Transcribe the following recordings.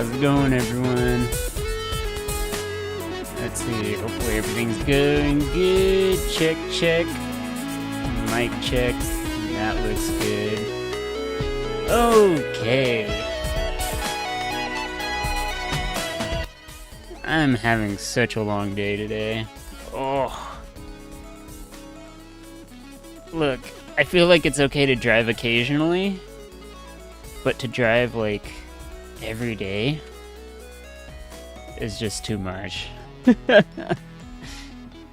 How's it going, everyone? Let's see. Hopefully everything's going good. Check, check. Mic check. That looks good. Okay. I'm having such a long day today. Oh. Look, I feel like it's okay to drive occasionally, but to drive like every day is just too much. It's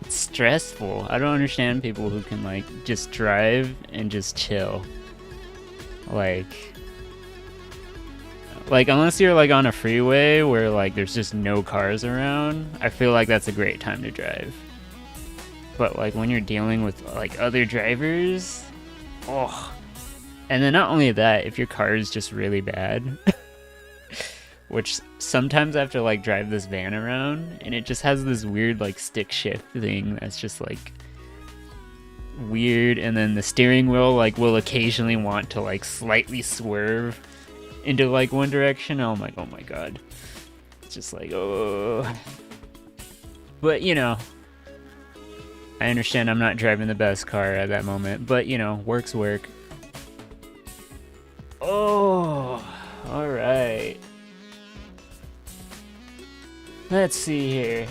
stressful. I don't understand people who can like just drive and just chill. Like unless you're like on a freeway where like there's just no cars around, I feel like that's a great time to drive. But like when you're dealing with like other drivers, oh. And then not only that, if your car is just really bad, which sometimes I have to like drive this van around and it just has this weird like stick shift thing that's just like weird, and then the steering wheel like will occasionally want to like slightly swerve into like one direction. Oh my god. It's just like, oh. But you know, I understand I'm not driving the best car at that moment, but you know, work's work. Oh, alright. Let's see here.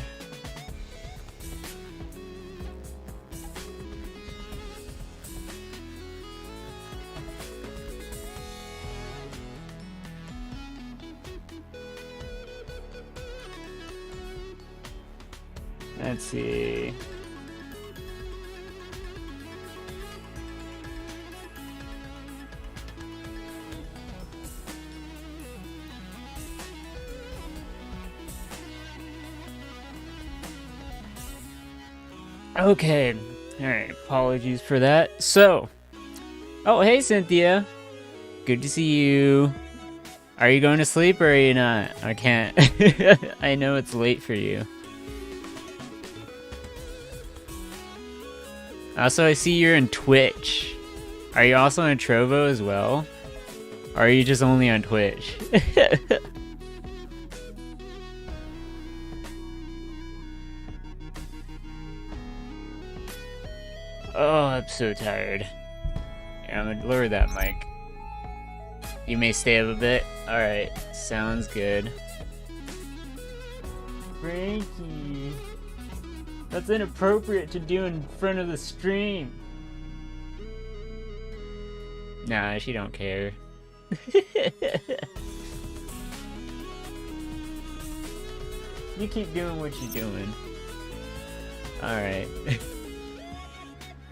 Let's see. Okay, alright, apologies for that. So, oh, hey Cynthia. Good to see you. Are you going to sleep or are you not? I can't. I know it's late for you. Also, I see you're in Twitch. Are you also on Trovo as well? Or are you just only on Twitch? Oh, I'm so tired. Yeah, I'm gonna lower that mic. You may stay up a bit. Alright, sounds good. Frankie, that's inappropriate to do in front of the stream. Nah, she don't care. You keep doing what you're doing. Alright.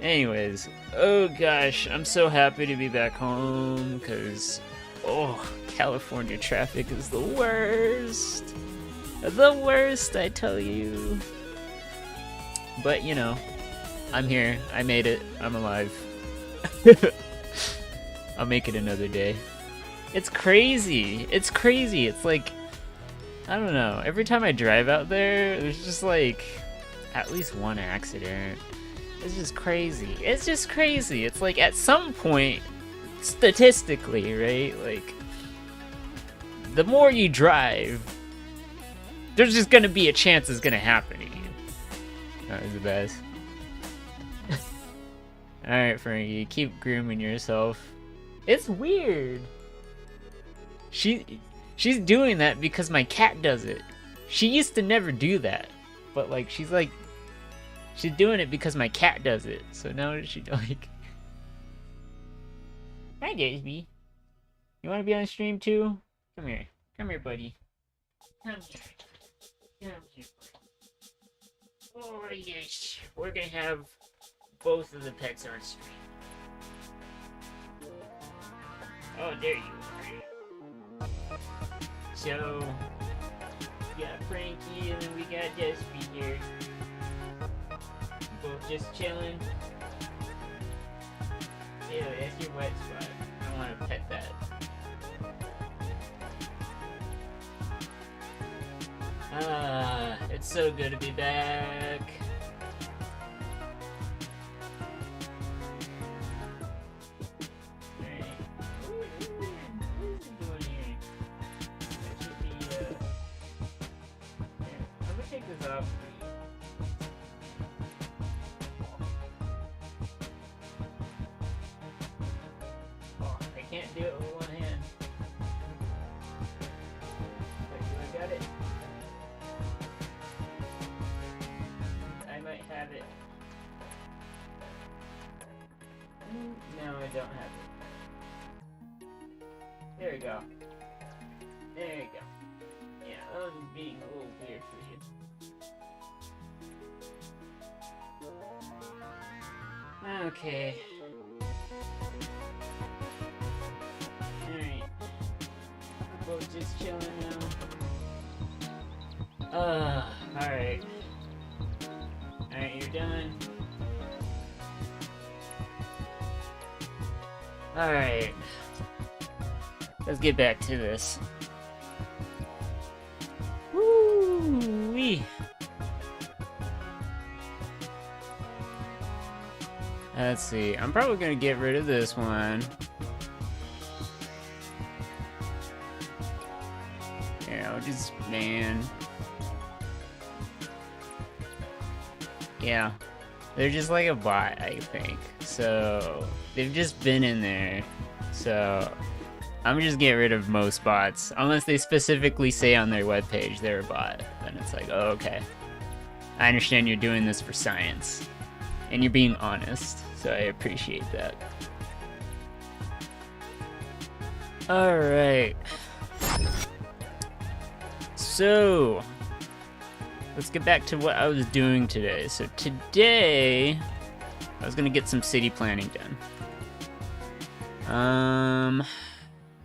Anyways, oh gosh, I'm so happy to be back home, because, oh, California traffic is the worst. The worst, I tell you. But, you know, I'm here. I made it. I'm alive. I'll make it another day. It's crazy. It's crazy. It's like, I don't know. Every time I drive out there, there's just like at least one accident. It's just crazy. It's just crazy. It's like at some point, statistically, right? Like, the more you drive, there's just gonna be a chance it's gonna happen to you. That was the best. Alright, Frankie, keep grooming yourself. It's weird. She's doing that because my cat does it. She used to never do that. But like, she's doing it because my cat does it. So now she like... Hi, Gatsby. You want to be on stream too? Come here. Come here, buddy. Come here. Come here. Oh, yes. We're gonna have both of the pets on stream. Oh, there you are. So, we got Frankie and then we got Gatsby here. Both just chilling. Ew, that's your wet spot. I don't want to pet that. It's so good to be back. Alright. What is he doing here? That should be, up. Oh, I can't do it with one hand. Wait, do I got it? I might have it. No, I don't have it. There we go. There you go. Yeah, I'm being a little weird for you. Okay. Alright. We're just chilling now. Alright. Alright, you're done. Alright. Let's get back to this. Woo-wee. Let's see. I'm probably gonna get rid of this one. Yeah, I'll just ban. Yeah. They're just like a bot, I think. So they've just been in there. So I'm just getting rid of most bots. Unless they specifically say on their webpage they're a bot. Then it's like, oh, okay. I understand you're doing this for science. And you're being honest. So I appreciate that. Alright. So let's get back to what I was doing today. So today I was gonna get some city planning done.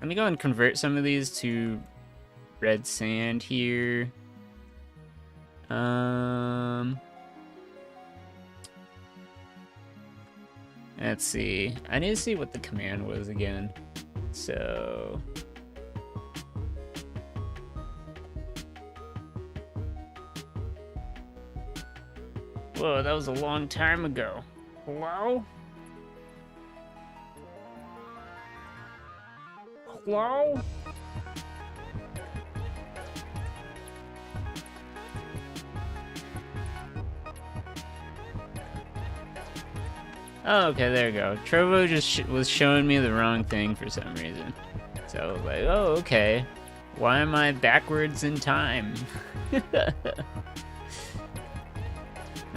Let me go and convert some of these to red sand here. Let's see. I need to see what the command was again. So whoa, that was a long time ago. Hello? Hello? Oh, okay, there you go. Trovo just was showing me the wrong thing for some reason. So I was like, oh, okay. Why am I backwards in time?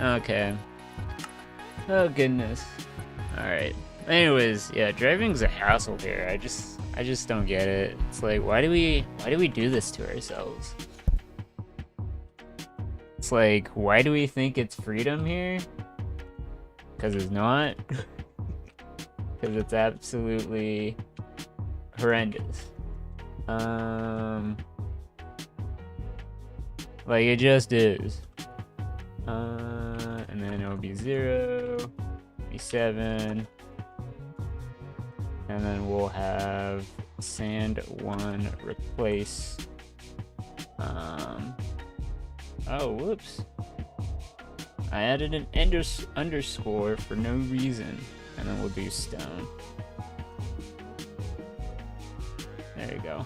Okay. Oh, goodness. Alright. Anyways, yeah, driving's a hassle here. I just don't get it. It's like, why do we do this to ourselves? It's like, why do we think it's freedom here? Because it's not. Because it's absolutely horrendous. Like, it just is. And then it'll be 0, be 7, and then we'll have sand 1 replace. Oh, whoops. I added an underscore for no reason, and then we'll do stone. There you go.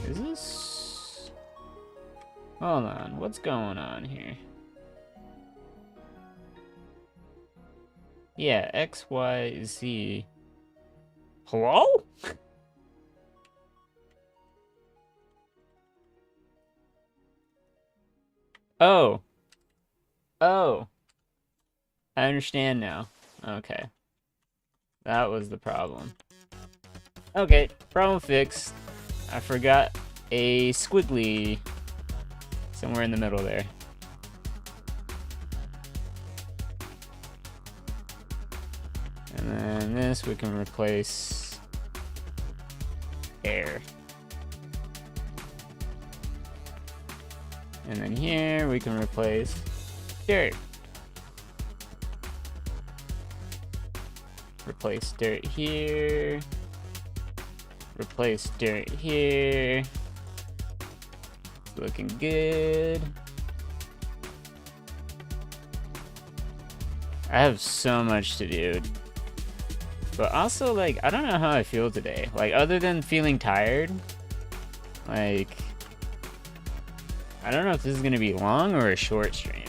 Is this? Hold on, what's going on here? Yeah, X, Y, Z. Hello? Oh. Oh. I understand now. Okay. That was the problem. Okay, problem fixed. I forgot a squiggly somewhere in the middle there. And then this we can replace air. And then here we can replace dirt. Replace dirt here. Replace dirt here. Looking good. I have so much to do. But also, like, I don't know how I feel today. Like, other than feeling tired, like, I don't know if this is gonna be long or a short stream.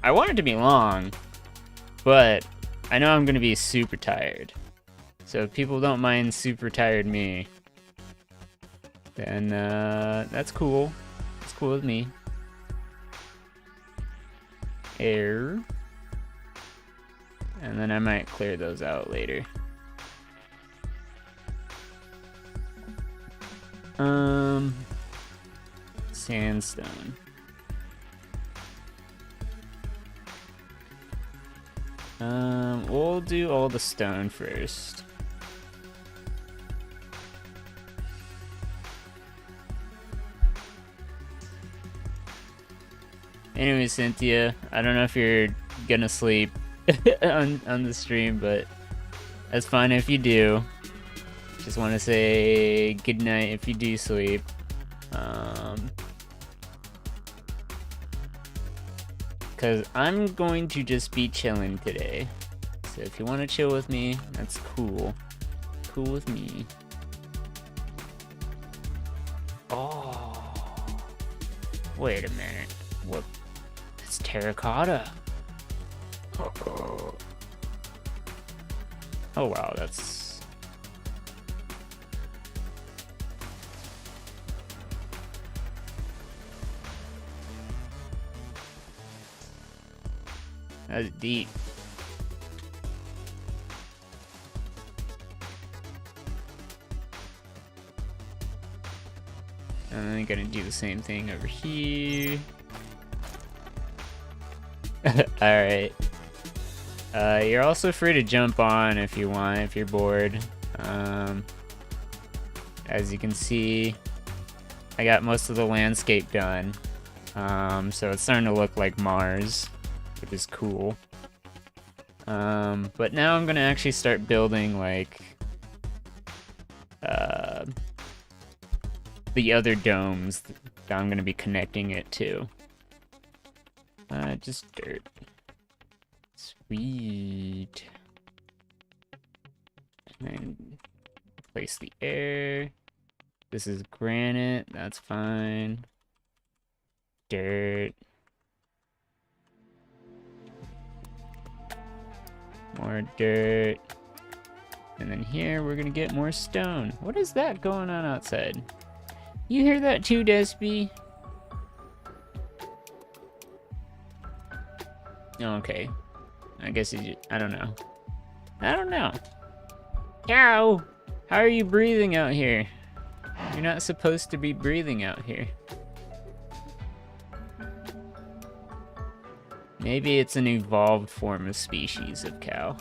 I want it to be long, but I know I'm gonna be super tired. So if people don't mind super tired me, then that's cool. It's cool with me. Air. And then I might clear those out later. Sandstone. We'll do all the stone first. Anyway, Cynthia, I don't know if you're gonna sleep on the stream, but that's fine if you do. Just want to say good night if you do sleep. Because I'm going to just be chilling today. So if you want to chill with me, that's cool. Cool with me. Oh. Wait a minute. What? It's terracotta. Oh wow, that's... That's deep. And then I'm gonna do the same thing over here. Alright. You're also free to jump on if you want, if you're bored. As you can see, I got most of the landscape done. So it's starting to look like Mars, which is cool. But now I'm gonna actually start building like the other domes that I'm gonna be connecting it to. Just dirt. Sweet. And then place the air. This is granite, that's fine. Dirt. More dirt. And then here we're gonna get more stone. What is that going on outside? You hear that too, Despy? Okay. I guess I don't know. I don't know. Cow! How are you breathing out here? You're not supposed to be breathing out here. Maybe it's an evolved form of species of cow.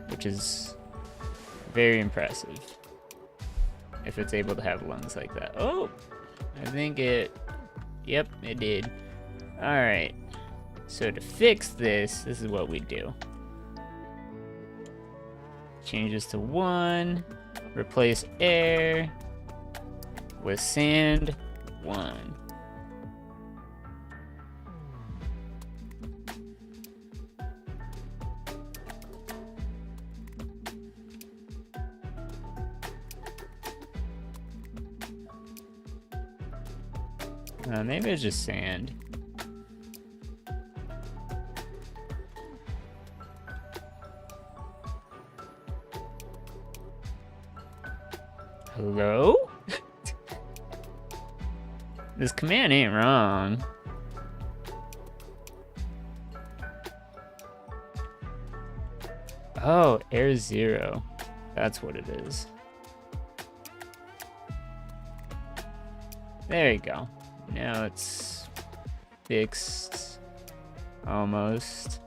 Which is very impressive. If it's able to have lungs like that. Oh! I think it... Yep, it did. Alright. So to fix this, this is what we do. Change this to 1. Replace air with sand 1. Maybe it's just sand. Hello? This command ain't wrong. Oh, air 0. That's what it is. There you go. Now it's fixed. Almost.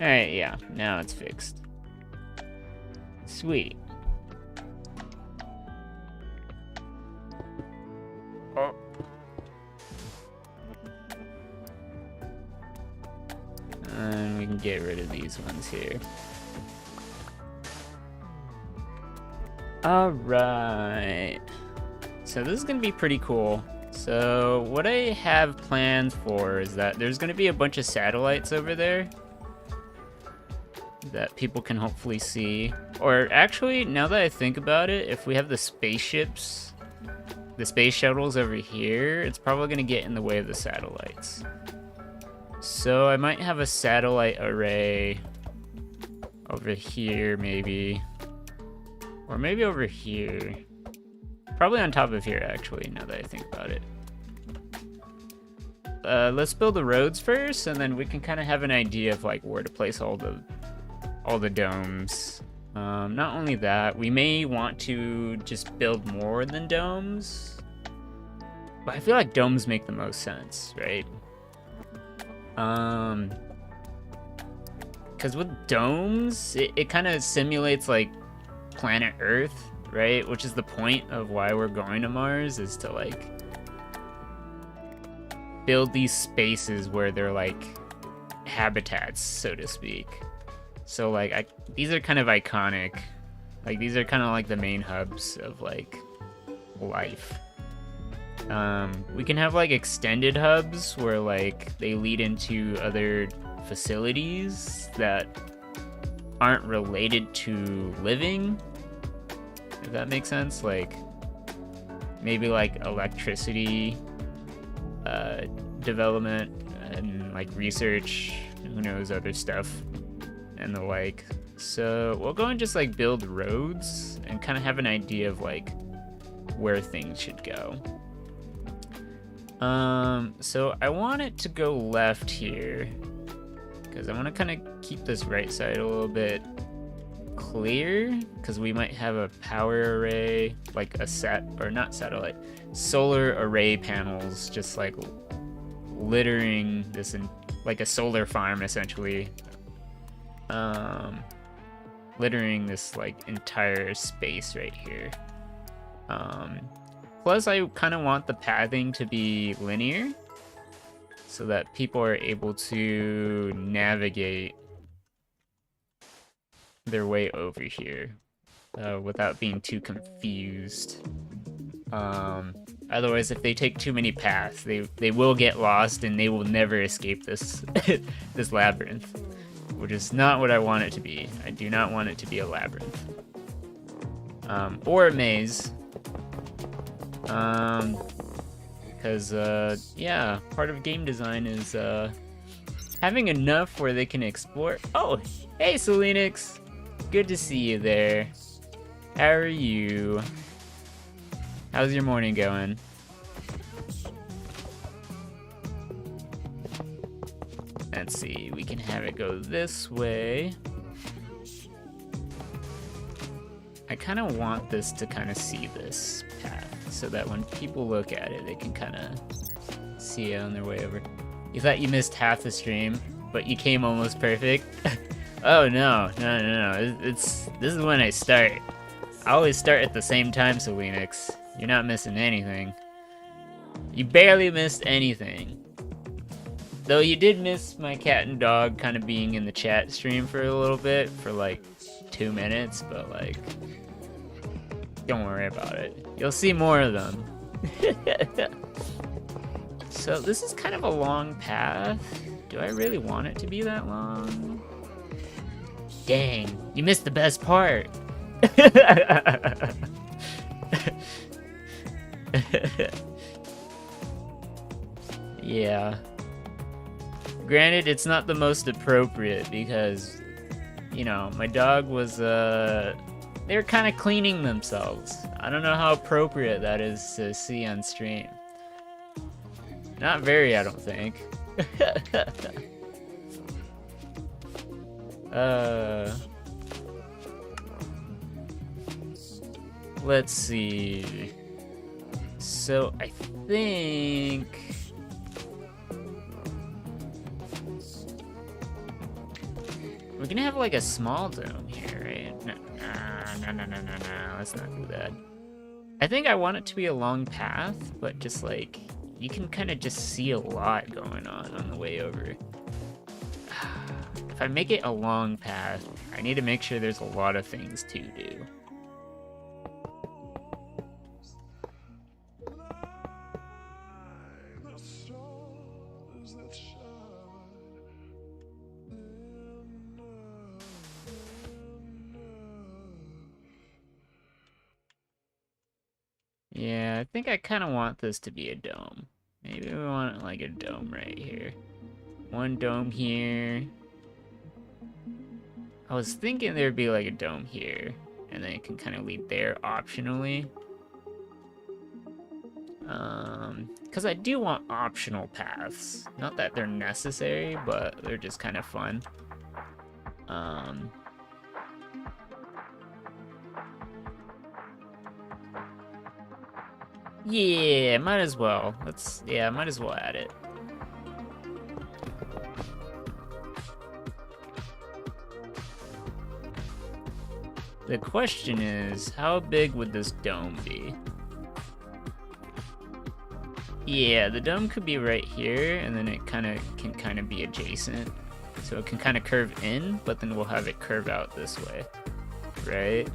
Alright, yeah. Now it's fixed. Sweet. Oh. And we can get rid of these ones here. Alright. So this is going to be pretty cool. So what I have planned for is that there's going to be a bunch of satellites over there that people can hopefully see. Or actually, now that I think about it, if we have the spaceships, the space shuttles over here, it's probably going to get in the way of the satellites. So I might have a satellite array over here maybe. Or maybe over here. Probably on top of here, actually, now that I think about it. Let's build the roads first, and then we can kind of have an idea of like where to place all the domes. Not only that, we may want to just build more than domes, but I feel like domes make the most sense, right? Because with domes, it kind of simulates like planet Earth, right? Which is the point of why we're going to Mars, is to like build these spaces where they're like habitats, so to speak. So like these are kind of iconic. Like these are kind of like the main hubs of like life. We can have like extended hubs where like they lead into other facilities that aren't related to living, if that makes sense. Like maybe like electricity development and like research, who knows, other stuff and the like. So we'll go and just like build roads and kind of have an idea of like where things should go. So I want it to go left here because I want to kind of keep this right side a little bit clear, because we might have a power array, like a solar array panels, just like littering this in like a solar farm essentially, littering this like entire space right here. Plus I kind of want the pathing to be linear so that people are able to navigate their way over here without being too confused. Otherwise, if they take too many paths, they will get lost and they will never escape this this labyrinth, which is not what I want it to be. I do not want it to be a labyrinth or a maze, because yeah, part of game design is having enough where they can explore. Oh, hey Selenix, good to see you there. How are you? How's your morning going? Let's see, we can have it go this way. I kind of want this to kind of see this path so that when people look at it, they can kind of see it on their way over. You thought you missed half the stream, but you came almost perfect. Oh no. This is when I start. I always start at the same time, Selenix. You're not missing anything. You barely missed anything. Though you did miss my cat and dog kind of being in the chat stream for a little bit, for like 2 minutes, but like, don't worry about it. You'll see more of them. So this is kind of a long path. Do I really want it to be that long? Dang, you missed the best part. Yeah. Granted, it's not the most appropriate because, you know, my dog was, they're kind of cleaning themselves. I don't know how appropriate that is to see on stream. Not very, I don't think. Let's see. So I think we're gonna have like a small dome here, right? No. Let's not do that. I think I want it to be a long path, but just like you can kind of just see a lot going on the way over. if I make it a long path, I need to make sure there's a lot of things to do. Yeah, I think I kind of want this to be a dome. Maybe we want like a dome right here. One dome here. I was thinking there'd be like a dome here, and then it can kind of lead there optionally. Because I do want optional paths. Not that they're necessary, but they're just kind of fun. Yeah, might as well. Might as well add it. The question is, how big would this dome be? Yeah, the dome could be right here, and then it can kind of be adjacent. So it can kind of curve in, but then we'll have it curve out this way, right?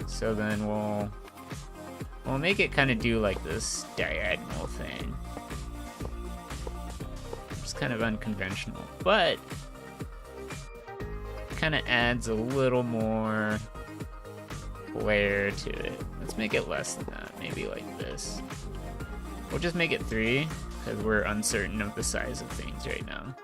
So then we'll make it kind of do like this diagonal thing. It's kind of unconventional, but kind of adds a little more layer to it. Let's make it less than that, maybe like this. We'll just make it 3 because we're uncertain of the size of things right now.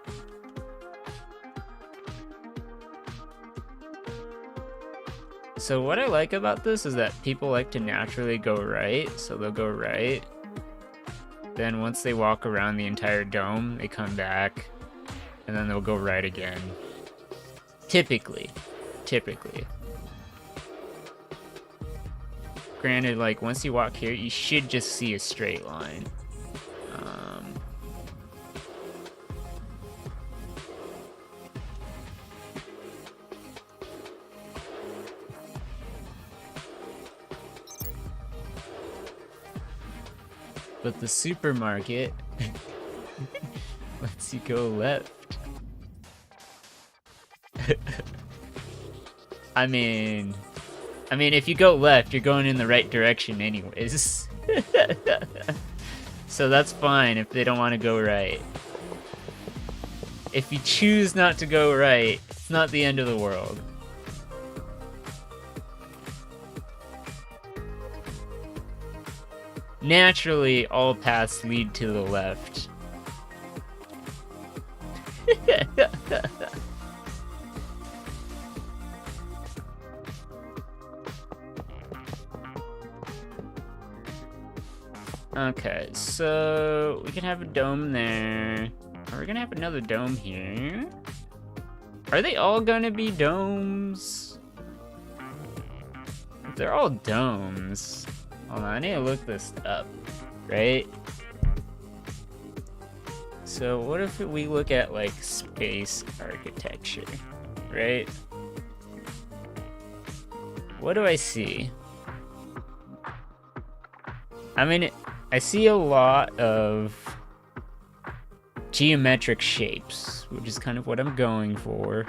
So what I like about this is that people like to naturally go right, so they'll go right. Then once they walk around the entire dome, they come back, and then they'll go right again. Typically. Granted, like, once you walk here, you should just see a straight line. But the supermarket lets you go left. I mean, if you go left, you're going in the right direction anyways. So that's fine if they don't want to go right. If you choose not to go right, it's not the end of the world. Naturally, all paths lead to the left. Okay, so we can have a dome there. Are we gonna have another dome here? Are they all gonna be domes? If they're all domes. Hold on, I need to look this up, right? So what if we look at like space architecture, right? What do I see? I mean, I see a lot of geometric shapes, which is kind of what I'm going for.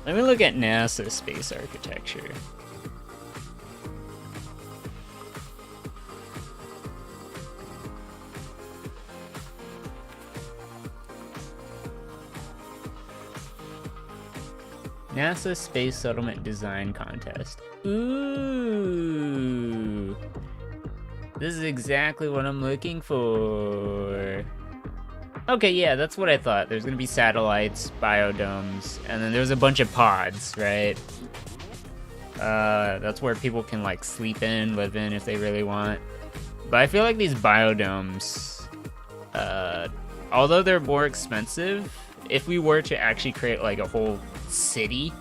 Let me look at NASA space architecture. NASA Space Settlement Design Contest. Ooh. This is exactly what I'm looking for. Okay, yeah, that's what I thought. There's gonna be satellites, biodomes, and then there's a bunch of pods, right? That's where people can like sleep in, live in if they really want. But I feel like these biodomes, although they're more expensive, if we were to actually create like a whole city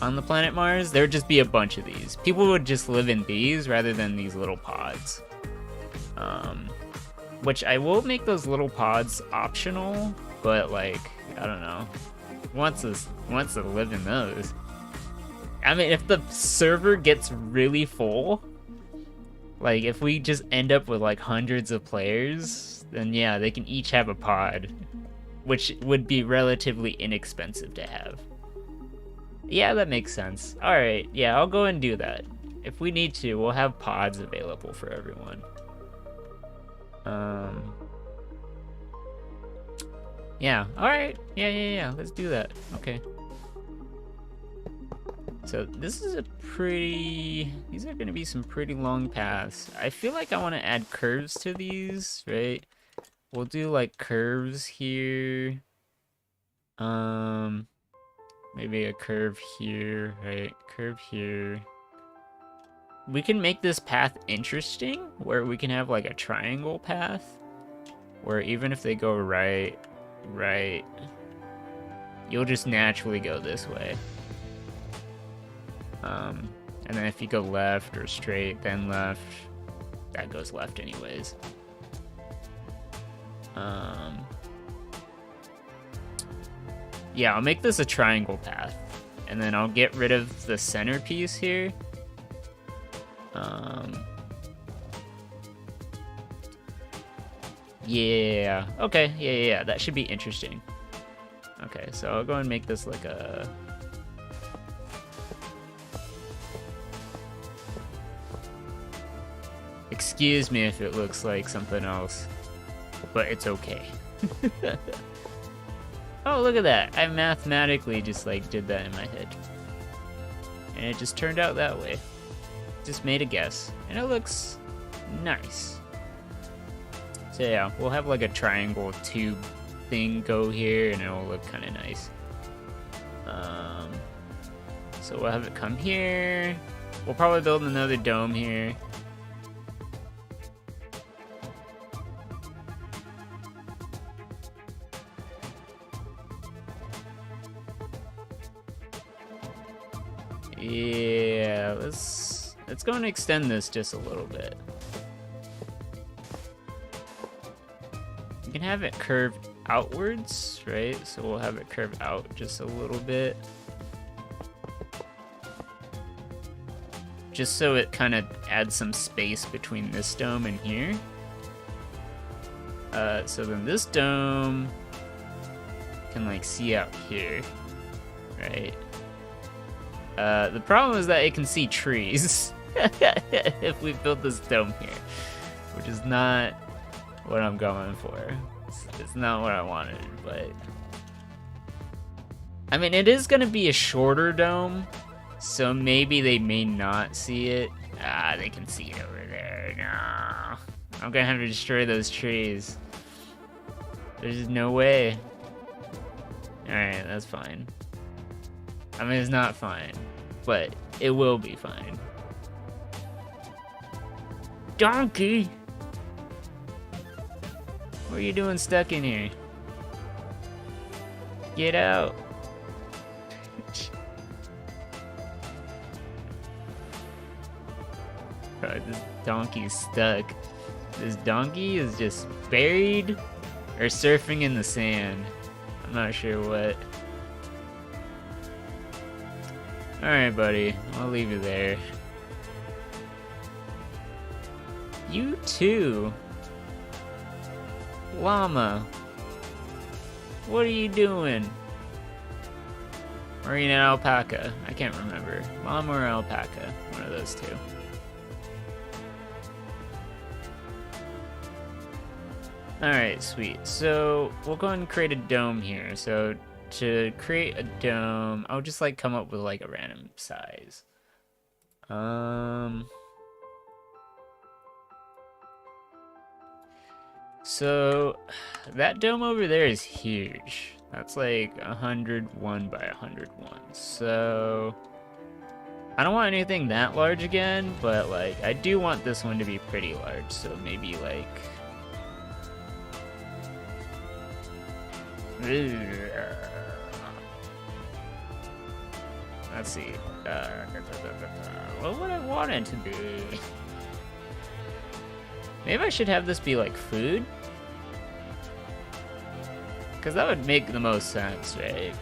on the planet Mars, there would just be a bunch of these. People would just live in these rather than these little pods. Which I will make those little pods optional, but like, I don't know. Wants to live in those. I mean, if the server gets really full, Like, if we just end up with like hundreds of players, then yeah, they can each have a pod, which would be relatively inexpensive to have. Yeah, that makes sense. Alright, yeah, I'll go and do that. If we need to, we'll have pods available for everyone. Yeah, alright. Yeah, let's do that. Okay. So this is a pretty... These are going to be some pretty long paths. I feel like I want to add curves to these, right? We'll do like curves here. Maybe a curve here, right? Curve here. We can make this path interesting, where we can have like a triangle path, where even if they go right, you'll just naturally go this way. And then if you go left or straight, then left, that goes left anyways. Yeah, I'll make this a triangle path, and then I'll get rid of the centerpiece here. Yeah, okay, yeah, that should be interesting. Okay, so I'll go and make this like a... Excuse me if it looks like something else, but it's okay. Oh, look at that. I mathematically just like did that in my head. And it just turned out that way. Just made a guess. And it looks nice. So yeah, we'll have like a triangle tube thing go here and it'll look kind of nice. So we'll have it come here. We'll probably build another dome here. Yeah, let's go and extend this just a little bit. You can have it curved outwards, right? So we'll have it curve out just a little bit. Just so it kind of adds some space between this dome and here. So then this dome can like see out here, right? The problem is that it can see trees if we build this dome here, which is not what I'm going for. It's not what I wanted, but... I mean, it is going to be a shorter dome, so maybe they may not see it. Ah, they can see it over there. No. I'm going to have to destroy those trees. There's no way. Alright, that's fine. I mean, it's not fine, but it will be fine. Donkey! What are you doing stuck in here? Get out. Bro, this donkey's stuck. This donkey is just buried or surfing in the sand. I'm not sure what. Alright, buddy. I'll leave you there. You too. Llama. What are you doing? Or are you an alpaca? I can't remember. Llama or alpaca? One of those two. Alright, sweet. So, we'll go and create a dome here. So, to create a dome, I'll just like come up with like a random size. So that dome over there is huge. That's like 101 by 101. So I don't want anything that large again, but like I do want this one to be pretty large. So maybe like let's see. What would I want it to be? Maybe I should have this be like food? Because that would make the most sense, right?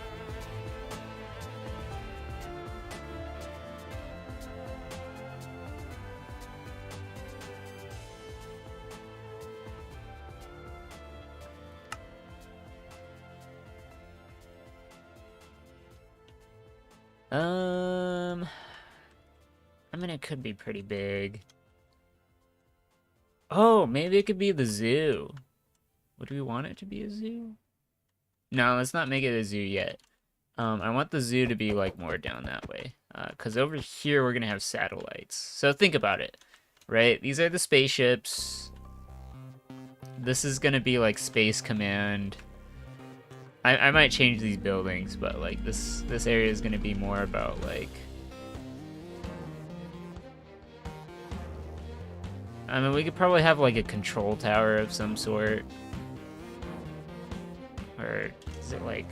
I mean, it could be pretty big. Oh, maybe it could be the zoo. Would we want it to be a zoo? No, let's not make it a zoo yet. I want the zoo to be like more down that way. Because over here we're gonna have satellites. So think about it, right? These are the spaceships. This is gonna be like Space Command. I might change these buildings, but like this area is gonna be more about like. I mean, we could probably have like a control tower of some sort. Or is it like...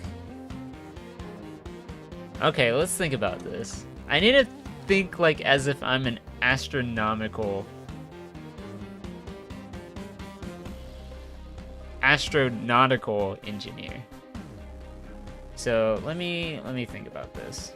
Okay, let's think about this. I need to think like as if I'm an astronautical engineer. So let me think about this.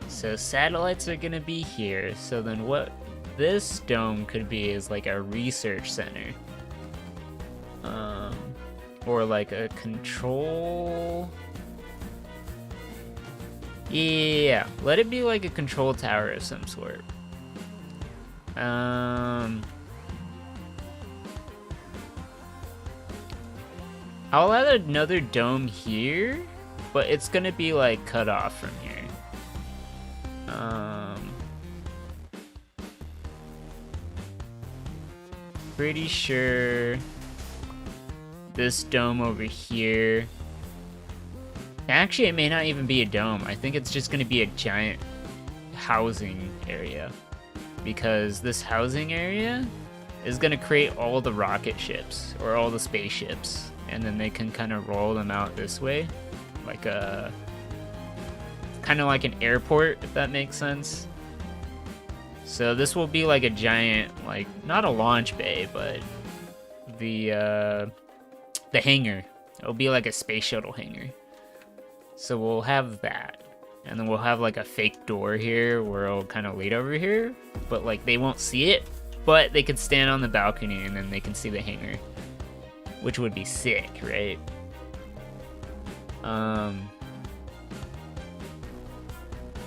So satellites are gonna be here. So then what this dome could be is like a research center. Or like a control. Yeah, let it be like a control tower of some sort. I'll add another dome here, but it's gonna be like cut off from here. Pretty sure this dome over here. Actually, it may not even be a dome. I think it's just gonna be a giant housing area, because this housing area is gonna create all the rocket ships or all the spaceships, and then they can kind of roll them out this way, like a kind of like an airport, if that makes sense. So this will be like a giant, like not a launch bay, but the hangar. It'll be like a space shuttle hangar. So we'll have that, and then we'll have like a fake door here where it'll kind of lead over here, but like they won't see it, but they could stand on the balcony and then they can see the hangar, which would be sick, right?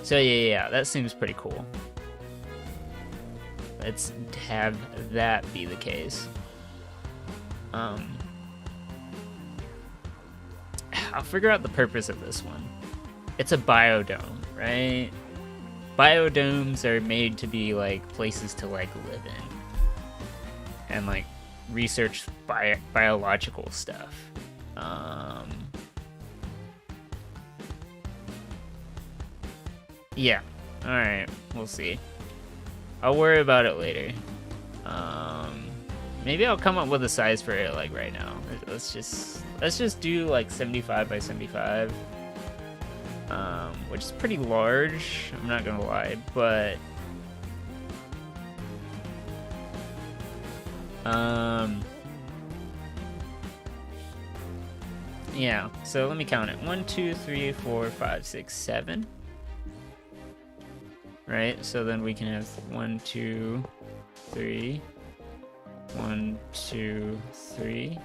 So yeah, that seems pretty cool. Let's have that be the case. I'll figure out the purpose of this one. It's a biodome, right? Biodomes are made to be like places to like live in and like research biological stuff. Yeah, alright, we'll see. I'll worry about it later. Maybe I'll come up with a size for it like right now. Let's just do like 75 by 75, which is pretty large, I'm not gonna lie, but yeah, so let me count it. 1, 2, 3, 4, 5, 6, 7. Right, so then we can have 1, 2, 3. 1, 2, 3.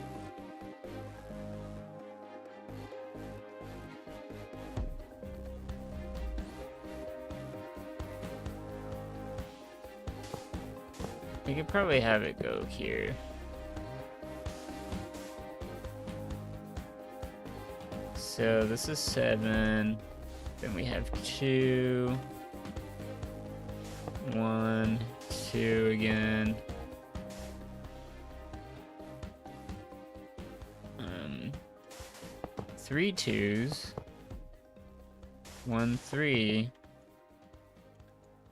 We could probably have it go here. So this is 7. Then we have 2. 1, 2 again. 3 2s. 1 3.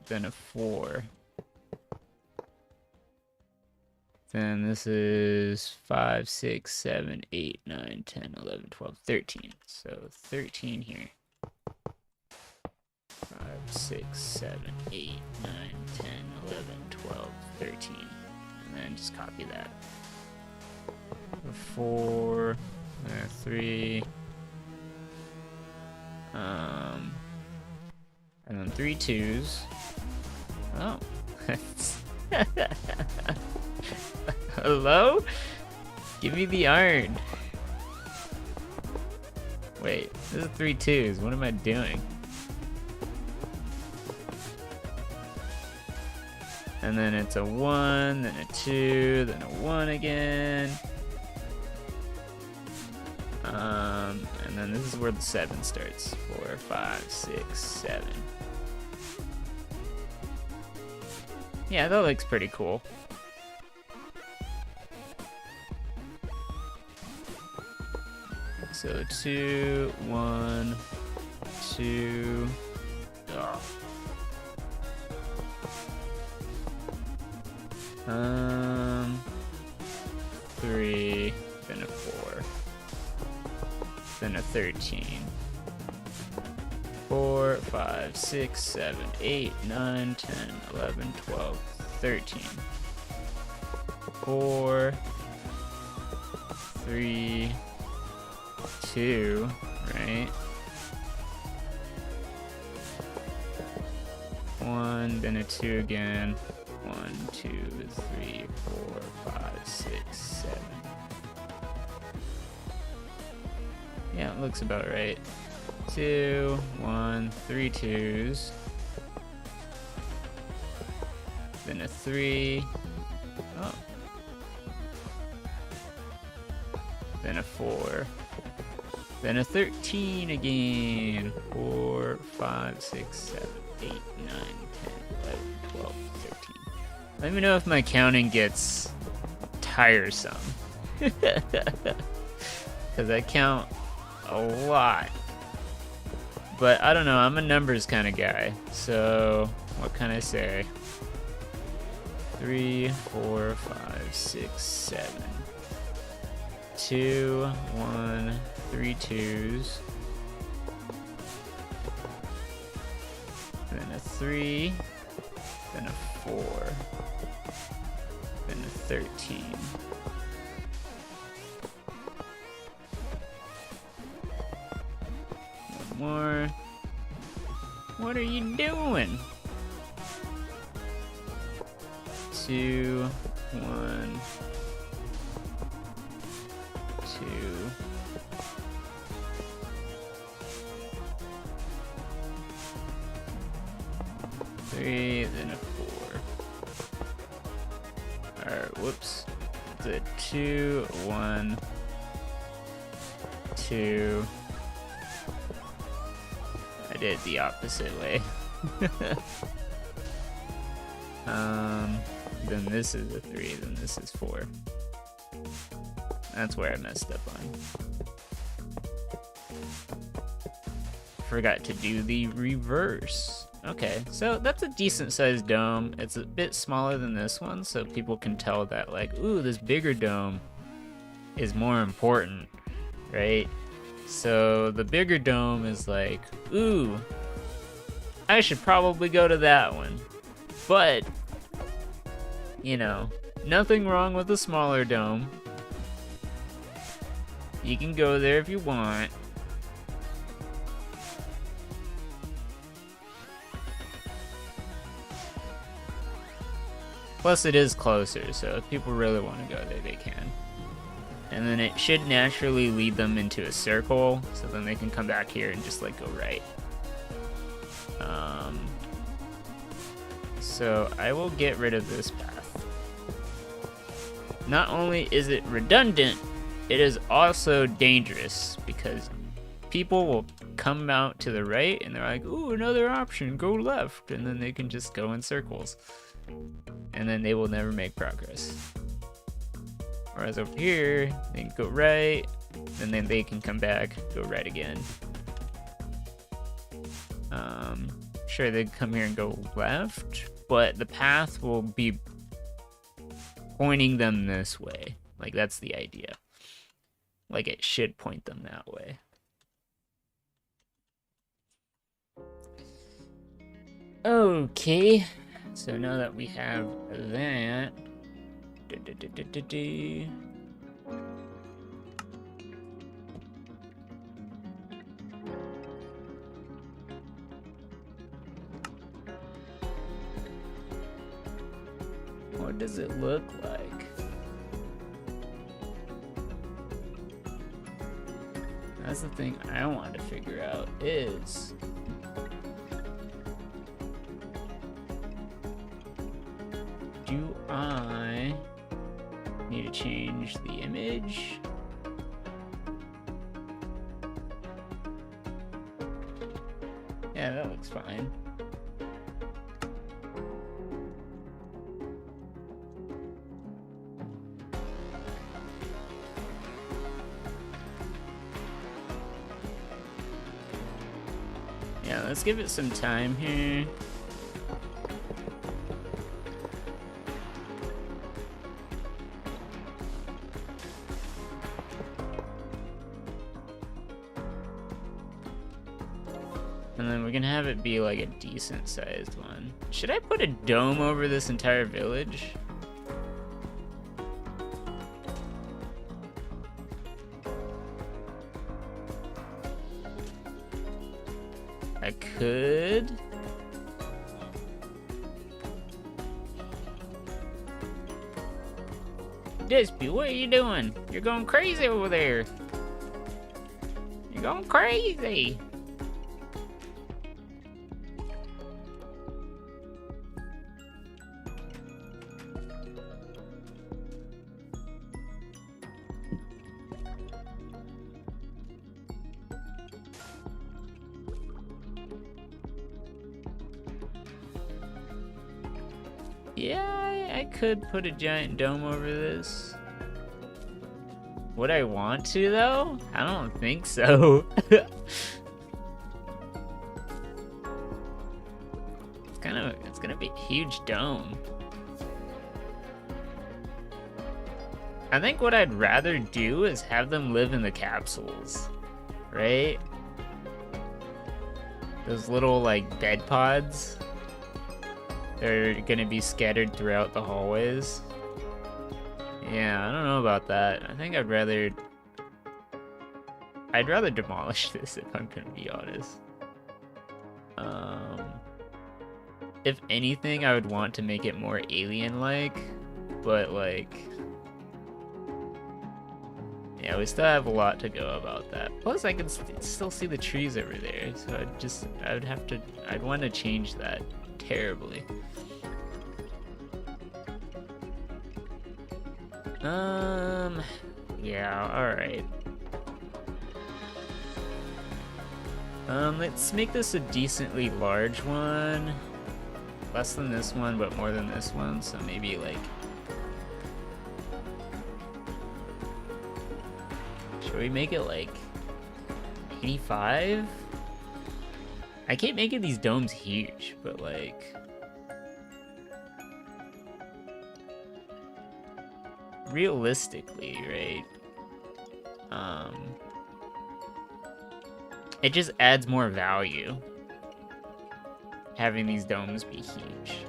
Then a 4. Then this is 5, 6, 7, 8, 9, 10, 11, 12, 13. So 13 here. 5, 6, 7, 8, 9, 10, 11, 12, 13. And then just copy that. 4, 3. And then 3 2s. Oh. Hello? Give me the iron. Wait, this is 3 2s. What am I doing? And then it's a 1, then a 2, then a 1 again. And then this is where the 7 starts. 4, 5, 6, 7. Yeah, that looks pretty cool. So 2, 1, 2. Oh. 3, then a 4, then a 13. 4, 5, 6, 7, 8, 9, 10, 11, 12, 13. 4, 3, 2, right? 1, then a 2 again. 1, 2, 3, 4, 5, 6, 7. Yeah, it looks about right. 2, 1, 3 2s. Then a 3. Oh. Then a 4. Then a 13 again. 4, 5, 6, 7, 8, 9, 10, 11, 12, 13. Let me know if my counting gets tiresome. Because I count a lot. But I don't know, I'm a numbers kind of guy. So, what can I say? 3, 4, 5, 6, 7. 2, 1, 3 2s. Then a 3. Then a 4. Then a 13. One more. What are you doing? 2, 1, 2. Three, then a 4. Alright, whoops. It's a 2, 1, 2. I did it the opposite way. Then this is a 3, then this is 4. That's where I messed up on. Forgot to do the reverse. Okay, so that's a decent sized dome. It's a bit smaller than this one, so people can tell that, like, ooh, this bigger dome is more important, right? So the bigger dome is like, ooh, I should probably go to that one. But, you know, nothing wrong with a smaller dome. You can go there if you want. Plus it is closer, so if people really want to go there, they can. And then it should naturally lead them into a circle, so then they can come back here and just like go right. So I will get rid of this path. Not only is it redundant, it is also dangerous because people will come out to the right and they're like, ooh, another option, go left, and then they can just go in circles. And then they will never make progress. Whereas over here, they can go right, and then they can come back, go right again. Sure, they come here and go left, but the path will be pointing them this way. Like, that's the idea. Like, it should point them that way. Okay, so now that we have that, what does it look like? That's the thing I want to figure out is... do I need to change the image? Yeah, that looks fine. Yeah, let's give it some time here. And then we're gonna have it be like a decent sized one. Should I put a dome over this entire village? I could. Dispy, what are you doing? You're going crazy over there. You're going crazy. Yeah, I could put a giant dome over this. Would I want to, though? I don't think so. It's gonna be a huge dome. I think what I'd rather do is have them live in the capsules, right? Those little, like, bed pods. They're gonna be scattered throughout the hallways. Yeah, I don't know about that. I think I'd rather demolish this if I'm gonna be honest. If anything, I would want to make it more alien-like, but like, yeah, we still have a lot to go about that. Plus, I can still see the trees over there, so I'd want to change that terribly. Yeah, alright. Let's make this a decently large one. Less than this one, but more than this one, so maybe like... should we make it like 85? I keep making these domes huge, but like... realistically, right? It just adds more value having these domes be huge.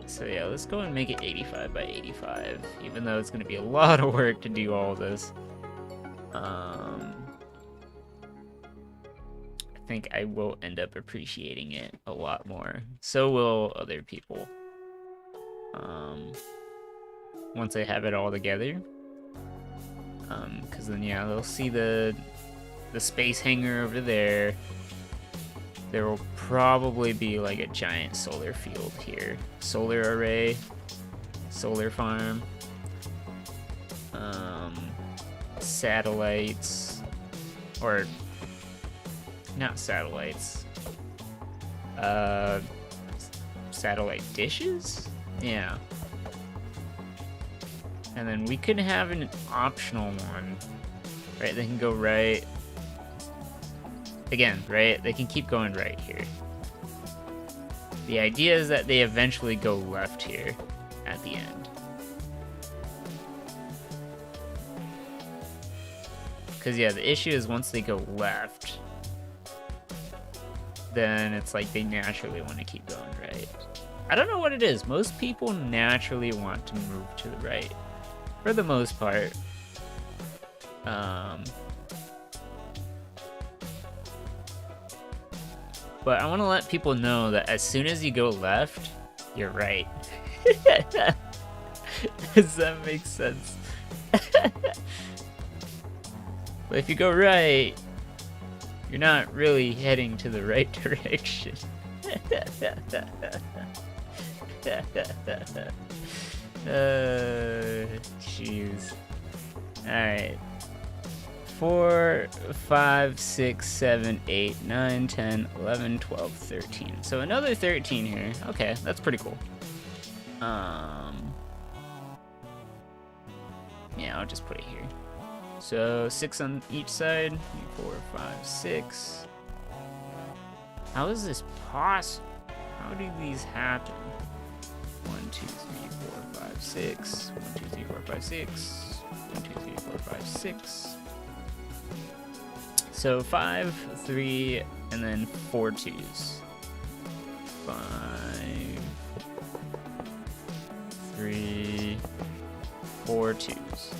So yeah, let's go and make it 85 by 85, even though it's gonna be a lot of work to do all this. I think I will end up appreciating it a lot more. So will other people. Once I have it all together. Because then, yeah, they'll see the space hangar over there. There will probably be like a giant solar field here. Solar array. Solar farm. Satellites. Or... not satellites. Satellite dishes? Yeah. And then we could have an optional one. Right, they can go right. Again, right? They can keep going right here. The idea is that they eventually go left here at the end. Because, yeah, the issue is once they go left, then it's like they naturally want to keep going right. I don't know what it is. Most people naturally want to move to the right. For the most part. But I want to let people know that as soon as you go left, you're right. Does that make sense? But if you go right, you're not really heading to the right direction. Jeez. Alright. 4, 5, 6, 7, 8, 9, 10, 11, 12, 13. So another 13 here. Okay, that's pretty cool. Yeah, I'll just put it here. So 6 on each side. 4, 5, 6. How is this possible? How do these happen? 1, 2, 3, 4, 5, 6. 1, 2, 3, 4, 5, 6. 1, 2, 3, 4, 5, 6. So 5, 3, and then 4 twos. 5, 3, 4 twos.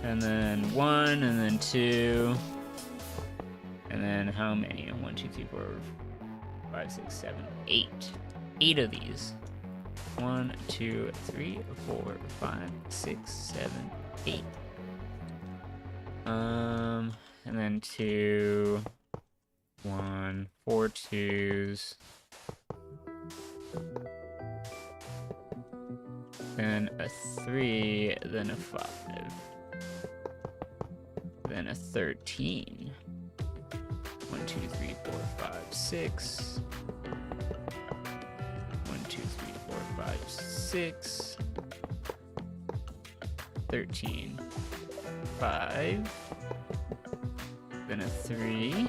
And then 1, and then 2. And then how many? 1, 2, 3, 4, 5, 6, 7, 8. 8 of these. 1, 2, 3, 4, 5, 6, 7, 8. And then 2, 1, 4 twos. Then a 3, then a 5. Then a 13. 1, 2, 3, 4, 5, 6. 1, 2, 3, 4, 5, 6. 13. 5. Then a 3.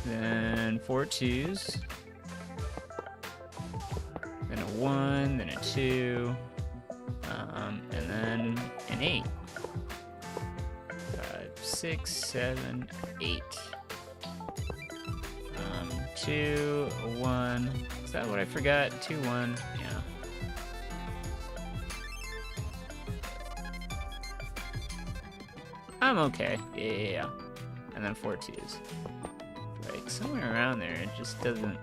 Then 4 twos. Then a 1, then a 2. And then an 8. 5, 6, 7, 8. 2, 1. Is that what I forgot? 2, 1. Yeah. I'm okay. Yeah. And then 4 twos. Like, somewhere around there, it just doesn't...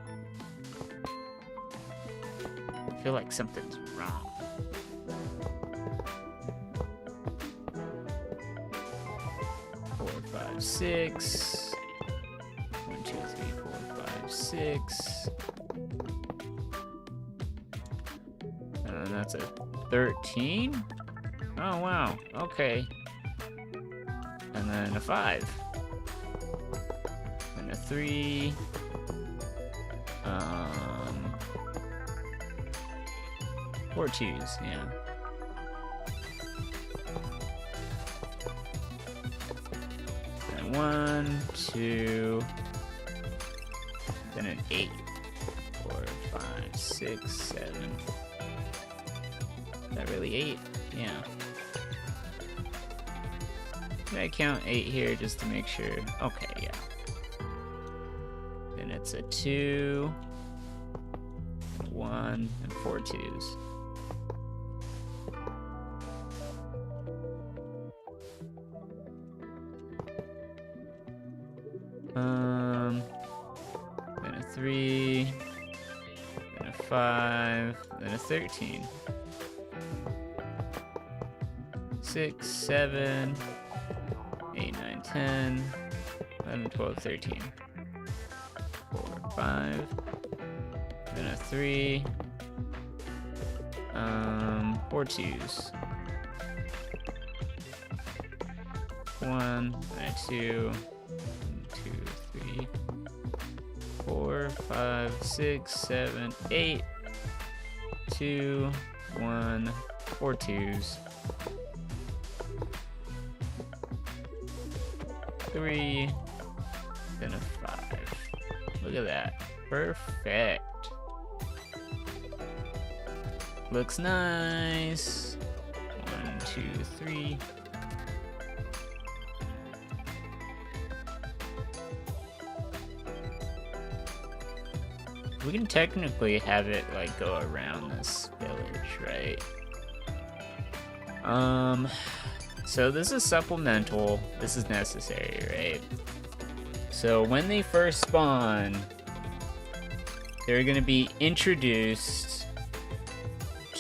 I feel like something's wrong. 4, 5, 6. 1, 2, 3, 4, 5, 6. And then that's a 13. Oh, wow. Okay. And then a 5. And a 3. 4 twos, yeah. And 1, 2. Then an 8. 4, 5, 6, 7. Is that really 8? Yeah. Did I count 8 here just to make sure? Okay, yeah. Then it's a 2, 1, and 4 twos. Then a 3, then a 5, then a 13. 6, 7, 8, 9, 10, 11, 12, 13. 4, 5, then a 3, 4 twos. 1, and a 2, 2, 3, 4, 5, 6, 7, 8, 2, 1, 4 twos. 3, then a 5. Look at that. Perfect. Looks nice. 1, 2, 3. We can technically have it like go around this village, right? So this is supplemental. This is necessary, right? So when they first spawn, they're gonna be introduced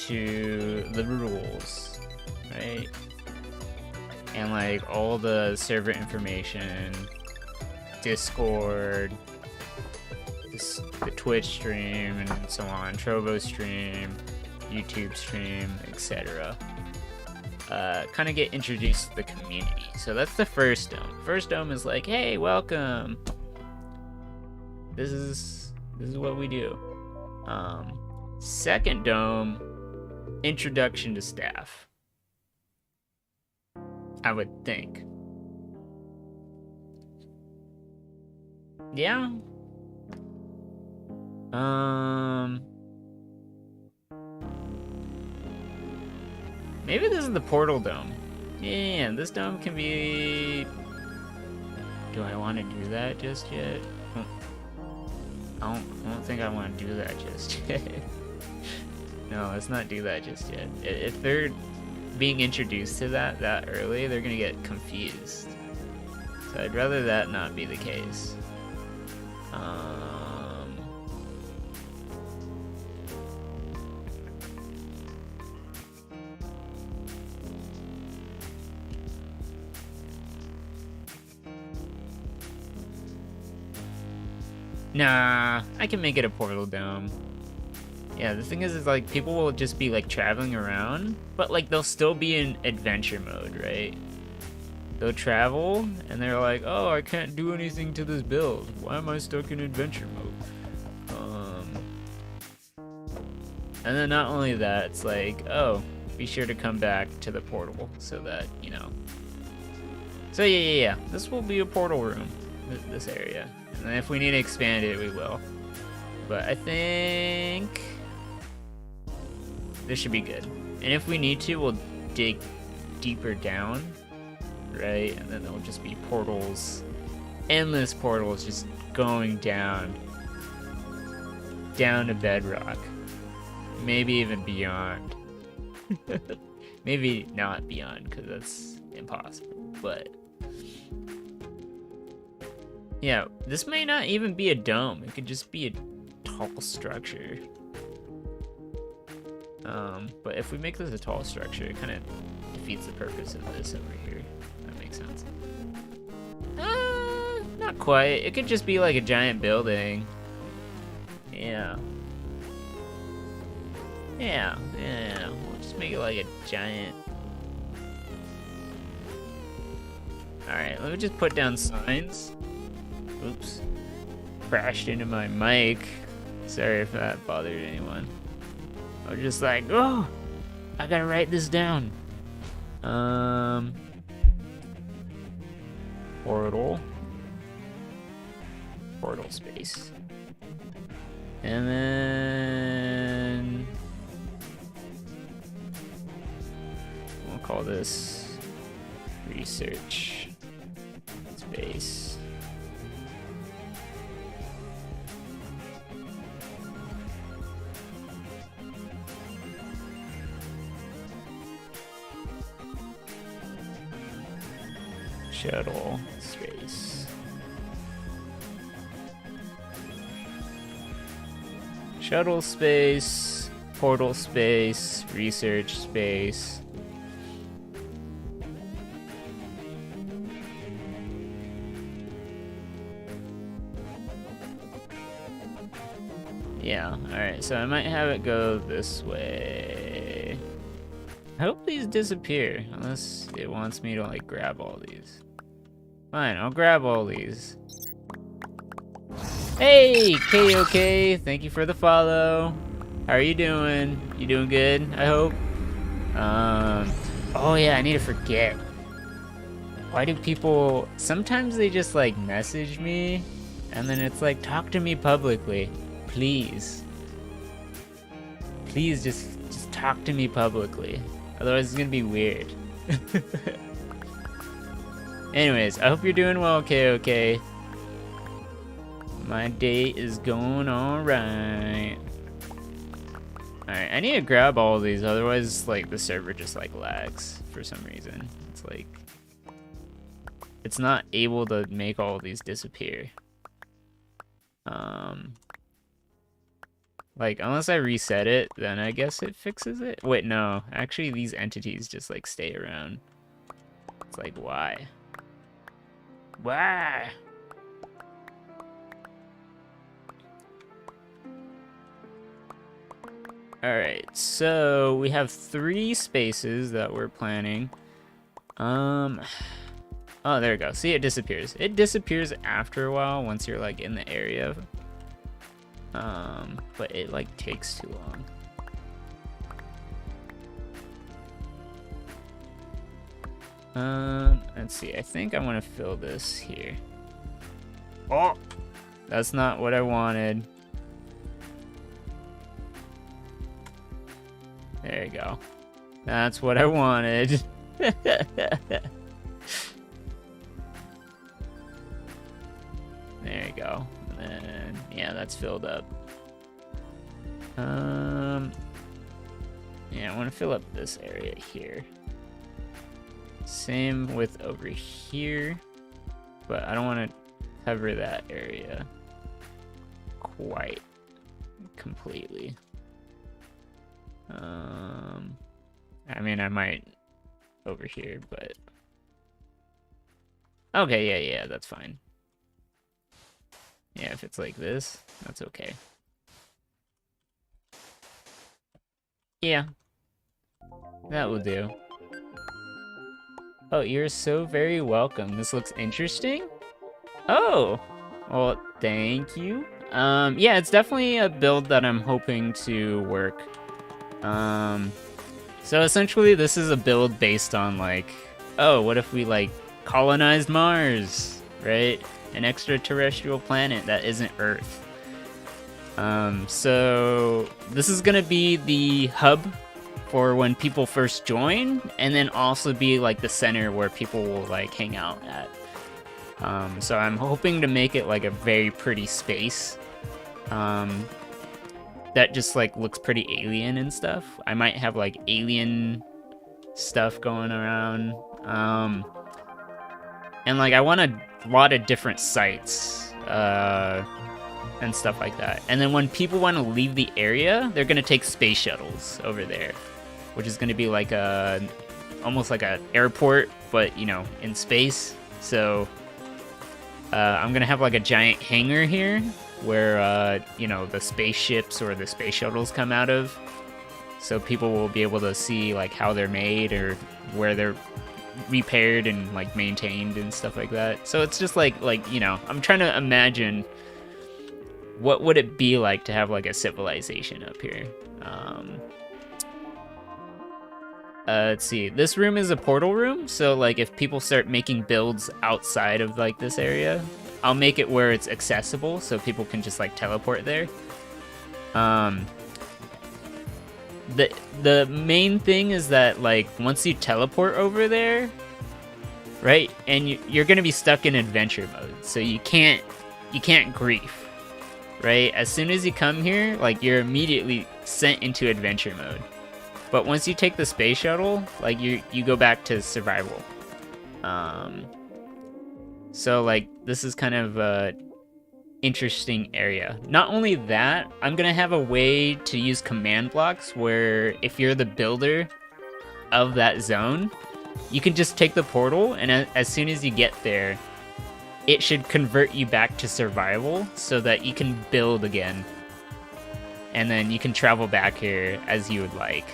to the rules, right? And like all the server information, Discord, the Twitch stream, and so on, Trovo stream, YouTube stream, etc. Kind of get introduced to the community. So that's the first dome. First dome is like, hey, welcome. This is what we do. Second dome, introduction to staff. I would think. Yeah. Maybe this is the portal dome. Yeah, this dome can be... Do I want to do that just yet? I don't think I want to do that just yet. No, let's not do that just yet. If they're being introduced to that early, they're gonna get confused. So I'd rather that not be the case. Nah, I can make it a portal dome. Yeah, the thing is like people will just be like traveling around, but like they'll still be in adventure mode, right? They'll travel and they're like, oh, I can't do anything to this build. Why am I stuck in adventure mode? And then not only that, it's like, oh, be sure to come back to the portal so that, you know. So yeah. This will be a portal room, this area. And if we need to expand it, we will. But I think this should be good. And if we need to, we'll dig deeper down, right? And then there'll just be portals, endless portals just going down to bedrock. Maybe even beyond. Maybe not beyond, because that's impossible, but... Yeah, this may not even be a dome. It could just be a tall structure. But if we make this a tall structure, it kind of defeats the purpose of this over here. That makes sense. Not quite. It could just be like a giant building. Yeah. We'll just make it like a giant... Alright, let me just put down signs. Oops. Crashed into my mic. Sorry if that bothered anyone. I was just like, oh, I gotta write this down. Portal space. And then we'll call this research space. Shuttle space. Shuttle space, portal space, research space. Yeah, alright, so I might have it go this way. I hope these disappear, unless it wants me to like grab all these. Fine, I'll grab all these. Hey, KOK, thank you for the follow. How are you doing? You doing good, I hope? Oh yeah, I need to forget. Why do people, sometimes they just like message me, and then it's like, talk to me publicly, please. Please just talk to me publicly. Otherwise it's gonna be weird. Anyways, I hope you're doing well, KOK. My day is going alright. Alright, I need to grab all of these, otherwise like the server just like lags for some reason. It's like, it's not able to make all of these disappear. Like, unless I reset it, then I guess it fixes it. Wait, no. Actually, these entities just, like, stay around. It's like, why? Why? Alright, so we have 3 spaces that we're planning. Oh, there we go. See, it disappears. It disappears after a while once you're, like, in the area. But it, like, takes too long. Let's see. I think I want to fill this here. Oh! That's not what I wanted. There you go. That's what I wanted. There you go. And then, yeah, that's filled up. Yeah, I want to fill up this area here. Same with over here, but I don't want to cover that area quite completely. I mean, I might over here, but okay, yeah, that's fine. Yeah, if it's like this, that's okay. Yeah, that will do. Oh, you're so very welcome. This looks interesting. Oh, well, thank you. Yeah, it's definitely a build that I'm hoping to work. So essentially this is a build based on like, oh, what if we like colonized Mars, right? An extraterrestrial planet that isn't Earth. So this is gonna be the hub for when people first join, and then also be like the center where people will like hang out at. So I'm hoping to make it like a very pretty space. That just like looks pretty alien and stuff. I might have like alien stuff going around. And like I want a lot of different sites and stuff like that. And then when people want to leave the area, they're gonna take space shuttles over there, which is gonna be like almost like a airport, but you know, in space. So I'm gonna have like a giant hangar here where you know, the spaceships or the space shuttles come out of, so people will be able to see like how they're made or where they're repaired and like maintained and stuff like that. So it's just like you know, I'm trying to imagine what would it be like to have like a civilization up here. Let's see, this room is a portal room, so like if people start making builds outside of like this area, I'll make it where it's accessible so people can just like teleport there. The main thing is that like once you teleport over there, right, and you're gonna be stuck in adventure mode, so you can't grief, right? As soon as you come here, like you're immediately sent into adventure mode. But once you take the space shuttle, like you go back to survival. So like this is kind of a interesting area. Not only that, I'm gonna have a way to use command blocks where if you're the builder of that zone, you can just take the portal, and as soon as you get there, it should convert you back to survival so that you can build again. And then you can travel back here as you would like.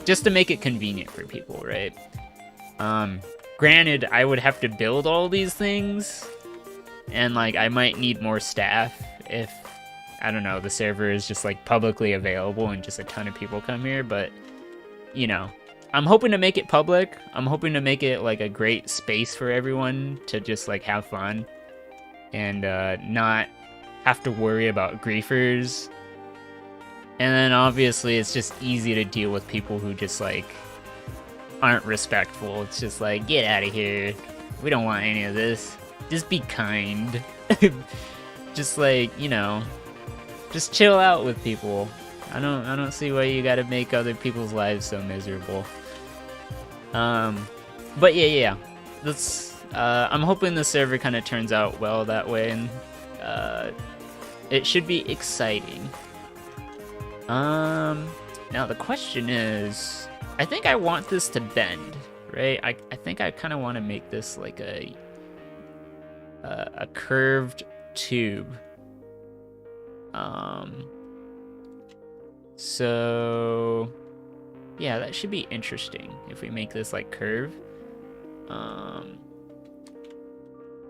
Just to make it convenient for people, right? Granted, I would have to build all these things, and like I might need more staff if, I don't know, the server is just like publicly available and just a ton of people come here, but you know, I'm hoping to make it public. I'm hoping to make it like a great space for everyone to just like have fun and not have to worry about griefers. And then obviously it's just easy to deal with people who just like aren't respectful. It's just like, get out of here. We don't want any of this. Just be kind. Just like, you know, just chill out with people. I don't see why you gotta make other people's lives so miserable. But yeah. That's I'm hoping the server kind of turns out well that way, and It should be exciting. Now the question is, I think I want this to bend, right? I think I kind of want to make this like a curved tube. So yeah, that should be interesting if we make this like curve.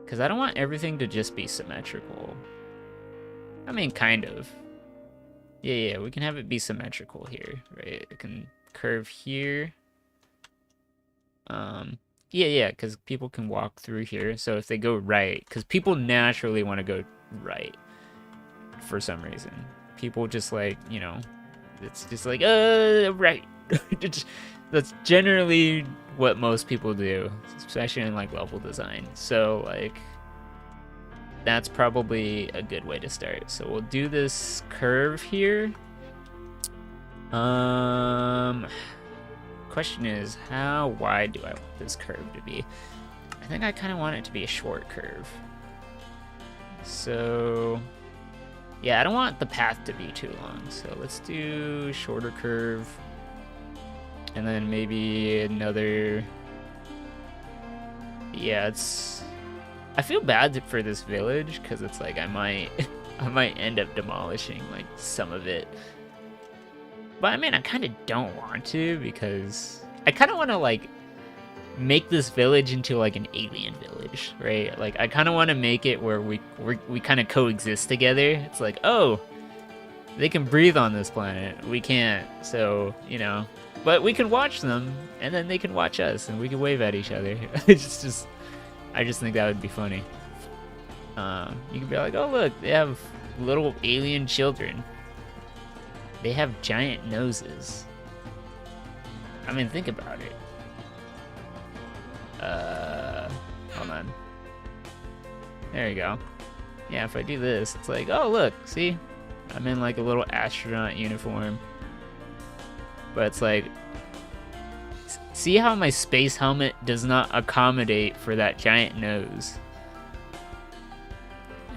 Because I don't want everything to just be symmetrical. I mean, kind of. Yeah, we can have it be symmetrical here, right? It can curve here. Yeah, because people can walk through here. So if they go right, because people naturally want to go right for some reason. People just like, you know, it's just like, right. That's generally what most people do, especially in like level design. So like, that's probably a good way to start. So we'll do this curve here. Question is, how wide do I want this curve to be? I think I kind of want it to be a short curve. So yeah, I don't want the path to be too long. So let's do shorter curve. And then maybe another, yeah, I feel bad for this village because it's like I might end up demolishing like some of it. But I mean, I kind of don't want to, because I kind of want to like make this village into like an alien village, right? Like I kind of want to make it where we kind of coexist together. It's like, oh, they can breathe on this planet, we can't, so you know. But we can watch them, and then they can watch us, and we can wave at each other. It's just, I just think that would be funny. You can be like, oh look, they have little alien children. They have giant noses. I mean, think about it. Hold on. There you go. Yeah, if I do this, it's like, oh look, see? I'm in like a little astronaut uniform. But it's like, see how my space helmet does not accommodate for that giant nose?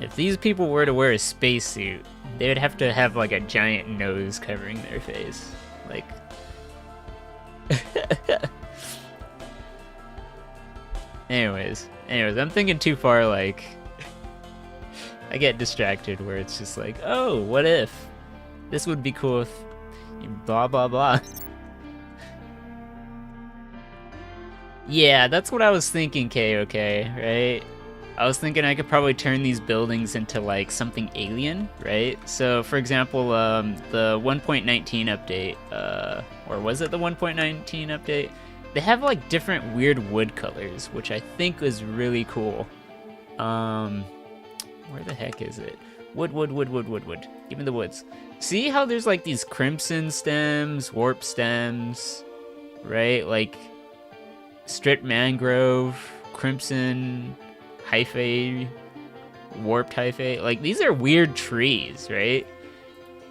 If these people were to wear a spacesuit, they would have to have like a giant nose covering their face. Like, anyways, I'm thinking too far. Like, I get distracted where it's just like, oh, what if? This would be cool if blah blah blah. Yeah, that's what I was thinking, KOK, right? I was thinking I could probably turn these buildings into like something alien, right? So for example, the 1.19 update, or was it the 1.19 update? They have like different weird wood colors, which I think is really cool. Where the heck is it? Wood. Give me the woods. See how there's like these crimson stems, warp stems, right? Like stripped mangrove, crimson, hyphae, warped hyphae. Like these are weird trees, right?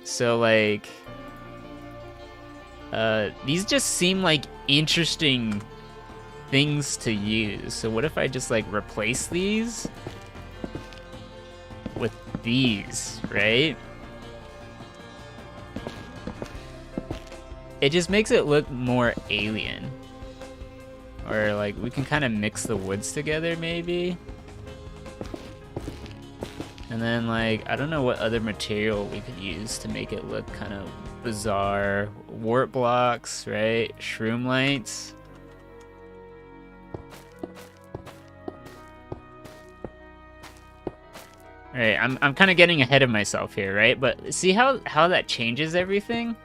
So like, these just seem like interesting things to use. So what if I just like replace these with these, right? It just makes it look more alien. Or like we can kind of mix the woods together maybe. And then like, I don't know what other material we could use to make it look kind of bizarre. Warp blocks, right? Shroom lights. Alright, I'm kind of getting ahead of myself here, right? But see how that changes everything?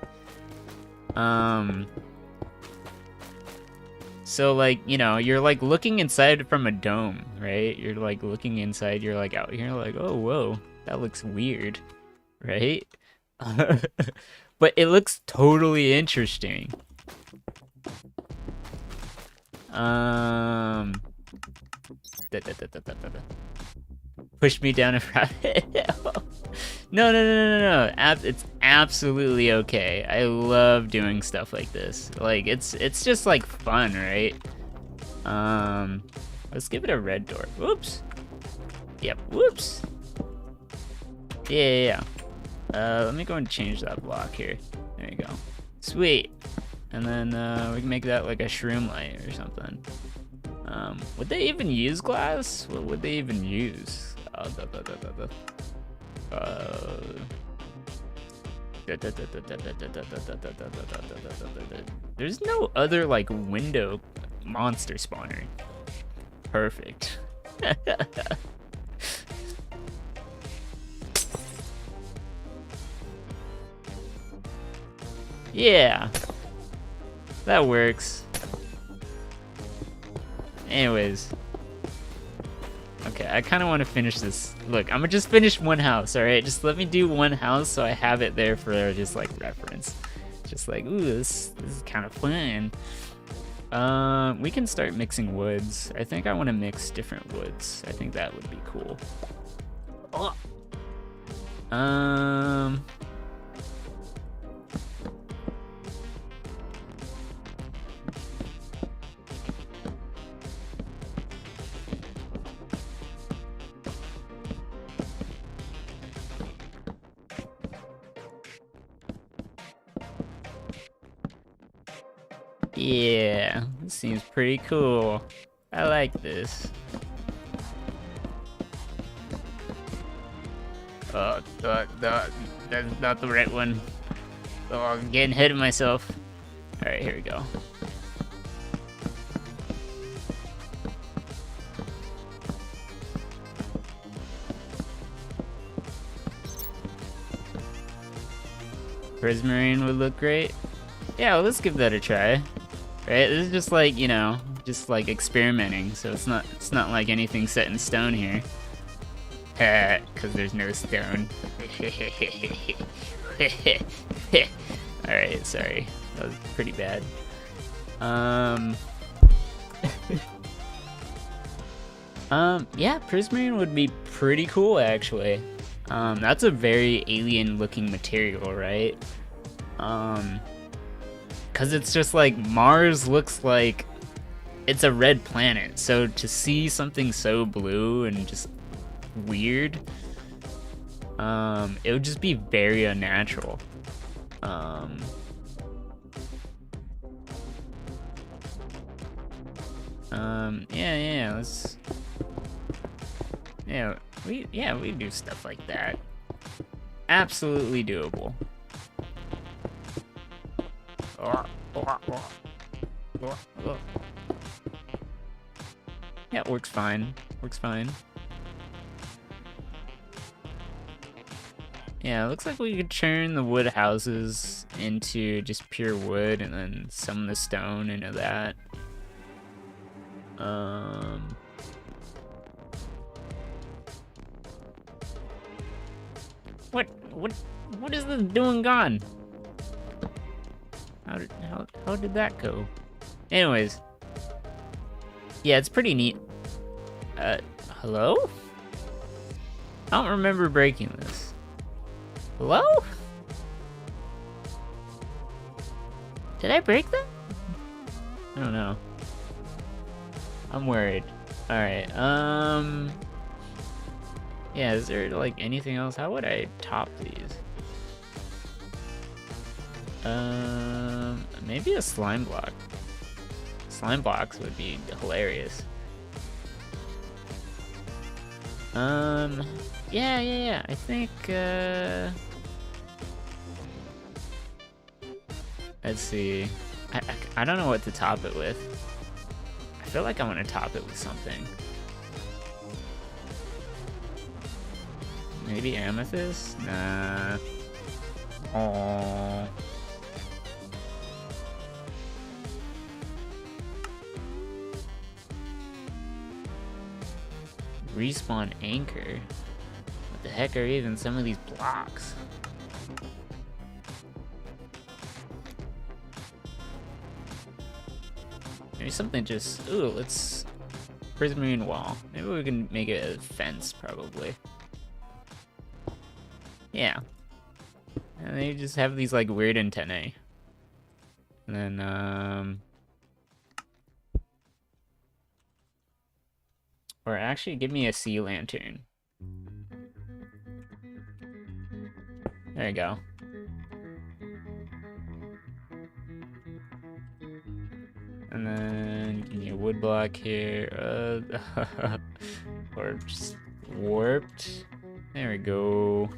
So like, you know, you're like looking inside from a dome, right? You're like looking inside, you're like out here like, oh, whoa, that looks weird, right? But it looks totally interesting. Push me down a rabbit hole. No. It's absolutely okay. I love doing stuff like this. Like, it's just like fun, right? Let's give it a red door. Whoops. Yep, whoops. Yeah. Let me go and change that block here. There you go. Sweet. And then we can make that like a shroom light or something. Would they even use glass? What would they even use? There's no other like window monster spawner. Perfect. Yeah, that works. Anyways. Okay, I kind of want to finish this. Look, I'm gonna just finish one house, alright? Just let me do one house so I have it there for just like reference. Just like, ooh, this is kind of fun. We can start mixing woods. I think I want to mix different woods. I think that would be cool. Oh. Yeah, this seems pretty cool. I like this. Oh, that's not the right one. Oh, I'm getting ahead of myself. Alright, here we go. Prismarine would look great. Yeah, well, let's give that a try. Right? This is just like, you know, just like experimenting, so it's not like anything set in stone here. Cause there's no stone. Alright, sorry. That was pretty bad. Yeah, Prismarine would be pretty cool actually. That's a very alien looking material, right? Cause it's just like Mars looks like it's a red planet, so to see something so blue and just weird, it would just be very unnatural. Yeah, let's, we do stuff like that. Absolutely doable. Yeah, it works fine. Works fine. Yeah, it looks like we could turn the wood houses into just pure wood and then some of the stone into that. What is this doing gone? How did that go? Anyways. Yeah, it's pretty neat. Hello? I don't remember breaking this. Hello? Did I break that? I don't know. I'm worried. Alright, yeah, is there like anything else? How would I top these? Maybe a slime block. Slime blocks would be hilarious. Yeah. I think, let's see. I don't know what to top it with. I feel like I want to top it with something. Maybe amethyst? Nah. Aww. Respawn anchor? What the heck are even some of these blocks? Maybe something just... Ooh, let's... Prismarine wall. Maybe we can make it a fence, probably. Yeah. And they just have these, like, weird antennae. And then, or actually, give me a sea lantern. There you go. And then give me a wood block here. Or just warped. There we go.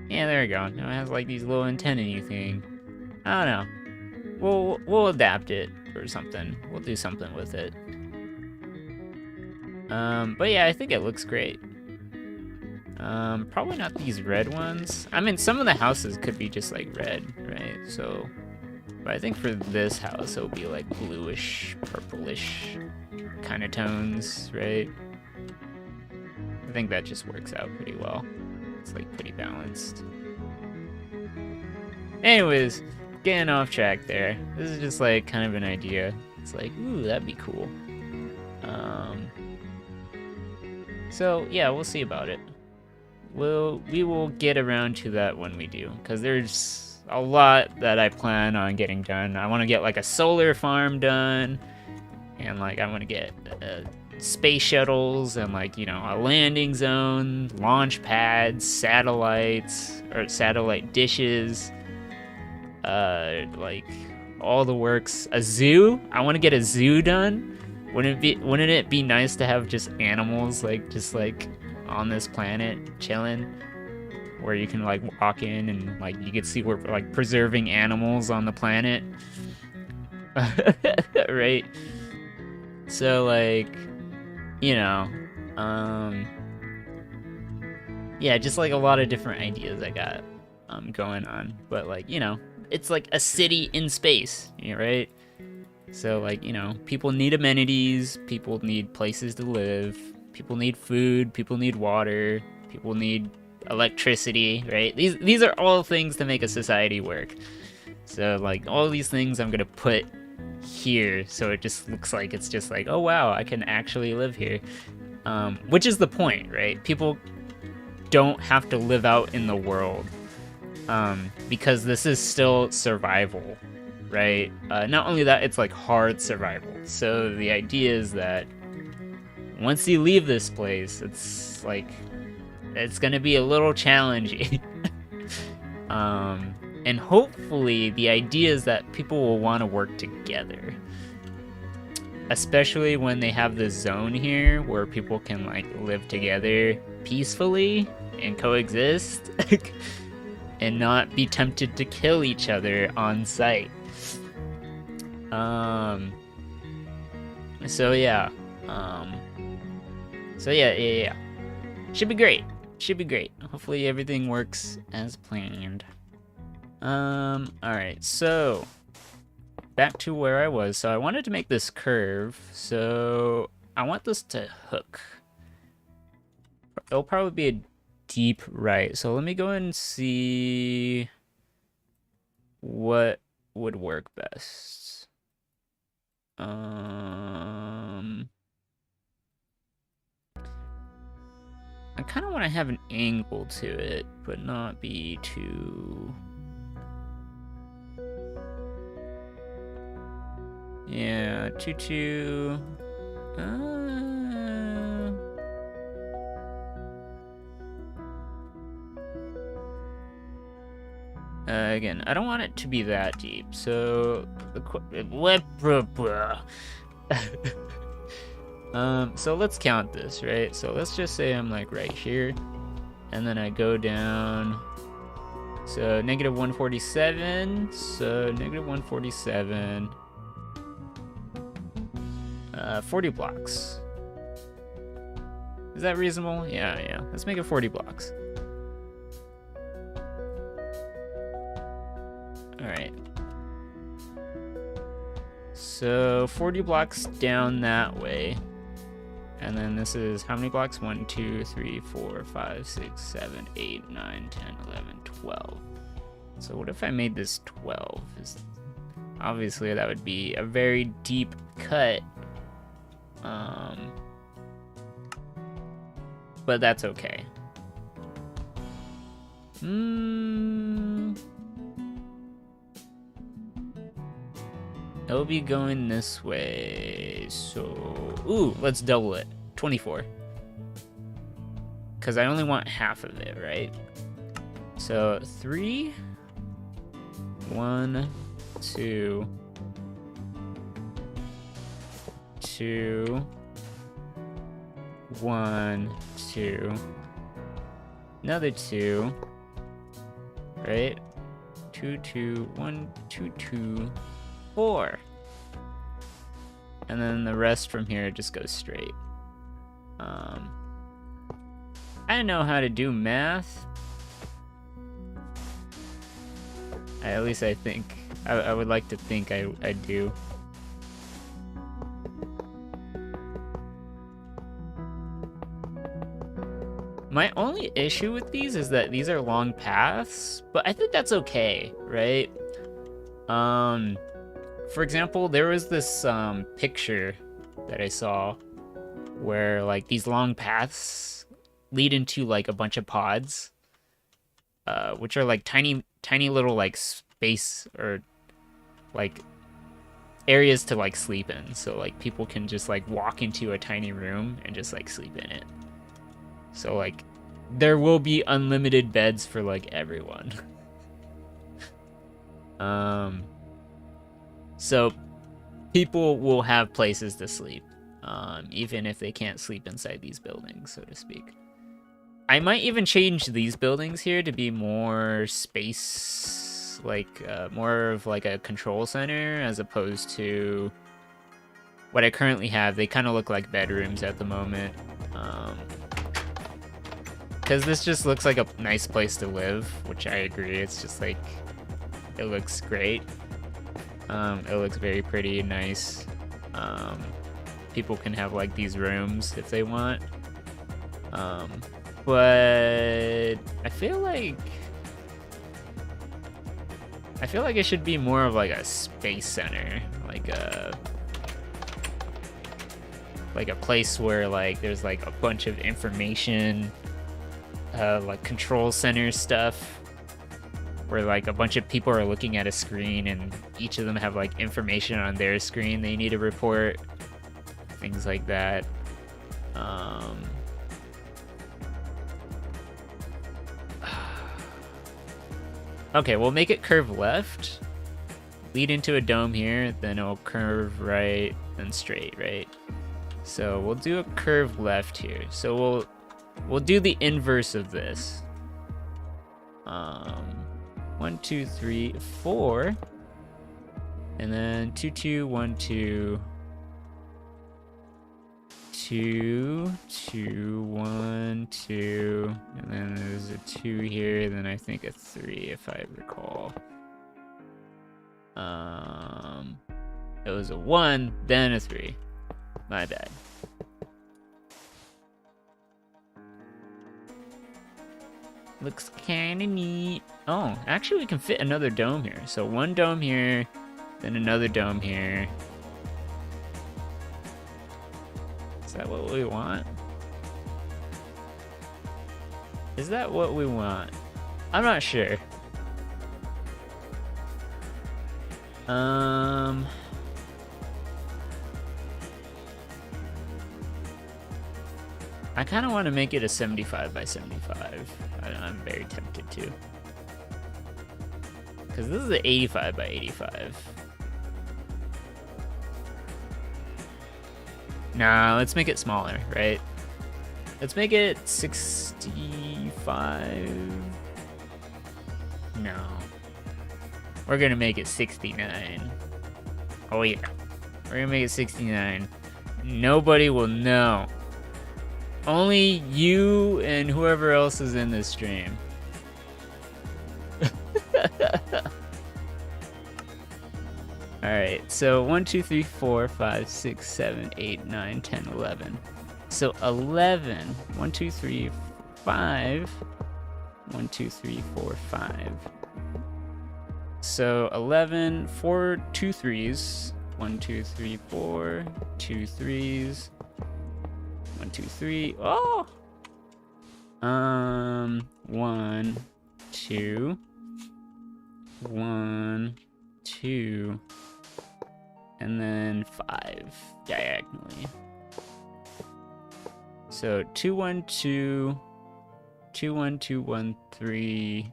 Yeah, there we go. Now it has like these little antennae thing. I don't know. We'll adapt it or something. We'll do something with it. But yeah, I think it looks great. Probably not these red ones. I mean, some of the houses could be just like red, right? So, but I think for this house, it'll be like bluish, purplish kind of tones, right? I think that just works out pretty well. It's like pretty balanced. Anyways, getting off track there. This is just like kind of an idea. It's like, ooh, that'd be cool. So yeah, we'll see about it. We will get around to that when we do, because there's a lot that I plan on getting done. I want to get like a solar farm done, and like I want to get space shuttles and like, you know, a landing zone, launch pads, satellites or satellite dishes, like all the works. A zoo. I want to get a zoo done. Wouldn't it be nice to have just animals like just like on this planet chilling, where you can like walk in and like you can see we're like preserving animals on the planet. Right? So like, you know, yeah, just like a lot of different ideas I got going on, but like, you know, it's like a city in space, right? So like, you know, people need amenities, people need places to live, people need food, people need water, people need electricity, right? These are all things to make a society work. So like all these things I'm gonna put here, so it just looks like it's just like, oh wow, I can actually live here. Which is the point, right? People don't have to live out in the world, because this is still survival, right? Not only that, it's like hard survival. So the idea is that once you leave this place, it's like, it's gonna be a little challenging. And hopefully the idea is that people will want to work together. Especially when they have this zone here where people can like live together peacefully and coexist and not be tempted to kill each other on sight. So yeah. Yeah. Should be great. Hopefully everything works as planned. Alright, so back to where I was. So I wanted to make this curve, so I want this to hook. It'll probably be a deep right. So let me go and see what would work best. I kind of want to have an angle to it, but not be too... Yeah, too... Again, I don't want it to be that deep, so... So let's count this, right? So let's just say I'm like right here, and then I go down, so negative 147, so negative 147, 40 blocks. Is that reasonable? Yeah, let's make it 40 blocks. Alright. So 40 blocks down that way. And then this is how many blocks? 1, 2, 3, 4, 5, 6, 7, 8, 9, 10, 11, 12. So what if I made this 12? Obviously that would be a very deep cut. But that's okay. It'll be going this way, so... Ooh, let's double it. 24. because I only want half of it, right? So 3, 1, 2, 2, 1, 2, another 2, right? 2, 2, 1, 2, 2, 4. And then the rest from here just goes straight. I know how to do math. At least I think. I would like to think I do. My only issue with these is that these are long paths, but I think that's okay, right? For example, there was this picture that I saw where like these long paths lead into like a bunch of pods, which are like tiny little like space or like areas to like sleep in. So like people can just like walk into a tiny room and just like sleep in it. So like there will be unlimited beds for like everyone. So people will have places to sleep, even if they can't sleep inside these buildings, so to speak. I might even change these buildings here to be more space, like more of like a control center as opposed to what I currently have. They kind of look like bedrooms at the moment. Because this just looks like a nice place to live, which I agree. It's just like, it looks great. It looks very pretty and nice. People can have like these rooms if they want. But I feel like it should be more of like a space center, like a place where like there's like a bunch of information, like control center stuff, where like a bunch of people are looking at a screen and each of them have like information on their screen they need to report, things like that. Okay, we'll make it curve left, lead into a dome here, then it'll curve right, then straight, right? So we'll do a curve left here. So we'll do the inverse of this. 1, 2, 3, 4, and then 2, 2, 1, 2, 2, 2, 1, 2, and then there's a 2 here, then I think a 3 if I recall. It was a 1, then a 3. My bad. Looks kinda neat. Oh, actually we can fit another dome here. So one dome here, then another dome here. Is that what we want? Is that what we want? I'm not sure. I kind of want to make it a 75 by 75. I'm very tempted to. Because this is an 85 by 85. Nah, let's make it smaller, right? Let's make it 65. No. We're gonna make it 69. Oh yeah. We're gonna make it 69. Nobody will know. Only you and whoever else is in this stream. Alright, so 1, 2, 3, 4, 5, 6, 7, 8, 9, 10, 11. So 11. 1, 2, 3, 5. 1, 2, 3, 4, 5. So 11, 4, 2 3s. 1, 2, 3, 4, 2 3s. 1, 2, 3. Oh! 1, 2. 1, 2. And then 5 diagonally. So 2, 1, 2, 2 1 2 1 3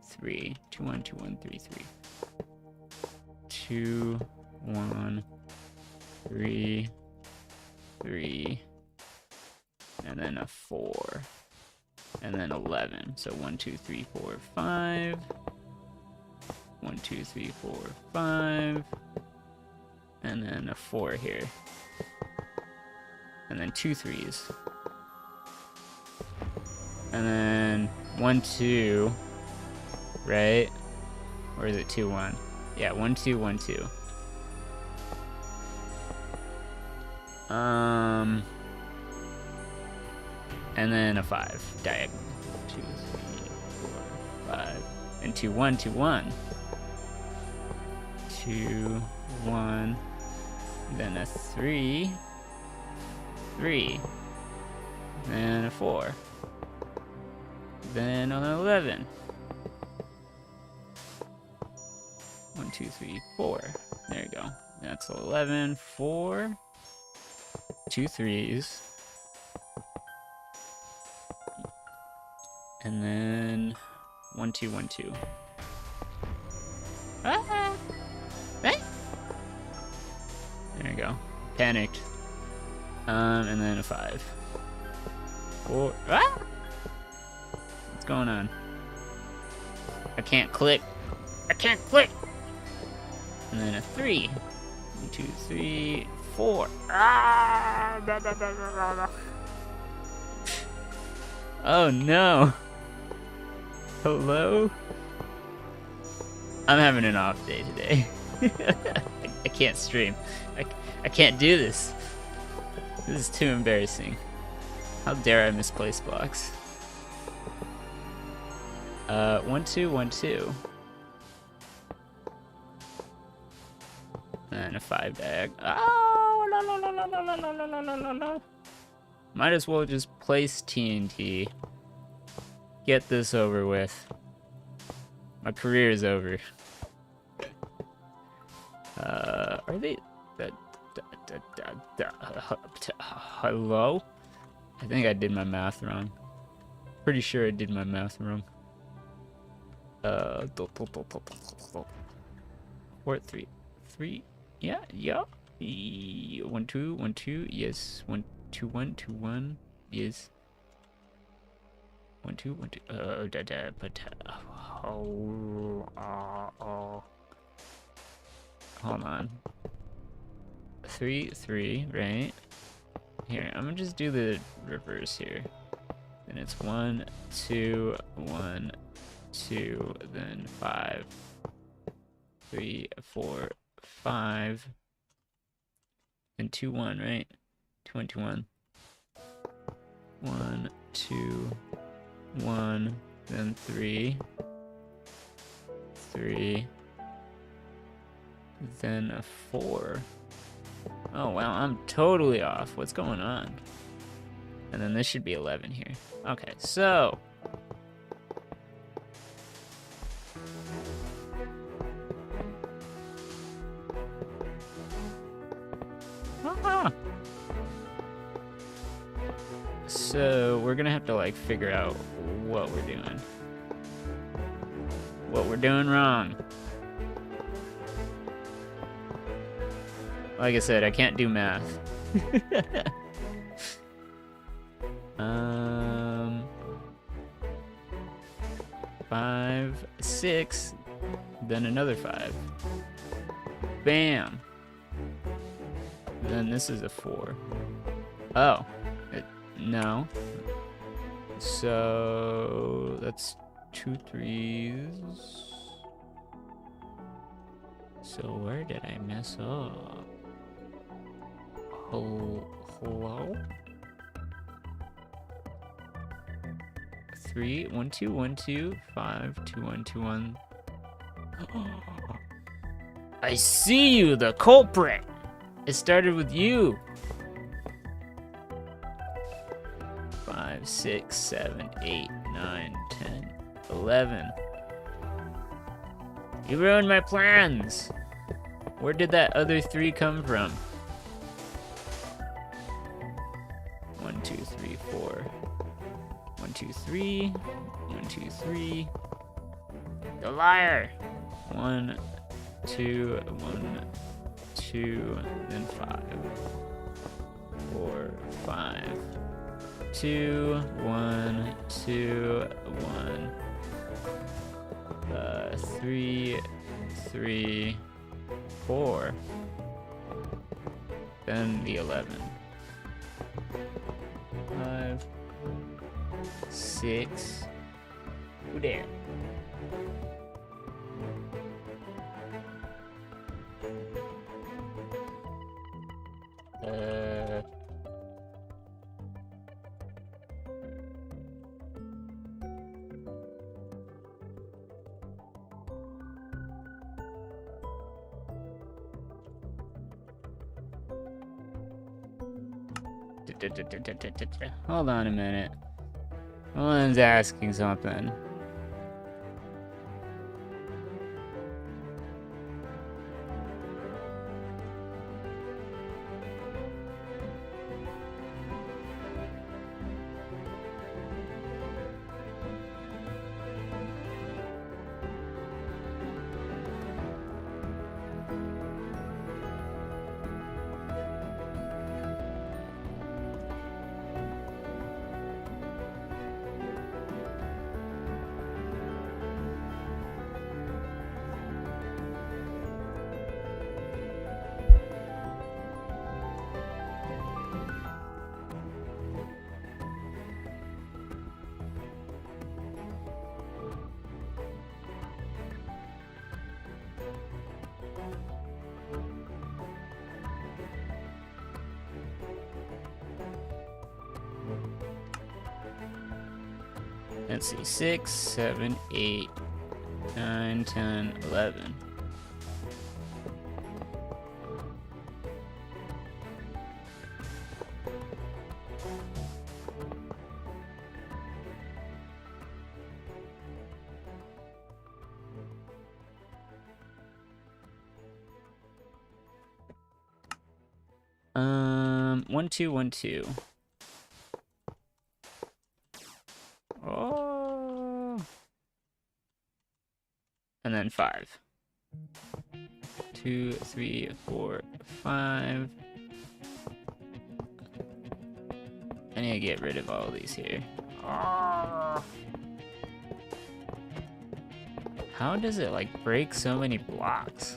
3. 2 1 2 1 3 3. 2 1 3 3. And then a 4. And then 11. So 1 2 3 4 5. 1 2 3 4 5. And then a 4 here. And then 2 3s. And then 1 2, right? Or is it 2 1? Yeah, 1 2 1 2. And then a 5 diagonal. 2 3 4 5. And 2 1 2 1. 2 1. Then a 3 3. Then a 4. Then an 11. 1 2 3 4. There you go. That's 11 4. 2 3s. And then 1 2 1 2. Ah! Hey! There you go. Panicked. And then a 5. 4. Ah! What's going on? I can't click. I can't click! And then a 3. 1 2 3 4. Ah! Blah, blah, blah, blah, blah. Oh no. Hello? I'm having an off day today. I can't stream. I can't do this. This is too embarrassing. How dare I misplace blocks? 1 2 1 2. And a 5 diag. Oh, la, la, la, la, la, la, la, la, la, la. Might as well just place TNT. Get this over with. My career is over. Are they... Hello? I think I did my math wrong. Pretty sure I did my math wrong. 4 3 3. Yeah. 1 2 1 2. Yes. 1 2 1 2 1. Yes. 1 2 1 2. Hold on. 3 3. Right. Here, I'm gonna just do the reverse here. Then it's 1 2 1 2. Then 5 3 4 5. And 2 1, right? 2 1 2 1. 1 2 1. Then 3 3. Then a 4. Oh wow, I'm totally off. What's going on? And then this should be 11 here. Okay, so so we're gonna have to like figure out what we're doing. What we're doing wrong. Like I said, I can't do math. 5 6. Then another 5. Bam. Then this is a 4. Oh. No. So that's 2 3s. So where did I mess up? Hello? 3 1 2 1 2 5 2 1 2 1. I see you, the culprit. It started with you. 5 6 7 8 9 10 11. You ruined my plans. Where did that other 3 come from? 1 2 3 4. 1, 2, 3. 1, 2, 3. The liar. 1, 2, 1, 2, then 5. 4, 5. 2, 1, 2, 1. 3, 3, 4. Then the 11. 5, 6. Who there? Hold on a minute. Someone's asking something. Let's see, 6, 7, 8, 9, 10, 11. One, two, 1, 2. Oh. And then 5. 2, 3, 4, 5. I need to get rid of all these here. Oh. How does it like break so many blocks?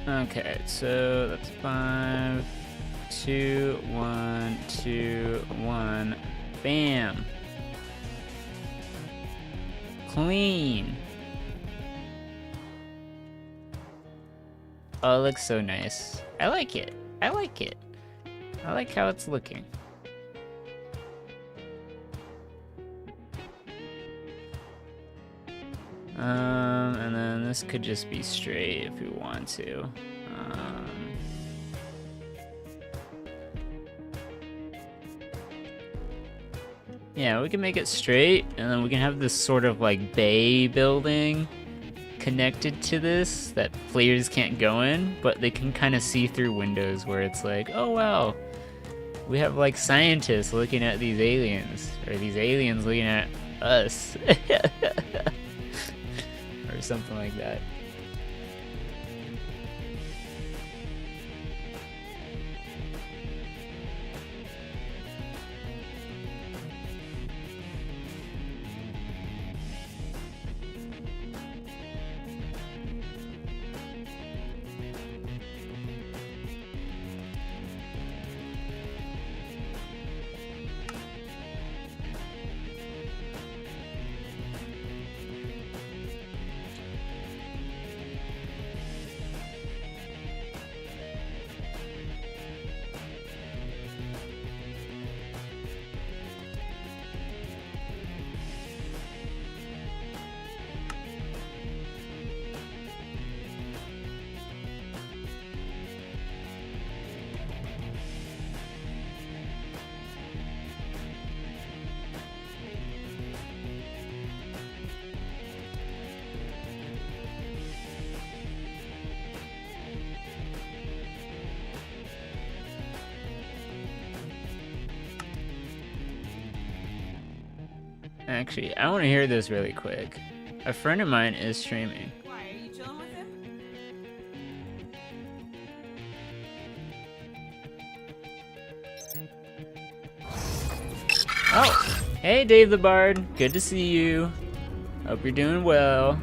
Okay, so that's 5, 2, 1, 2, 1. Bam. Clean. Oh, it looks so nice. I like it. I like it. I like how it's looking. And then this could just be straight if we want to. Yeah, we can make it straight, and then we can have this sort of like bay building connected to this that players can't go in, but they can kind of see through windows where it's like, oh wow, we have like scientists looking at these aliens, or these aliens looking at us. Or something like that. Actually, I want to hear this really quick. A friend of mine is streaming. Why, are you chilling with him? Oh, hey Dave the Bard, good to see you. Hope you're doing well.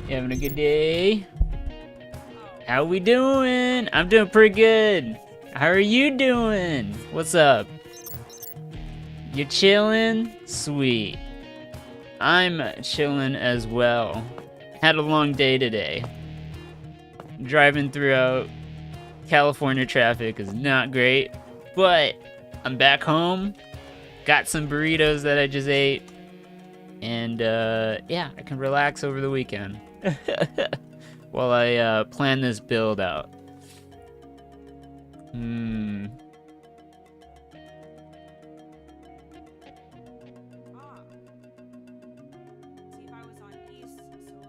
You having a good day? How we doing? I'm doing pretty good. How are you doing? What's up? You chilling? Sweet. I'm chilling as well. Had a long day today. Driving throughout California traffic is not great, but I'm back home. Got some burritos that I just ate. And yeah, I can relax over the weekend while I plan this build out. See if I was on East solos.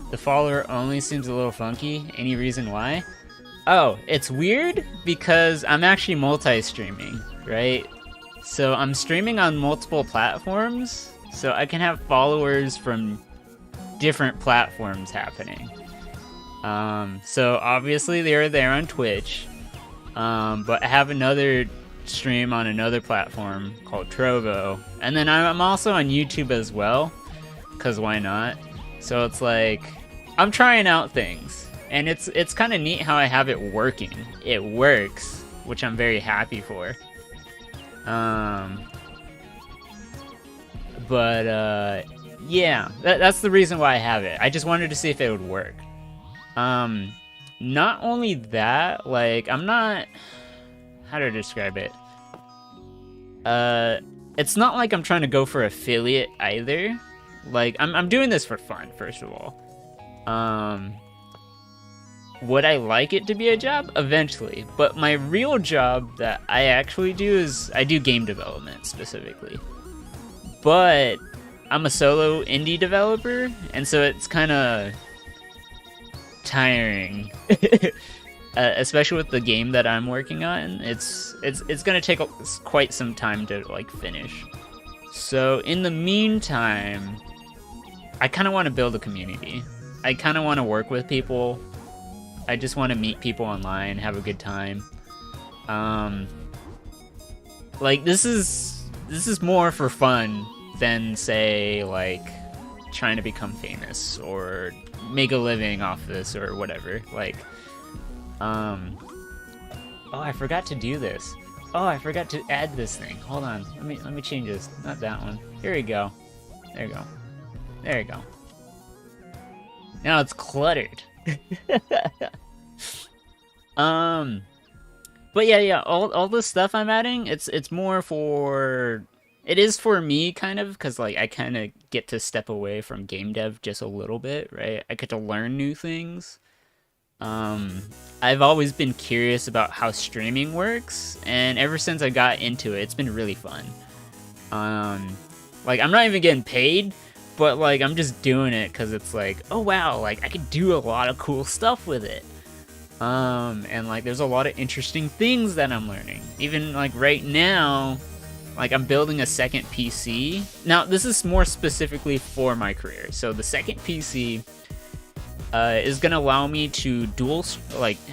The follower only seems a little funky. Any reason why? Oh, it's weird because I'm actually multi-streaming, right? So I'm streaming on multiple platforms, so I can have followers from different platforms happening. So obviously they're there on Twitch, but I have another stream on another platform called Trovo, and then I'm also on YouTube as well, cause why not? So it's like I'm trying out things, and it's kind of neat how I have it working. It works, which I'm very happy for. But yeah, that's the reason why I have it. I just wanted to see if it would work. Not only that, like I'm not, how to describe it? It's not like I'm trying to go for affiliate either. Like I'm doing this for fun, first of all. Would I like it to be a job? Eventually. But my real job that I actually do is I do game development specifically. But I'm a solo indie developer, and so it's kind of tiring. Especially with the game that I'm working on. It's gonna take quite some time to like finish. So in the meantime, I kind of want to build a community. I kind of want to work with people. I just want to meet people online, have a good time. Like this is more for fun than say like trying to become famous or make a living off this or whatever. Like, oh, I forgot to do this. Oh, I forgot to add this thing. Hold on, let me change this. Not that one. Here we go. There you go. There you go. Now it's cluttered. But yeah, all the stuff I'm adding, it's more for, it is for me kind of, because like I kind of get to step away from game dev just a little bit, right? I get to learn new things. I've always been curious about how streaming works, and ever since I got into it, it's been really fun. Like I'm not even getting paid, but like I'm just doing it because it's like, oh wow, like I could do a lot of cool stuff with it. And like there's a lot of interesting things that I'm learning. Even like right now, like I'm building a second PC. Now this is more specifically for my career. So the second PC is gonna allow me to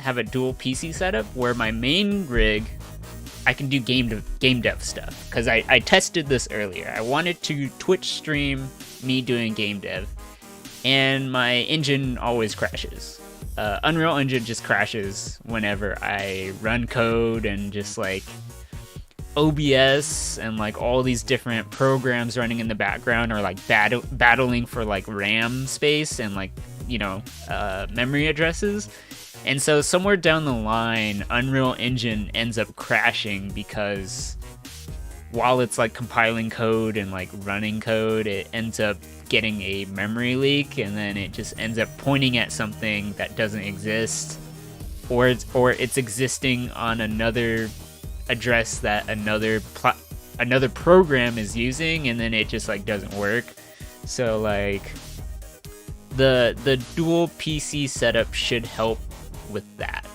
have a dual PC setup where my main rig, I can do game dev stuff. Because I tested this earlier. I wanted to Twitch stream me doing game dev, and my engine always crashes. Unreal Engine just crashes whenever I run code, and just like OBS and like all these different programs running in the background are like battling for like RAM space and like, you know, memory addresses. And so somewhere down the line, Unreal Engine ends up crashing because while it's like compiling code and like running code, it ends up getting a memory leak, and then it just ends up pointing at something that doesn't exist, or it's existing on another address that another program is using, and then it just like doesn't work. So like the dual PC setup should help with that.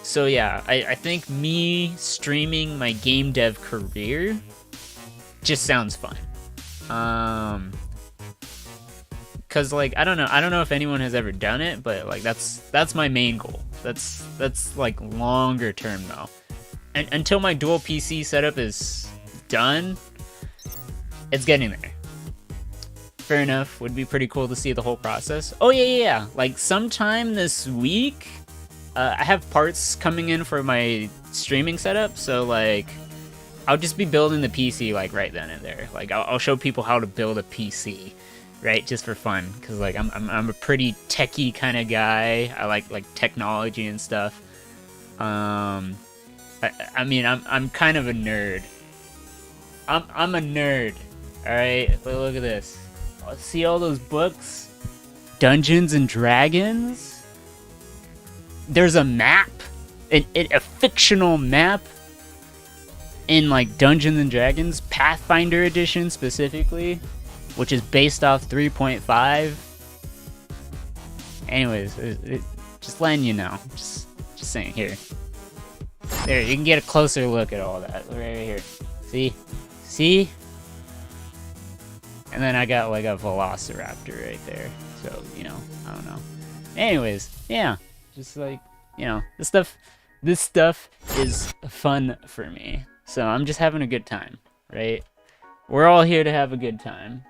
So yeah, I think me streaming my game dev career just sounds fun. Cause like I don't know if anyone has ever done it, but like that's my main goal. That's like longer term though. And until my dual PC setup is done, it's getting there. Fair enough. Would be pretty cool to see the whole process. Oh yeah. Like sometime this week, I have parts coming in for my streaming setup, so like I'll just be building the PC like right then and there. Like I'll show people how to build a PC, right? Just for fun, because like I'm a pretty techie kind of guy. I like technology and stuff. I mean I'm kind of a nerd. I'm a nerd. All right, look at this. See all those books? Dungeons and Dragons? There's a map, a fictional map in like Dungeons and Dragons, Pathfinder Edition specifically, which is based off 3.5. Anyways, just letting you know. Just saying here. There, you can get a closer look at all that right here. See? And then I got like a Velociraptor right there. So, you know, I don't know. Anyways, yeah. Just like, you know, this stuff is fun for me. So I'm just having a good time, right? We're all here to have a good time.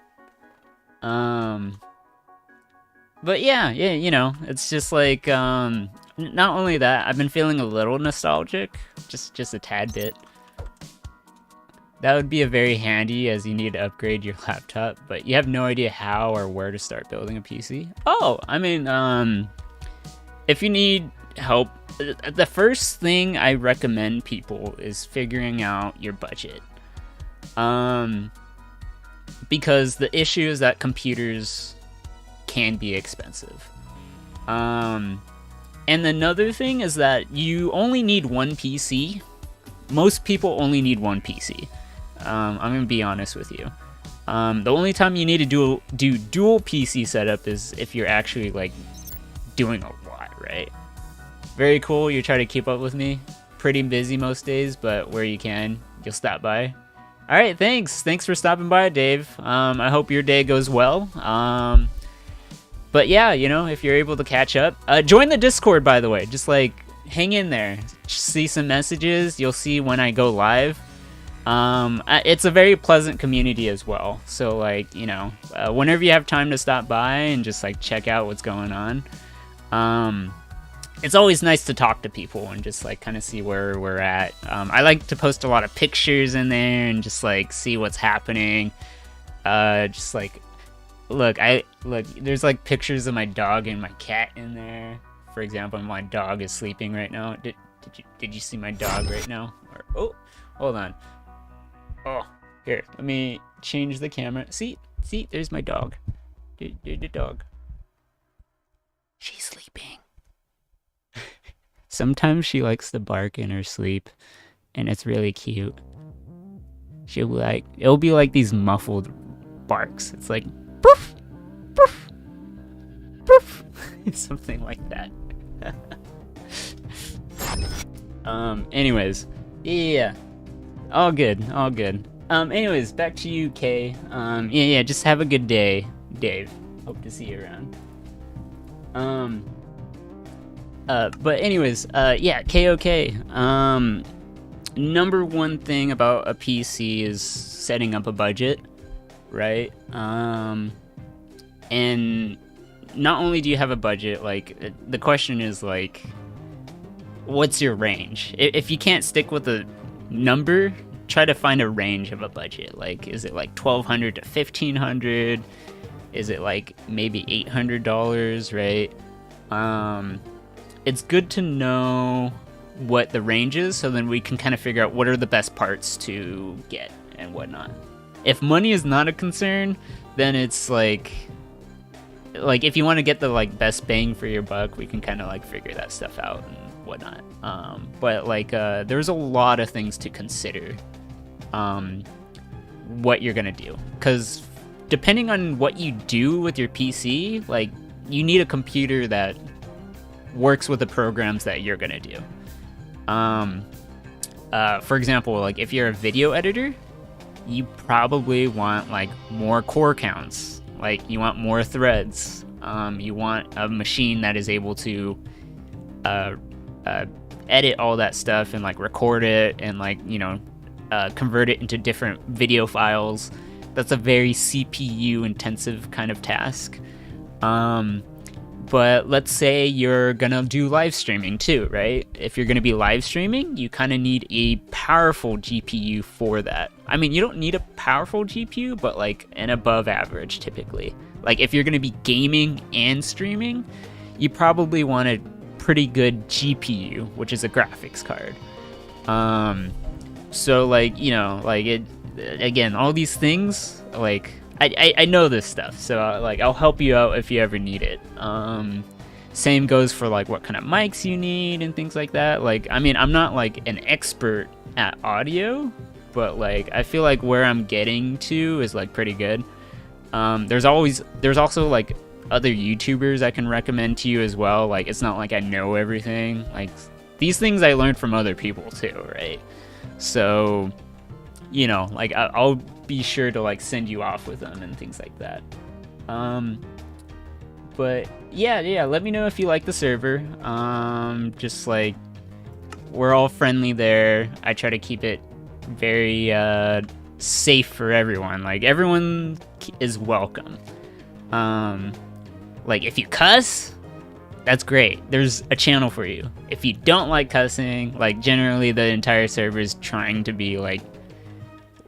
But yeah, you know, it's just like, not only that, I've been feeling a little nostalgic, just a tad bit. That would be a very handy, as you need to upgrade your laptop, but you have no idea how or where to start building a PC. Oh, I mean, if you need help, the first thing I recommend people is figuring out your budget. Because the issue is that computers can be expensive. And another thing is that you only need one PC. Most people only need one PC. I'm gonna be honest with you. The only time you need to do dual PC setup is if you're actually like doing a lot, right? Very cool. You try to keep up with me. Pretty busy most days, but where you can, you'll stop by. All right, thanks for stopping by, Dave. I hope your day goes well. But yeah, you know, if you're able to catch up, join the Discord, by the way. Just like hang in there, see some messages. You'll see when I go live. It's a very pleasant community as well. So like, you know, whenever you have time to stop by and just like check out what's going on, it's always nice to talk to people and just like kind of see where we're at. I like to post a lot of pictures in there and just like see what's happening. Just like, look, there's like pictures of my dog and my cat in there. For example, my dog is sleeping right now. Did you see my dog right now? Oh, hold on. Oh, here, let me change the camera. See, there's my dog. There's the dog. She's sleeping. Sometimes she likes to bark in her sleep, and it's really cute. It'll be like these muffled barks. It's like, poof, poof, poof, something like that. Anyways, yeah, all good. Anyways, back to you, Kay. Yeah, just have a good day, Dave. Hope to see you around. But anyways, yeah, KOK. Number one thing about a PC is setting up a budget, right? And not only do you have a budget, like, the question is, like, what's your range? If you can't stick with a number, try to find a range of a budget. Like, is it like $1,200 to $1,500? Is it like maybe $800, right? It's good to know what the range is, so then we can kind of figure out what are the best parts to get and whatnot. If money is not a concern, then it's like if you want to get the like best bang for your buck, we can kind of like figure that stuff out and whatnot. But like there's a lot of things to consider what you're gonna do, because depending on what you do with your PC, like you need a computer that works with the programs that you're gonna do. For example, like if you're a video editor, you probably want like more core counts, like you want more threads. You want a machine that is able to edit all that stuff and like record it and like, you know, convert it into different video files. That's a very CPU intensive kind of task. But let's say you're gonna do live streaming too, right? If you're gonna be live streaming, you kind of need a powerful GPU for that. I mean, you don't need a powerful GPU, but like an above average typically. Like if you're gonna be gaming and streaming, you probably want a pretty good GPU, which is a graphics card. So like, you know, like it, again, all these things, like I know this stuff, so like I'll help you out if you ever need it. Same goes for like what kind of mics you need and things like that. Like, I mean, I'm not like an expert at audio, but like I feel like where I'm getting to is like pretty good. There's also like other YouTubers I can recommend to you as well. Like, it's not like I know everything. Like, these things I learned from other people too, right? So, you know, like I'll be sure to like send you off with them and things like that. But yeah, let me know if you like the server. Just like, we're all friendly there. I try to keep it very safe for everyone. Like, everyone is welcome. Like, if you cuss, that's great. There's a channel for you. If you don't like cussing, like, generally the entire server is trying to be like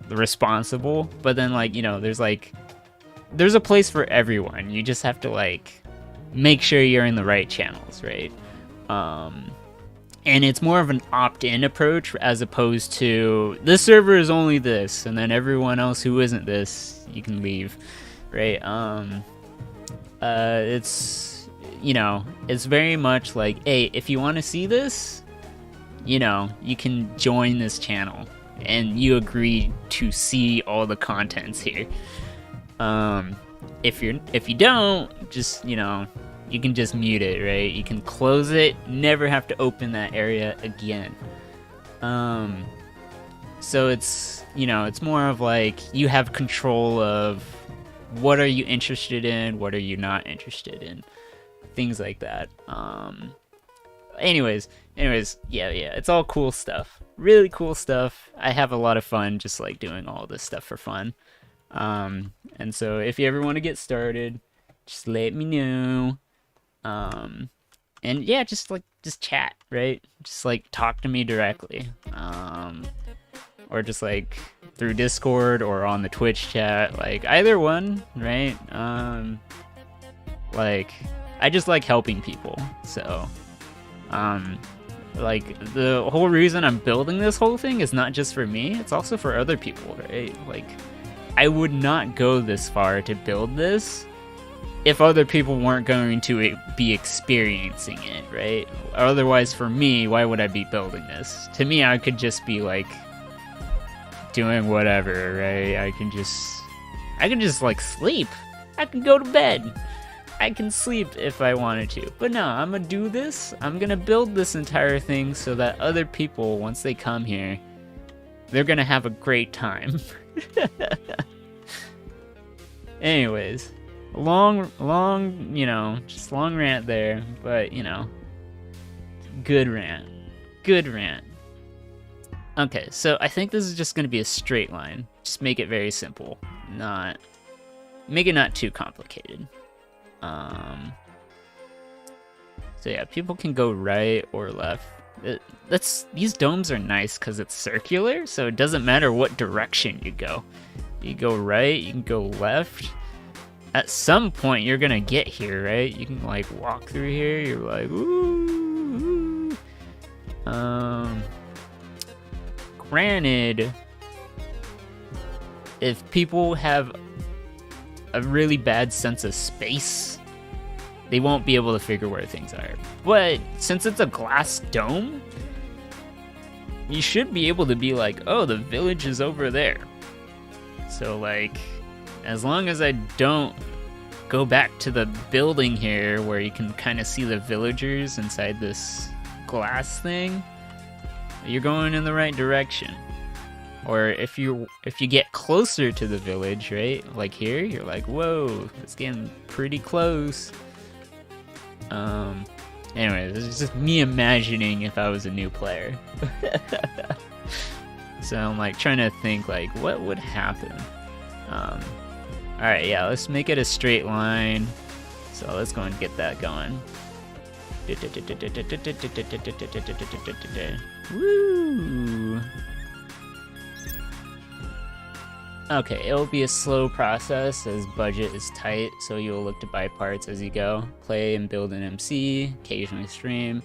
responsible, but then like, you know, there's a place for everyone. You just have to like make sure you're in the right channels, right? And it's more of an opt-in approach as opposed to this server is only this, and then everyone else who isn't this, you can leave, right? It's, you know, it's very much like, hey, if you want to see this, you know, you can join this channel and you agree to see all the contents here. If you don't, just, you know, you can just mute it, right? You can close it, never have to open that area again. So it's, you know, it's more of like you have control of what are you interested in, what are you not interested in, things like that. Anyways, yeah, it's all cool stuff. Really cool stuff. I have a lot of fun just like doing all this stuff for fun. And so if you ever want to get started, just let me know. And yeah, just chat, right? Just like talk to me directly. Or just like through Discord or on the Twitch chat, like either one, right? Like I just like helping people. So, like the whole reason I'm building this whole thing is not just for me, it's also for other people, right? Like I would not go this far to build this if other people weren't going to be experiencing it, right? Otherwise, for me, why would I be building this? To me, I could just be like doing whatever, right? I can just like sleep. I can go to bed. I can sleep if I wanted to. But no, I'm gonna do this. I'm gonna build this entire thing so that other people, once they come here, they're gonna have a great time. Anyways, long, you know, just long rant there, but you know, good rant. Okay, so I think this is just gonna be a straight line. Just make it very simple. Make it not too complicated. So yeah, people can go right or left. These domes are nice because it's circular, so it doesn't matter what direction you go. You go right, you can go left. At some point, you're gonna get here, right? You can like walk through here. You're like, ooh. Granted, if people have a really bad sense of space, they won't be able to figure where things are. But since it's a glass dome, you should be able to be like, oh, the village is over there. So like, as long as I don't go back to the building here where you can kind of see the villagers inside this glass thing, you're going in the right direction. Or if you get closer to the village, right, like here, you're like, whoa, it's getting pretty close. Anyway, this is just me imagining if I was a new player. So I'm like trying to think like what would happen. Alright, yeah, let's make it a straight line. So let's go and get that going. Woo! Okay, it'll be a slow process as budget is tight, so you'll look to buy parts as you go. Play and build an MC, occasionally stream.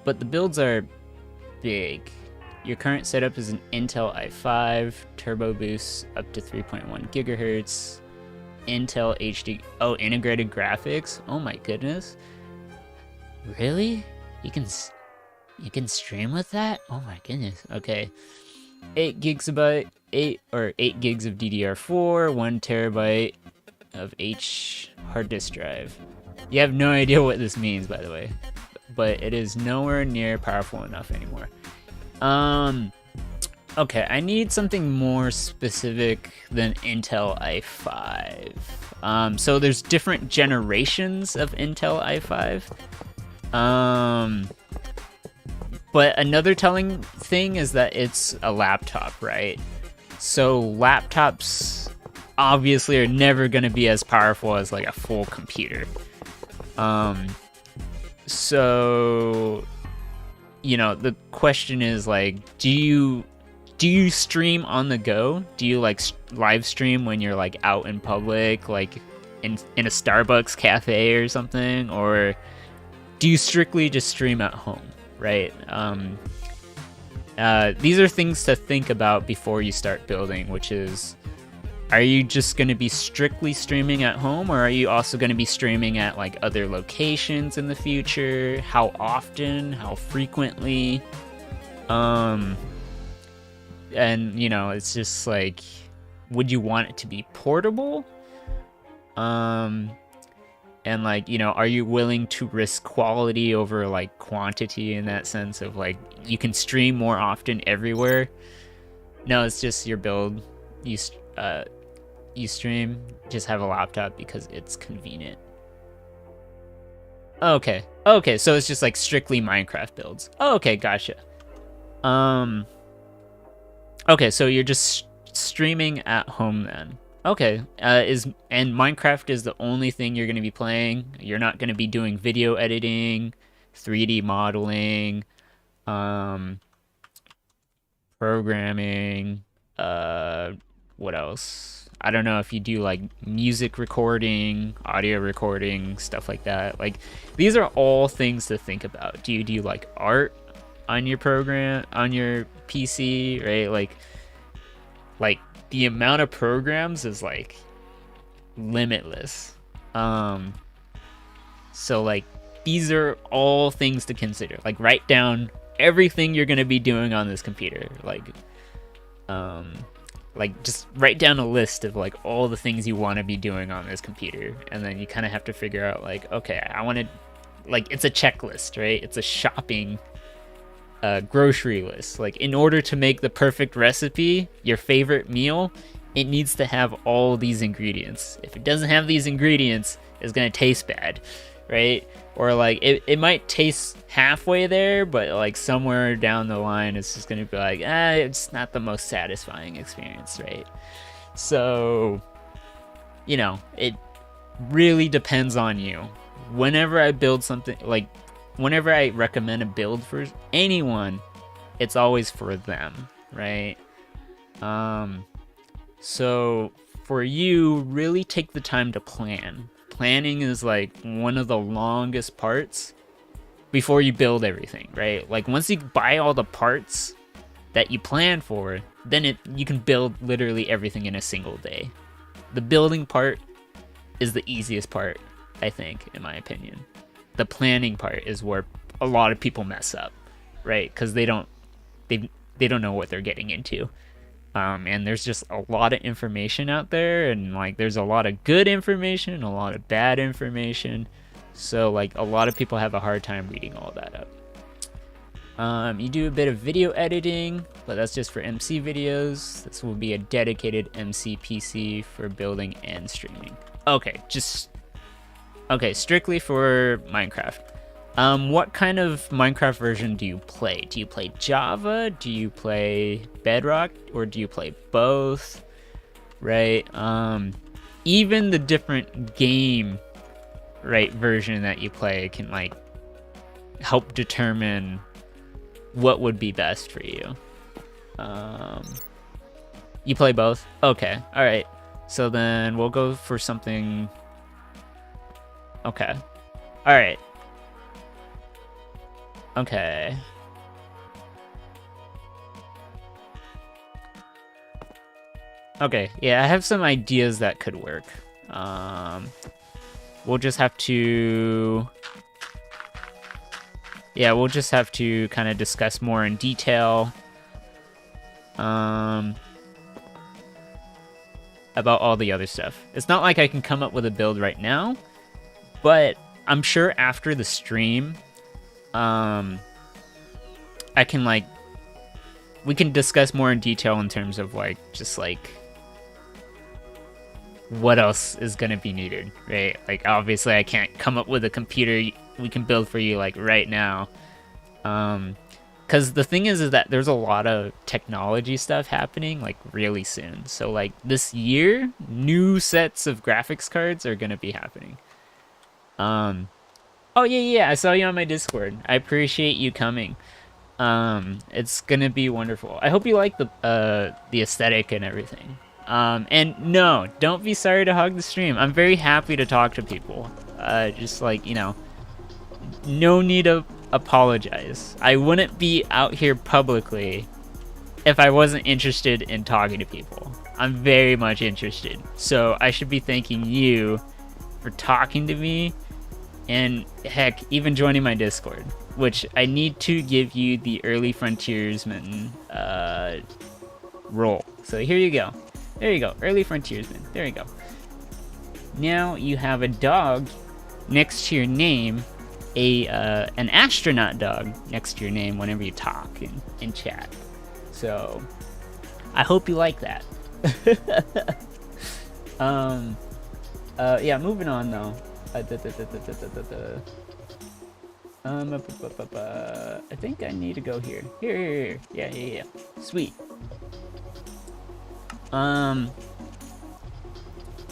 But the builds are big. Your current setup is an Intel i5, turbo boost up to 3.1 gigahertz, Intel HD, oh, integrated graphics, oh my goodness. Really? You can stream with that? Oh my goodness, okay. 8 gigs of DDR4, 1 terabyte of hard disk drive. You have no idea what this means, by the way, but it is nowhere near powerful enough anymore. Okay, I need something more specific than Intel i5. So there's different generations of Intel i5. But another telling thing is that it's a laptop, right? So laptops obviously are never going to be as powerful as like a full computer. So, you know, the question is like, do you stream on the go? Do you like live stream when you're like out in public, like in a Starbucks cafe or something? Or do you strictly just stream at home? Right? These are things to think about before you start building, which is, are you just going to be strictly streaming at home, or are you also going to be streaming at like other locations in the future? How often? How frequently? And you know, it's just like, would you want it to be portable? And like, you know, are you willing to risk quality over like quantity in that sense of like, you can stream more often everywhere? No, it's just your build. You stream, just have a laptop because it's convenient. Okay, so it's just like strictly Minecraft builds. Okay, gotcha. Okay, so you're just streaming at home then. Okay, and Minecraft is the only thing you're going to be playing? You're not going to be doing video editing, 3D modeling, programming, what else? I don't know if you do like music recording, audio recording, stuff like that. Like, these are all things to think about. Do you do like art on your program, on your PC, right? Like the amount of programs is like limitless. So like, these are all things to consider. Like, write down everything you're gonna be doing on this computer. Like just write down a list of like all the things you want to be doing on this computer, and then you kind of have to figure out like, okay, I want to, like, it's a checklist, right? It's a shopping grocery list. Like, in order to make the perfect recipe, your favorite meal, it needs to have all these ingredients. If it doesn't have these ingredients, it's gonna taste bad, right? Or like, it might taste halfway there, but like somewhere down the line it's just gonna be like, it's not the most satisfying experience, right? So, you know, it really depends on you. Whenever I build something, like whenever I recommend a build for anyone, it's always for them, right? So for you, really take the time to plan. Planning is like one of the longest parts, before you build everything, right? Like once you buy all the parts that you plan for, then you can build literally everything in a single day. The building part is the easiest part, I think, in my opinion. The planning part is where a lot of people mess up, right? Because they don't know what they're getting into. And there's just a lot of information out there, and like there's a lot of good information, a lot of bad information. So like a lot of people have a hard time reading all that up. You do a bit of video editing, but that's just for MC videos. This will be a dedicated MC PC for building and streaming. Okay, strictly for Minecraft. What kind of Minecraft version do you play? Do you play Java? Do you play Bedrock? Or do you play both? Right? Even the different game, right, version that you play can like help determine what would be best for you. You play both? Okay, alright. So then we'll go for something... Okay. Alright. Okay. Okay, yeah, I have some ideas that could work. We'll just have to... Yeah, we'll just have to kind of discuss more in detail. About all the other stuff. It's not like I can come up with a build right now, but I'm sure after the stream, I can like, we can discuss more in detail in terms of like, just like, what else is gonna be needed, right? Like, obviously I can't come up with a computer we can build for you like right now. Because the thing is that there's a lot of technology stuff happening like really soon. So like this year, new sets of graphics cards are gonna be happening. Oh yeah, I saw you on my Discord. I appreciate you coming. It's gonna be wonderful. I hope you like the aesthetic and everything. And no, don't be sorry to hog the stream. I'm very happy to talk to people. Just like, you know, no need to apologize. I wouldn't be out here publicly if I wasn't interested in talking to people. I'm very much interested. So I should be thanking you for talking to me, and heck, even joining my Discord, which I need to give you the early frontiersman role. So here you go. There you go, early frontiersman. There you go. Now you have a dog next to your name, an astronaut dog next to your name whenever you talk in chat. So I hope you like that. Yeah, moving on though. I think I need to go here. Here. Yeah. Sweet.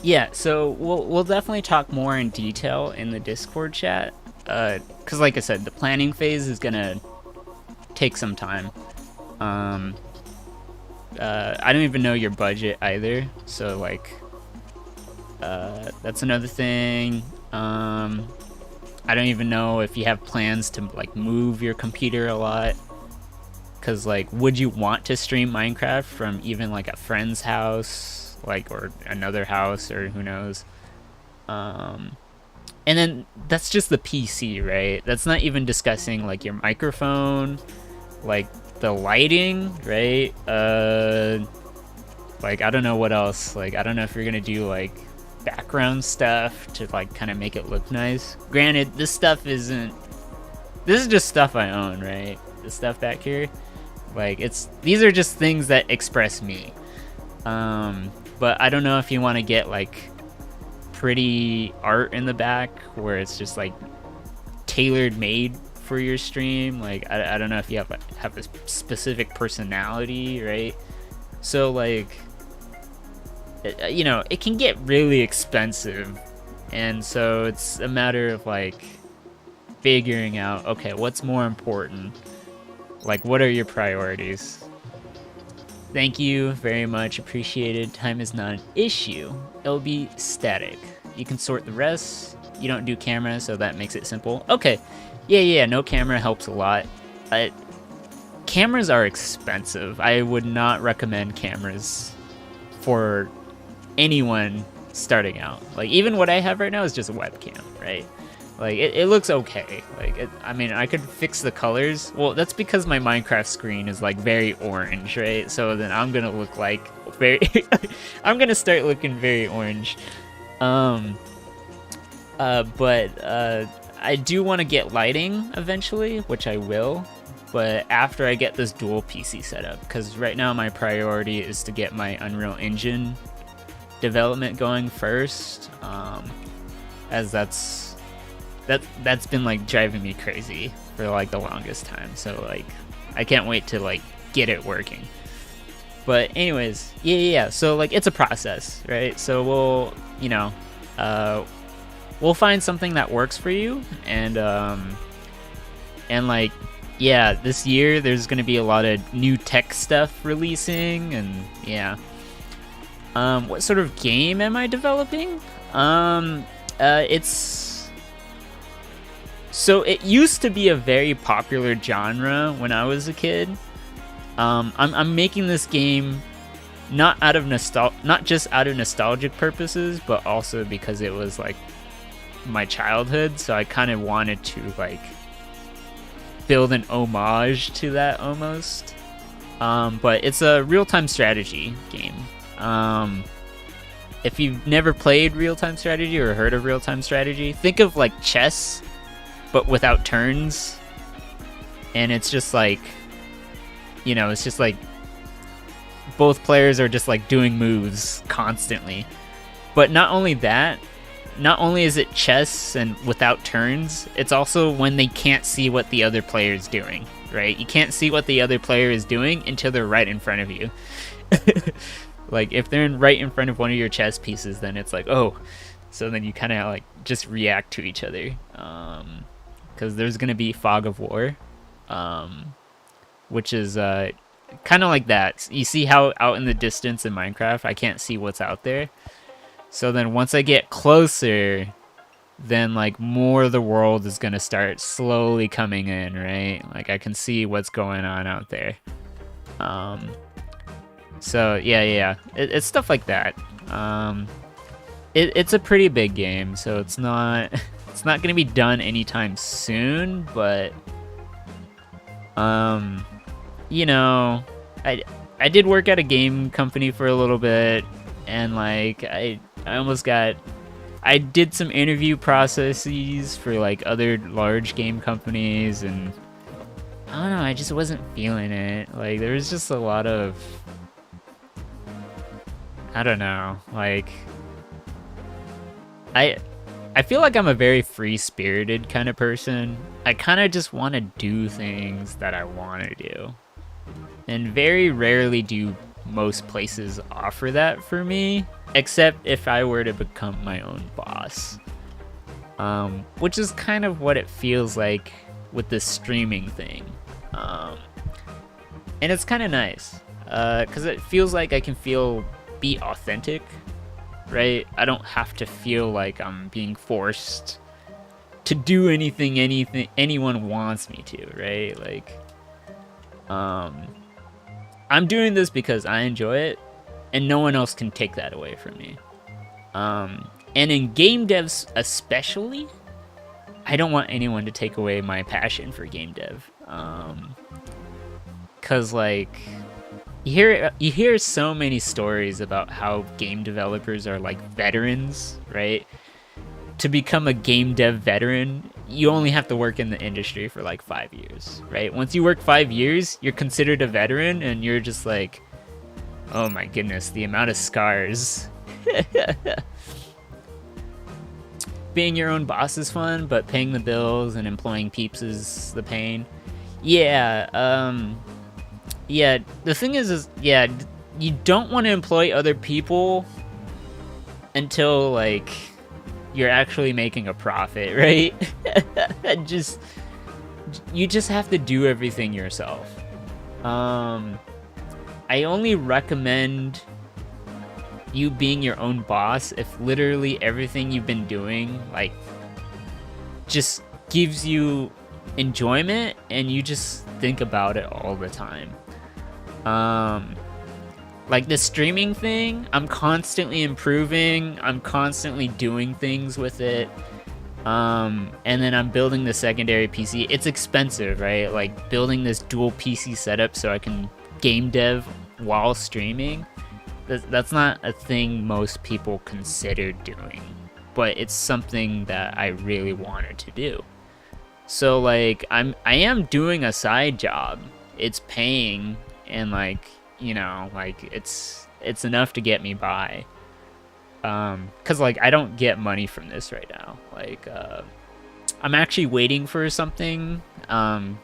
Yeah, so we'll definitely talk more in detail in the Discord chat. Cause like I said, the planning phase is gonna take some time. I don't even know your budget either, so like, that's another thing. I don't even know if you have plans to like move your computer a lot. Cause like, would you want to stream Minecraft from even like a friend's house, like, or another house, or who knows? And then that's just the PC, right? That's not even discussing like your microphone, like the lighting, right? Like, I don't know what else. Like, I don't know if you're gonna do like background stuff to like kind of make it look nice. Granted, this is just stuff I own, right? The stuff back here, like, these are just things that express me. But I don't know if you want to get like pretty art in the back where it's just like tailored made for your stream. Like, I don't know if you have a specific personality, right? So like, you know, it can get really expensive, and so it's a matter of like figuring out, okay, what's more important? Like, what are your priorities? Thank you very much, appreciated. Time is not an issue. It'll be static. You can sort the rest. You don't do camera, so that makes it simple. Okay, Yeah, no camera helps a lot. Cameras are expensive. I would not recommend cameras for anyone starting out. Like, even what I have right now is just a webcam, right? Like, it looks okay. Like, I mean, I could fix the colors. Well, that's because my Minecraft screen is, like, very orange, right? So then I'm gonna look like very... I'm gonna start looking very orange. But I do want to get lighting eventually, which I will. But after I get this dual PC setup, because right now my priority is to get my Unreal Engine development going first, as that's been like driving me crazy for like the longest time. So like I can't wait to like get it working. But anyways, yeah. So like it's a process, right? So we'll, you know, we'll find something that works for you, and like, yeah, this year there's gonna be a lot of new tech stuff releasing, and yeah. What sort of game am I developing? It's so it used to be a very popular genre when I was a kid. I'm making this game not just out of nostalgic purposes, but also because it was like my childhood, so I kind of wanted to like build an homage to that almost. But it's a real-time strategy game. If you've never played real-time strategy or heard of real-time strategy, think of like chess, but without turns. And it's just like, you know, it's just like both players are just like doing moves constantly. But not only that, not only is it chess and without turns, it's also when they can't see what the other player is doing, right? You can't see what the other player is doing until they're right in front of you. Like, if they're right in front of one of your chess pieces, then it's like, oh. So then you kind of, like, just react to each other. Because there's going to be Fog of War, which is kind of like that. You see how out in the distance in Minecraft, I can't see what's out there? So then once I get closer, then like more of the world is gonna start slowly coming in, right? Like I can see what's going on out there. So yeah, it's stuff like that. It's a pretty big game, so it's not gonna be done anytime soon, but you know, I did work at a game company for a little bit, and like I did some interview processes for like other large game companies, and I don't know, I just wasn't feeling it. Like there was just a lot of, I don't know, like I feel like I'm a very free-spirited kind of person. I kind of just want to do things that I want to do, and very rarely do most places offer that for me, except if I were to become my own boss, which is kind of what it feels like with this streaming thing, and it's kind of nice because it feels like I can be authentic, right? I don't have to feel like I'm being forced to do anything anyone wants me to, right? Like I'm doing this because I enjoy it, and no one else can take that away from me. And in game devs especially, I don't want anyone to take away my passion for game dev. Cause like you hear so many stories about how game developers are like veterans, right? To become a game dev veteran, you only have to work in the industry for like 5 years, right? Once you work 5 years, you're considered a veteran, and you're just like, oh my goodness, the amount of scars. Being your own boss is fun, but paying the bills and employing peeps is the pain. Yeah, yeah, the thing is yeah, you don't want to employ other people until like you're actually making a profit, right? You just have to do everything yourself. I only recommend you being your own boss if literally everything you've been doing like just gives you enjoyment, and you just think about it all the time. Like the streaming thing, I'm constantly improving, I'm constantly doing things with it. And then I'm building the secondary PC. It's expensive, right? Like building this dual PC setup so I can game dev while streaming. That's not a thing most people consider doing, but it's something that I really wanted to do. So like I am doing a side job. It's paying, and like, you know, like it's enough to get me by. Cause like I don't get money from this right now. Like I'm actually waiting for something to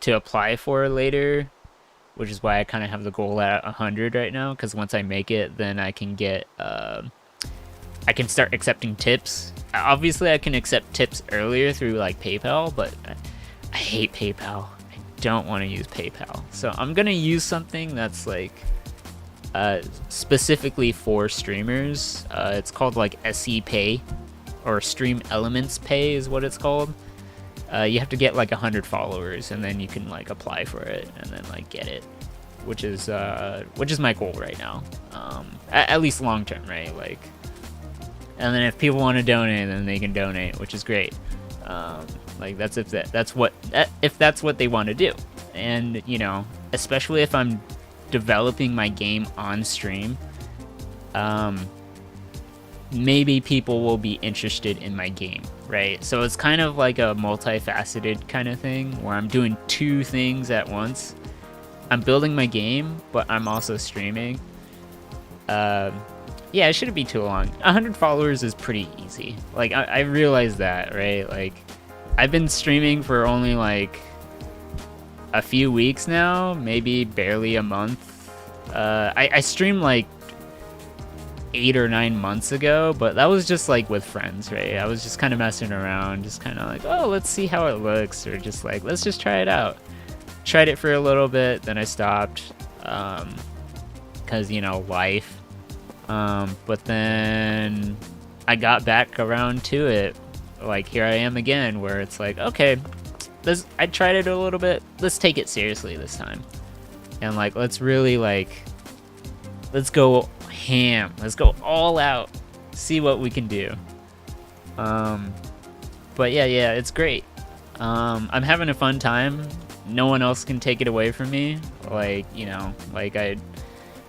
apply for later, which is why I kind of have the goal at 100 right now. Cause once I make it, then I can get I can start accepting tips. Obviously, I can accept tips earlier through like PayPal, but I hate PayPal. I don't want to use PayPal, so I'm gonna use something that's like specifically for streamers. It's called like SE Pay, or Stream Elements Pay is what it's called. You have to get like 100 followers, and then you can like apply for it, and then like get it, which is my goal right now. At least long term, right? Like, and then if people want to donate, then they can donate, which is great. Like that's if that's what they want to do, and you know, especially if I'm developing my game on stream, maybe people will be interested in my game, right? So it's kind of like a multifaceted kind of thing where I'm doing two things at once. I'm building my game, but I'm also streaming. Yeah, it shouldn't be too long. 100 followers is pretty easy. Like I realize that, right? Like I've been streaming for only like a few weeks now, maybe barely a month. I streamed like 8 or 9 months ago, but that was just like with friends, right? I was just kind of messing around, just kind of like, oh, let's see how it looks, or just like, let's just try it out. Tried it for a little bit, then I stopped, because, you know, life. But then I got back around to it. Like, here I am again, where it's like, okay, I tried it a little bit. Let's take it seriously this time. And like, let's really like, let's go ham. Let's go all out. See what we can do. But yeah, it's great. I'm having a fun time. No one else can take it away from me. Like, you know, like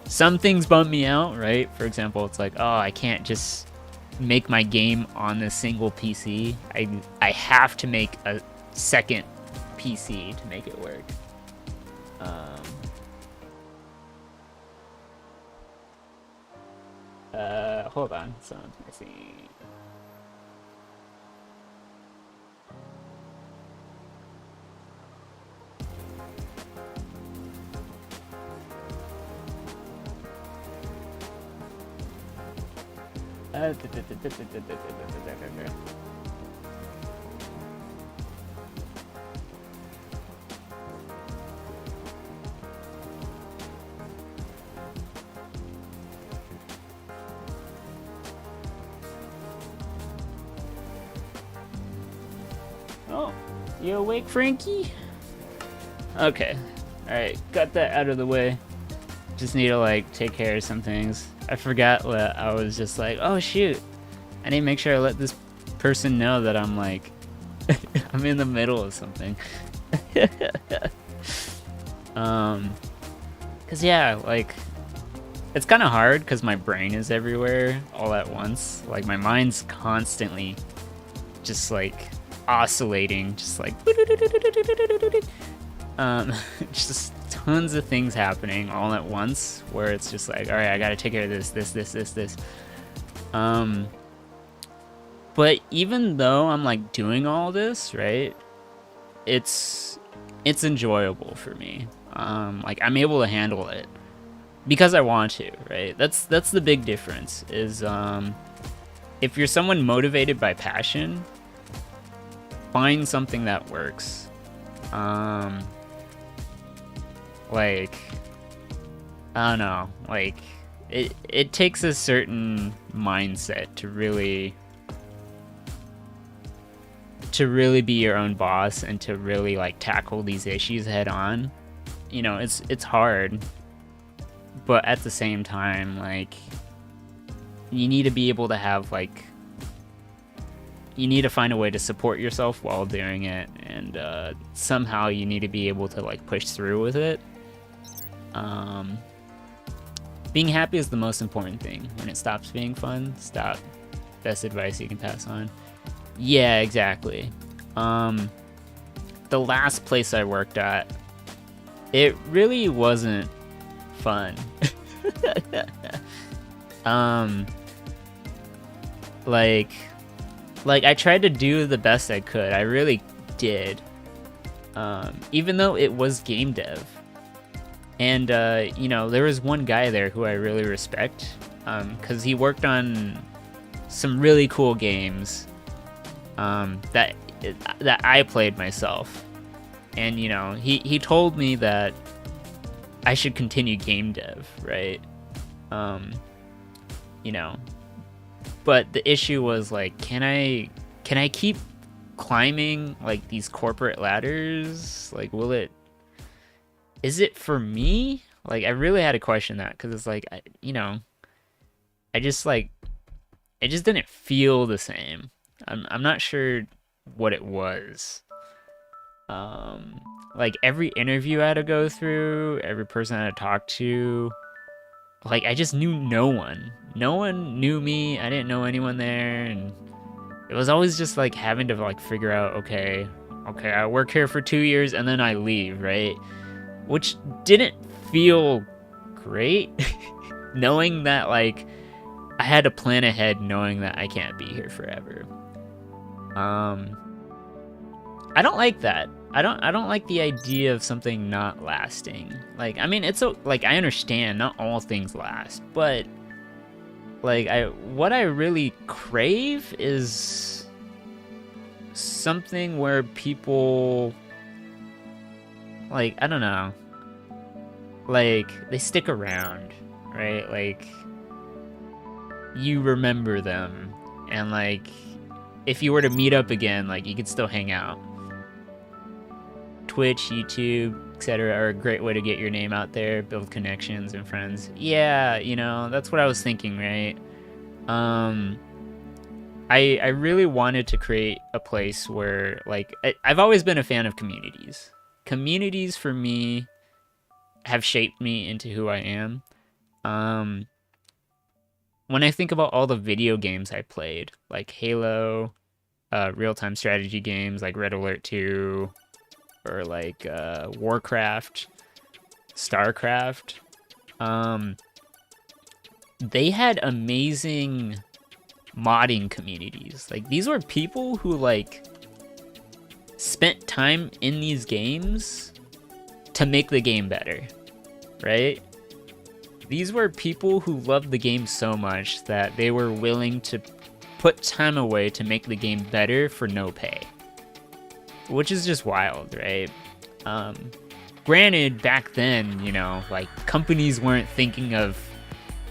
some things bump me out, right? For example, it's like, oh, I can't just make my game on this single PC. I have to make a second PC to make it work. Hold on, someone's missing. Oh, you awake, Frankie? Okay. Alright, got that out of the way. Just need to, like, take care of some things. I forgot what I was just like, oh, shoot. I need to make sure I let this person know that I'm, like, I'm in the middle of something. Cause, yeah, like, it's kind of hard because my brain is everywhere all at once. Like, my mind's constantly just, like, oscillating, just like just tons of things happening all at once, where it's just like, all right, I gotta take care of this. But even though I'm like doing all this, right, it's enjoyable for me. Like I'm able to handle it because I want to, right? That's the big difference is if you're someone motivated by passion, find something that works. Like, I don't know, like it takes a certain mindset to really to really be your own boss and to really like tackle these issues head on, you know, it's hard. But at the same time, like, you need to be able to have like, you need to find a way to support yourself while doing it, and somehow you need to be able to like push through with it. Being happy is the most important thing. When it stops being fun, stop. Best advice you can pass on. Yeah, exactly. The last place I worked at, it really wasn't fun. Like I tried to do the best I could. I really did. Even though it was game dev. And, you know, there was one guy there who I really respect, because he worked on some really cool games that I played myself. And, you know, he told me that I should continue game dev, right? You know, but the issue was like, can I keep climbing like these corporate ladders? Like, is it for me? Like, I really had to question that, because it's like, you know, it just didn't feel the same. I'm not sure what it was. Like, every interview I had to go through, every person I had to talk to, like, I just knew no one. No one knew me. I didn't know anyone there, and it was always just like having to like figure out, okay, I work here for 2 years and then I leave, right? Which didn't feel great. Knowing that, like, I had to plan ahead, knowing that I can't be here forever. I don't like that. I don't like the idea of something not lasting. Like, I mean, like, I understand not all things last, but like, what I really crave is something where people, like, I don't know, like, they stick around, right? Like, you remember them, and like, if you were to meet up again, like, you could still hang out. Twitch, YouTube, etc. are a great way to get your name out there, build connections and friends. Yeah, you know, that's what I was thinking, right? I really wanted to create a place where, like, I've always been a fan of communities. Communities, for me, have shaped me into who I am. When I think about all the video games I played, like Halo, real-time strategy games like Red Alert 2, or like Warcraft, StarCraft, they had amazing modding communities. Like, these were people who like spent time in these games to make the game better, right? These were people who loved the game so much that they were willing to put time away to make the game better for no pay. Which is just wild, right? Granted, back then, you know, like, companies weren't thinking of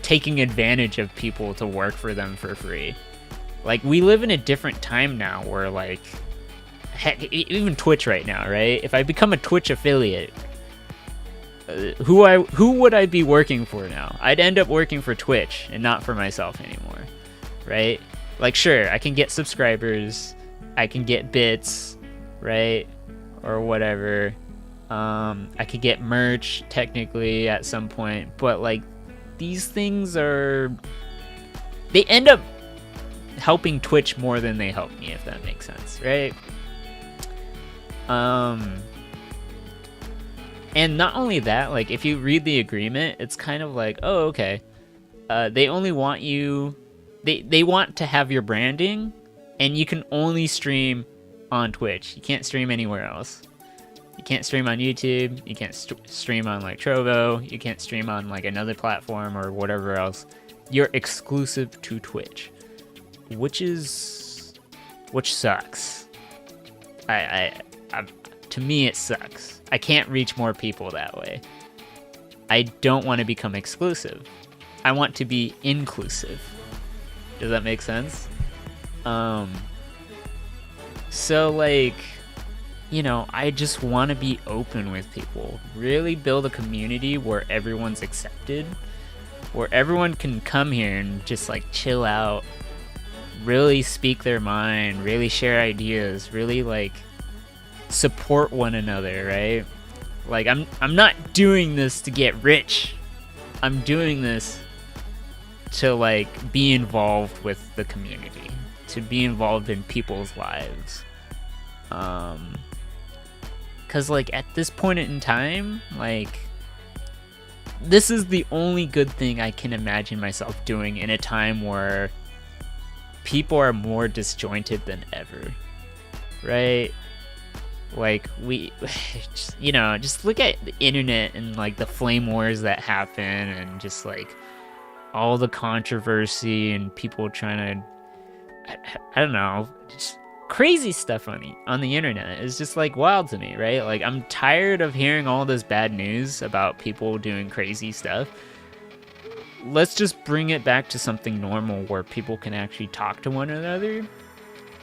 taking advantage of people to work for them for free. Like, we live in a different time now where, like, heck, even Twitch right now, right? If I become a Twitch affiliate, who would I be working for now? I'd end up working for Twitch and not for myself anymore, right? Like, sure, I can get subscribers, I can get bits, right, or whatever. I could get merch technically at some point, but like, these things they end up helping Twitch more than they help me, if that makes sense, right? And not only that, like, if you read the agreement, it's kind of like, oh, okay, they only want you, they want to have your branding, and you can only stream on Twitch. You can't stream anywhere else. You can't stream on YouTube. You can't stream on like Trovo. You can't stream on like another platform or whatever else. You're exclusive to Twitch, which sucks. To me, it sucks. I can't reach more people that way. I don't want to become exclusive. I want to be inclusive. Does that make sense? So, like, you know, I just want to be open with people. Really build a community where everyone's accepted, where everyone can come here and just, like, chill out, really speak their mind, really share ideas, really, like, support one another, right? Like, I'm not doing this to get rich. I'm doing this to, like, be involved with the community, to be involved in people's lives. Cause, like, at this point in time, like, this is the only good thing I can imagine myself doing in a time where people are more disjointed than ever, right? Like, we, you know, just look at the internet and, like, the flame wars that happen, and just, like, all the controversy and people trying to, I don't know, just crazy stuff on the internet is just, like, wild to me, right? Like, I'm tired of hearing all this bad news about people doing crazy stuff. Let's just bring it back to something normal where people can actually talk to one another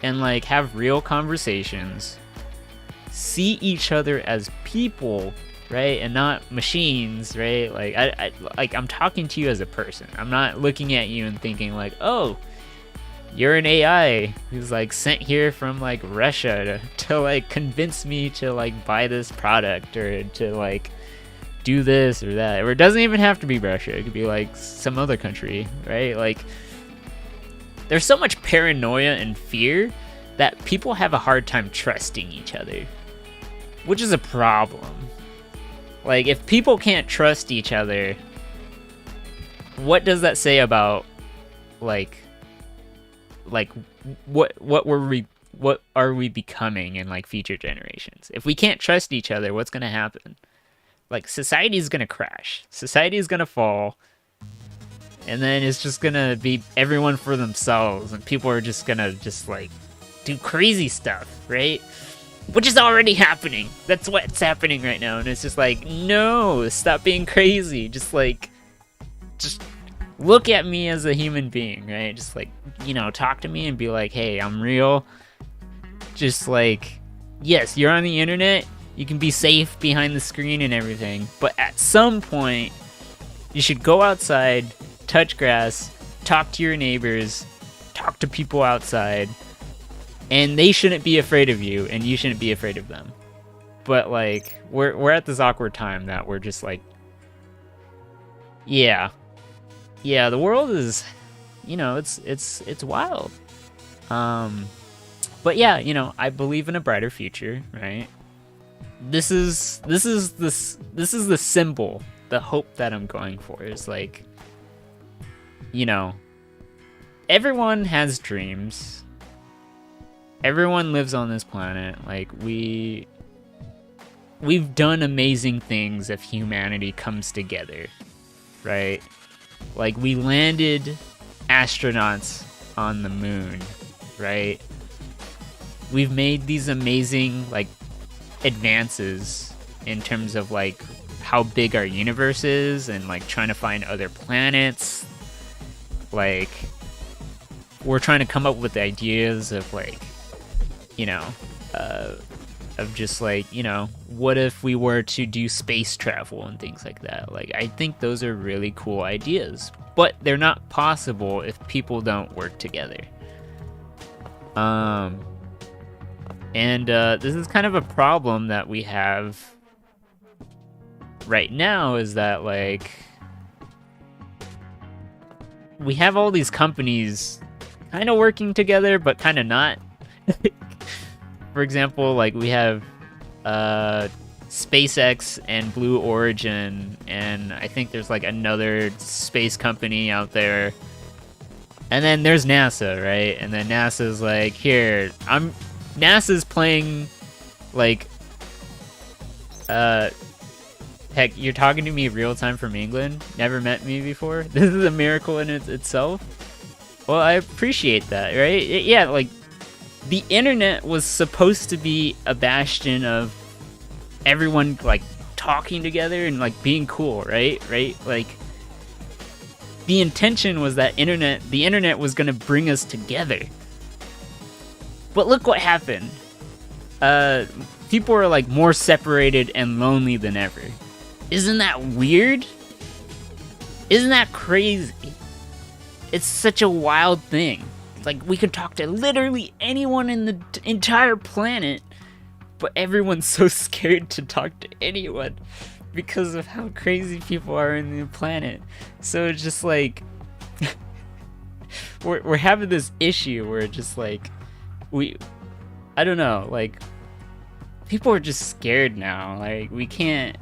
and, like, have real conversations, see each other as people, right, and not machines, right? Like, I'm talking to you as a person. I'm not looking at you and thinking, like, oh, you're an AI who's, like, sent here from, like, Russia to like, convince me to, like, buy this product, or to, like, do this or that. Or it doesn't even have to be Russia. It could be, like, some other country, right? Like, there's so much paranoia and fear that people have a hard time trusting each other, which is a problem. Like, if people can't trust each other, what does that say about, like what are we becoming in, like, future generations? If we can't trust each other, what's gonna happen? Like, society is gonna crash. Society is gonna fall. And then it's just gonna be everyone for themselves, and people are just gonna just, like, do crazy stuff, right? Which is already happening. That's what's happening right now. And it's just like, no, stop being crazy. Just look at me as a human being, right? Just, like, you know, talk to me and be like, hey, I'm real. Just, like, yes, you're on the internet. You can be safe behind the screen and everything. But at some point, you should go outside, touch grass, talk to your neighbors, talk to people outside. And they shouldn't be afraid of you, and you shouldn't be afraid of them. But, like, we're at this awkward time that we're just like, yeah, the world is, you know, it's wild. But yeah, you know, I believe in a brighter future, right? This is the symbol, the hope that I'm going for is, like, you know, everyone has dreams. Everyone lives on this planet. Like, we've done amazing things if humanity comes together, right? Like, we landed astronauts on the moon, right? We've made these amazing, like, advances in terms of, like, how big our universe is, and, like, trying to find other planets. Like, we're trying to come up with ideas of, like, you know, of just, like, you know, what if we were to do space travel and things like that? Like, I think those are really cool ideas, but they're not possible if people don't work together. And this is kind of a problem that we have right now, is that, like, we have all these companies kind of working together, but kind of not. For example, like, we have SpaceX and Blue Origin, and I think there's, like, another space company out there. And then there's NASA, right? And then NASA's like, here, NASA's playing, like, heck, you're talking to me real time from England? Never met me before? This is a miracle in itself. Well, I appreciate that, right? Yeah, like, the internet was supposed to be a bastion of everyone, like, talking together and, like, being cool, right? Like, the intention was that the internet was gonna bring us together. But look what happened. people are like more separated and lonely than ever. Isn't that weird? Isn't that crazy? It's such a wild thing. Like, we could talk to literally anyone in the entire planet, but everyone's so scared to talk to anyone because of how crazy people are in the planet. So it's just like we're having this issue where it's just like I don't know, like, people are just scared now. Like, we can't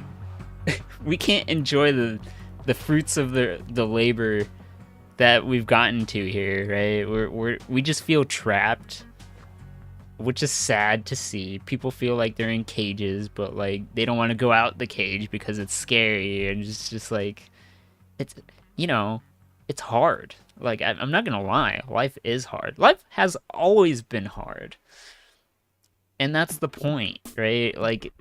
enjoy the fruits of the labor that we've gotten to here, right? We just feel trapped, which is sad to see. People feel like they're in cages, but like they don't want to go out the cage because it's scary, and it's just like, it's, you know, it's hard. Like, I'm not gonna lie, life is hard. Life has always been hard, and that's the point, right? Like,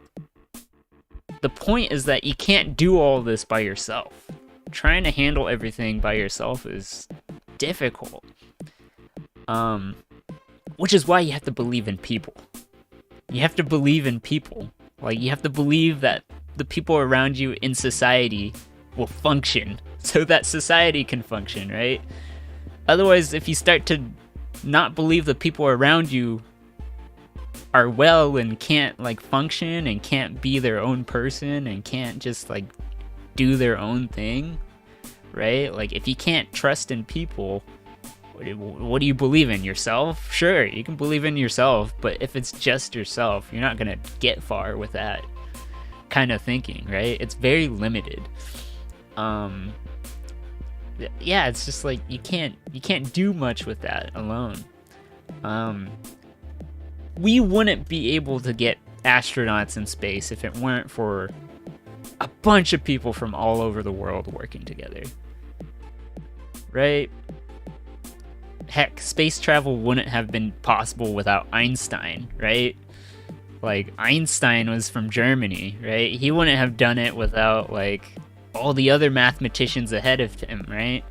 the point is that you can't do all this by yourself. Trying to handle everything by yourself is difficult. Which is why you have to believe in people. You have to believe in people. Like, you have to believe that the people around you in society will function so that society can function, right? Otherwise, if you start to not believe the people around you are well and can't like function and can't be their own person and can't just like do their own thing, right? Like, if you can't trust in people, what do you believe in? Yourself? Sure, you can believe in yourself, but if it's just yourself, you're not gonna get far with that kind of thinking, right? It's very limited. Yeah, it's just like you can't do much with that alone. We wouldn't be able to get astronauts in space if it weren't for a bunch of people from all over the world working together, right? Heck, space travel wouldn't have been possible without Einstein, right? Like, Einstein was from Germany, right? He wouldn't have done it without like all the other mathematicians ahead of him, right?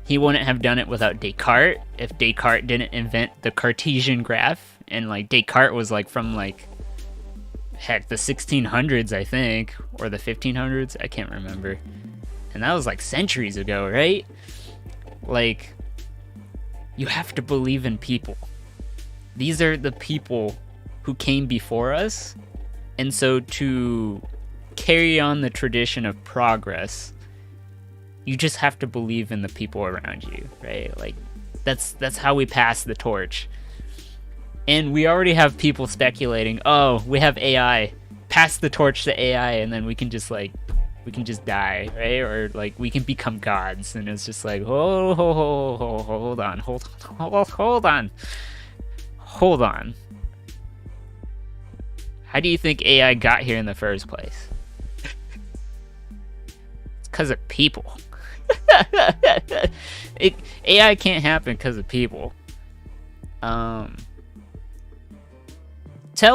He wouldn't have done it without Descartes if Descartes didn't invent the Cartesian graph. And like, Descartes was like from like, heck, the 1600s, I think, or the 1500s, I can't remember. And that was like centuries ago, right? Like, you have to believe in people. These are the people who came before us. And so to carry on the tradition of progress, you just have to believe in the people around you, right? Like, that's how we pass the torch. And we already have people speculating, oh, we have AI, pass the torch to AI, and then we can just die, right? Or like, we can become gods. And it's just like, hold on. How do you think AI got here in the first place? It's because of people. AI can't happen because of people. Say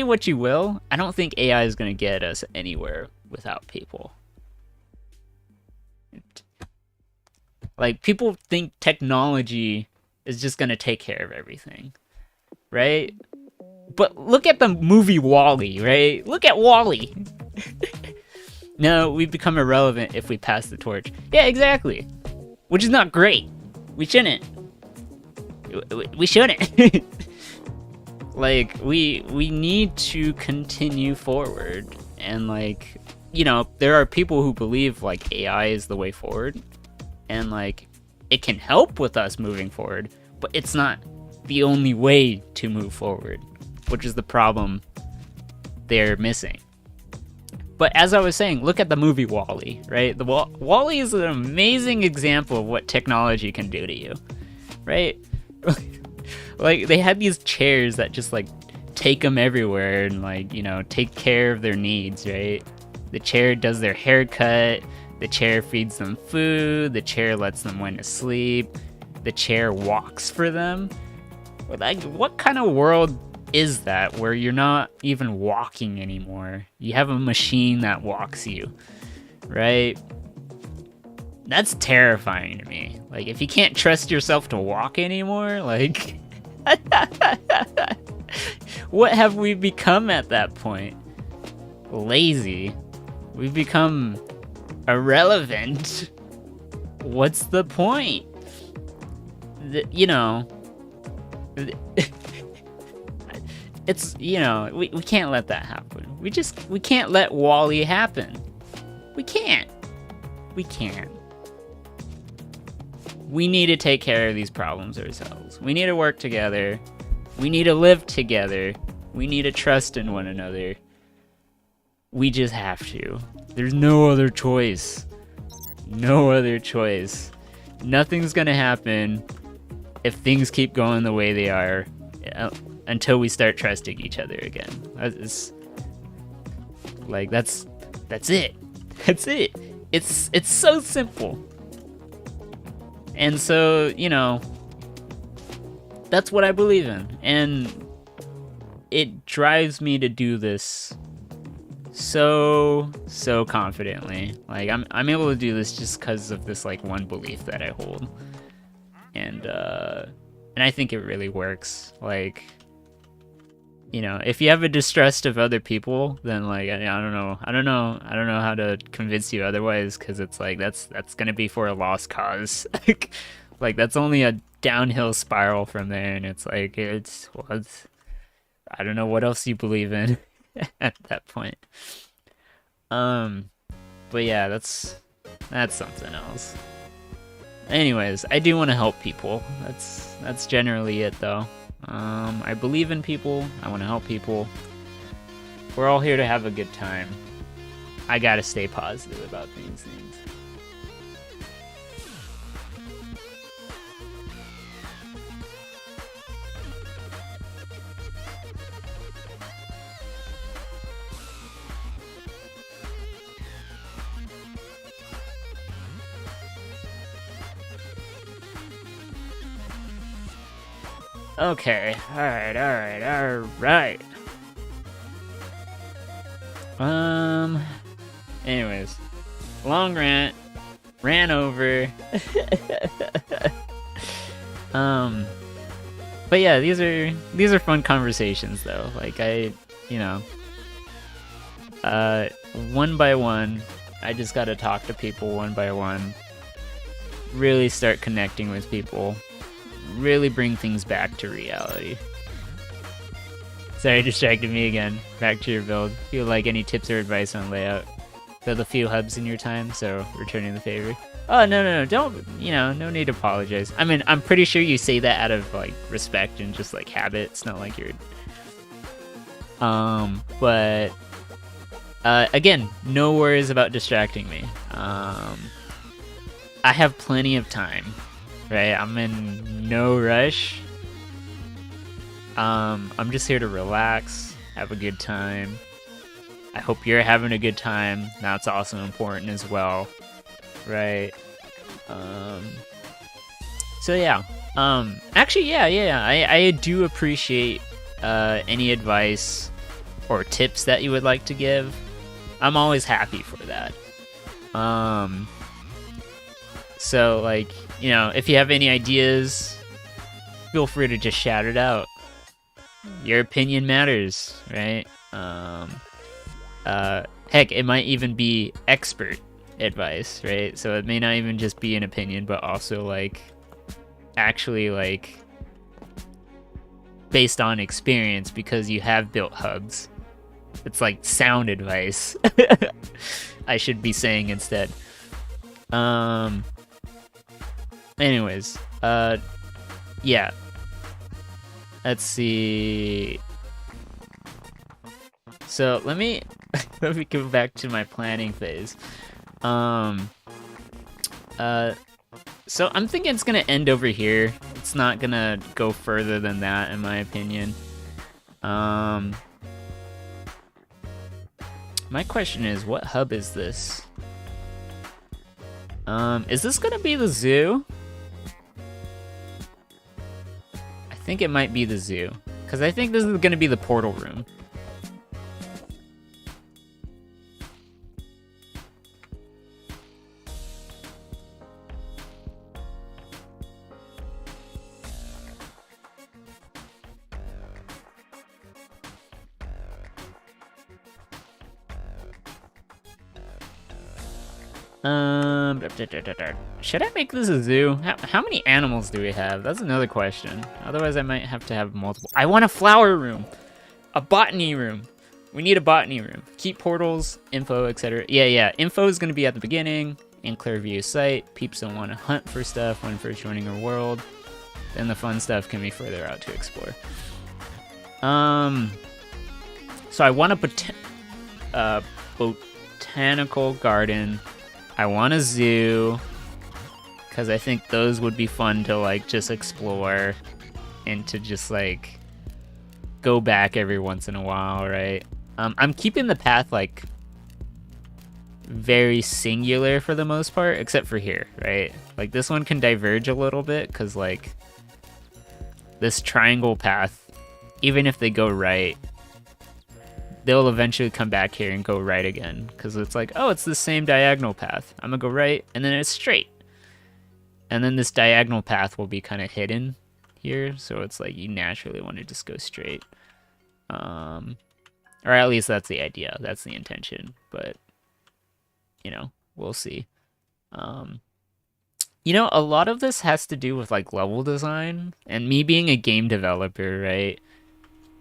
what you will. I don't think AI is going to get us anywhere without people. Like, people think technology is just going to take care of everything, right? But look at the movie WALL-E, right? Look at WALL-E. No, we become irrelevant if we pass the torch. Yeah, exactly. Which is not great. We shouldn't. Like, we need to continue forward. And like, you know, there are people who believe like AI is the way forward. And like, it can help with us moving forward, but it's not the only way to move forward, which is the problem they're missing. But as I was saying, look at the movie WALL-E, right? WALL-E is an amazing example of what technology can do to you, right? Like, they had these chairs that just like take them everywhere and like, you know, take care of their needs, right? The chair does their haircut, the chair feeds them food, the chair lets them when to sleep, the chair walks for them. Like, what kind of world is that where you're not even walking anymore? You have a machine that walks you, right? That's terrifying to me. Like, if you can't trust yourself to walk anymore, like What have we become at that point? Lazy. We've become irrelevant. What's the point? You know, it's, you know, we can't let that happen. We can't let Wall-E happen. We can't. We can't. We need to take care of these problems ourselves. We need to work together. We need to live together. We need to trust in one another. We just have to. There's no other choice. No other choice. Nothing's gonna happen if things keep going the way they are until we start trusting each other again. It's like that's it. That's it. It's so simple. And so, you know, that's what I believe in. And it drives me to do this so confidently. Like I'm able to do this just because of this like one belief that I hold. And I think it really works. Like, you know, if you have a distrust of other people, then like I don't know how to convince you otherwise, because it's like that's gonna be for a lost cause. Like that's only a downhill spiral from there, and it's like it's I don't know what else you believe in at that point. But yeah, that's something else. Anyways, I do want to help people. That's generally it though. I believe in people. I want to help people. We're all here to have a good time. I gotta stay positive about these things. Okay, alright. Anyways, long rant, ran over. But yeah, these are fun conversations though. Like one by one, I just gotta talk to people one by one, really start connecting with people, really bring things back to reality. Sorry, distracted me again. Back to your build. If you would like any tips or advice on layout, build a few hubs in your time, so returning the favor. Oh, no, don't, no need to apologize. I mean, I'm pretty sure you say that out of, like, respect and just, like, habit. It's not like you're... But... again, no worries about distracting me. I have plenty of time, right? I'm in no rush. I'm just here to relax, have a good time. I hope you're having a good time. That's also important as well, right? So yeah. Actually, yeah. I do appreciate any advice or tips that you would like to give. I'm always happy for that. So like, if you have any ideas, feel free to just shout it out. Your opinion matters, right? Heck, it might even be expert advice, right? So it may not even just be an opinion, but also like actually like based on experience, because you have built hubs. It's like sound advice. I should be saying instead. Anyways, yeah. Let's see. So let me go back to my planning phase. So I'm thinking it's gonna end over here. It's not gonna go further than that, in my opinion. My question is, what hub is this? Is this gonna be the zoo? I think it might be the zoo, because I think this is gonna be the portal room. Should I make this a zoo? How many animals do we have? That's another question. Otherwise, I might have to have multiple. I want a flower room, a botany room. We need a botany room. Keep portals, info, etc. Yeah. Info is gonna be at the beginning in clear view sight. Peeps don't want to hunt for stuff when first joining a world. Then the fun stuff can be further out to explore. So I want a botanical garden. I want a zoo, because I think those would be fun to like just explore and to just like go back every once in a while, right? I'm keeping the path like very singular for the most part, except for here, right? Like this one can diverge a little bit because like this triangle path, even if they go right, they'll eventually come back here and go right again, because it's like, oh, it's the same diagonal path. I'm gonna go right, and then it's straight. And then this diagonal path will be kind of hidden here, so it's like you naturally want to just go straight. Or at least that's the idea, that's the intention, but, you know, we'll see. You know, a lot of this has to do with, like, level design, and me being a game developer, right?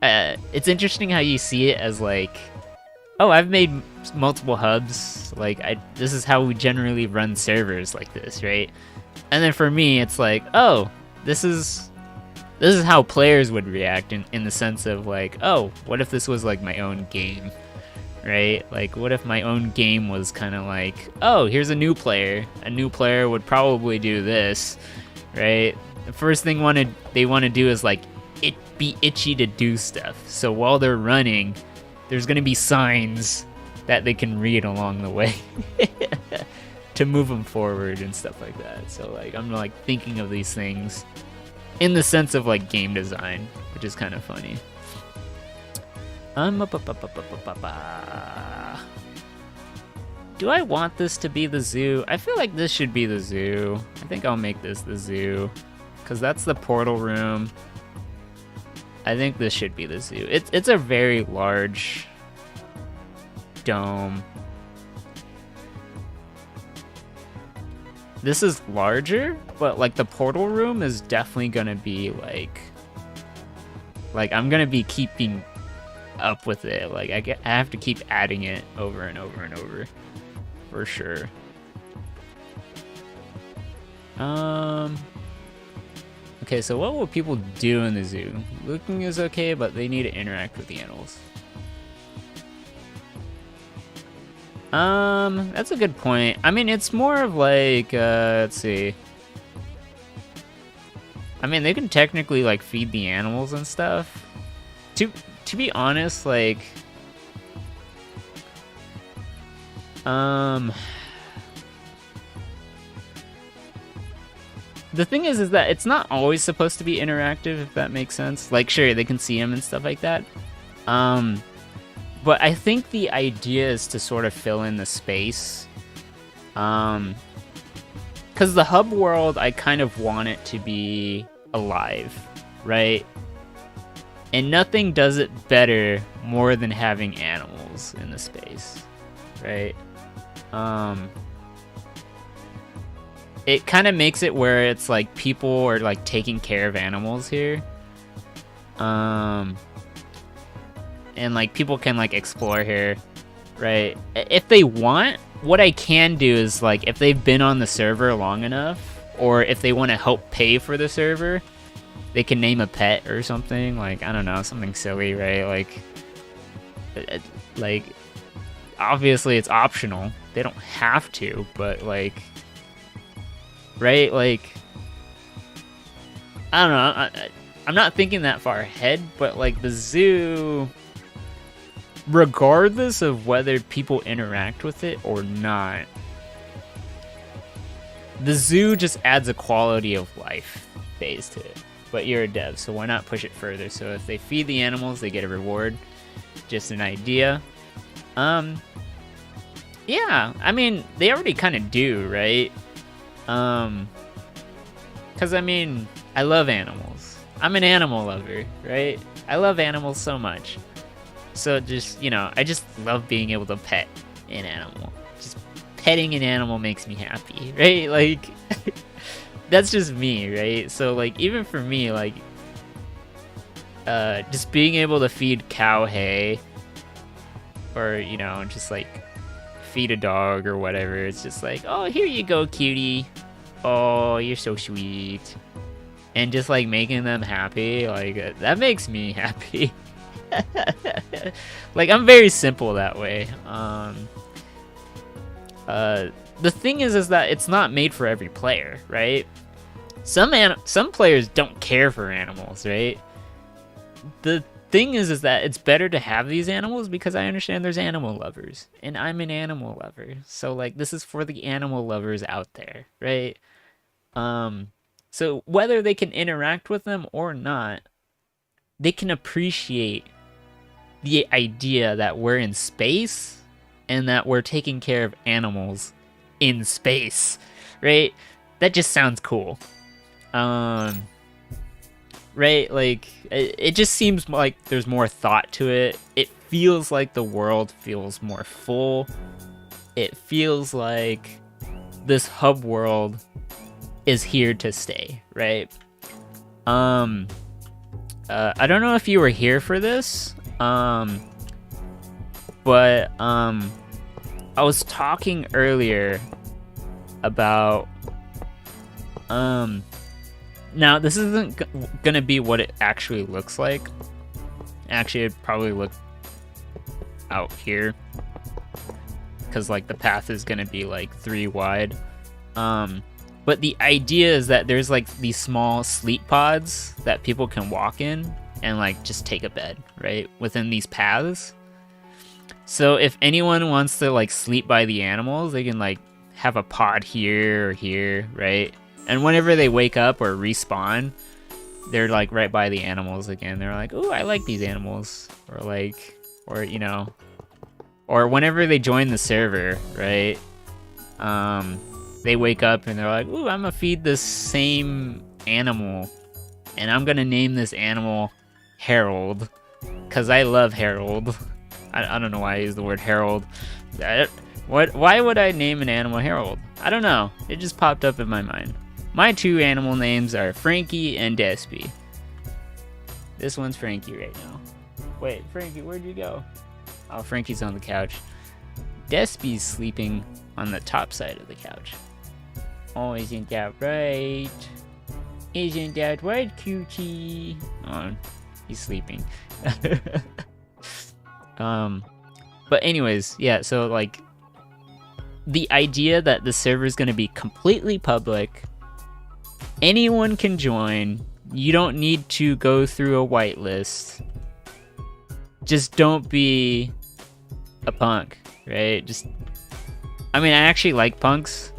It's interesting how you see it as like, oh, I've made multiple hubs, like this is how we generally run servers like this, right? And then for me, it's like, oh, this is how players would react in the sense of like, oh, what if this was like my own game, right? Like, what if my own game was kind of like, oh, here's a new player. A new player would probably do this, right? The first thing they want to do is like it be itchy to do stuff. So while they're running, there's gonna be signs that they can read along the way to move them forward and stuff like that. So like I'm like thinking of these things in the sense of like game design, which is kind of funny. Do I want this to be the zoo? I feel like this should be the zoo. I think I'll make this the zoo, because that's the portal room. I think this should be the zoo. It's a very large dome. This is larger, but like the portal room is definitely gonna be like I'm gonna be keeping up with it. Like I have to keep adding it over and over and over, for sure. Okay, so what will people do in the zoo? Looking is okay, but they need to interact with the animals. That's a good point. I mean, it's more of like, let's see. I mean, they can technically like feed the animals and stuff. To be honest, like, the thing is that it's not always supposed to be interactive, if that makes sense. Like, sure, they can see them and stuff like that. But I think the idea is to sort of fill in the space. Because the hub world, I kind of want it to be alive, right? And nothing does it better more than having animals in the space, right? It kind of makes it where it's like people are like taking care of animals here. And like people can like explore here, right? If they want, what I can do is like if they've been on the server long enough, or if they want to help pay for the server, they can name a pet or something. Like, I don't know, something silly, right? Like obviously it's optional. They don't have to, but like, right? Like, I don't know. I'm not thinking that far ahead, but like the zoo, regardless of whether people interact with it or not, the zoo just adds a quality of life phase to it. But you're a dev, so why not push it further? So if they feed the animals, they get a reward. Just an idea. Yeah, I mean, they already kind of do, right? Because I mean, I love animals. I'm an animal lover, right? I love animals so much. So just, you know, I just love being able to pet an animal. Just pet petting an animal makes me happy, right? Like, that's just me, right? So, like, even for me, like, just being able to feed cow hay, or, you know, just, like, feed a dog or whatever, it's just like, oh, here you go, cutie. Oh, you're so sweet. And just, like, making them happy, like, that makes me happy. Like, I'm very simple that way. The thing is that it's not made for every player, right? Some players don't care for animals, right? The thing is that it's better to have these animals because I understand there's animal lovers, and I'm an animal lover. So, like, this is for the animal lovers out there, right? So whether they can interact with them or not, they can appreciate the idea that we're in space and that we're taking care of animals in space, right? That just sounds cool. Right? Like, it just seems like there's more thought to it. It feels like the world feels more full. It feels like this hub world is here to stay, right? I don't know if you were here for this, but I was talking earlier about now this isn't gonna be what it actually looks like. Actually, it'd probably look out here because, like, the path is gonna be like 3 wide. But the idea is that there's, like, these small sleep pods that people can walk in and, like, just take a bed, right, within these paths. So if anyone wants to, like, sleep by the animals, they can, like, have a pod here or here, right? And whenever they wake up or respawn, they're, like, right by the animals again. They're like, ooh, I like these animals. Or, like, or, you know, or whenever they join the server, right? They wake up and they're like, ooh, I'm gonna feed this same animal. And I'm gonna name this animal Harold. Because I love Harold. I don't know why I use the word Harold. Why would I name an animal Harold? I don't know. It just popped up in my mind. My 2 animal names are Frankie and Despy. This one's Frankie right now. Wait, Frankie, where'd you go? Oh, Frankie's on the couch. Despy's sleeping on the top side of the couch. Oh, isn't that right? Isn't that right, cutie? Oh, he's sleeping. But anyways, yeah, so, like, the idea that the server is going to be completely public, anyone can join, you don't need to go through a whitelist, just don't be a punk, right? I mean, I actually like punks,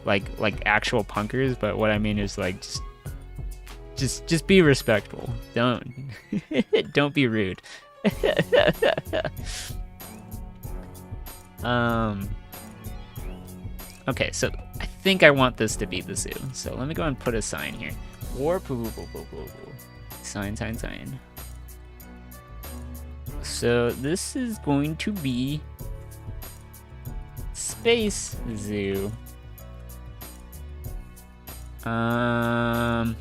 like actual punkers, but what I mean is, like, just be respectful, don't be rude. Okay, so I think I want this to be the zoo. So let me go and put a sign here. Sign. So this is going to be Space Zoo. I'll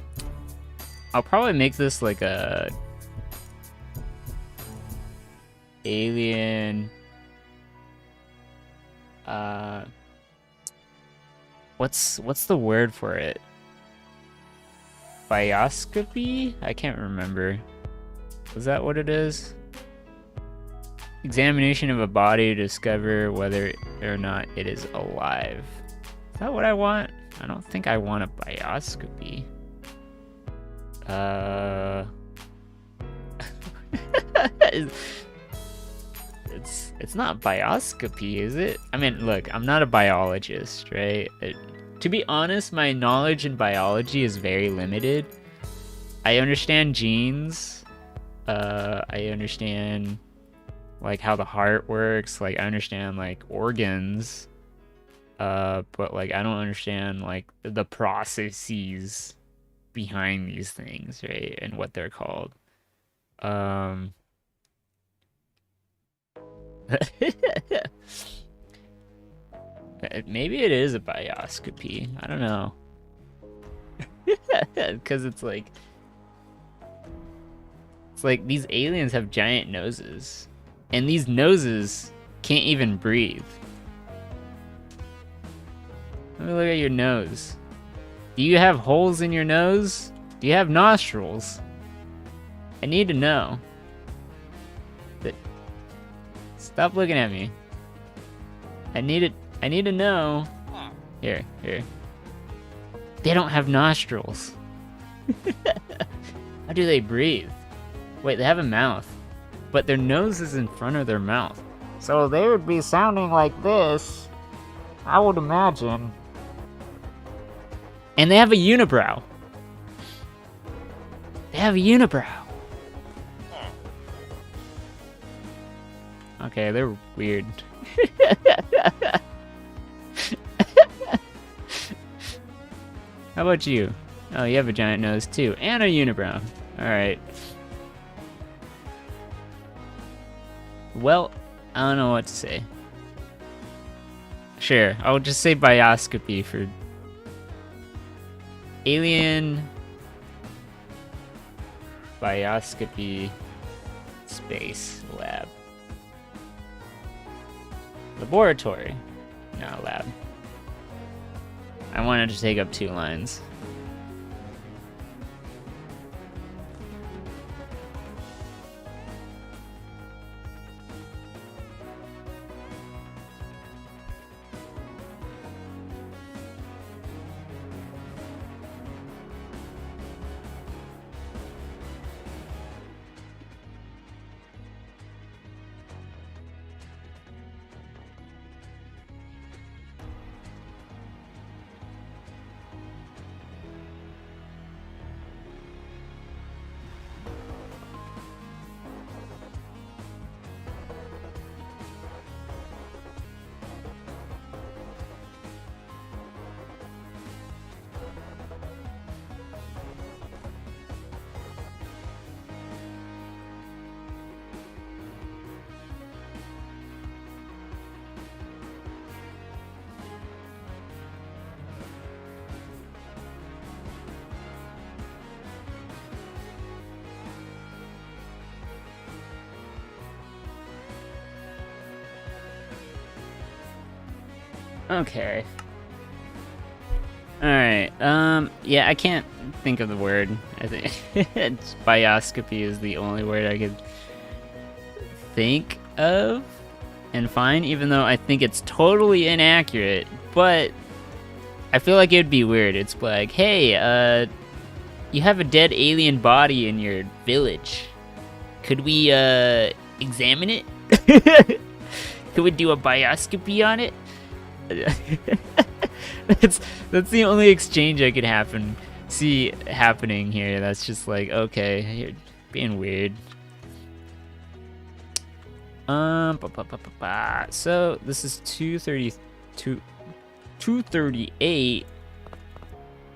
probably make this like a alien what's the word for it? Bioscopy? I can't remember. Is that what it is? Examination of a body to discover whether or not it is alive. Is that what I want? I don't think I want a bioscopy. It's not bioscopy, is it? I mean, look, I'm not a biologist, right? To be honest, my knowledge in biology is very limited. I understand genes. I understand, like, how the heart works. Like, I understand, like, organs. But, like, I don't understand, like, the processes behind these things, right? And what they're called. Maybe it is a bioscopy. I don't know. Because it's like these aliens have giant noses, and these noses can't even breathe. Let me look at your nose. Do you have holes in your nose? Do you have nostrils? I need to know. Stop looking at me. I need to know. Here. They don't have nostrils. How do they breathe? Wait, they have a mouth, but their nose is in front of their mouth. So they would be sounding like this, I would imagine. And they have a unibrow. Okay, they're weird. How about you? Oh, you have a giant nose too, and a unibrow. Alright. Well, I don't know what to say. Sure, I'll just say bioscopy for alien bioscopy space lab. Laboratory, not lab. I wanted to take up 2 lines. Okay. Alright, yeah, I can't think of the word. I think bioscopy is the only word I could think of and find, even though I think it's totally inaccurate, but I feel like it'd be weird. It's like, hey, you have a dead alien body in your village. Could we, examine it? Could we do a bioscopy on it? That's the only exchange I could see happening here. That's just like, okay, you're being weird. So this is 238,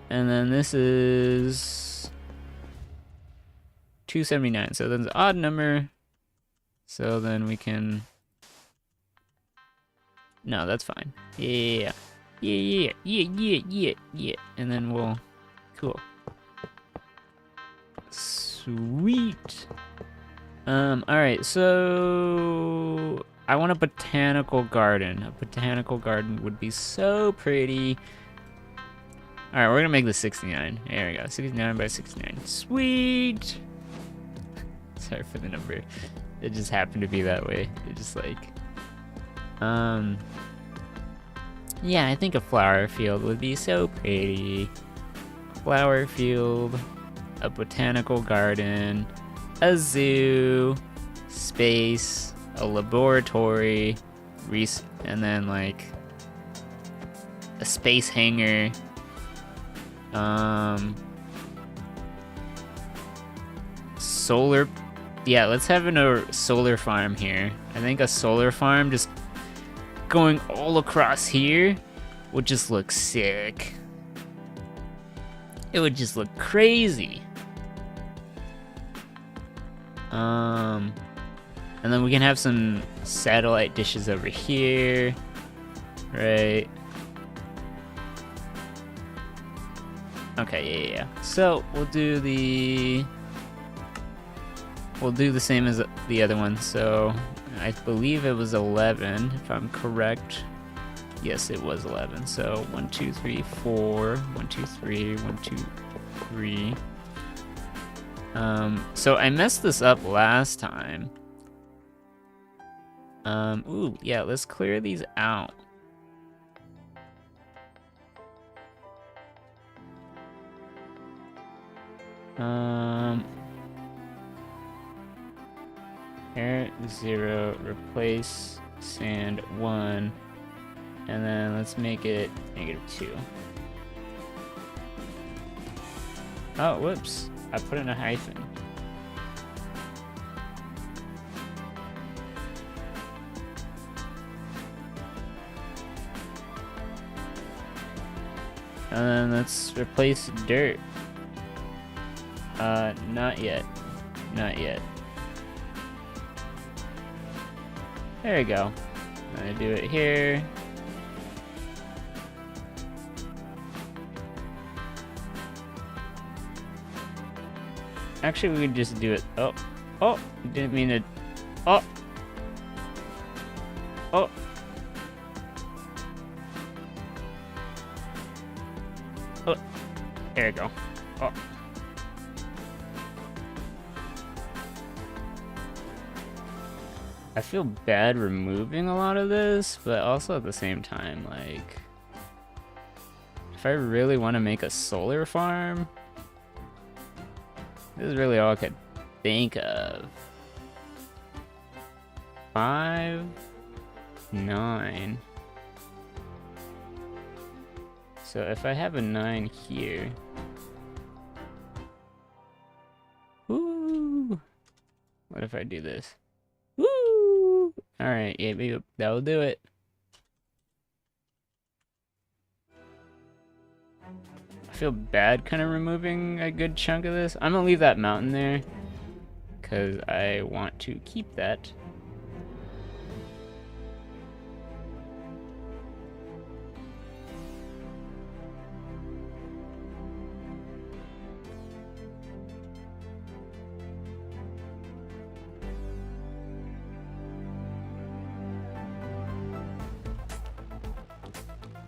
and then this is 279. So then it's an odd number. So then we can. No, that's fine. Yeah. And then we'll. Cool. Sweet. Alright, so I want a botanical garden. A botanical garden would be so pretty. Alright, we're gonna make this 69. There we go. 69 by 69. Sweet. Sorry for the number. It just happened to be that way. It just like. Yeah, I think a flower field would be so pretty. Flower field, a botanical garden, a zoo, space, a laboratory, and then like a space hangar. Solar. Yeah, let's have a solar farm here. I think a solar farm just going all across here would just look sick. It would just look crazy. And then we can have some satellite dishes over here, right? Okay, yeah. So we'll do the same as the other one. So I believe it was 11, if I'm correct. Yes, it was 11. So 1, 2, 3, 4. 1, 2, 3. 1, 2, 3. So I messed this up last time. Ooh, yeah, let's clear these out. Air 0, replace sand 1, and then let's make it -2. Oh, whoops. I put in a hyphen. And then let's replace dirt. Not yet. Not yet. There we go. I'm gonna do it here. Actually, we could just do it. Oh, oh, didn't mean to. Oh, oh. Oh, there we go. Oh. I feel bad removing a lot of this, but also at the same time, like, if I really want to make a solar farm, this is really all I could think of. 5, 9. So if I have a 9 here. Woo! What if I do this? Woo! Alright, yeah, maybe that'll do it. I feel bad kind of removing a good chunk of this. I'm gonna leave that mountain there because I want to keep that.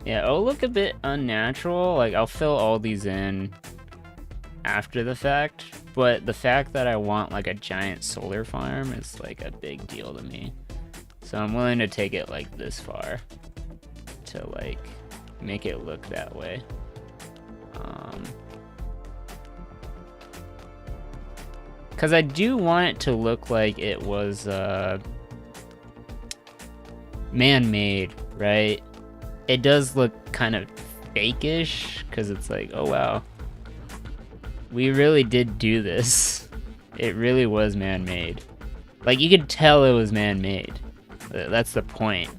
Yeah, it'll look a bit unnatural. Like, I'll fill all these in after the fact, but the fact that I want like a giant solar farm is like a big deal to me. So I'm willing to take it like this far to like make it look that way. Because I do want it to look like it was man-made, right? It does look kind of fake-ish, because it's like, oh wow, we really did do this. It really was man-made. Like, you could tell it was man-made. That's the point.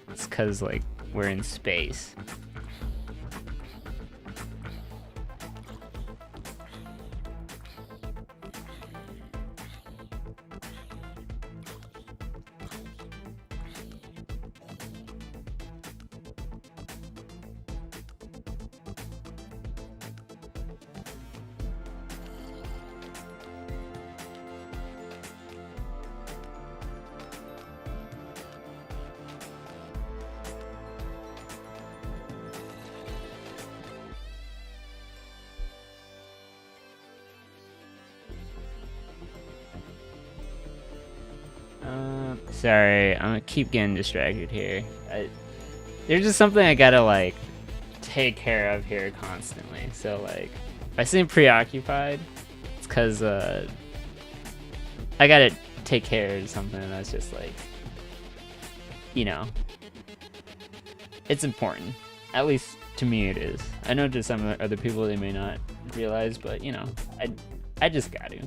It's because, like, we're in space. Sorry, I'm gonna keep getting distracted here. There's just something I gotta like take care of here constantly. So like, if I seem preoccupied, it's because I gotta take care of something that's just like, you know, it's important. At least to me it is. I know to some other people they may not realize, but you know, I just got to.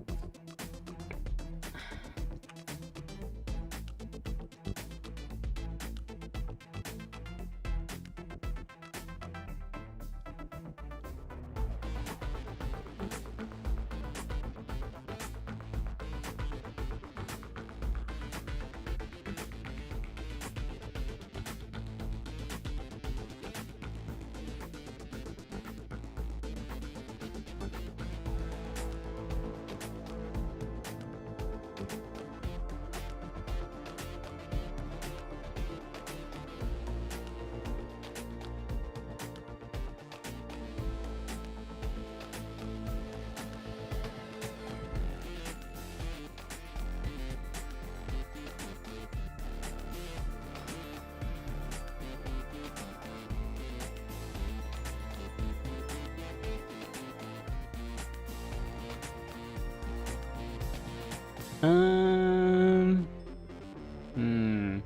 Um. Hmm.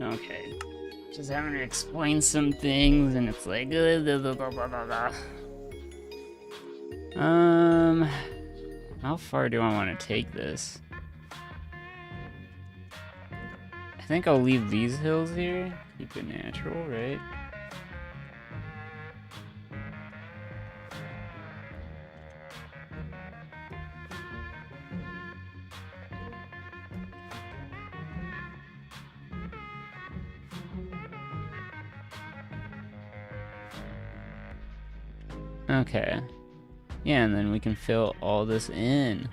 Okay. Just having to explain some things, and it's like. How far do I want to take this? I think I'll leave these hills here. Keep it natural, right? Okay. Yeah, and then we can fill all this in.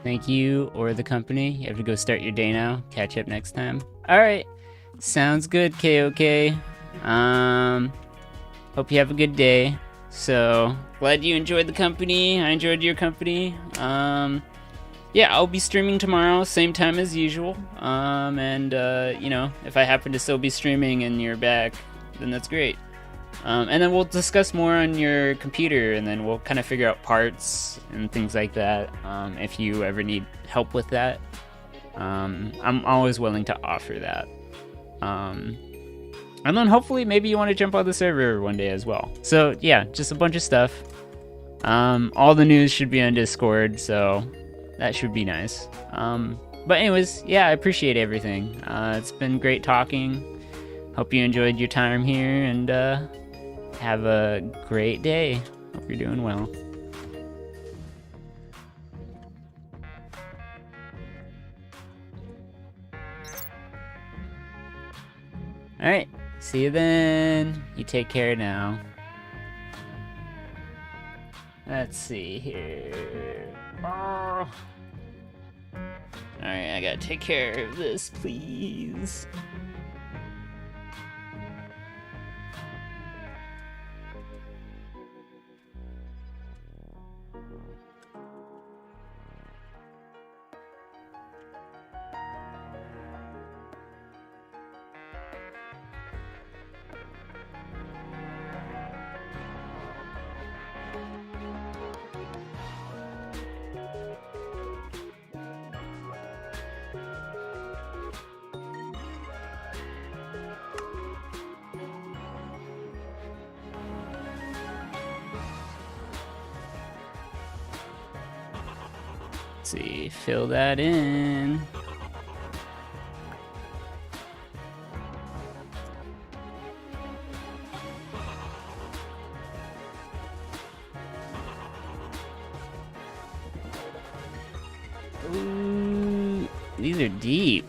Thank you or the company. You have to go start your day now. Catch up next time. All right. Sounds good, KOK. Hope you have a good day. So, glad you enjoyed the company. I enjoyed your company. Yeah, I'll be streaming tomorrow, same time as usual. You know, if I happen to still be streaming and you're back, then that's great. And then we'll discuss more on your computer, and then we'll kind of figure out parts and things like that. If you ever need help with that, I'm always willing to offer that. And then hopefully maybe you want to jump on the server one day as well. So yeah, just a bunch of stuff. All the news should be on Discord, so that should be nice. But anyways, yeah, I appreciate everything. It's been great talking. Hope you enjoyed your time here, and have a great day. Hope you're doing well. Alright, see you then. You take care now. Let's see here. Alright, I gotta take care of this, please. Let's see, fill that in. Ooh, these are deep.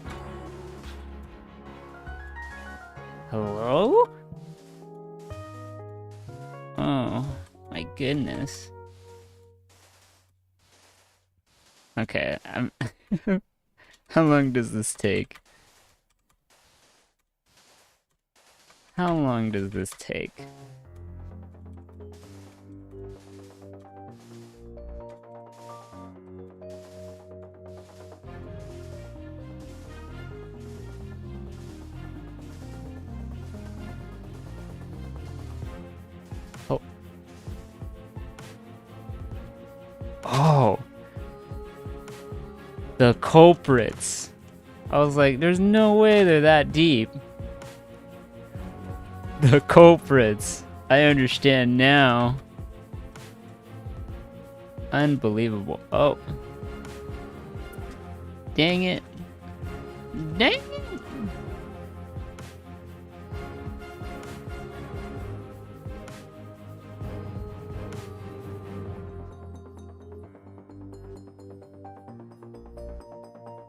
Hello? Oh, my goodness. Okay, I'm how long does this take? How long does this take? Oh. Oh. The culprits. I was like, there's no way they're that deep. The culprits. I understand now. Unbelievable. Oh. Dang it. Dang it.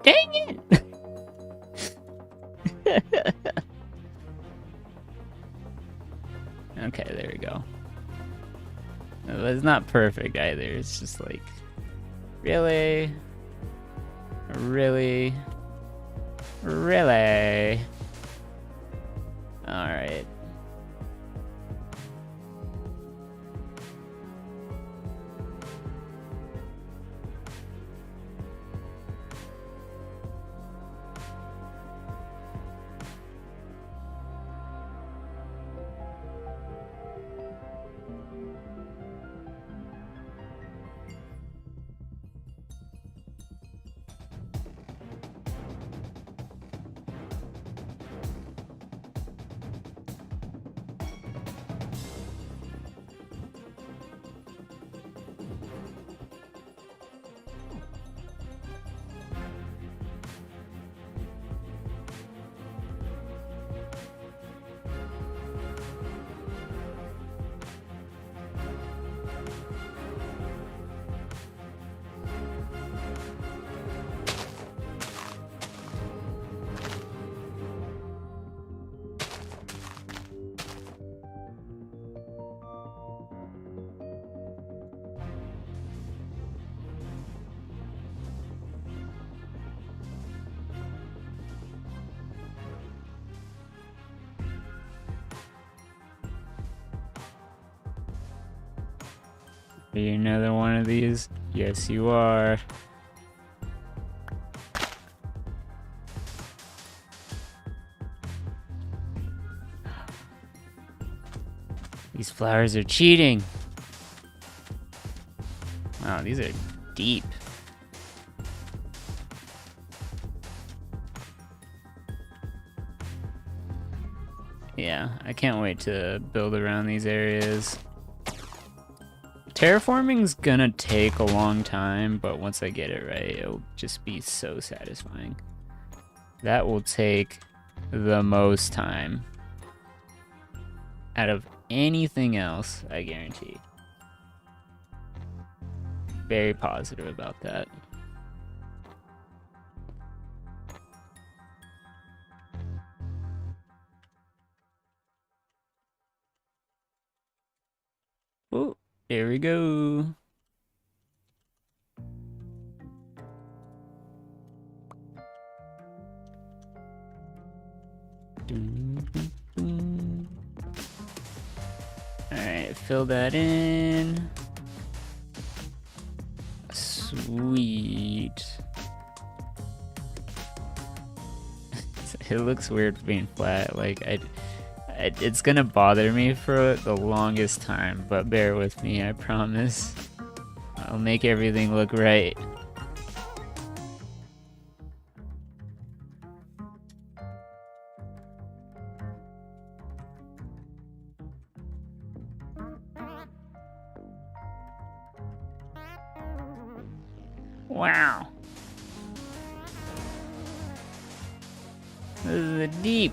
Dang it. Okay, there we go. It's not perfect either. It's just like, really? Really? Really? Alright. Are you another one of these? Yes, you are. These flowers are cheating. Wow, these are deep. Yeah, I can't wait to build around these areas. Terraforming's gonna take a long time, but once I get it right, it'll just be so satisfying. That will take the most time out of anything else, I guarantee. Very positive about that. Oh, there we go. Alright, fill that in. Sweet. It looks weird being flat. Like, it's gonna bother me for the longest time, but bear with me, I promise. I'll make everything look right. Wow. This is a deep.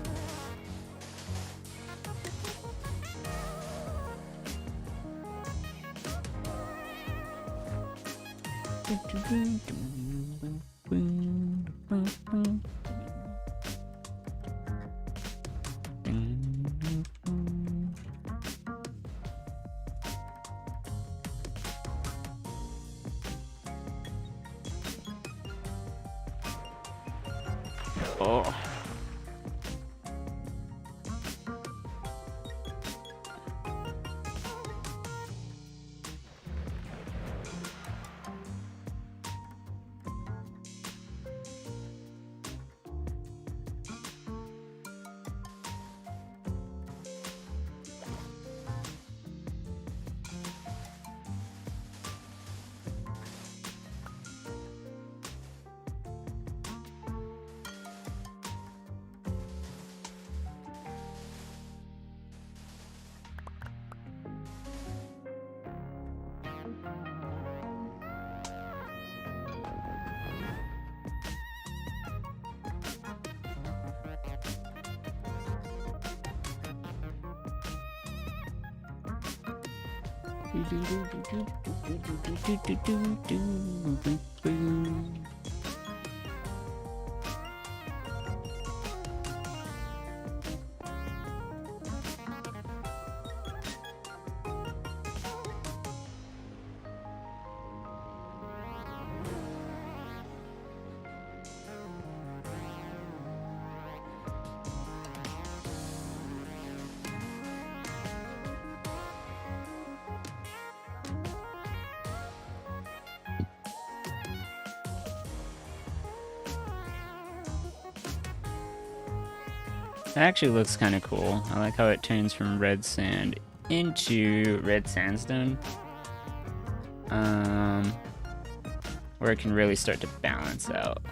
Oh. That actually looks kind of cool. I like how it turns from red sand into red sandstone. Where it can really start to balance out.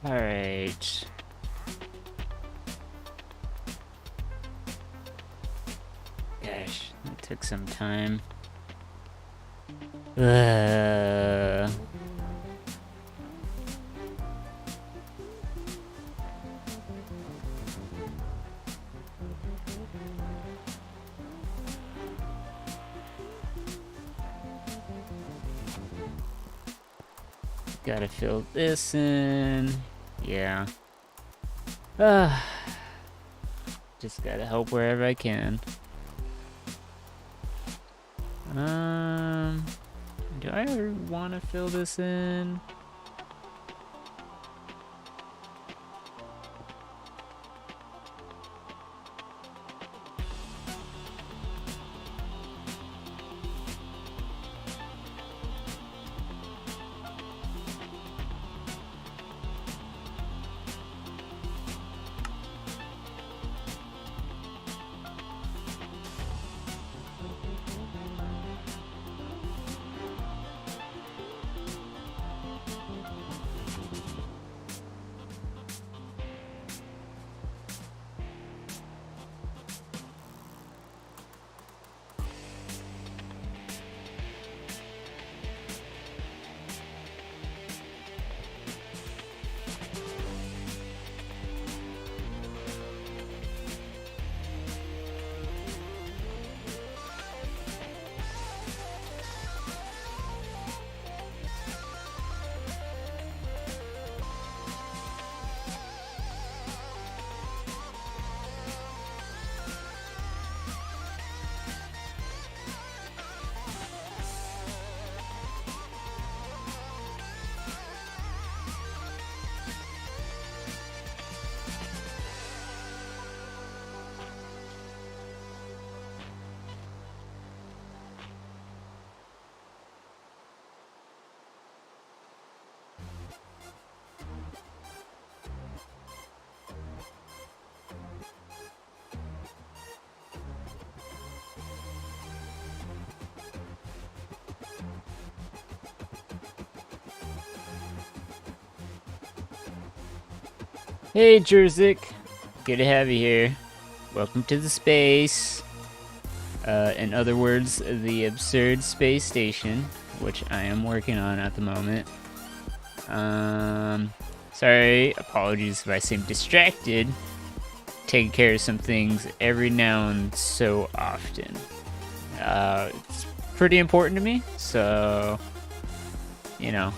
All right. Gosh, that took some time. Gotta fill this in. Yeah. Just gotta help wherever I can. Do I ever want to fill this in? Hey, Jerzik. Good to have you here. Welcome to the space. In other words, the absurd space station, which I am working on at the moment. Sorry, apologies if I seem distracted. Taking care of some things every now and so often. It's pretty important to me, so, you know,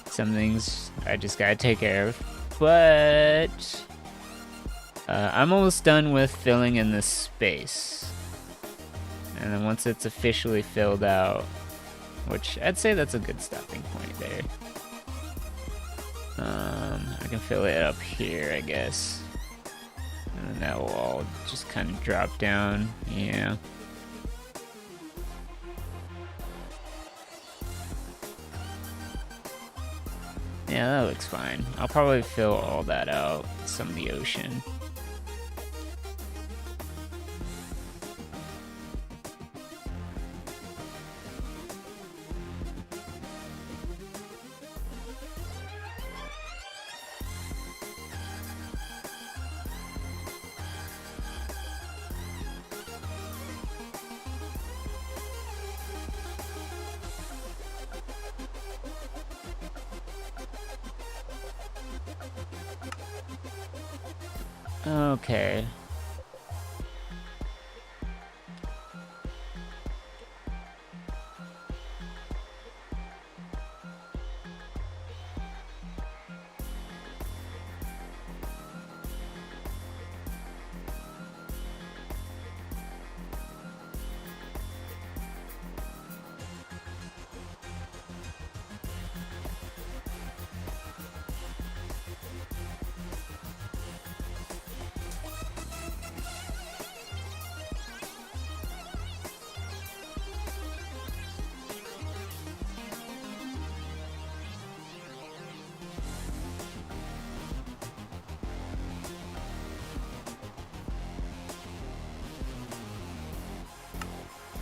some things I just gotta take care of. But I'm almost done with filling in this space. And then once it's officially filled out, which I'd say that's a good stopping point there. I can fill it up here, I guess. And then that will all just kind of drop down, yeah. Yeah, that looks fine. I'll probably fill all that out, some of the ocean. Okay.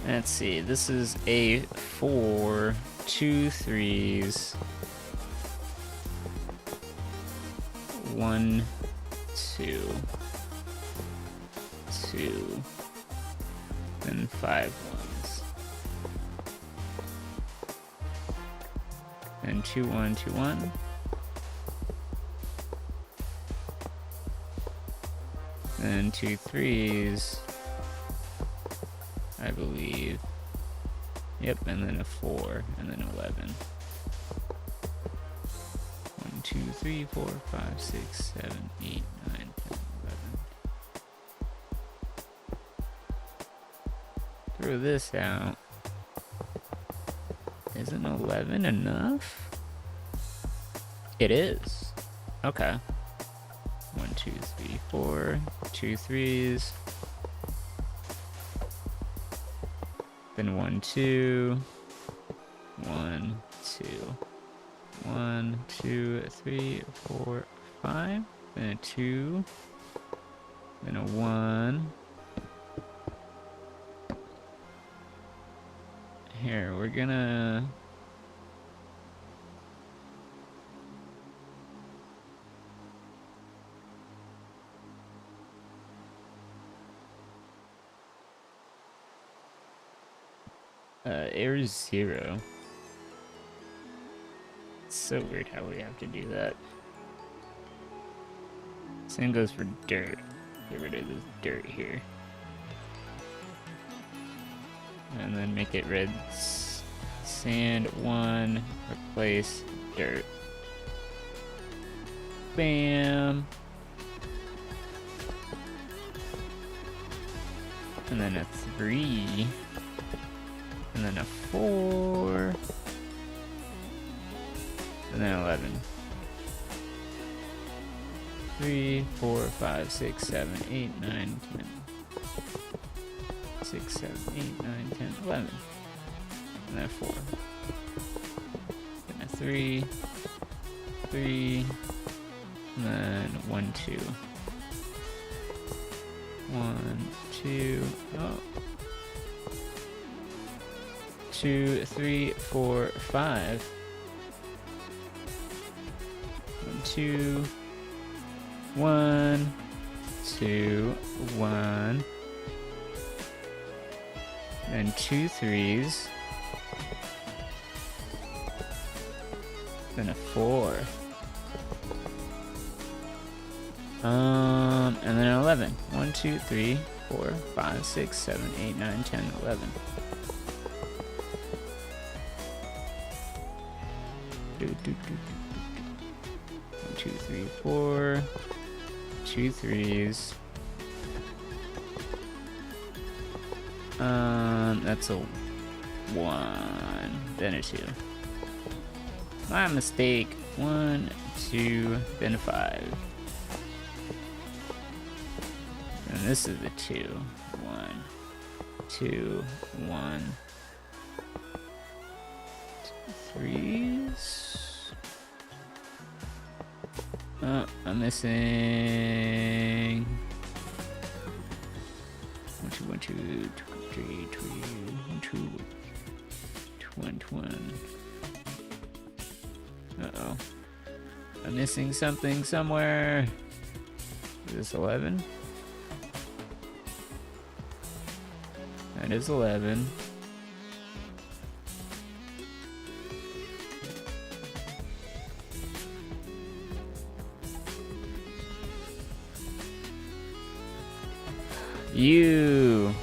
Let's see, this is a 4, 2 3s, 1, 2, 2, and 5 1s, and 2 1 2 1, and 2 3s, I believe. Yep, and then a 4, and then 11. 1, 2, 3, 4, 5, 6, 7, 8, 9, 10, 11. Throw this out. Isn't 11 enough? It is. Okay. 1, 2, 3, 4, 2 3s. Then 1 2, 1 2, 1 2 3 4 5, then a 2, then a 1. Here we're gonna air 0. It's so weird how we have to do that. Same goes for dirt. Get rid of this dirt here. And then make it red sand 1, replace dirt. Bam! And then a 3. And then a 4. And then 11. 3, 4, 5, 6, 7, 8, 9, 10. 6, 7, 8, 9, 10, 11. And then a 4. And a 3. 3. And then 1, 2. 1, 2. Oh. 2, 3, 4, 5. 1, 2. 1, 2, 1. Then 2 3s. Then a 4. And then an 11. 1, 2, 3, 4, 5, 6, 7, 8, 9, 10, 11. 1, 2, 3, 4. 2 3s. That's a 1. Then a 2. My mistake. 1, 2, then a 5. And this is the 2. 1, 2, 1. 3s. I'm missing 1, 2, 1, 2, 3, 2, 1, 1. Uh-oh. I'm missing something somewhere. Is this 11? That is 11. You.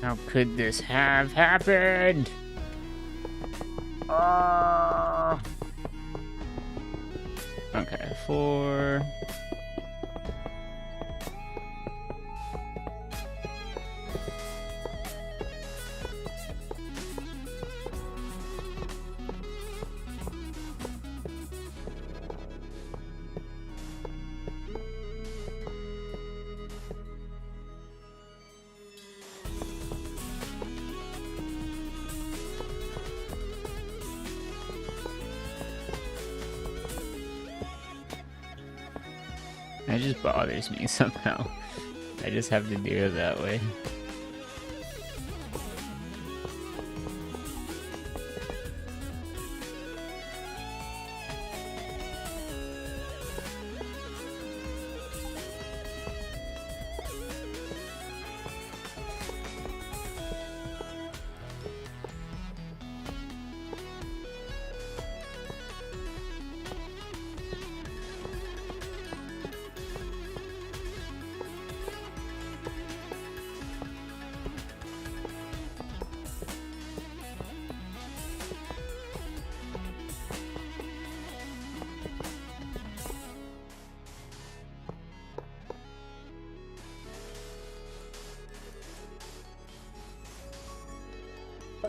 How could this have happened? Okay, 4. That just bothers me somehow. I just have to do it that way.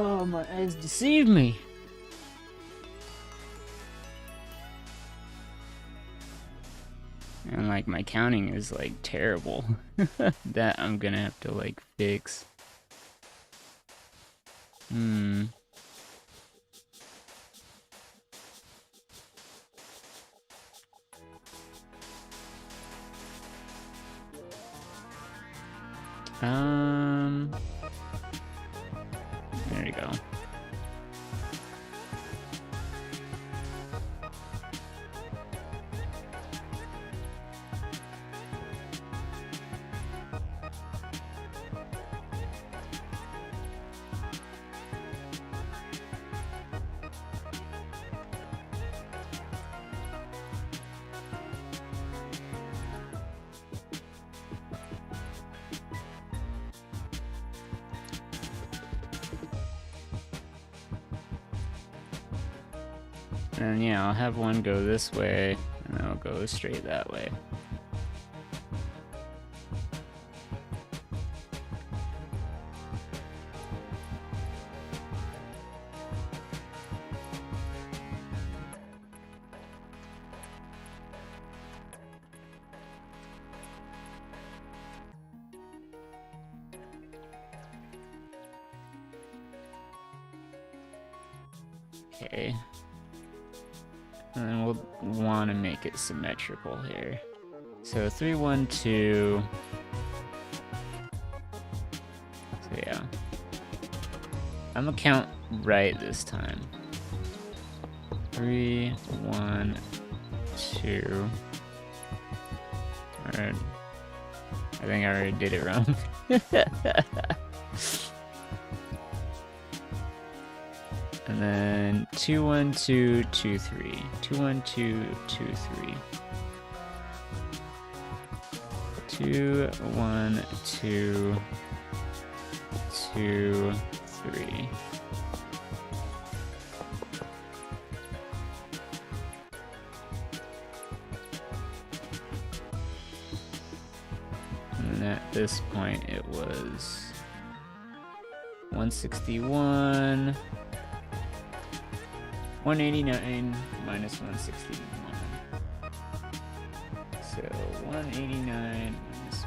Oh, my eyes deceived me. And like my counting is like terrible. That I'm gonna have to like fix. There you go. And yeah, I'll have one go this way, and then I'll go straight that way. Okay. And then we'll want to make it symmetrical here. So 3, 1, 2. So yeah. I'm gonna count right this time. 3, 1, 2. Alright. I think I already did it wrong. And then 2, 1, 2, 2, 3. 2, 1, 2, 2, 3. 2, 1, 2, 2, 3. And at this point it was 161. 189 minus 161. So 189 minus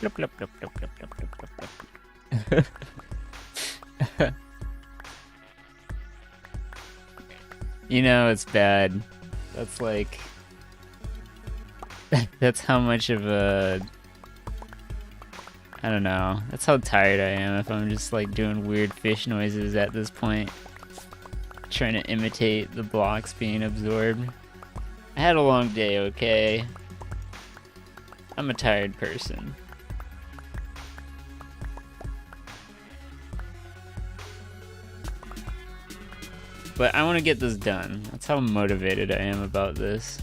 Blop, blop, blop, blop, blop, blop, blop, blop, blop. You know it's bad. That's like... That's how much of a... I don't know. That's how tired I am if I'm just like doing weird fish noises at this point. Trying to imitate the blocks being absorbed. I had a long day, okay? I'm a tired person. But I want to get this done. That's how motivated I am about this.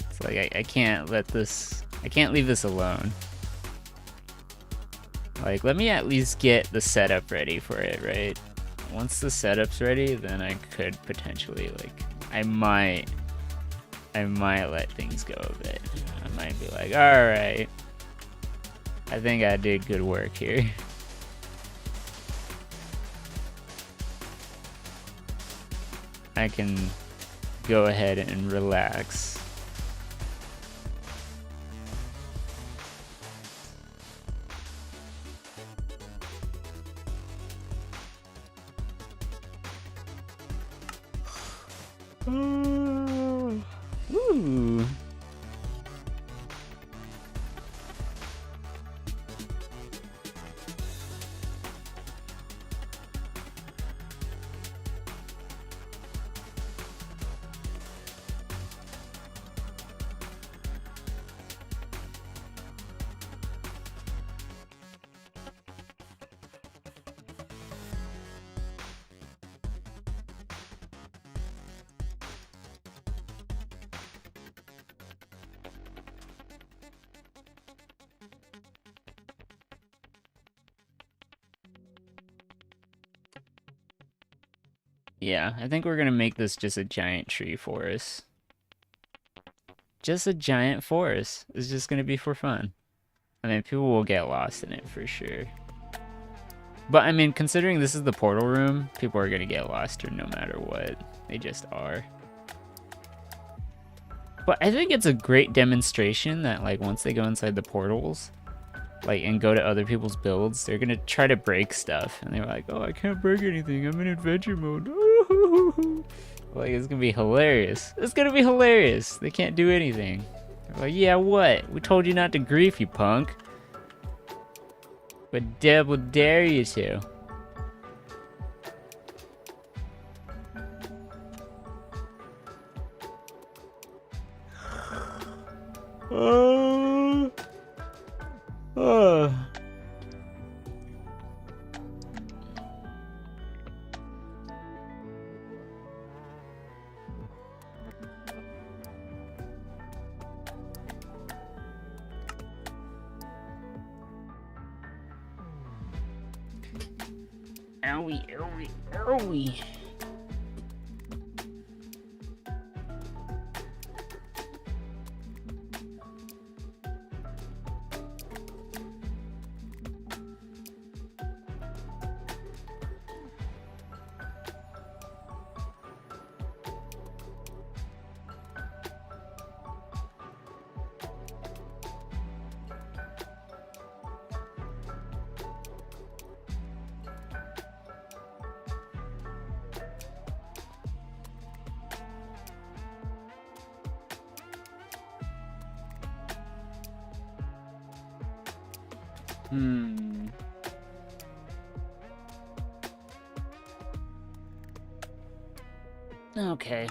It's like I can't let this... I can't leave this alone. Like, let me at least get the setup ready for it, right? Once the setup's ready, then I could potentially, like, I might let things go a bit. I might be like, alright, I think I did good work here. I can go ahead and relax. Ooh. Yeah, I think we're gonna make this just a giant tree forest. Just a giant forest. It's just gonna be for fun. I mean, people will get lost in it for sure. But I mean, considering this is the portal room, people are gonna get lost here no matter what. They just are. But I think it's a great demonstration that like once they go inside the portals, like and go to other people's builds, they're gonna try to break stuff. And they're like, oh, I can't break anything. I'm in adventure mode. Like, it's gonna be hilarious. It's gonna be hilarious. They can't do anything. They're like, yeah, what? We told you not to grief, you punk. But Deb will dare you to. Owie, owie, owie. Okay.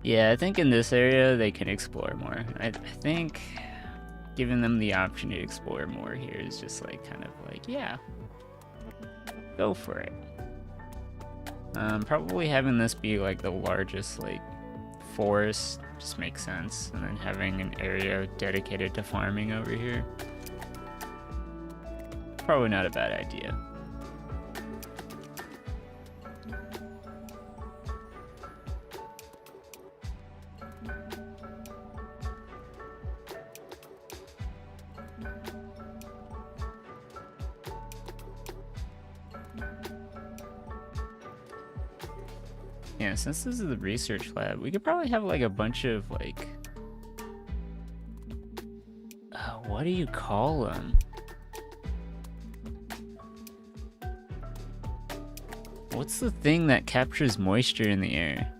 Yeah, I think in this area they can explore more. I think giving them the option to explore more here is just like kind of like, yeah, go for it. Probably having this be like the largest like forest just makes sense, and then having an area dedicated to farming over here, probably not a bad idea. Yeah, since this is the research lab, we could probably have like a bunch of like, what do you call them? What's the thing that captures moisture in the air?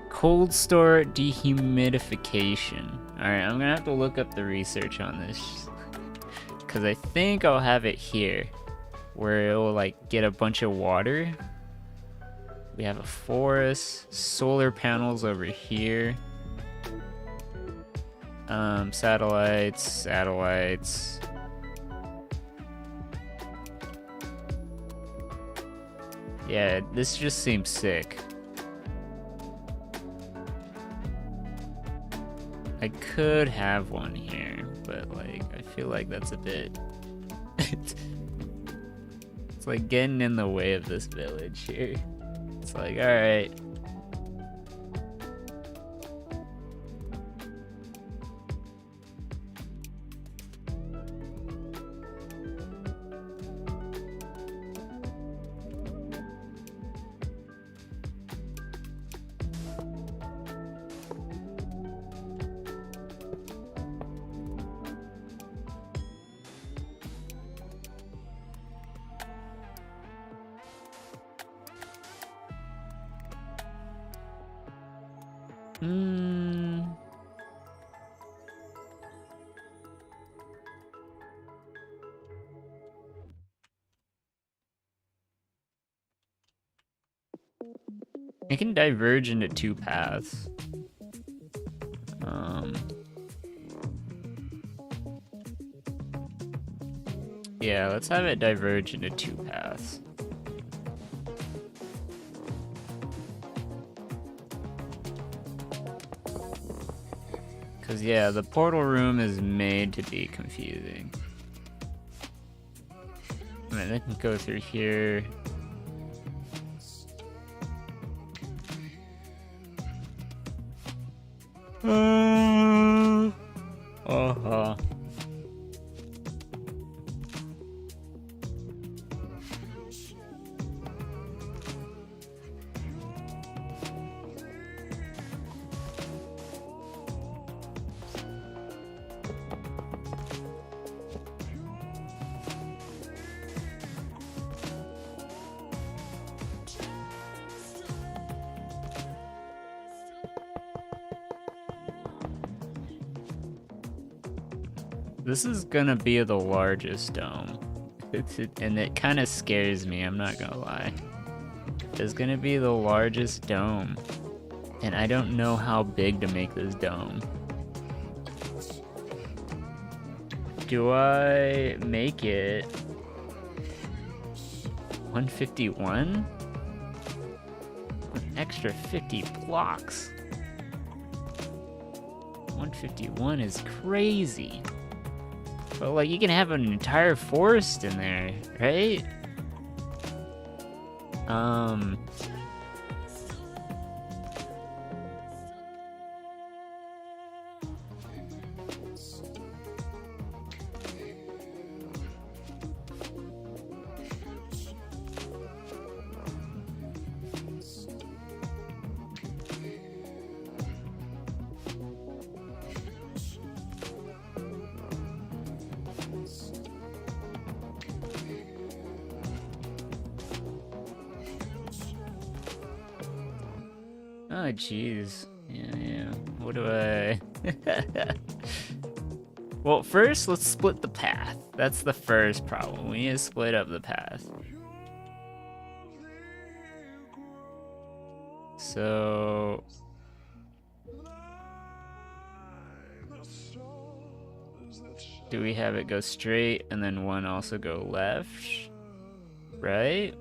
Cold store dehumidification. Alright, I'm gonna have to look up the research on this, because I think I'll have it here where it will like get a bunch of water. We have a forest, solar panels over here, satellites. Yeah, this just seems sick. I could have one here, but like I feel like that's a bit It's like getting in the way of this village here. It's like, alright. It can diverge into two paths. Yeah, let's have it diverge into two paths. Because, yeah, the portal room is made to be confusing. I mean, they can go through here. Uh-huh. This is gonna be the largest dome. And it kind of scares me, I'm not gonna lie. It's gonna be the largest dome. And I don't know how big to make this dome. Do I make it 151? An extra 50 blocks. 151 is crazy. But like, you can have an entire forest in there, right? Oh, jeez. Yeah. What do I... Well, first, let's split the path. That's the first problem. We need to split up the path. So... do we have it go straight and then one also go left? Right?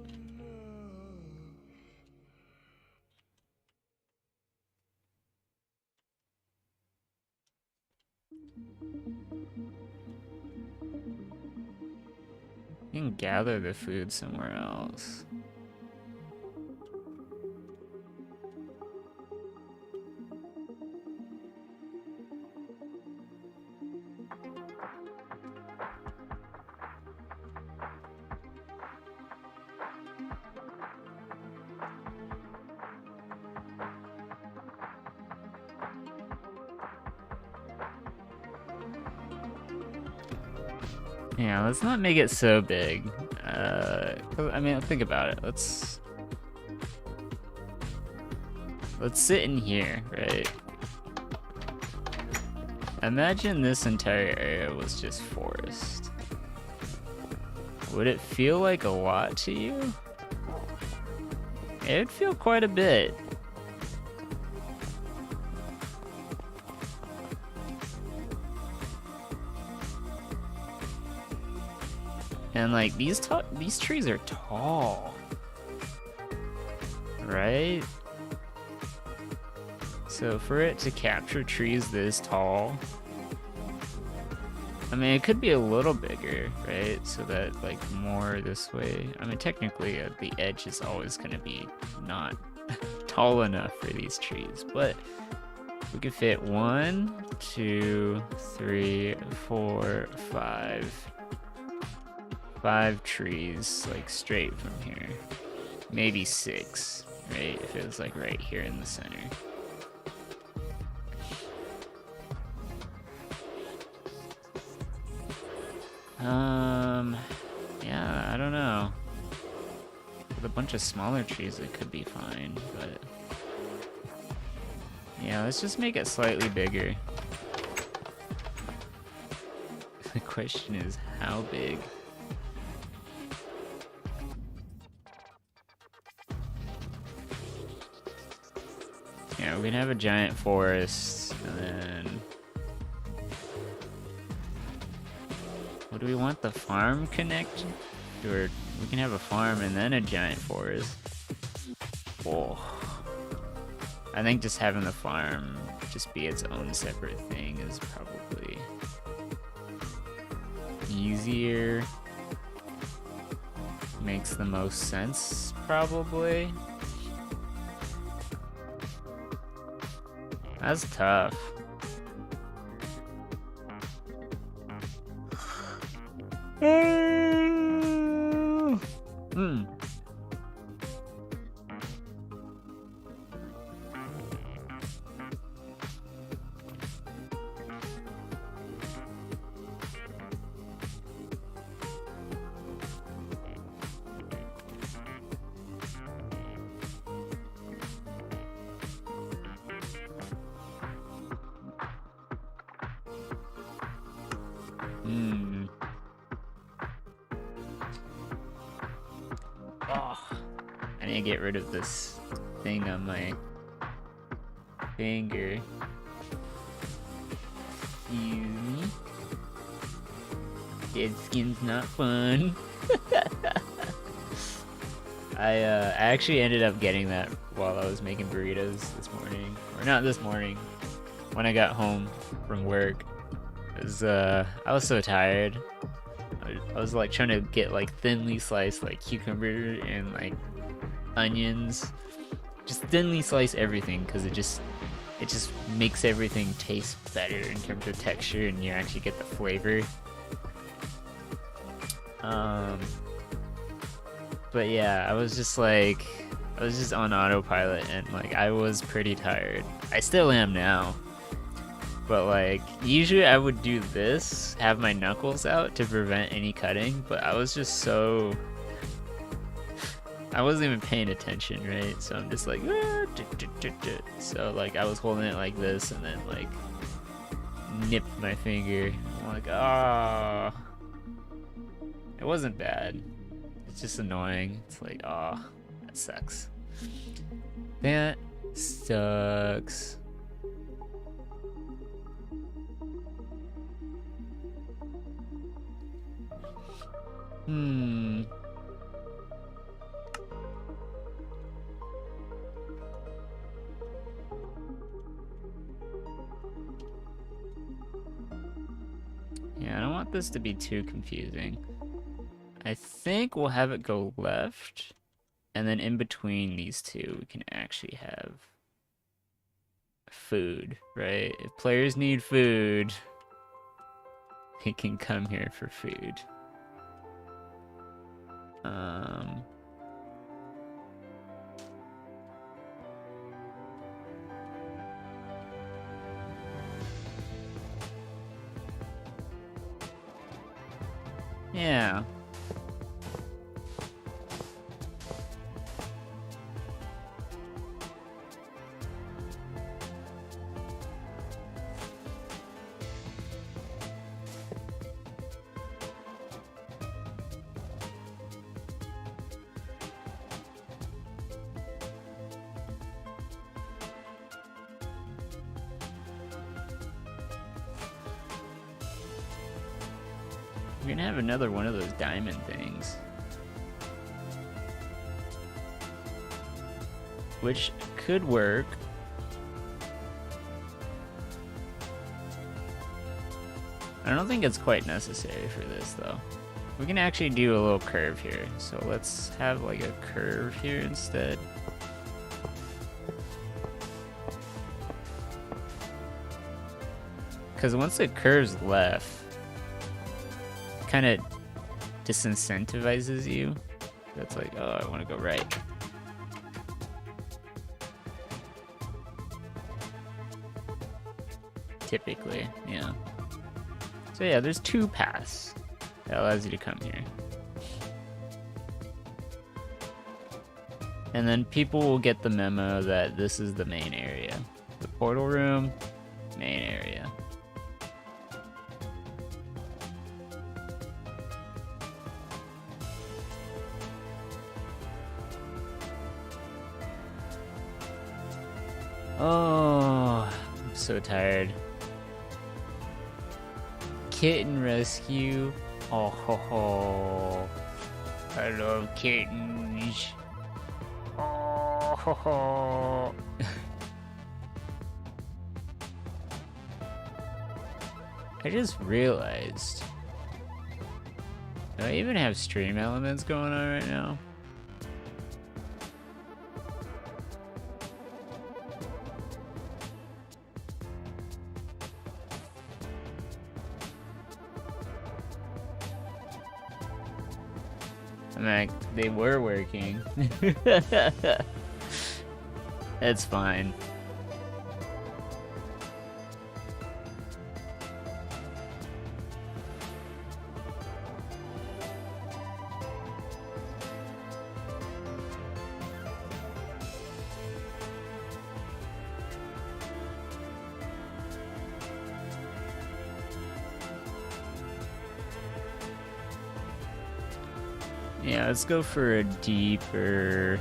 You can gather the food somewhere else. Yeah, let's not make it so big. I mean, think about it. Let's sit in here, right? Imagine this entire area was just forest. Would it feel like a lot to you? It would feel quite a bit. And like these trees are tall, right? So for it to capture trees this tall, I mean, it could be a little bigger, right? So that, like, more this way. I mean, technically, the edge is always going to be not tall enough for these trees, but we could fit 1, 2, 3, 4, 5. 5 trees, like, straight from here. Maybe 6, right? If it was, like, right here in the center. Yeah, I don't know. With a bunch of smaller trees, it could be fine, but... Yeah, let's just make it slightly bigger. The question is, how big? Yeah, we're gonna have a giant forest, and then... What do we want, the farm connected? Or we can have a farm and then a giant forest. Oh. I think just having the farm just be its own separate thing is probably easier. Makes the most sense, probably. That's tough. Oh, I need to get rid of this thing on my finger. Excuse me. Dead skin's not fun. I actually ended up getting that while I was making burritos this morning. Or not this morning. When I got home from work. I was so tired. I was like trying to get like thinly sliced like cucumber and like onions. Just thinly slice everything because it just makes everything taste better in terms of texture and you actually get the flavor. But yeah, I was just on autopilot and like I was pretty tired. I still am now. But like, usually I would do this, have my knuckles out to prevent any cutting, but I was just so... I wasn't even paying attention, right? So I'm just like, so like I was holding it like this and then like nipped my finger. I'm like, ah. It wasn't bad. It's just annoying. It's like, ah, that sucks. That sucks. Yeah, I don't want this to be too confusing. I think we'll have it go left, and then in between these two, we can actually have food, right? If players need food, they can come here for food. Yeah. We're gonna have another one of those diamond things. Which could work. I don't think it's quite necessary for this though. We can actually do a little curve here. So let's have like a curve here instead. Because once it curves left, it kind of disincentivizes you. That's like, oh, I want to go right. Typically, yeah. So yeah, there's 2 paths that allows you to come here. And then people will get the memo that this is the main area. The portal room, main area. Oh, I'm so tired. Kitten rescue. Oh ho ho. I love kittens. Oh ho ho. I just realized. Do I even have stream elements going on right now? I mean, they were working. It's fine. Yeah, let's go for a deeper...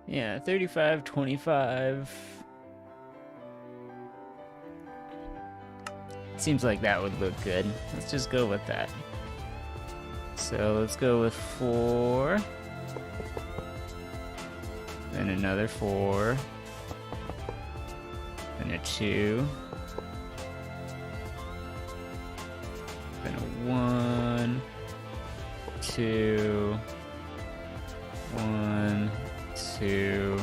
Yeah, 35, 25. Seems like that would look good. Let's just go with that. So let's go with 4. Then another 4. Then a 2. Then a 1. 2. 1. 2,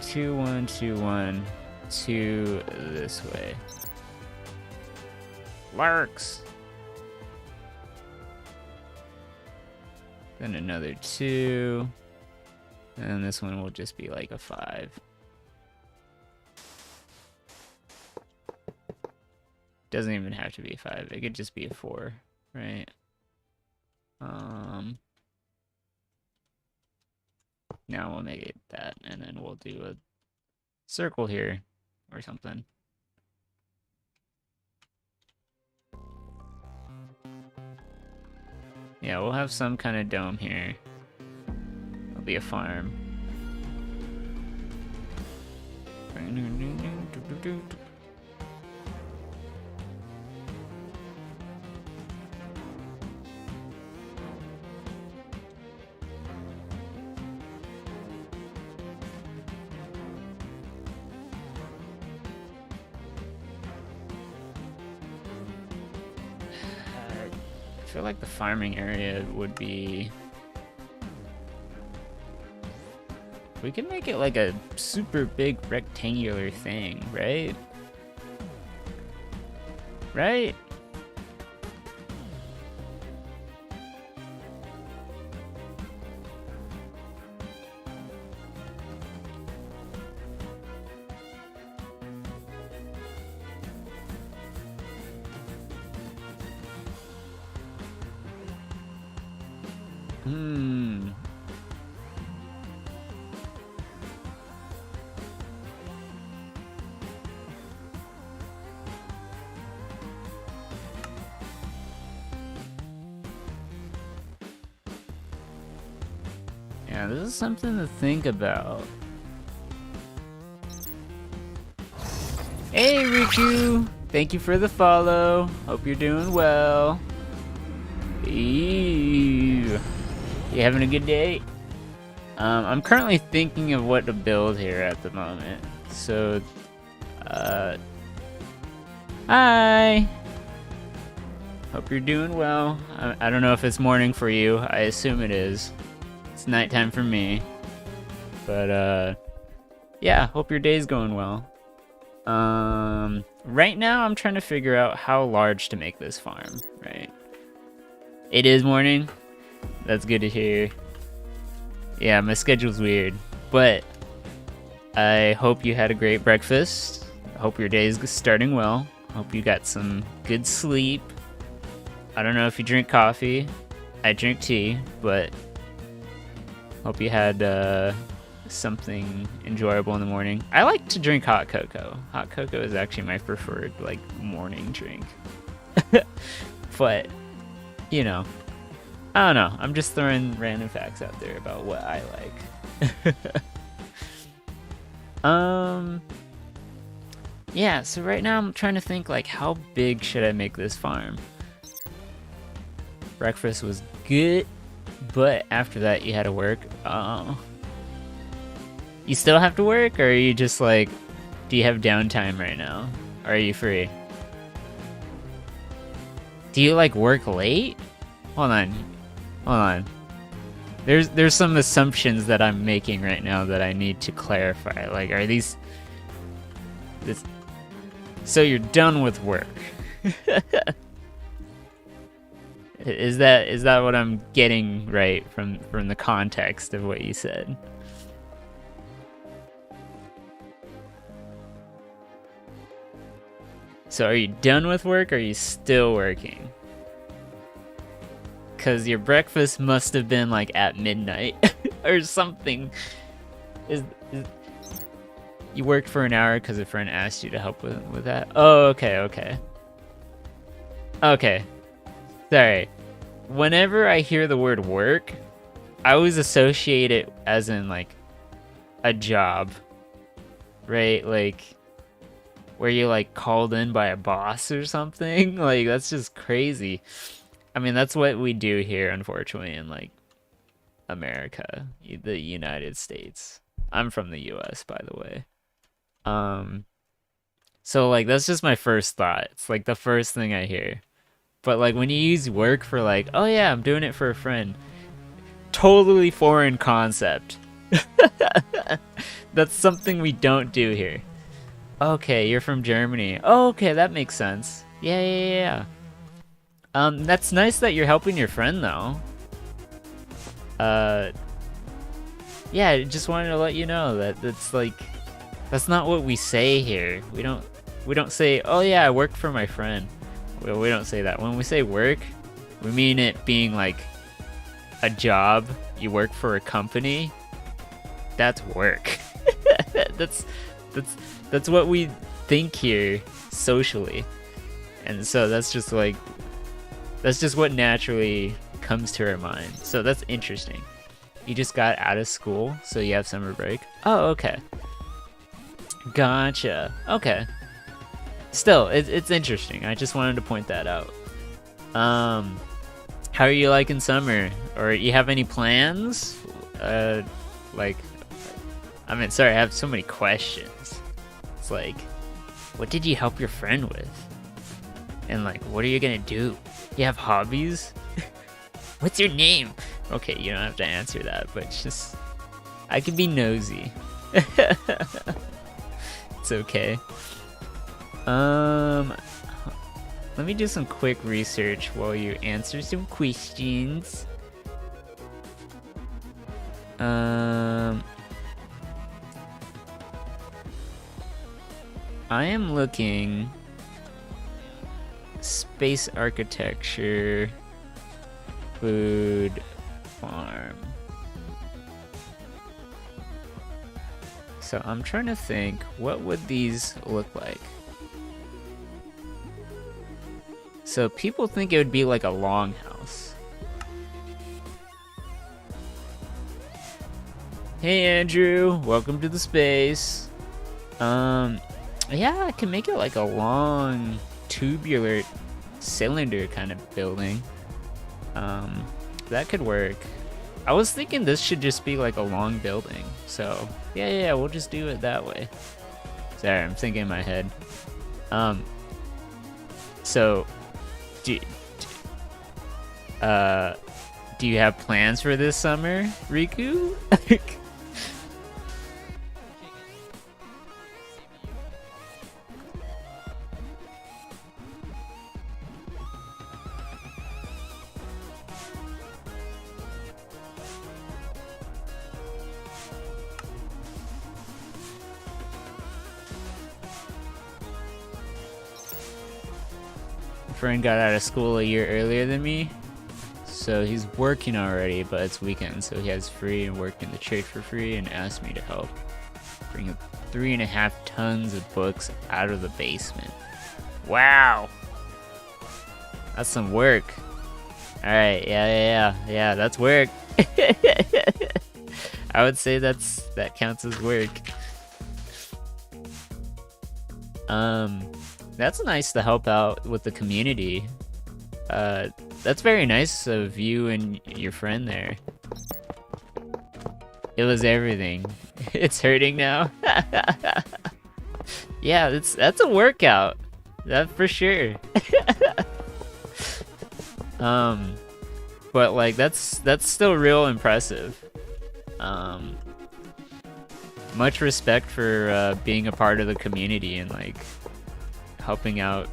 2, 1, 2, 1, 2 this way. Larks. Then another 2, and this one will just be like a 5. Doesn't even have to be a 5. It could just be a 4, right? Now we'll make it that, and then we'll do a circle here or something. Yeah, we'll have some kind of dome here. It'll be a farm. I feel like the farming area would be... We can make it like a super big rectangular thing, right? Right? Yeah, this is something to think about. Hey, Riku! Thank you for the follow. Hope you're doing well. Ew. You having a good day? I'm currently thinking of what to build here at the moment. So, hi! Hope you're doing well. I don't know if it's morning for you. I assume it is. It's nighttime for me. But, yeah, hope your day's going well. Right now I'm trying to figure out how large to make this farm, right? It is morning. That's good to hear. Yeah, my schedule's weird, but I hope you had a great breakfast. I hope your day is starting well. I hope you got some good sleep. I don't know if you drink coffee. I drink tea, but hope you had something enjoyable in the morning. I like to drink hot cocoa. Hot cocoa is actually my preferred like morning drink. But you know, I don't know. I'm just throwing random facts out there about what I like. Yeah, so right now I'm trying to think like how big should I make this farm? Breakfast was good, but after that you had to work. You still have to work, or are you just like, do you have downtime right now? Or are you free? Do you like work late? Hold on. There's some assumptions that I'm making right now that I need to clarify. Like, are these this? So you're done with work? Is that what I'm getting right from the context of what you said? So are you done with work, or are you still working? Because your breakfast must have been like at midnight or something. Is you worked for an hour because a friend asked you to help with that? Oh, okay. Sorry. Whenever I hear the word work, I always associate it as in like a job, right? Like where you're like called in by a boss or something. Like that's just crazy. I mean, that's what we do here, unfortunately, in like America, the United States. I'm from the US, by the way. So like that's just my first thought. It's like the first thing I hear. But like when you use work for like, oh yeah, I'm doing it for a friend. Totally foreign concept. That's something we don't do here. Okay, you're from Germany. Oh, okay, that makes sense. Yeah. That's nice that you're helping your friend though. Yeah, just wanted to let you know that that's not what we say here. We don't say, oh yeah, I work for my friend. We don't say that. When we say work, we mean it being like a job. You work for a company. That's work. That's what we think here socially. And so that's just what naturally comes to our mind. So that's interesting. You just got out of school, so you have summer break. Oh, okay. Gotcha. Okay. Still, it's interesting. I just wanted to point that out. How are you liking summer? Or you have any plans? I mean, sorry, I have so many questions. It's like, what did you help your friend with? And like, what are you gonna do? You have hobbies? What's your name? Okay, you don't have to answer that, but just, I can be nosy. It's okay. Let me do some quick research while you answer some questions. I am looking space architecture food farm. So I'm trying to think, what would these look like? So people think it would be like a longhouse. Hey Andrew, welcome to the space. Yeah, I can make it like a long tubular cylinder kind of building. That could work. I was thinking this should just be like a long building. So yeah, we'll just do it that way. Sorry, I'm thinking in my head. So do you have plans for this summer, Riku? Friend got out of school a year earlier than me, so he's working already, but it's weekend, so he has free and worked in the church for free and asked me to help bring 3.5 tons of books out of the basement. Wow, that's some work. All right, yeah, that's work. I would say that counts as work. That's nice to help out with the community. That's very nice of you and your friend there. It was everything. It's hurting now. Yeah, that's a workout. That for sure. But like that's still real impressive. Much respect for being a part of the community and like helping out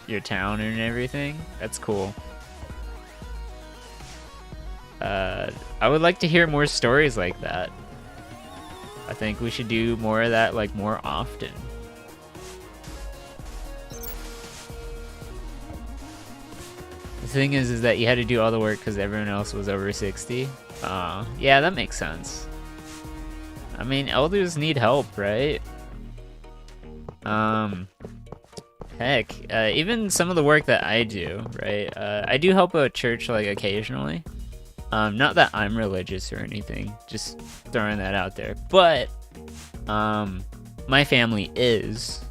your town and everything. That's cool. I would like to hear more stories like that. I think we should do more of that like more often. The thing is that you had to do all the work because everyone else was over 60. Yeah, that makes sense. I mean, elders need help, right? Heck, even some of the work that I do, right? I do help out church like occasionally. Not that I'm religious or anything, just throwing that out there. But my family is,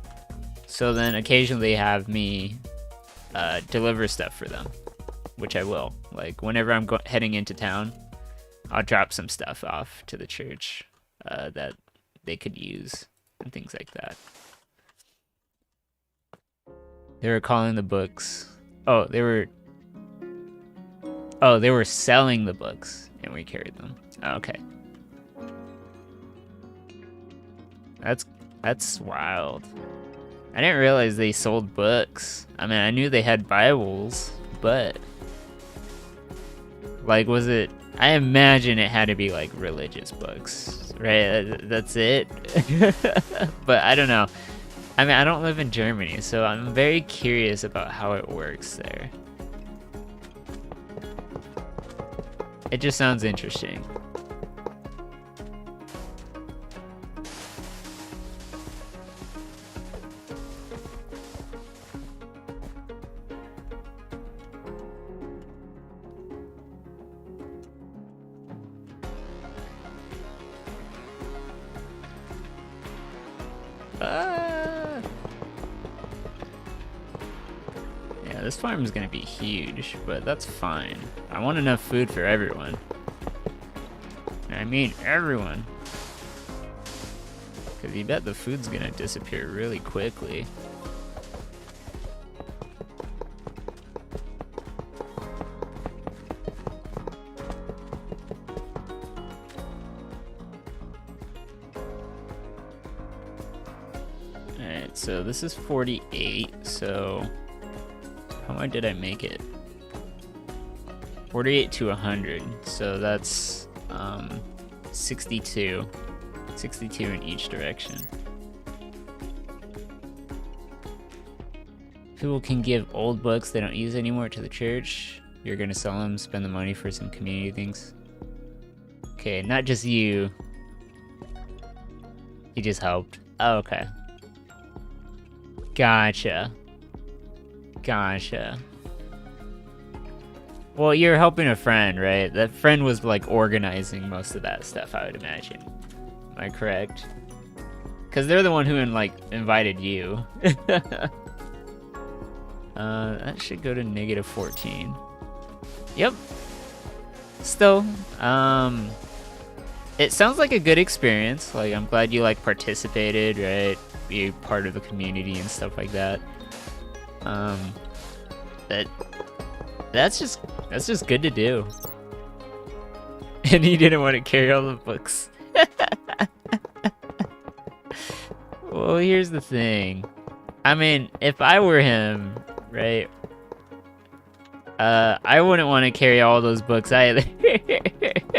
so then occasionally they have me deliver stuff for them, which I will. Like whenever I'm heading into town, I'll drop some stuff off to the church that they could use and things like that. They were calling the books. They were selling the books and we carried them. Okay. That's wild. I didn't realize they sold books. I mean, I knew they had Bibles, but like, was it? I imagine it had to be like religious books, right? That's it. But I don't know. I mean, I don't live in Germany, so I'm very curious about how it works there. It just sounds interesting. Yeah, this farm is gonna be huge, but that's fine. I want enough food for everyone. I mean everyone. Because you bet the food's gonna disappear really quickly. Alright, so this is 48, so how much did I make it? 48 to 100, so that's 62. 62 in each direction. People can give old books they don't use anymore to the church. You're gonna sell them, spend the money for some community things. Okay, not just you. You just helped. Oh, okay. Gotcha. Well, you're helping a friend, right? That friend was like organizing most of that stuff, I would imagine. Am I correct? Because they're the one who invited you. That should go to -14. Yep. Still, it sounds like a good experience. Like, I'm glad you like participated, right? Be part of the community and stuff like that. That's just good to do. And he didn't want to carry all the books. Well, here's the thing. I mean, if I were him, right? I wouldn't want to carry all those books either.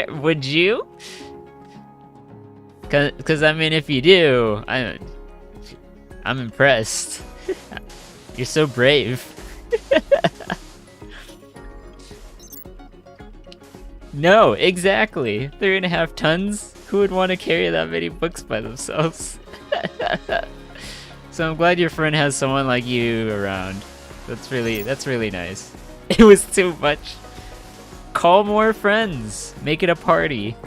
Would you? Cause I mean, if you do, I'm impressed. You're so brave. No, exactly. 3.5 tons? Who would want to carry that many books by themselves? So I'm glad your friend has someone like you around. That's really nice. It was too much. Call more friends. Make it a party.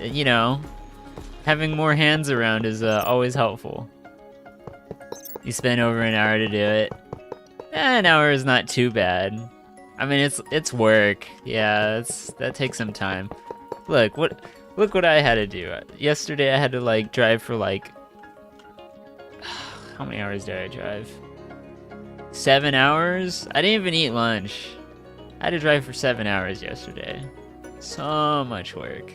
You know, having more hands around is always helpful. You spend over an hour to do it. An hour is not too bad. I mean, it's work. Yeah, that takes some time. Look what I had to do. Yesterday I had to like drive for like how many hours did I drive? 7 hours? I didn't even eat lunch. I had to drive for 7 hours yesterday. So much work.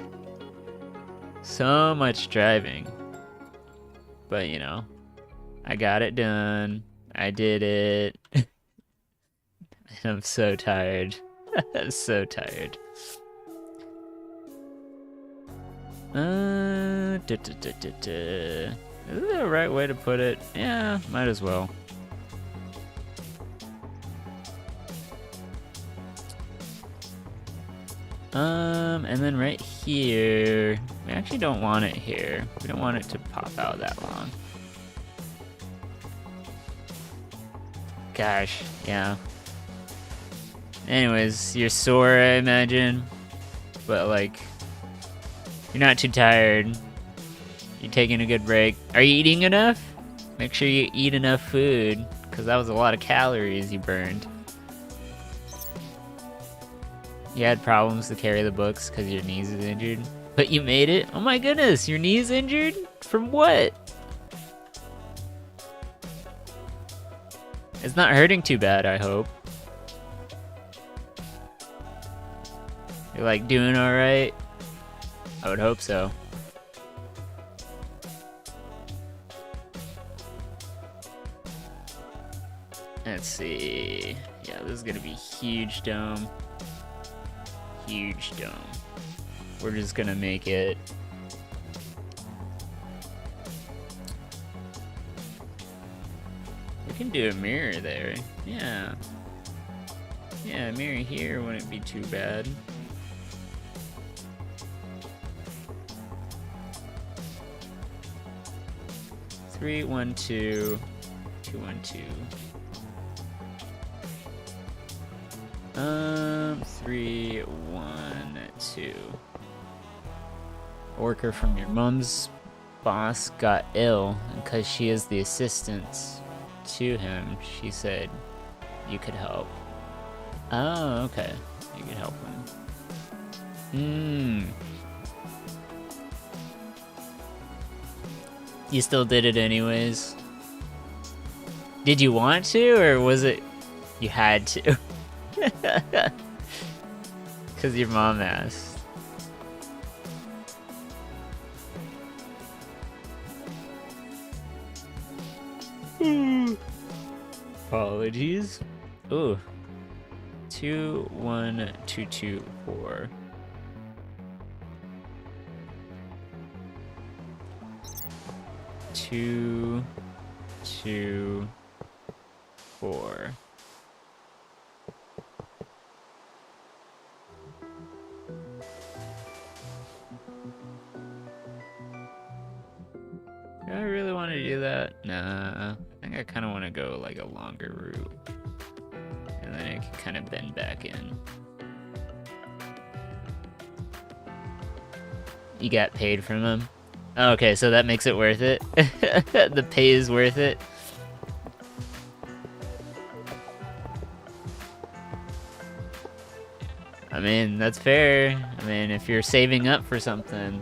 So much driving. But you know, I got it done. I did it. I'm so tired. I'm so tired. Is that the right way to put it? Yeah, might as well. And then right here, we actually don't want it here. We don't want it to pop out that long. Gosh, yeah. Anyways, you're sore, I imagine. But, like, you're not too tired. You're taking a good break. Are you eating enough? Make sure you eat enough food, because that was a lot of calories you burned. You had problems to carry the books because your knees is injured. But you made it? Oh my goodness, your knee's injured? From what? It's not hurting too bad, I hope. You're like doing alright? I would hope so. Let's see. Yeah, this is gonna be huge dome. Huge dome. We're just gonna make it. We can do a mirror there. Yeah. Yeah, a mirror here wouldn't be too bad. Three, 1, 2, 2, 1, 2. 3, 1, 2. A worker from your mom's boss got ill, and because she is the assistant to him, she said you could help. Oh, okay. You could help him. You still did it anyways? Did you want to, or was it you had to? Because your mom asked. Apologies. Ooh. 2, 1, 2, 2, 4. Two, 2, 4. Do I really want to do that? Nah, I think I kind of want to go like a kind of bend back in. You got paid from him? Oh, okay, so that makes it worth it. The pay is worth it. I mean, that's fair. I mean, if you're saving up for something,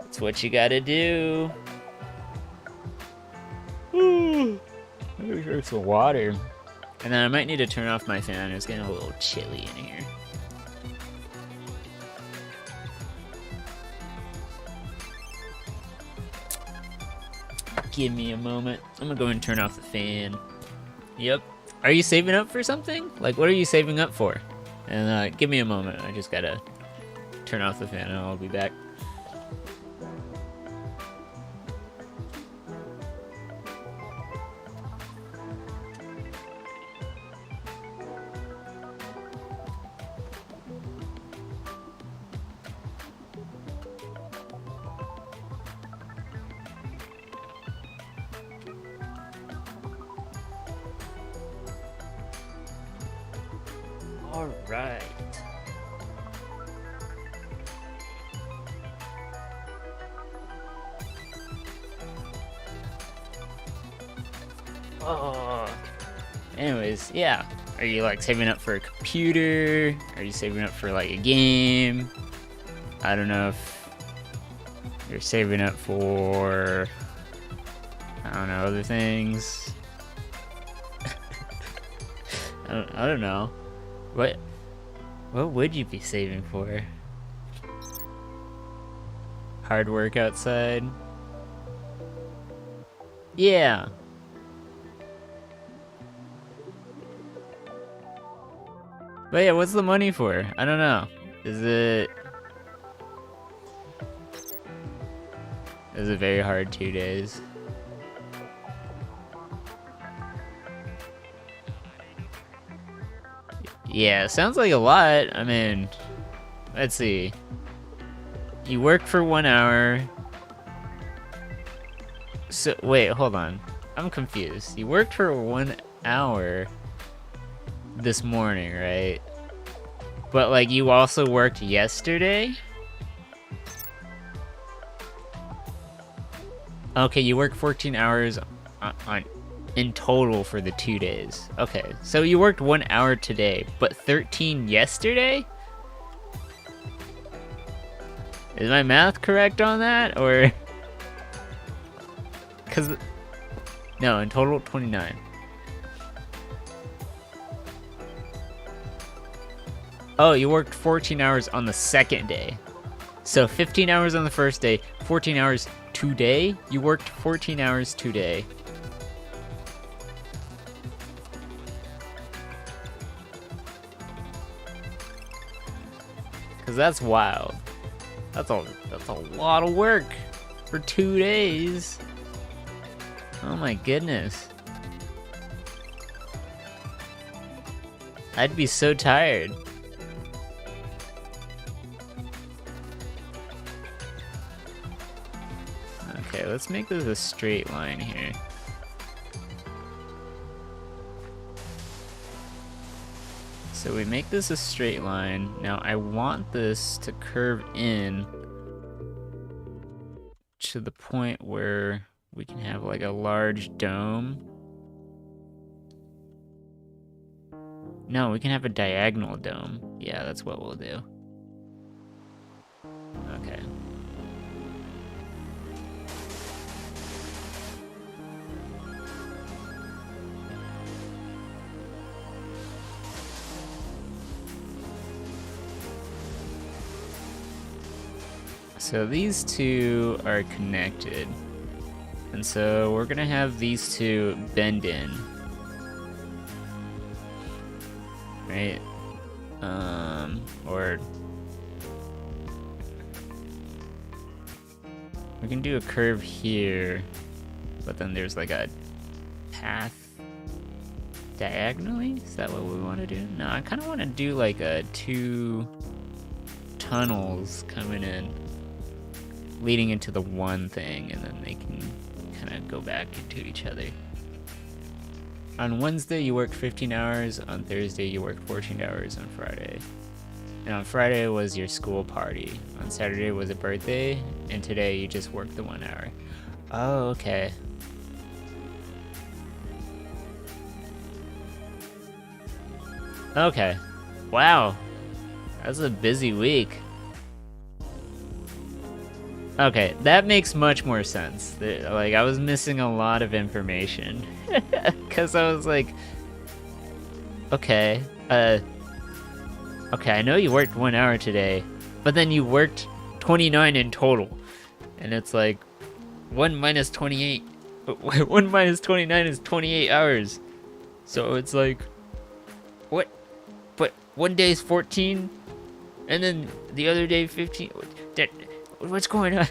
it's what you gotta do. Let me drink some water. And then I might need to turn off my fan. It's getting a little chilly in here. Give me a moment. I'm gonna go and turn off the fan. Yep. Are you saving up for something? Like, what are you saving up for? And give me a moment. I just gotta turn off the fan and I'll be back. All right. Oh. Anyways, yeah. Are you like saving up for a computer? Are you saving up for like a game? I don't know if you're saving up for, I don't know, other things. I don't know. What would you be saving for? Hard work outside? Yeah. But yeah, what's the money for? I don't know. Is it very hard 2 days? Yeah, sounds like a lot. I mean, let's see. You work for 1 hour. So, wait, hold on. I'm confused. You worked for 1 hour this morning, right? But, like, you also worked yesterday? Okay, you worked 14 hours in total for the 2 days. Okay, so you worked 1 hour today, but 13 yesterday? Is my math correct on that, or? Cause, no, in total 29. Oh, you worked 14 hours on the second day. So 15 hours on the first day, 14 hours today? You worked 14 hours today. Cause that's wild. That's a lot of work for 2 days. Oh my goodness. I'd be so tired. Okay, let's make this a straight line here. So we make this a straight line. Now I want this to curve in to the point where we can have like a large dome. No, we can have a diagonal dome. Yeah, that's what we'll do. Okay. So these two are connected. And so we're gonna have these two bend in. Right? Or we can do a curve here, but then there's like a path diagonally? Is that what we want to do? No, I kind of want to do like a 2 tunnels coming in, leading into the one thing, and then they can kind of go back into each other. On Wednesday, you worked 15 hours. On Thursday, you worked 14 hours. On Friday. And on Friday was your school party. On Saturday was a birthday. And today, you just worked the 1 hour. Oh, okay. Okay. Wow. That was a busy week. Okay, that makes much more sense. Like, I was missing a lot of information. Because I was like, okay, okay, I know you worked 1 hour today, but then you worked 29 in total. And it's like, 1 minus 28, 1 minus 29 is 28 hours. So it's like, what? But one day is 14, and then the other day 15. What's going on?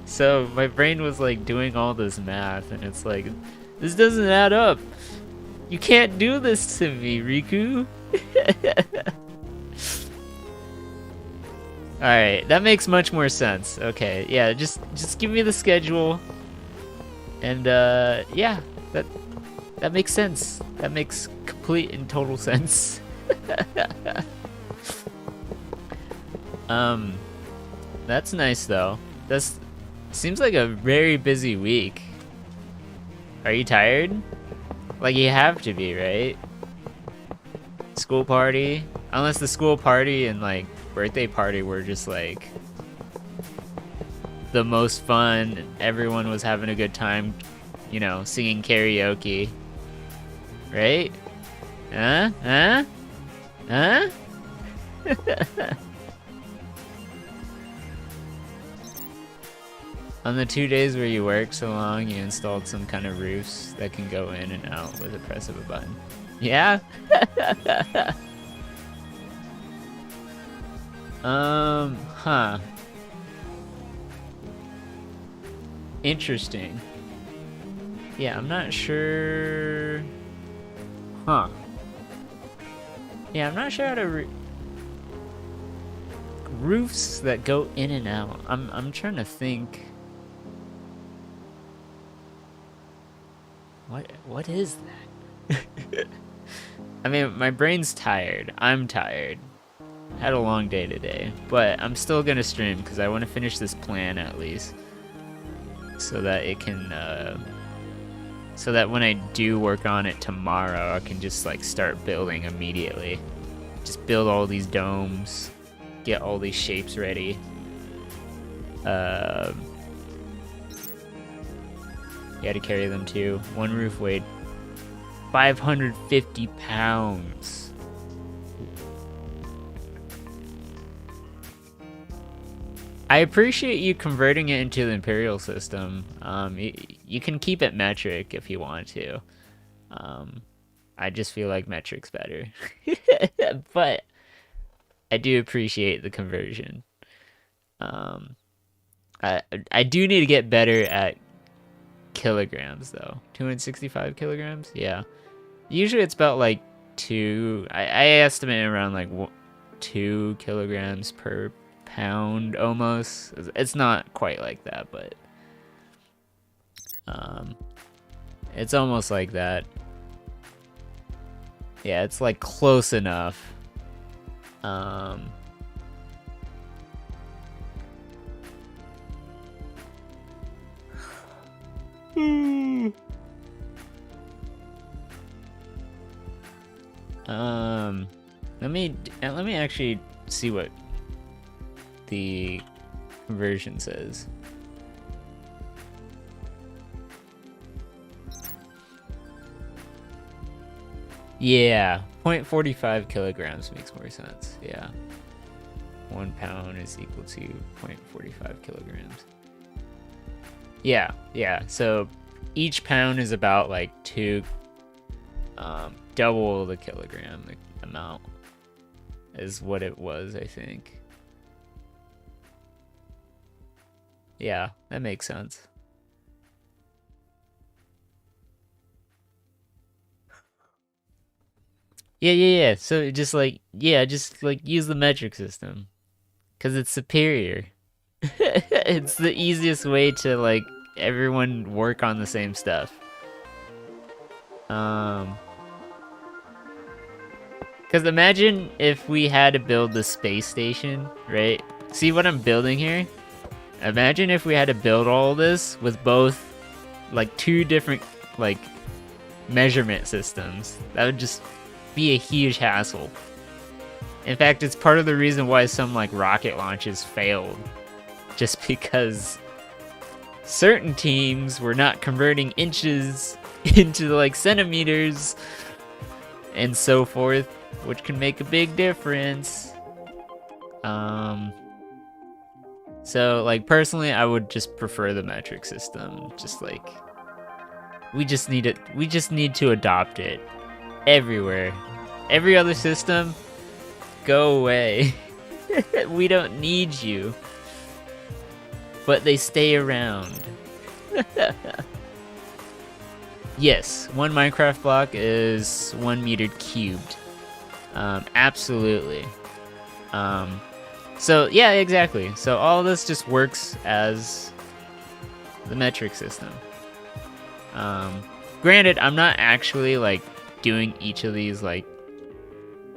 So my brain was like doing all this math, and it's like, this doesn't add up. You can't do this to me, Riku. Alright, that makes much more sense. Okay, yeah, just give me the schedule. And yeah, that makes sense. That makes complete and total sense. That's nice though. That's seems like a very busy week. Are you tired? Like, you have to be, right? School party? Unless the school party and like birthday party were just like the most fun. Everyone was having a good time, you know, singing karaoke. Right? Huh? Huh? Huh? On the 2 days where you worked so long, you installed some kind of roofs that can go in and out with the press of a button. Yeah? Huh. Interesting. Yeah, I'm not sure. Huh. Yeah, I'm not sure how to roofs that go in and out. I'm trying to think. What is that? I mean, my brain's tired. I'm tired. Had a long day today, but I'm still gonna stream because I want to finish this plan at least, so that it can, so that when I do work on it tomorrow, I can just like start building immediately. Just build all these domes, get all these shapes ready. You had to carry them too. One roof weighed 550 pounds. I appreciate you converting it into the Imperial system. You can keep it metric if you want to. I just feel like metric's better. But I do appreciate the conversion. I do need to get better at kilograms though. 265 kilograms? Yeah. Usually it's about like I estimate around like 2 kilograms per pound almost. It's not quite like that, but it's almost like that. Yeah, it's like close enough. Let me actually see what the conversion says. Yeah, 0.45 kilograms makes more sense. Yeah. 1 pound is equal to 0.45 kilograms. Yeah, yeah. So each pound is about like double the kilogram amount is what it was, I think. Yeah, that makes sense. Yeah. So just like, use the metric system. 'Cause it's superior. It's the easiest way to like everyone work on the same stuff. Because imagine if we had to build the space station, right? See what I'm building here? Imagine if we had to build all this with both, like, two different, like, measurement systems. That would just be a huge hassle. In fact, it's part of the reason why some, like, rocket launches failed. Just because certain teams were not converting inches into, like, centimeters and so forth, which can make a big difference. So, like, personally, I would just prefer the metric system. Just, like, we just need to adopt it everywhere. Every other system, go away. We don't need you. But they stay around. Yes, one Minecraft block is 1 meter cubed. Absolutely. So yeah, exactly. So all this just works as the metric system. Granted, I'm not actually like doing each of these like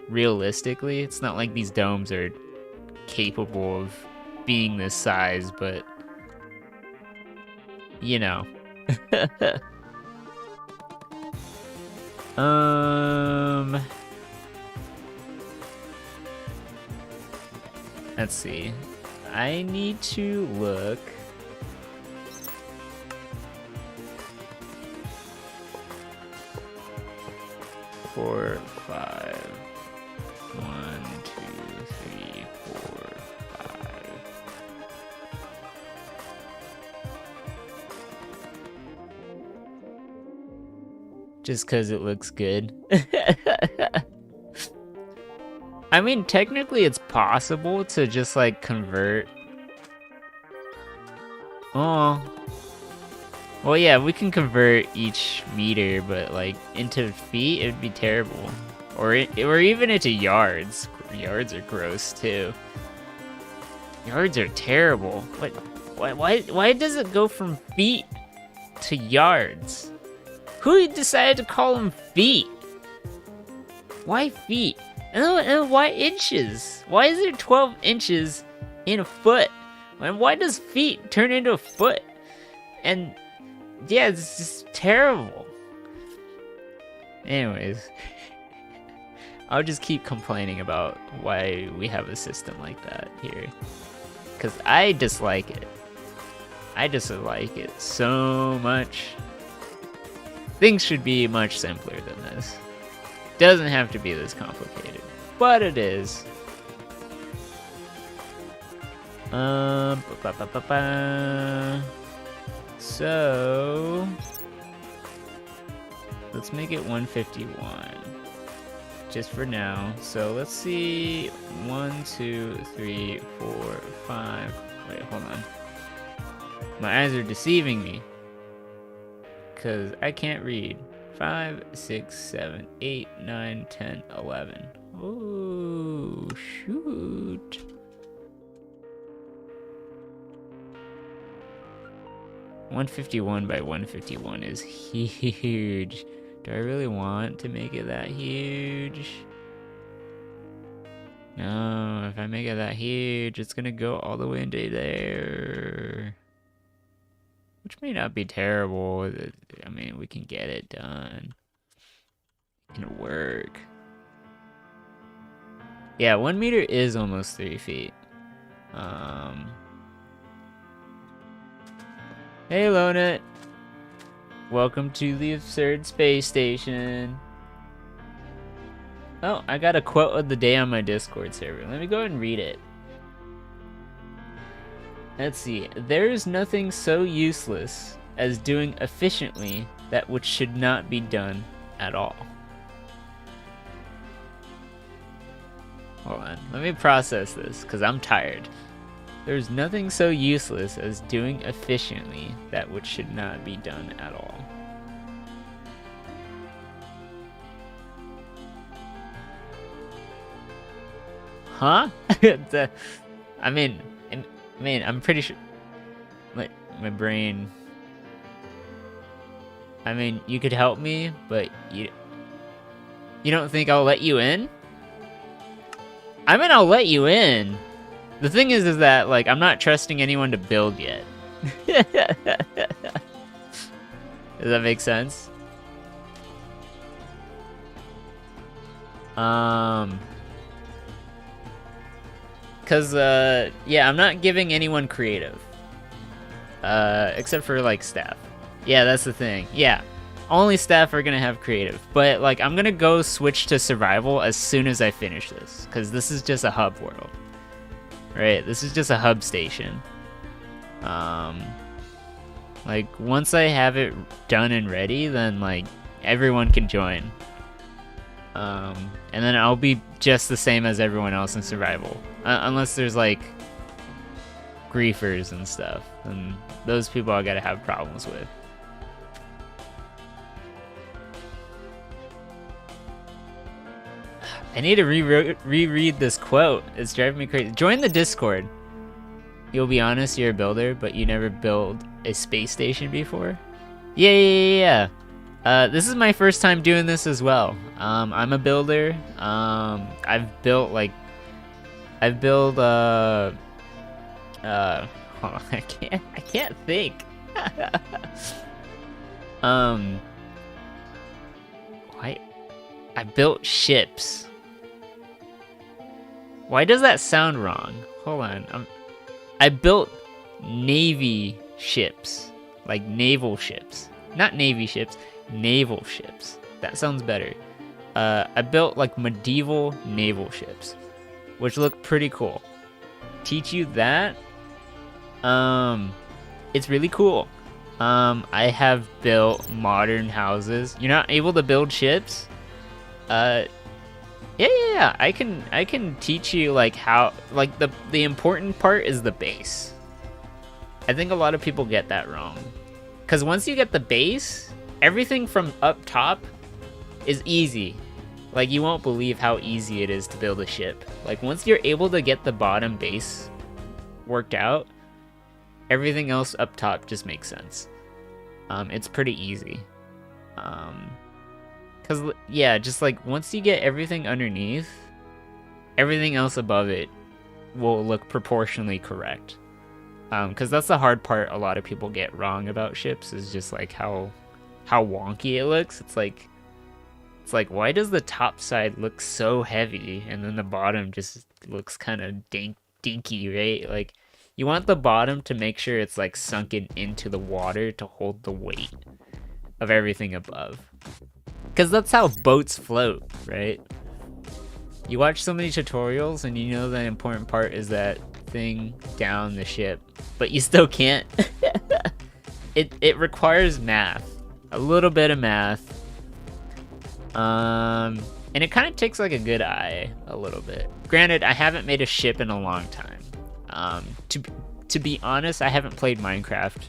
realistically. It's not like these domes are capable of being this size, but you know. Let's see. I need to look. Four, five. 1, 2, 3, 4, 5. Just because it looks good. I mean, technically it's possible to just like convert. Oh. Well, yeah, we can convert each meter, but like into feet, it'd be terrible. Or even into yards. Yards are gross too. Yards are terrible. Why does it go from feet to yards? Who decided to call them feet? Why feet? And why inches? Why is there 12 inches in a foot? And why does feet turn into a foot? And yeah, it's just terrible. Anyways, I'll just keep complaining about why we have a system like that here. Because I dislike it. I dislike it so much. Things should be much simpler than this. Doesn't have to be this complicated, but it is. So let's make it 151 just for now. So let's see, 1, 2, 3, 4, 5. Wait, hold on. My eyes are deceiving me because I can't read. 5, 6, 7, 8, 9, 10, 11. Oh, shoot. $151 by $151 is huge. Do I really want to make it that huge? No, if I make it that huge, it's gonna go all the way into there. Which may not be terrible. I mean, we can get it done. It can work. Yeah, 1 meter is almost 3 feet. Hey, Lonut. Welcome to the Absurd Space Station. Oh, I got a quote of the day on my Discord server. Let me go ahead and read it. Let's see. There is nothing so useless as doing efficiently that which should not be done at all. Hold on. Let me process this, because I'm tired. There's nothing so useless as doing efficiently that which should not be done at all. Huh? I mean, I'm pretty sure my brain. I mean, you could help me, but you don't think I'll let you in? I mean, I'll let you in. The thing is that, like, I'm not trusting anyone to build yet. Does that make sense? Cause, yeah, I'm not giving anyone creative. Except for, like, staff. Yeah, that's the thing. Yeah, only staff are gonna have creative. But, like, I'm gonna go switch to survival as soon as I finish this. Cause this is just a hub world. Right, this is just a hub station. Like, once I have it done and ready, then, like, everyone can join. And then I'll be just the same as everyone else in survival. Unless there's, like, griefers and stuff. And those people I gotta have problems with. I need to reread this quote. It's driving me crazy. Join the Discord. You'll be honest, you're a builder, but you never built a space station before? Yeah. This is my first time doing this as well. I'm a builder. I've built hold on, I can't think. I built ships. Why does that sound wrong? Hold on. I built navy ships, like naval ships. Not navy ships, naval ships. That sounds better. I built like medieval naval ships, which look pretty cool. Teach you that? It's really cool. I have built modern houses. You're not able to build ships? Yeah. I can teach you like how, like the important part is the base. I think a lot of people get that wrong. Cause once you get the base, everything from up top is easy. Like you won't believe how easy it is to build a ship. Like once you're able to get the bottom base worked out, everything else up top just makes sense. It's pretty easy. Cause yeah, just like once you get everything underneath, everything else above it will look proportionally correct. Cause that's the hard part a lot of people get wrong about ships is just like how wonky it looks. It's like why does the top side look so heavy and then the bottom just looks kind of dinky, right? Like you want the bottom to make sure it's like sunken into the water to hold the weight of everything above. Because that's how boats float, right? You watch so many tutorials and you know the important part is that thing down the ship, but you still can't. It requires math, a little bit of math. And it kind of takes like a good eye a little bit. Granted, I haven't made a ship in a long time. To be honest, I haven't played Minecraft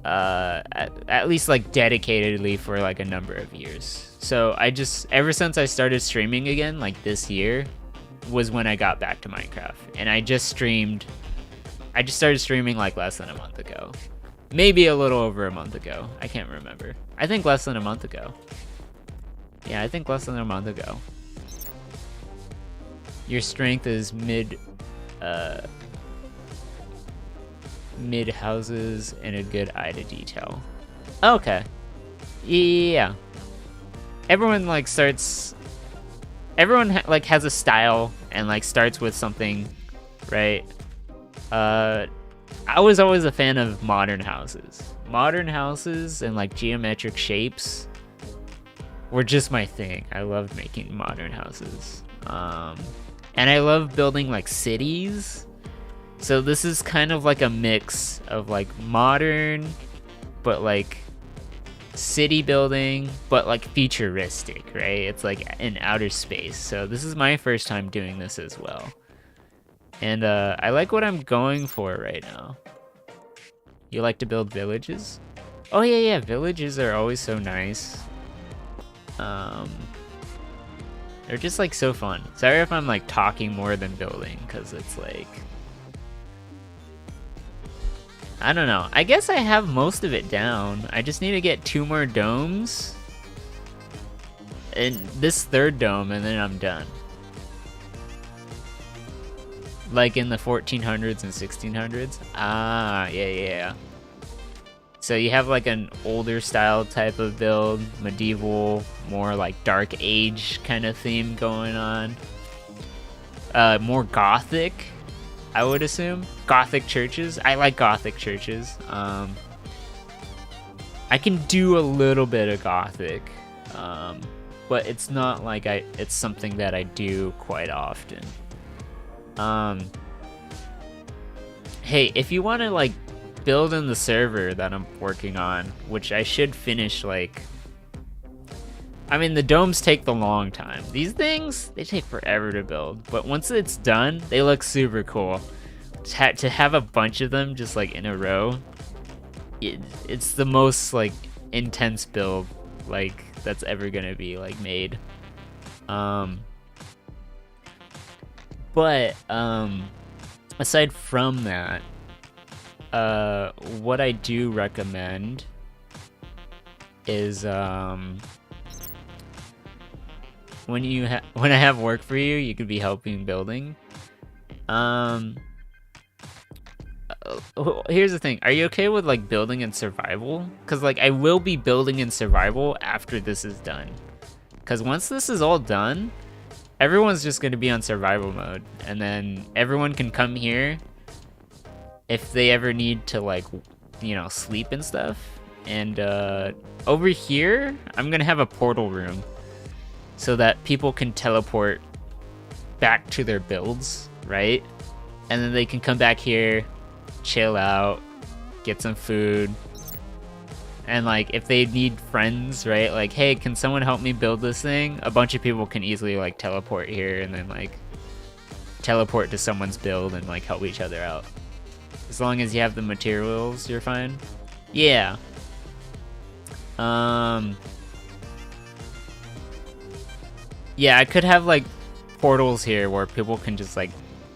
at least like dedicatedly for like a number of years. So I just, ever since I started streaming again, like this year, was when I got back to Minecraft. And I just started streaming like less than a month ago. Maybe a little over a month ago. I can't remember. I think less than a month ago. Yeah, I think less than a month ago. Your strength is mid houses and a good eye to detail. Okay. Yeah. Everyone like starts. Everyone like has a style and like starts with something, right? I was always a fan of modern houses. Modern houses and like geometric shapes were just my thing. I loved making modern houses. And I love building like cities. So this is kind of like a mix of like modern, but like city building, but like futuristic, right? It's like in outer space. So this is my first time doing this as well. And I like what I'm going for right now. You like to build villages? Oh yeah, villages are always so nice. They're just like so fun. Sorry if I'm like talking more than building, because it's like I don't know. I guess I have most of it down. I just need to get 2 more domes. And this 3rd dome, and then I'm done. Like in the 1400s and 1600s? Ah, yeah. So you have like an older style type of build, medieval, more like dark age kind of theme going on. More gothic, I would assume. Gothic churches. I like gothic churches. I can do a little bit of gothic, but it's not like it's something that I do quite often. Hey, if you want to like build in the server that I'm working on, which I should finish, like, I mean, the domes take the long time. These things, they take forever to build, but once it's done, they look super cool. To have a bunch of them just like in a row, it's the most like intense build like that's ever gonna be like made. But aside from that, what I do recommend is when I have work for you, you could be helping building. Here's the thing. Are you okay with like building in survival? Because like I will be building in survival after this is done. Because once this is all done, everyone's just going to be on survival mode, and then everyone can come here if they ever need to, like, you know, sleep and stuff. And over here, I'm going to have a portal room so that people can teleport back to their builds, right? And then they can come back here, chill out, get some food. And like if they need friends, right? Like, hey, can someone help me build this thing? A bunch of people can easily like teleport here and then like teleport to someone's build and like help each other out. As long as you have the materials, you're fine. Yeah. Yeah, I could have like portals here where people can just like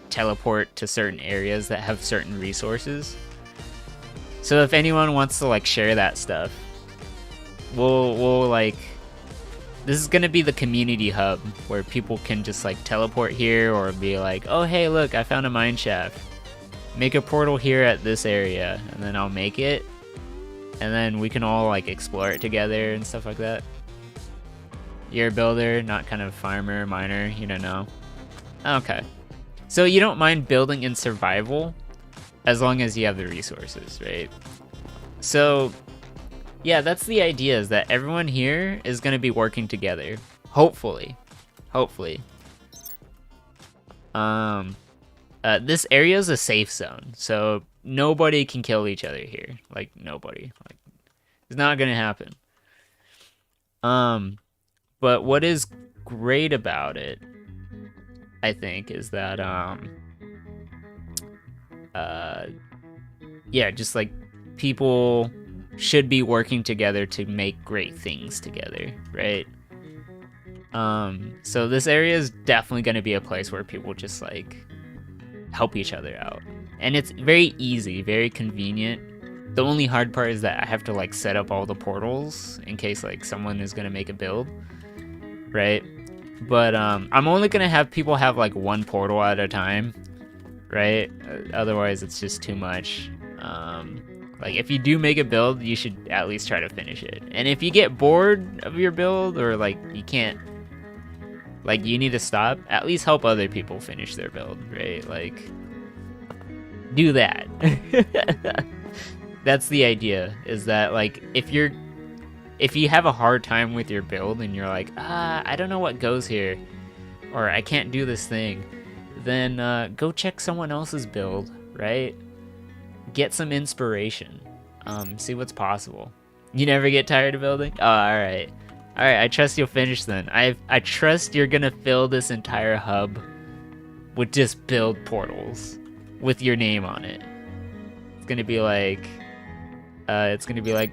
teleport to certain areas that have certain resources. So if anyone wants to like share that stuff, we'll like, this is gonna be the community hub where people can just like teleport here or be like, oh hey look, I found a mine shaft. Make a portal here at this area, and then I'll make it, and then we can all like explore it together and stuff like that. You're a builder, not kind of farmer, miner, you don't know. Okay. So you don't mind building in survival as long as you have the resources, right? So yeah, that's the idea, is that everyone here is going to be working together. Hopefully. This area is a safe zone, so nobody can kill each other here. Like, nobody. Like, it's not going to happen. But what is great about it, I think, is that, yeah, just like people should be working together to make great things together, right? So this area is definitely going to be a place where people just like help each other out, and it's very easy, very convenient. The only hard part is that I have to like set up all the portals in case like someone is going to make a build, right? But I'm only going to have people have like one portal at a time, right? Otherwise it's just too much. Like if you do make a build, you should at least try to finish it. And if you get bored of your build, or like you can't, like you need to stop, at least help other people finish their build, right? Like, do that. That's the idea, is that like if you have a hard time with your build and you're like, I don't know what goes here, or I can't do this thing, then go check someone else's build, right? Get some inspiration. See what's possible. You never get tired of building? Oh, alright. Alright, I trust you'll finish then. I trust you're gonna fill this entire hub with just build portals with your name on it. It's gonna be like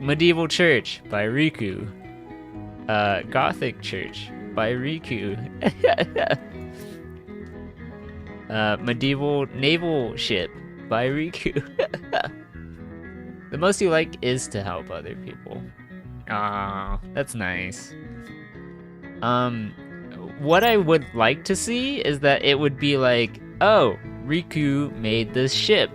Medieval Church by Riku. Gothic Church by Riku. Medieval Naval Ship by Riku. The most you like is to help other people. Ah, that's nice. What I would like to see is that it would be like, oh, Riku made this ship.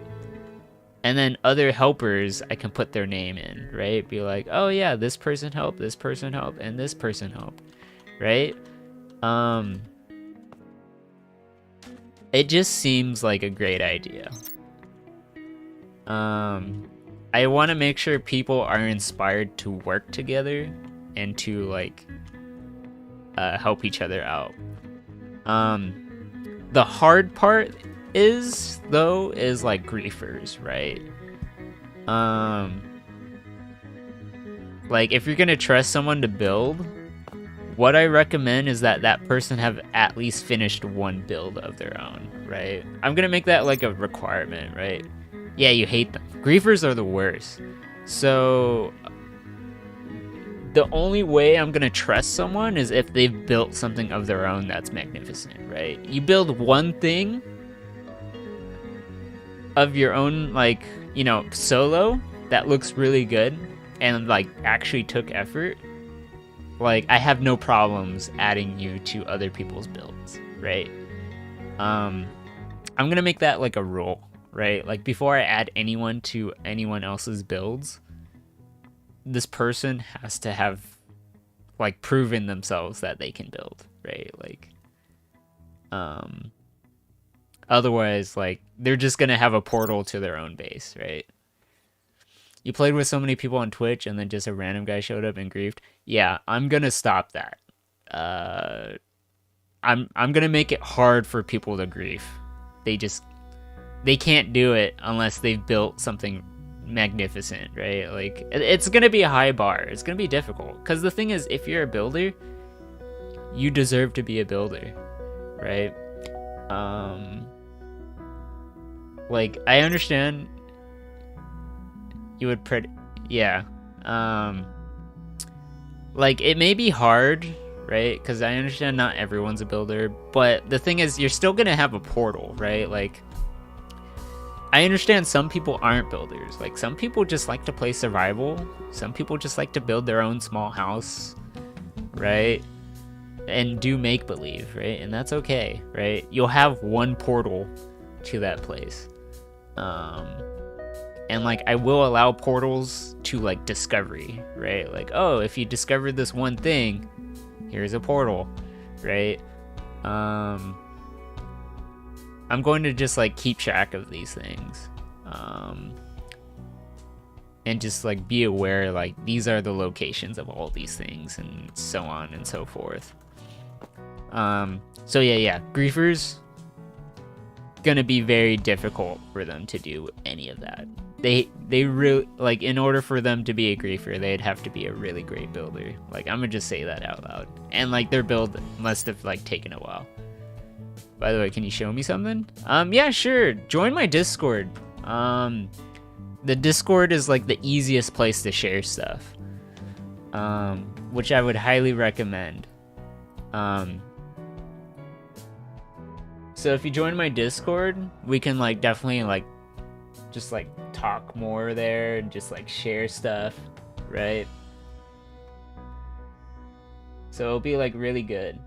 And then other helpers, I can put their name in, right? Be like, oh yeah, this person helped, and this person helped, right? It just seems like a great idea. I want to make sure people are inspired to work together and to like help each other out. The hard part is like griefers, right? Like if you're gonna trust someone to build, what I recommend is that that person have at least finished one build of their own, right? I'm gonna make that like a requirement, right? Yeah, you hate them. Griefers are the worst. So the only way I'm gonna trust someone is if they've built something of their own that's magnificent, right? You build one thing of your own, like, you know, solo that looks really good and like actually took effort. Like, I have no problems adding you to other people's builds, right? I'm gonna make that like a rule, right? Like before I add anyone to anyone else's builds, this person has to have like proven themselves that they can build, right? Like otherwise like they're just gonna have a portal to their own base, right? You played with so many people on Twitch and then just a random guy showed up and griefed. Yeah, I'm gonna stop that. I'm gonna make it hard for people to grief. They can't do it unless they've built something magnificent, right? Like it's gonna be a high bar. It's gonna be difficult because the thing is, if you're a builder, you deserve to be a builder, right? Like I understand you would yeah. Like it may be hard, right? Because I understand not everyone's a builder, but the thing is, you're still gonna have a portal, right? Like I understand some people aren't builders. Like some people just like to play survival. Some people just like to build their own small house, right? And do make believe, right? And that's okay, right? You'll have one portal to that place. And like I will allow portals to like discovery, right? Like, oh, if you discovered this one thing, here's a portal, right? I'm going to just like keep track of these things, and just like be aware like these are the locations of all these things and so on and so forth. So yeah, griefers, gonna be very difficult for them to do any of that. They really, like, in order for them to be a griefer, they'd have to be a really great builder. Like, I'm gonna just say that out loud. And like their build must have like taken a while. By the way, can you show me something? Yeah, sure. Join my Discord. The Discord is like the easiest place to share stuff, which I would highly recommend. So if you join my Discord, we can like definitely like just like talk more there and just like share stuff, right? So it'll be like really good.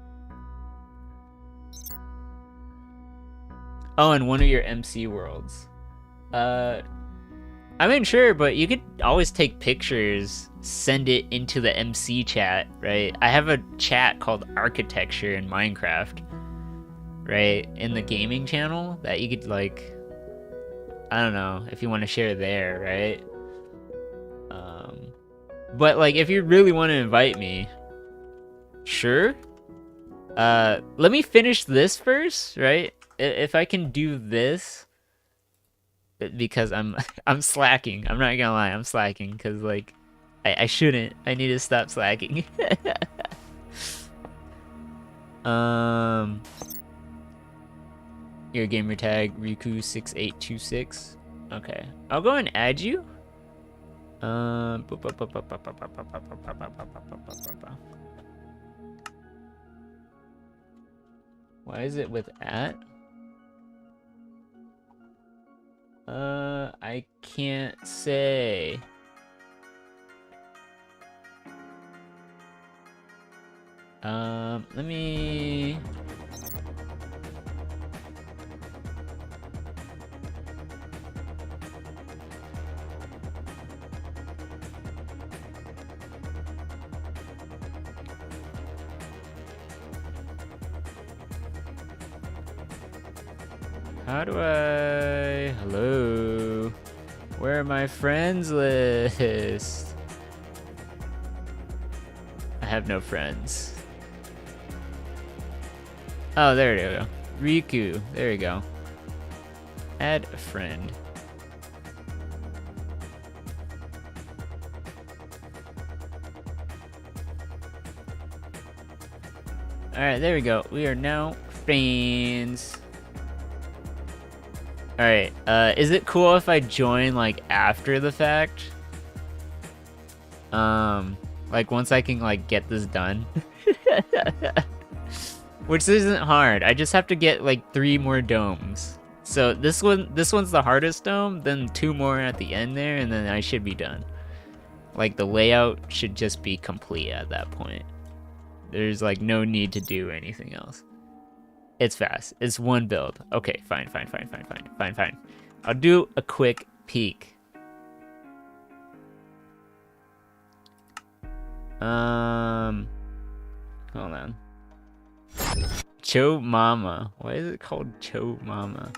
Oh, and one of your MC worlds. I mean, sure, but you could always take pictures, send it into the MC chat, right? I have a chat called Architecture in Minecraft, right? In the gaming channel that you could like, I don't know, if you want to share there, right? But like, if you really want to invite me, sure. Let me finish this first, right? If I can do this, because I'm slacking. I'm not gonna lie, I'm slacking because like I shouldn't. I need to stop slacking. Your gamer tag Riku6826. Okay, I'll go and add you. Why is it with at? I I can't say. Let me... How do I... Hello? Where are my friends list? I have no friends. Oh, there we go. Riku. There we go. Add a friend. Alright, there we go. We are now friends. Alright, is it cool if I join, like, after the fact? Like, once I can, like, get this done. Which isn't hard. I just have to get, like, 3 more domes. So this one's the hardest dome, then 2 more at the end there, and then I should be done. Like, the layout should just be complete at that point. There's, like, no need to do anything else. It's fast. It's 1 build. Okay, fine. I'll do a quick peek. Hold on. Cho Mama. Why is it called Cho Mama?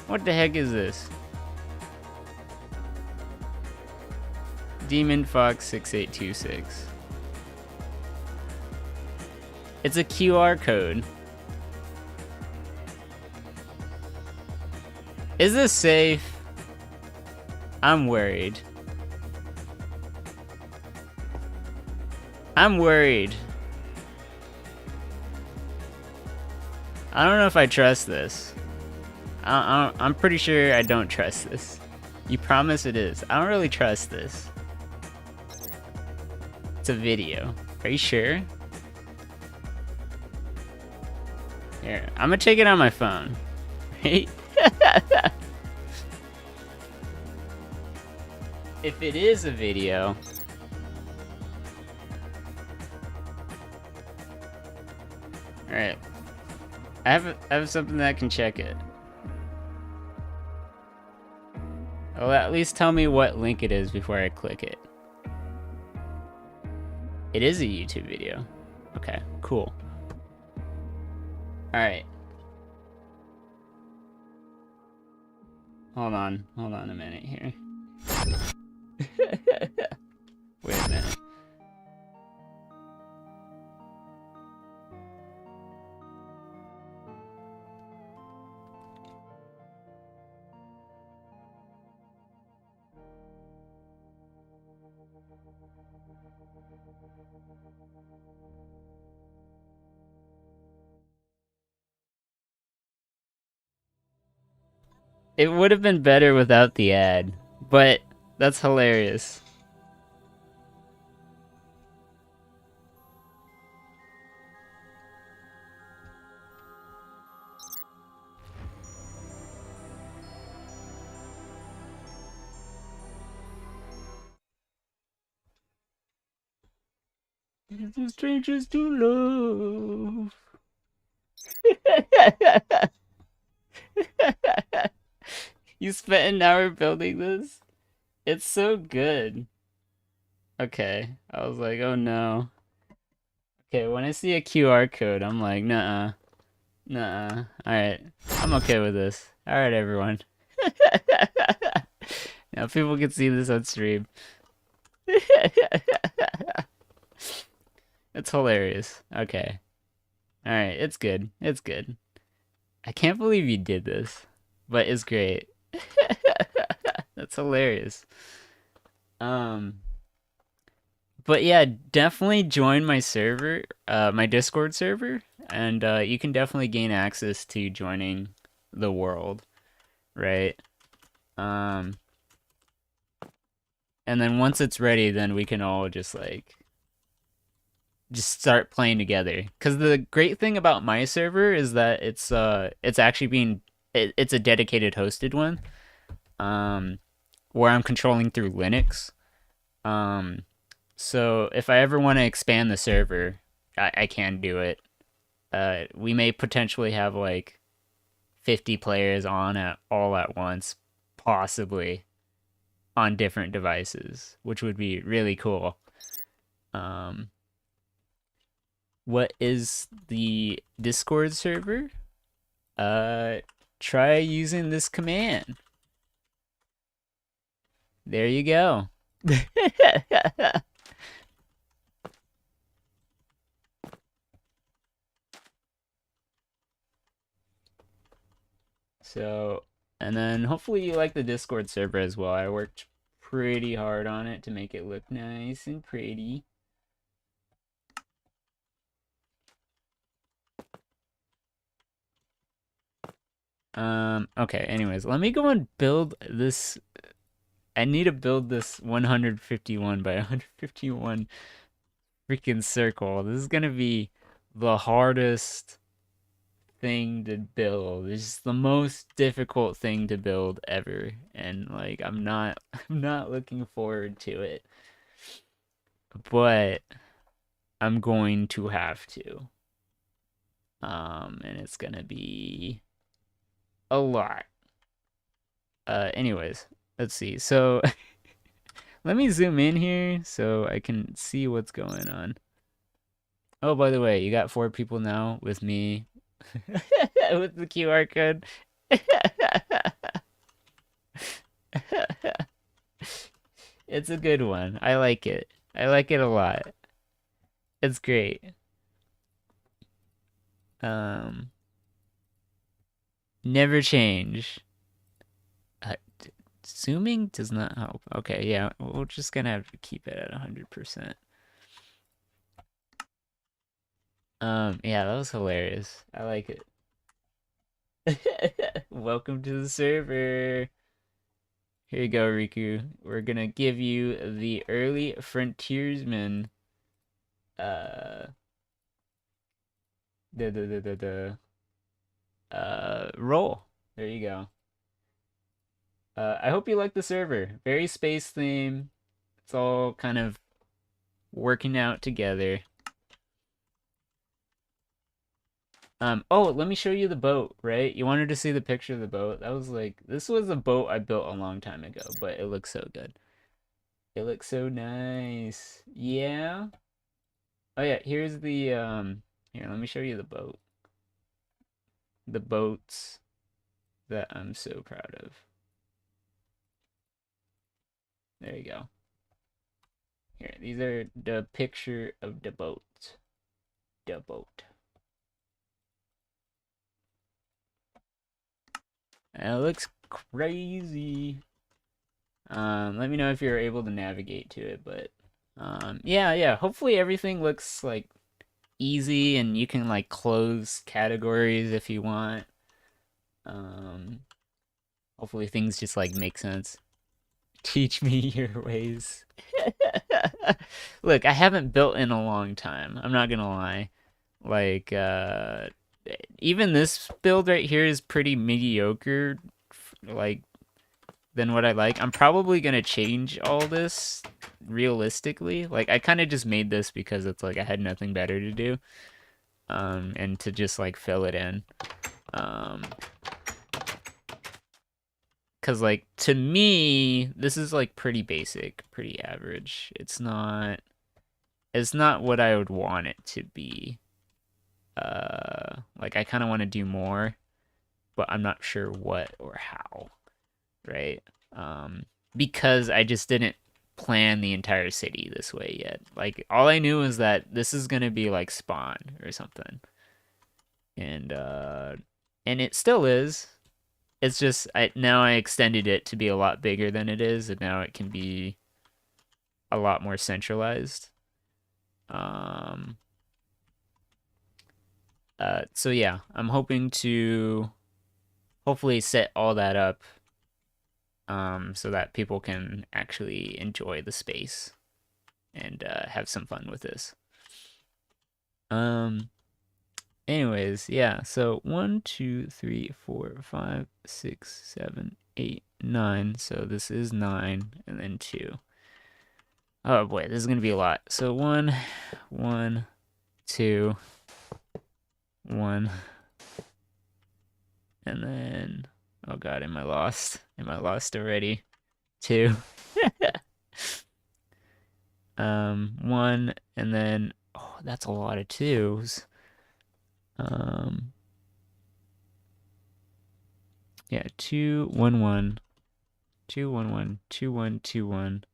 What the heck is this? Demon Fox 6826. It's a QR code. Is this safe? I'm worried. I'm worried. I don't know if I trust this. I'm pretty sure I don't trust this. You promise it is. I don't really trust this. It's a video. Are you sure? Here, I'm gonna take it on my phone. Right? If it is a video... Alright. I have something that can check it. Well, at least tell me what link it is before I click it. It is a YouTube video. Okay, cool. Alright. Hold on a minute here. Wait a minute. It would have been better without the ad, but that's hilarious. The strangers to love. You spent an hour building this? It's so good. Okay, I was like, oh no. Okay, when I see a QR code, I'm like, nuh-uh. Nuh-uh. Alright, I'm okay with this. Alright, everyone. Now people can see this on stream. It's hilarious. Okay. Alright, it's good. It's good. I can't believe you did this, but it's great. That's hilarious. But yeah, definitely join my server, my Discord server, and you can definitely gain access to joining the world, right? And then once it's ready, then we can all just like just start playing together. Because the great thing about my server is that it's actually it's a dedicated hosted one, um, where I'm controlling through Linux. Um, so if I ever want to expand the server, I can do it. We may potentially have like 50 players on at all at once, possibly on different devices, which would be really cool. Um, what is the Discord server? Uh, Try using this command. There you go. So, and then hopefully you like the Discord server as well. I worked pretty hard on it to make it look nice and pretty. Okay, anyways, let me go and build this. I need to build this 151 by 151 freaking circle. This is gonna be the hardest thing to build. It's the most difficult thing to build ever. And like I'm not I'm not looking forward to it. But I'm going to have to. And it's gonna be a lot. Anyways, let's see. So let me zoom in here so I can see what's going on. Oh, by the way, you got 4 people now with me with the QR code. It's a good one. I like it. I like it a lot. It's great. Um, Never change. Zooming does not help. Okay, yeah, we're just gonna have to keep it at 100%. Yeah, that was hilarious. I like it. Welcome to the server. Here you go, Riku. We're gonna give you the early frontiersman uh role. There you go. I hope you like the server. Very space theme. It's all kind of working out together. Oh, let me show you the boat, right? You wanted to see the picture of the boat. This was a boat I built a long time ago, but it looks so good. It looks so nice. Yeah. Oh yeah, here's here, let me show you the boat. The boats that I'm so proud of. There you go. Here, these are the picture of the boat. The boat. And it looks crazy. Let me know if you're able to navigate to it, but yeah. Hopefully everything looks like easy and you can like close categories if you want. Um, Hopefully things just like make sense. Teach me your ways. Look, I haven't built in a long time. I'm not gonna lie. Like, even this build right here is pretty mediocre, like, than what I like. I'm probably gonna change all this realistically. Like, I kind of just made this because it's like I had nothing better to do, and to just like fill it in. Um, Cause like to me, this is like pretty basic, pretty average. It's not what I would want it to be. Like I kind of want to do more, but I'm not sure what or how, right? Because I just didn't plan the entire city this way yet. Like all I knew was that this is gonna be like Spawn or something, and and it still is. It's just now I extended it to be a lot bigger than it is, and now it can be a lot more centralized. Um, so yeah, I'm hoping to hopefully set all that up so that people can actually enjoy the space and have some fun with this. Um, Anyways, yeah. So 1, 2, 3, 4, 5, 6, 7, 8, 9. So this is 9, and then 2. Oh boy, this is gonna be a lot. So 1, 1, 2, 1, and then oh god, am I lost? Am I lost already? 2. 1, and then oh, that's a lot of twos. Um, yeah, 2, 1, 1, 2, 1, 1, 2, 1, 2, 1.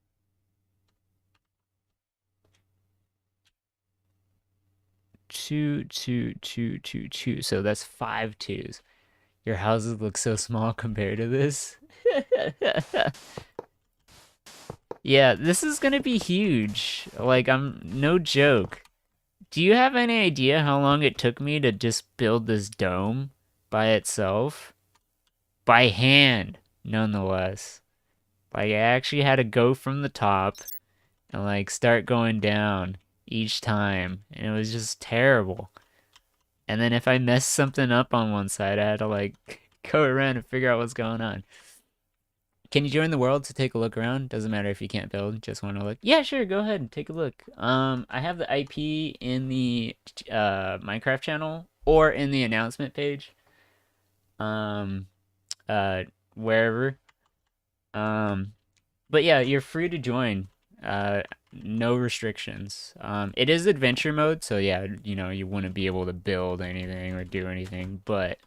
2, 2, 2, 2, 2. So that's 5 twos. Your houses look so small compared to this. Yeah, this is gonna be huge. Like, I'm no joke. Do you have any idea how long it took me to just build this dome by itself? By hand, nonetheless. Like, I actually had to go from the top and, like, start going down each time. And it was just terrible. And then if I messed something up on one side, I had to, like, go around and figure out what's going on. Can you join the world to take a look around? Doesn't matter if you can't build, just want to look. Yeah, sure, go ahead and take a look. I have the IP in the Minecraft channel or in the announcement page. Um, Wherever. But yeah, you're free to join. No restrictions. It is adventure mode, so yeah, you know, you wouldn't be able to build anything or do anything, but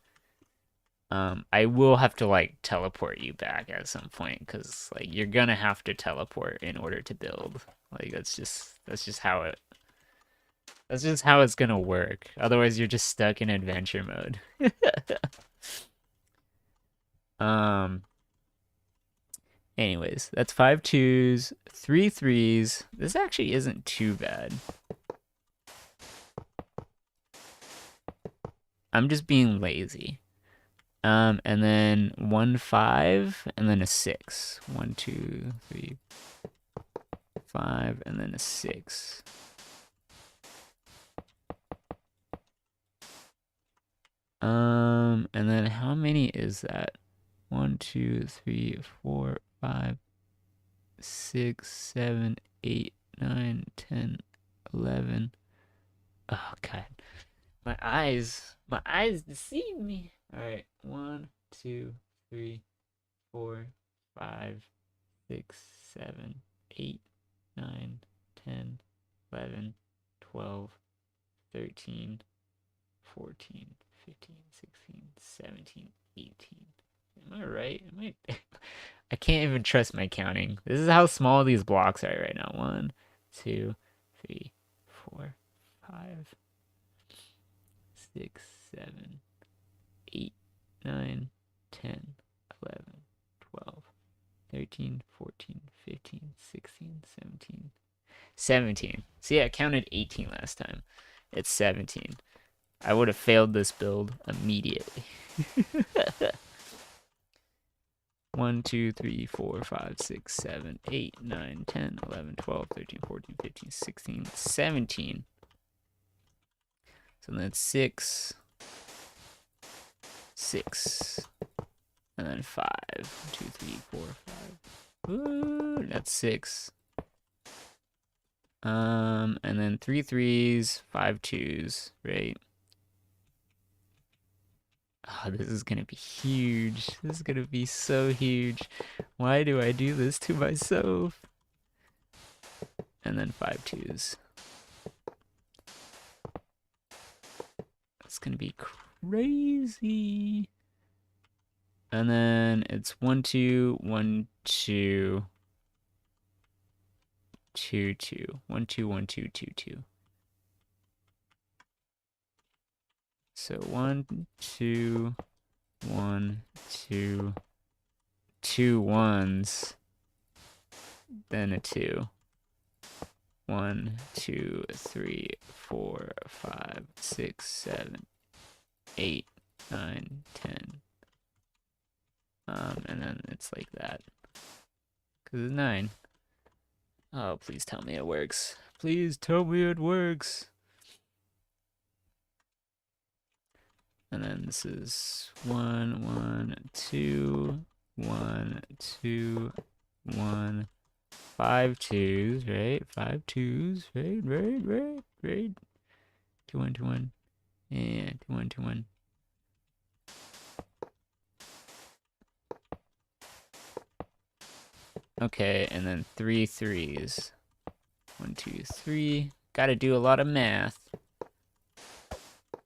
I will have to like teleport you back at some point because like you're gonna have to teleport in order to build. Like that's just how it's gonna work. Otherwise, you're just stuck in adventure mode. um. Anyways, that's 5 twos, 3 threes. This actually isn't too bad. I'm just being lazy. And then 1 5, and then a 6. 1 2 3 5, and then a 6. And then how many is that? 1 2 3 4 5 6 7 8 9 10 11. Oh god. My eyes deceive me. All right, 1 2 3 4 5 6 7 8 9 10 11 12 13 14 15 16 17 18. Am I right? Am I I can't even trust my counting. This is how small these blocks are right now. 1 2 3 4 5 6 7 8 9 10 11 12 13 14 15 16 17 17. See, I counted 18 last time. It's 17. I would have failed this build immediately. 1 2 3 4 5 6 7 8 9 10 11 12 13 14 15 16 17. So that's 6 6, and then 5 2 3 4 5. Ooh, that's 6. And then 3 threes, 5 twos, right? Oh, this is gonna be huge. This is gonna be so huge. Why do I do this to myself? And then 5 twos. It's gonna be crazy. And then it's 1 2 1 2 2 2 1 2 1 2 2 2. So 1 2 1 2 2 ones, then a 2. 1 2 3 4 5 6 7 8 9 10. And then it's like that. Because it's 9. Oh, please tell me it works. Please tell me it works. And then this is 1, 1, 2, 1, 2, 1. 5 twos, right? 5 twos, right. 2, 1, 2, 1. Yeah, 2, 1, 2, 1. Okay, and then 3 threes. 1, 2, 3. Gotta do a lot of math.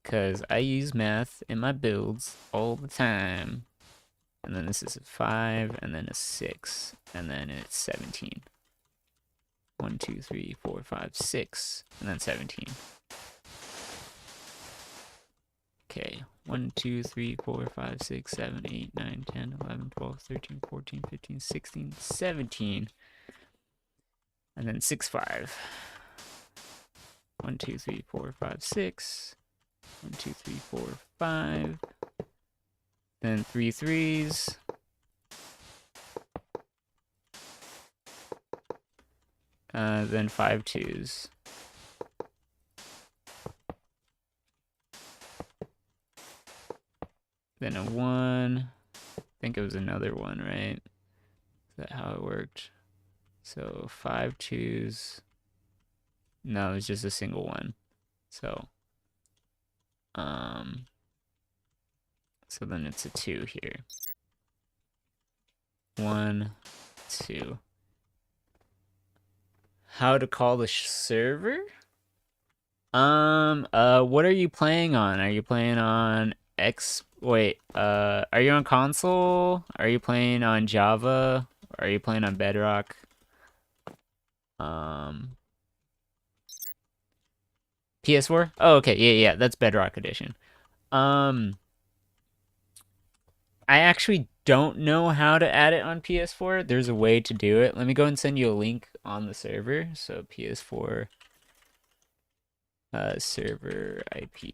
Because I use math in my builds all the time. And then this is a 5, and then a 6, and then it's 17. 1, 2, 3, 4, 5, 6, and then 17. Okay, 1, 2, 3, 4, 5, 6, 7, 8, 9, 10, 11, 12, 13, 14, 15, 16, 17. And then 6, 5. 1, 2, 3, 4, 5, 6. 1, 2, 3, 4, 5. Then 3 threes. Then 5 twos. Then a 1. I think it was another 1, right? Is that how it worked? So 5 twos. No, it's just a single 1. So then it's a 2 here. 1, 2. How to call the server? What are you playing on? Are you playing on are you on console? Are you playing on Java? Are you playing on Bedrock? PS4? Oh, okay, yeah, that's Bedrock Edition. I actually don't know how to add it on PS4. There's a way to do it. Let me go and send you a link on the server. So PS4 server IP.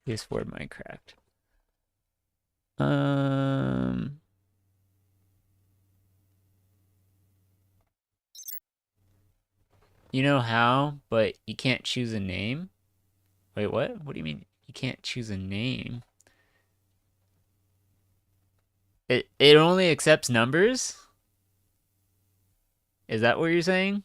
PS4 Minecraft. You know how, but you can't choose a name? Wait, what? What do you mean you can't choose a name? It only accepts numbers? Is that what you're saying?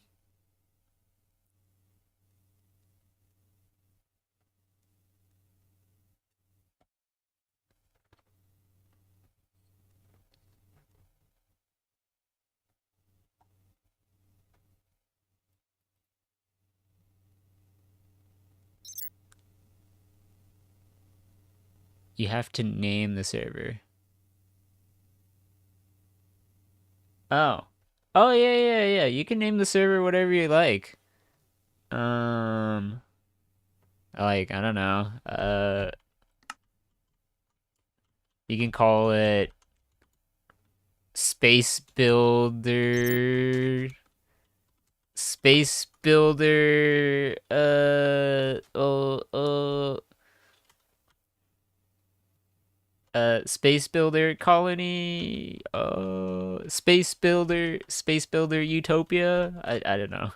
You have to name the server. Oh. Oh, yeah. You can name the server whatever you like. Like, I don't know. You can call it Space Builder. Space Builder. Space Builder Colony. Space Builder Utopia. I don't know.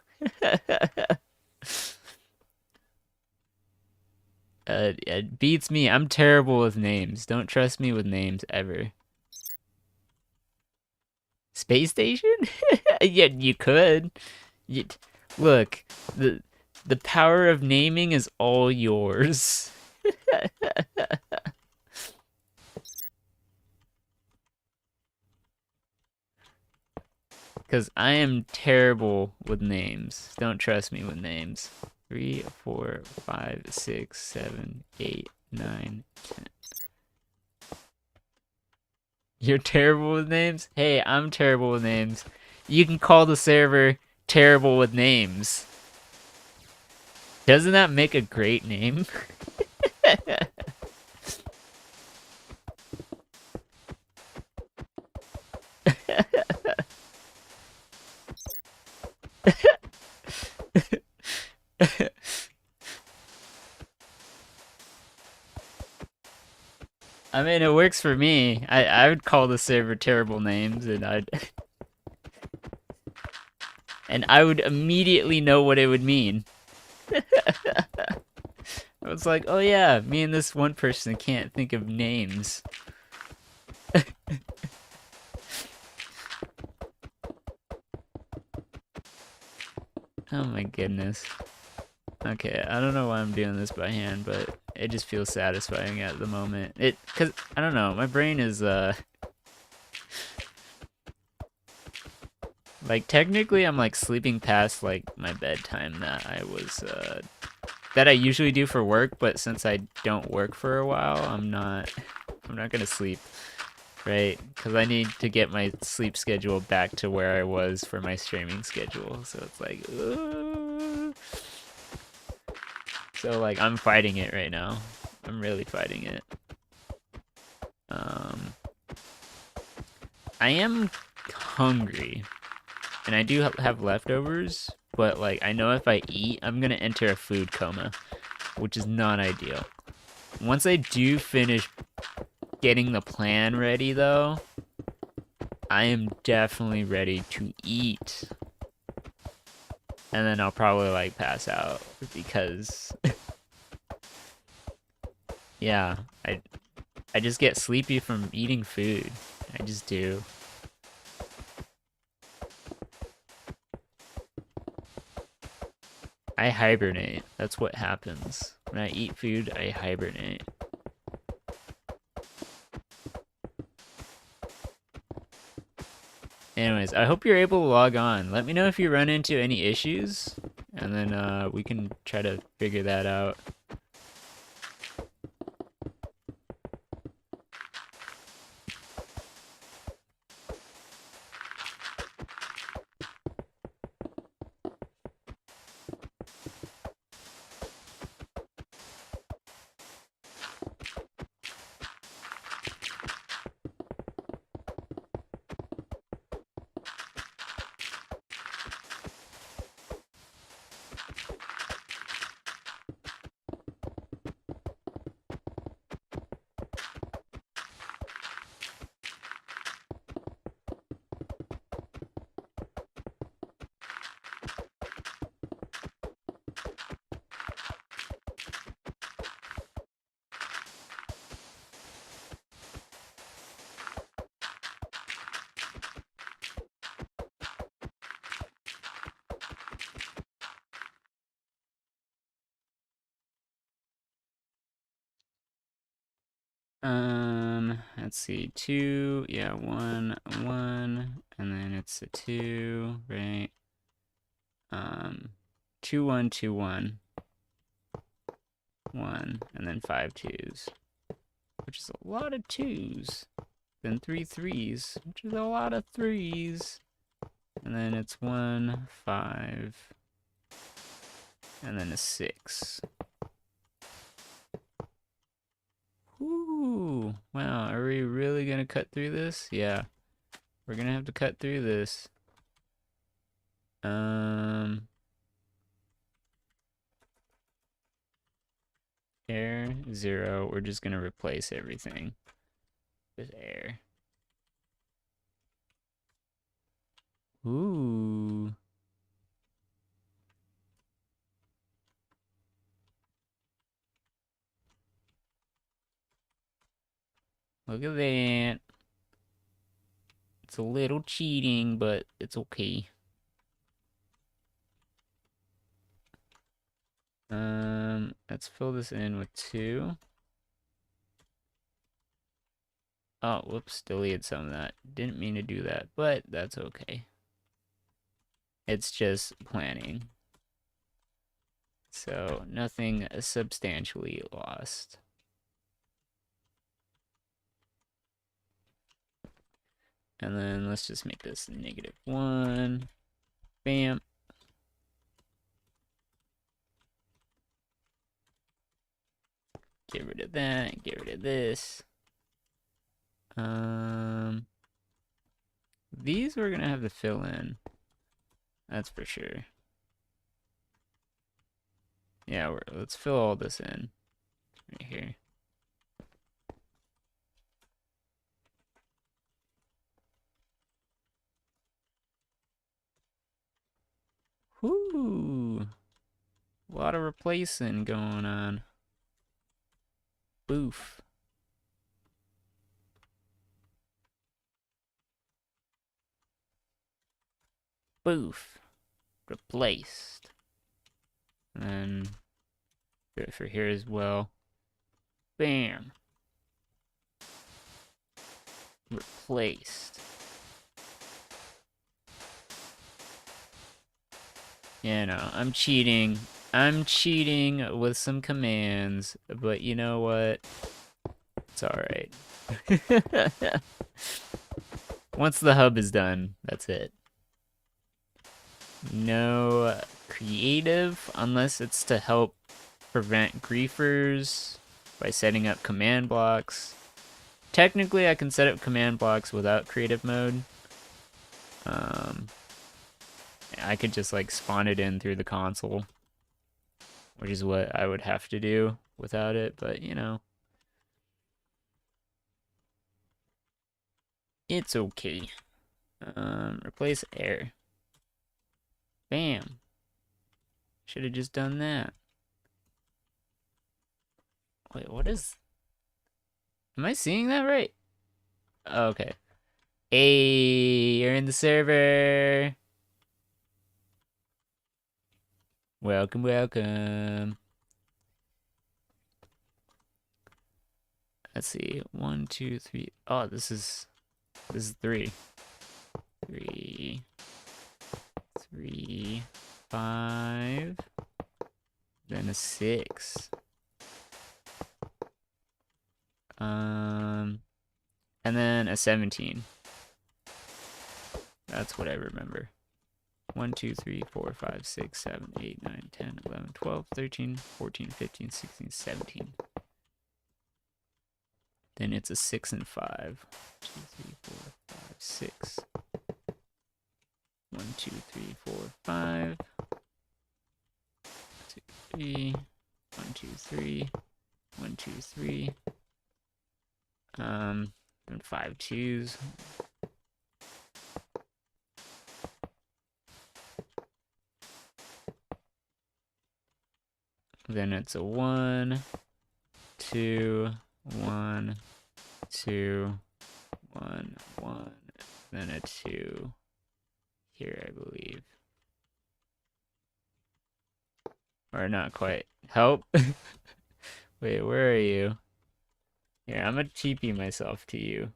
It beats me. I'm terrible with names. Don't trust me with names ever. Space Station? Yeah, you could. Look, the power of naming is all yours. Because I am terrible with names. Don't trust me with names. 3, 4, 5, 6, 7, 8, 9, 10. You're terrible with names? Hey, I'm terrible with names. You can call the server terrible with names. Doesn't that make a great name? I mean, it works for me. I would call the server terrible names, and I would immediately know what it would mean. I was like, oh yeah, me and this one person can't think of names. Oh my goodness. Okay, I don't know why I'm doing this by hand, but it just feels satisfying at the moment. Cause I don't know, my brain is like technically I'm like sleeping past like my bedtime that I usually do for work, but since I don't work for a while, I'm not gonna sleep, right? Because I need to get my sleep schedule back to where I was for my streaming schedule. So it's like, so like I'm fighting it right now. I'm really fighting it. Um, I am hungry, and I do have leftovers, but like I know if I eat, I'm gonna enter a food coma, which is not ideal. Once I do finish getting the plan ready, though, I am definitely ready to eat. And then I'll probably like pass out because yeah, I just get sleepy from eating food. I just do. I hibernate. That's what happens. When I eat food, I hibernate. Anyways, I hope you're able to log on. Let me know if you run into any issues, and then we can try to figure that out. Let's see, two, yeah, one, and then it's a two, right? Um, two, one, two, one, and then five twos, which is a lot of twos. Then three threes, which is a lot of threes. And then it's one, five, and then a six. Ooh, wow, are we really gonna cut through this? Yeah, we're gonna have to cut through this. Air, zero, we're just gonna replace everything with air. Ooh. Look at that. It's a little cheating, but it's okay. Let's fill this in with two. Oh, whoops, deleted some of that. Didn't mean to do that, but that's okay. It's just planning. So, nothing substantially lost. And then let's just make this -1. Bam. Get rid of that, get rid of this. These we're gonna have to fill in. That's for sure. Yeah, let's fill all this in right here. A lot of replacing going on. Boof. Boof. Replaced. And then do it for here as well. Bam. Replaced. You know, I'm cheating. I'm cheating with some commands, but you know what? It's alright. Once the hub is done, that's it. No creative, unless it's to help prevent griefers by setting up command blocks. Technically, I can set up command blocks without creative mode. I could just like spawn it in through the console, which is what I would have to do without it, but you know. It's okay. Replace air. Bam. Should have just done that. Wait, what is... Am I seeing that right? Oh, okay. Hey, you're in the server. Welcome, welcome. Let's see. 1, 2, 3. Oh, this is 3. 3, 3, 5. Then a 6. And then a 17. That's what I remember. 1, 2, 3, 4, 5, 6, 7, 8, 9, 10, 11, 12, 13, 14, 15, 16, 17. Then it's a 6 and 5. 2, 3, 4, 5, 6. 1, 2, 3, 4, 5. 2, 3. 1, 2, 3. 1, 2, 3. And 5 twos. Then it's a 1, 2, 1, 2, 1, 1. Then a 2 here, I believe. Or not quite. Help. Wait, where are you? Here, I'm gonna TP myself to you.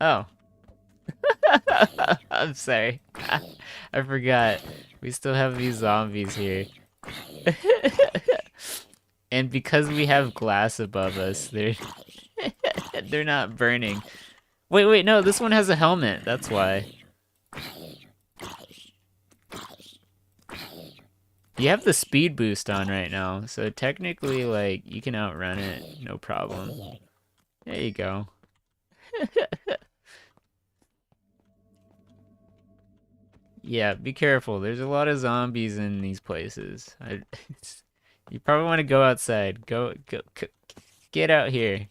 Oh. I'm sorry. I forgot. We still have these zombies here. And because we have glass above us, they're not burning. Wait, no, this one has a helmet. That's why. You have the speed boost on right now, so technically, like, you can outrun it, no problem. There you go. Yeah, be careful. There's a lot of zombies in these places. You probably want to go outside. Get out here.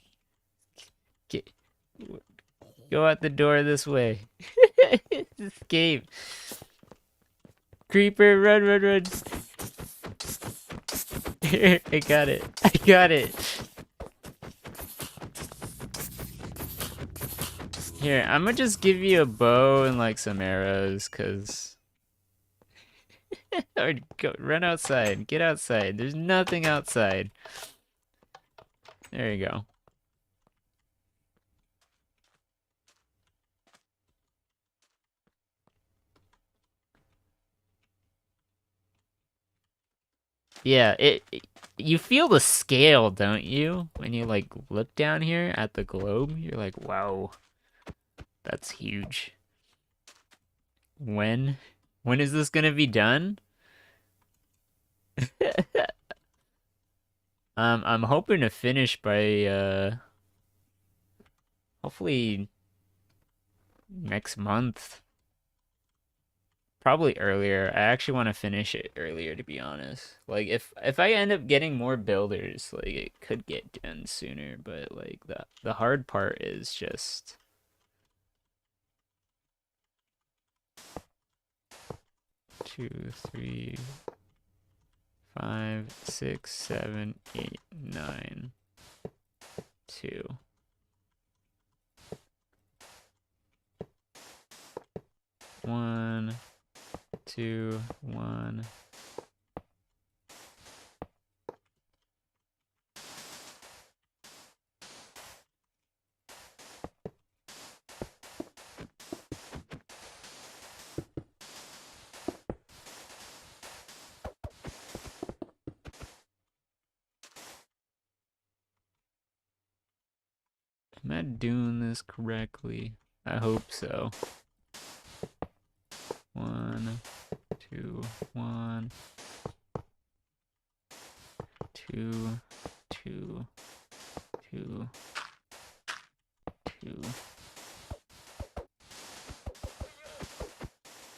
Get, go out the door this way. Escape. Creeper, run. Here, I got it. Here, I'm gonna just give you a bow and like some arrows, cause or run outside. Get outside. There's nothing outside. There you go. Yeah, you feel the scale, don't you? When you like look down here at the globe, you're like, wow, that's huge. When is this gonna be done? I'm hoping to finish by hopefully next month. Probably earlier. I actually want to finish it earlier, to be honest. Like if I end up getting more builders, like it could get done sooner, but like the hard part is just 2, 3, 5, 6, 7, 8, 9, 2. One, two, one. Am I doing this correctly? I hope so. 1, 2, 1, 2, 2, 2, 2.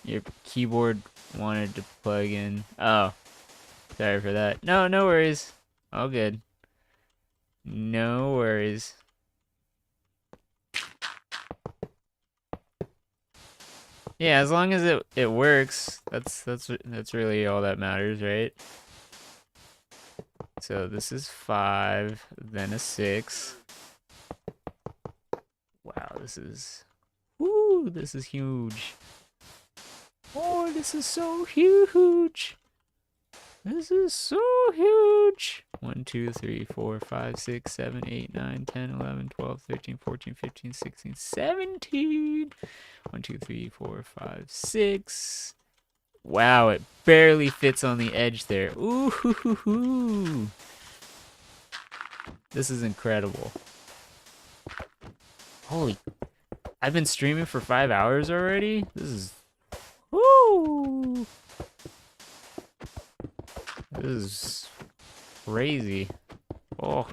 Your keyboard wanted to plug in. Oh, sorry for that. No, no worries. All good. No worries. Yeah, as long as it works, that's really all that matters, right? So this is 5, then a 6. Wow, this is huge. Oh, this is so huge. This is so huge. 1, 2, 3, 4, 5, 6, 7, 8, 9, 10, 11, 12, 13, 14, 15, 16, 17. 1, 2, 3, 4, 5, 6. Wow, it barely fits on the edge there. Ooh, hoo, hoo, hoo. This is incredible. Holy, I've been streaming for 5 hours already? This is, woo! This is crazy. Oh,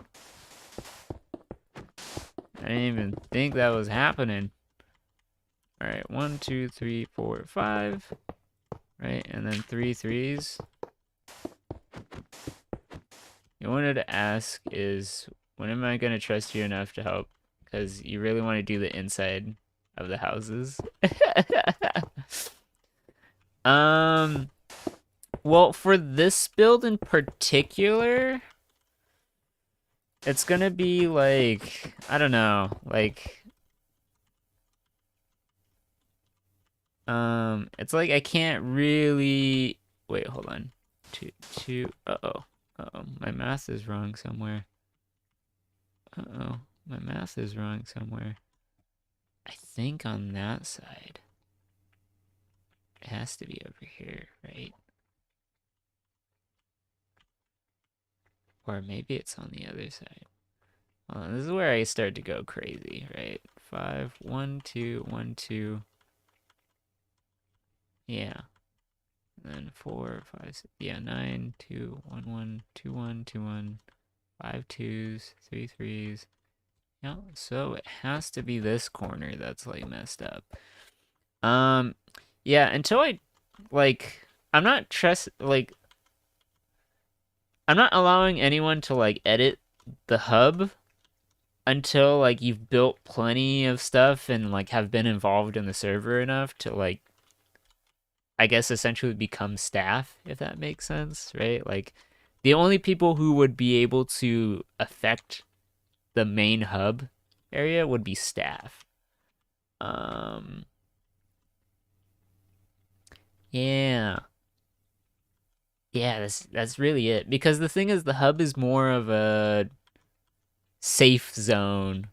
I didn't even think that was happening. All right, 1, 2, 3, 4, 5. Right, and then 3 threes. You wanted to ask is, when am I gonna trust you enough to help? Because you really want to do the inside of the houses. Well, for this build in particular, it's gonna be like, I don't know, like, it's like I can't really, wait, hold on. Uh-oh, my math is wrong somewhere. Uh-oh, my math is wrong somewhere. I think on that side. It has to be over here, right? Or maybe it's on the other side. This is where I start to go crazy, right? 5, 1, 2, 1, 2. Yeah. And then 4, 5, 6, yeah, 9, 2, 1, 1, 2, 1, 2, 1, 5 twos, 3 threes. Yeah, so it has to be this corner that's like messed up. Yeah, until I like I'm not I'm not allowing anyone to like edit the hub until like you've built plenty of stuff and like have been involved in the server enough to like I guess essentially become staff, if that makes sense, right? Like the only people who would be able to affect the main hub area would be staff. Yeah. Yeah, that's really it. Because the thing is the hub is more of a safe zone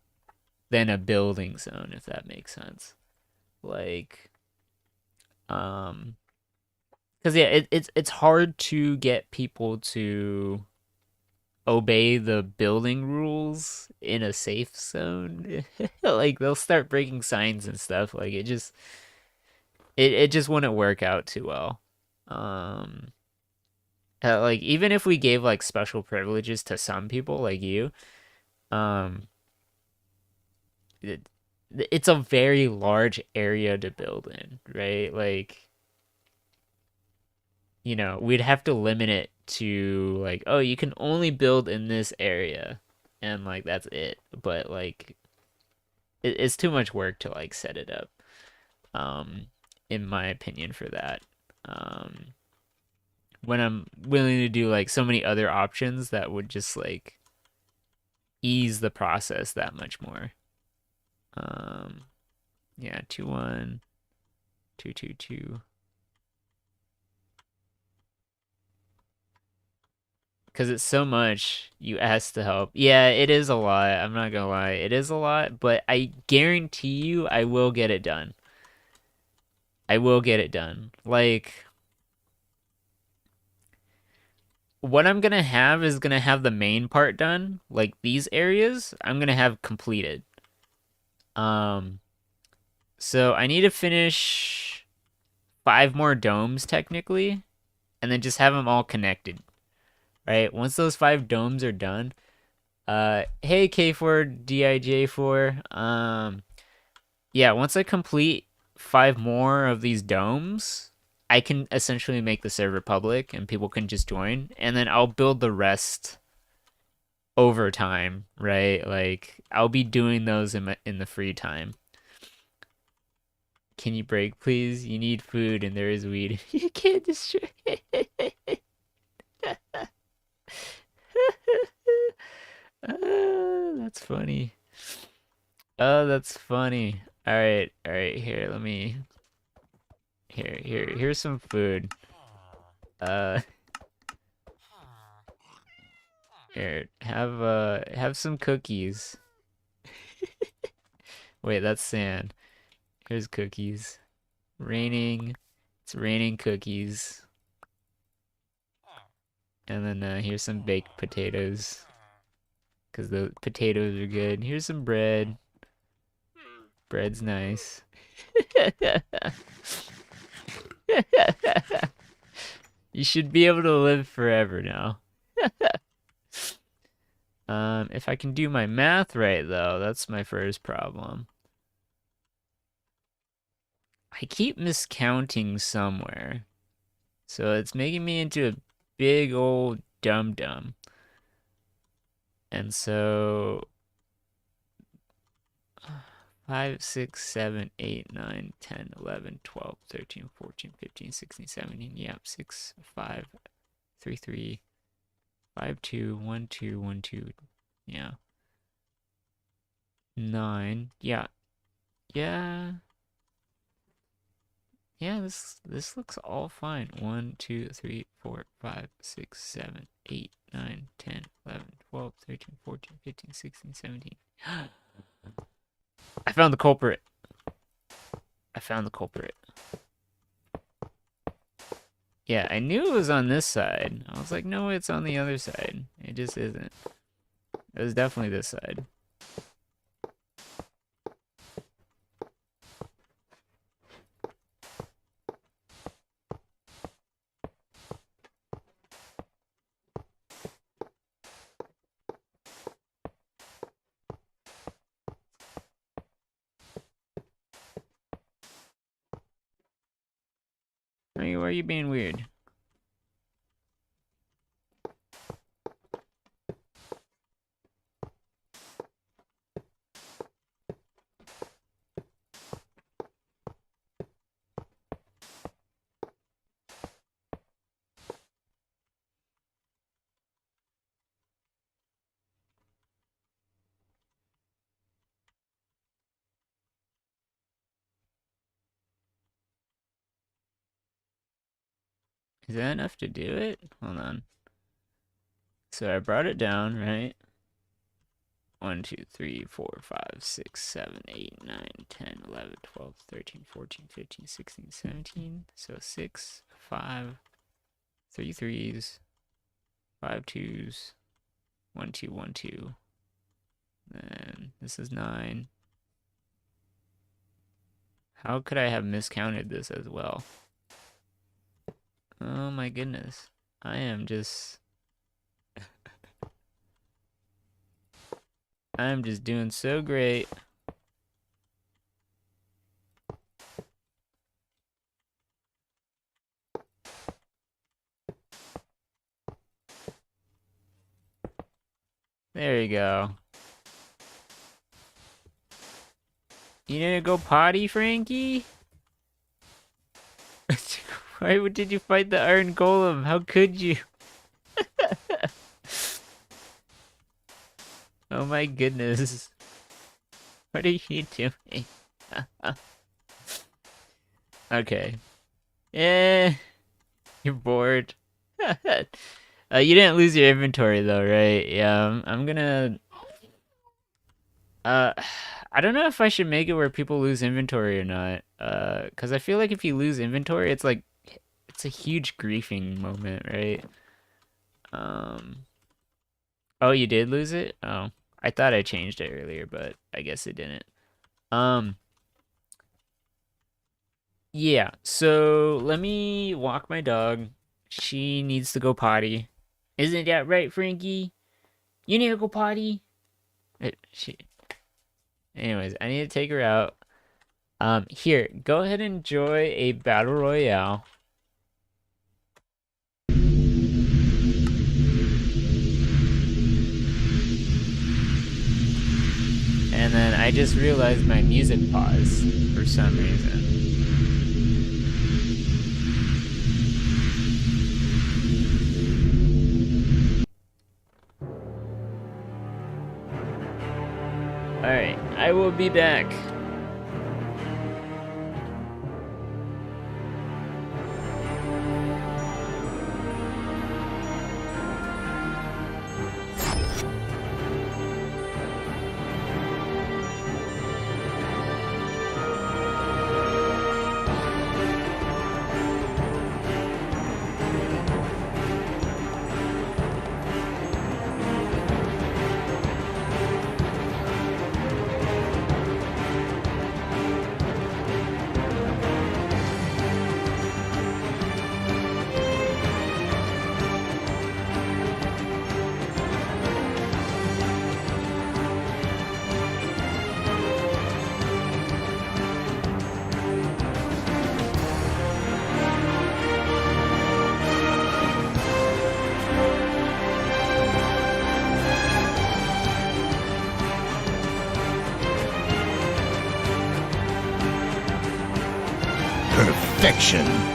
than a building zone, if that makes sense. Like, because yeah, it's hard to get people to obey the building rules in a safe zone. Like they'll start breaking signs and stuff. Like it just wouldn't work out too well. Um, like even if we gave like special privileges to some people like you, um, it's a very large area to build in, right? Like, you know, we'd have to limit it to like, oh, you can only build in this area, and like that's it. But like, it's too much work to like set it up, in my opinion, for that. when I'm willing to do like so many other options that would just like ease the process that much more. Yeah, 2-1, 2-2-2. Because it's so much, you ask to help. Yeah, it is a lot. I'm not gonna lie. It is a lot, but I guarantee you I will get it done. I will get it done. Like, what I'm gonna have is gonna have the main part done. Like, these areas, I'm gonna have completed. Um, so I need to finish 5 more domes, technically, and then just have them all connected. Right? Once those 5 domes are done, hey K4 DIJ4. Yeah, once I complete 5 more of these domes, I can essentially make the server public and people can just join, and then I'll build the rest over time, right? Like I'll be doing those in the free time. Can you break, please? You need food and there is weed. You can't destroy it. That's funny. Oh, that's funny. All right, here, let me here's some food. Uh Here, have some cookies. Wait, that's sand. Here's cookies. Raining. It's raining cookies. And then here's some baked potatoes. Because the potatoes are good. Here's some bread. Bread's nice. You should be able to live forever now. If I can do my math right, though, that's my first problem. I keep miscounting somewhere. So it's making me into a big old dum-dum. And so 5, 6, 7, 8, 9, 10, 11, 12, 13, 14, 15, 16, 17. Yep, 6, 5, 3, 3, 5, 2, 1, 2, 1, 2. Yeah. 9. Yeah. Yeah. Yeah, this looks all fine. 1, 2, 3, 4, 5, 6, 7, 8, 9, 10, 11, 12, 13, 14, 15, 16, 17. I found the culprit. I found the culprit. Yeah, I knew it was on this side. I was like, no, it's on the other side. It just isn't. It was definitely this side. Why are you being weird? Is that enough to do it? Hold on. So I brought it down, right? 1, 2, 3, 4, 5, 6, 7, 8, 9, 10, 11, 12, 13, 14, 15, 16, 17. So 6, 5, 3 threes, 5 twos, 1, 2, 1, 2. Then this is 9. How could I have miscounted this as well? Oh my goodness. I am just... I'm just doing so great. There you go. You need to go potty, Frankie? Why did you fight the iron golem? How could you? Oh my goodness. What are you doing? Okay. Eh, you're bored. You didn't lose your inventory though, right? Yeah, I'm gonna... I don't know if I should make it where people lose inventory or not. Cause I feel like if you lose inventory, it's like, it's a huge griefing moment, right? Oh, you did lose it? Oh, I thought I changed it earlier, but I guess it didn't. Um, yeah, so let me walk my dog. She needs to go potty. Isn't that right, Frankie? You need to go potty? She... Anyways, I need to take her out. Here, go ahead and enjoy a battle royale. And then I just realized my music paused for some reason. Alright, I will be back. Perfection.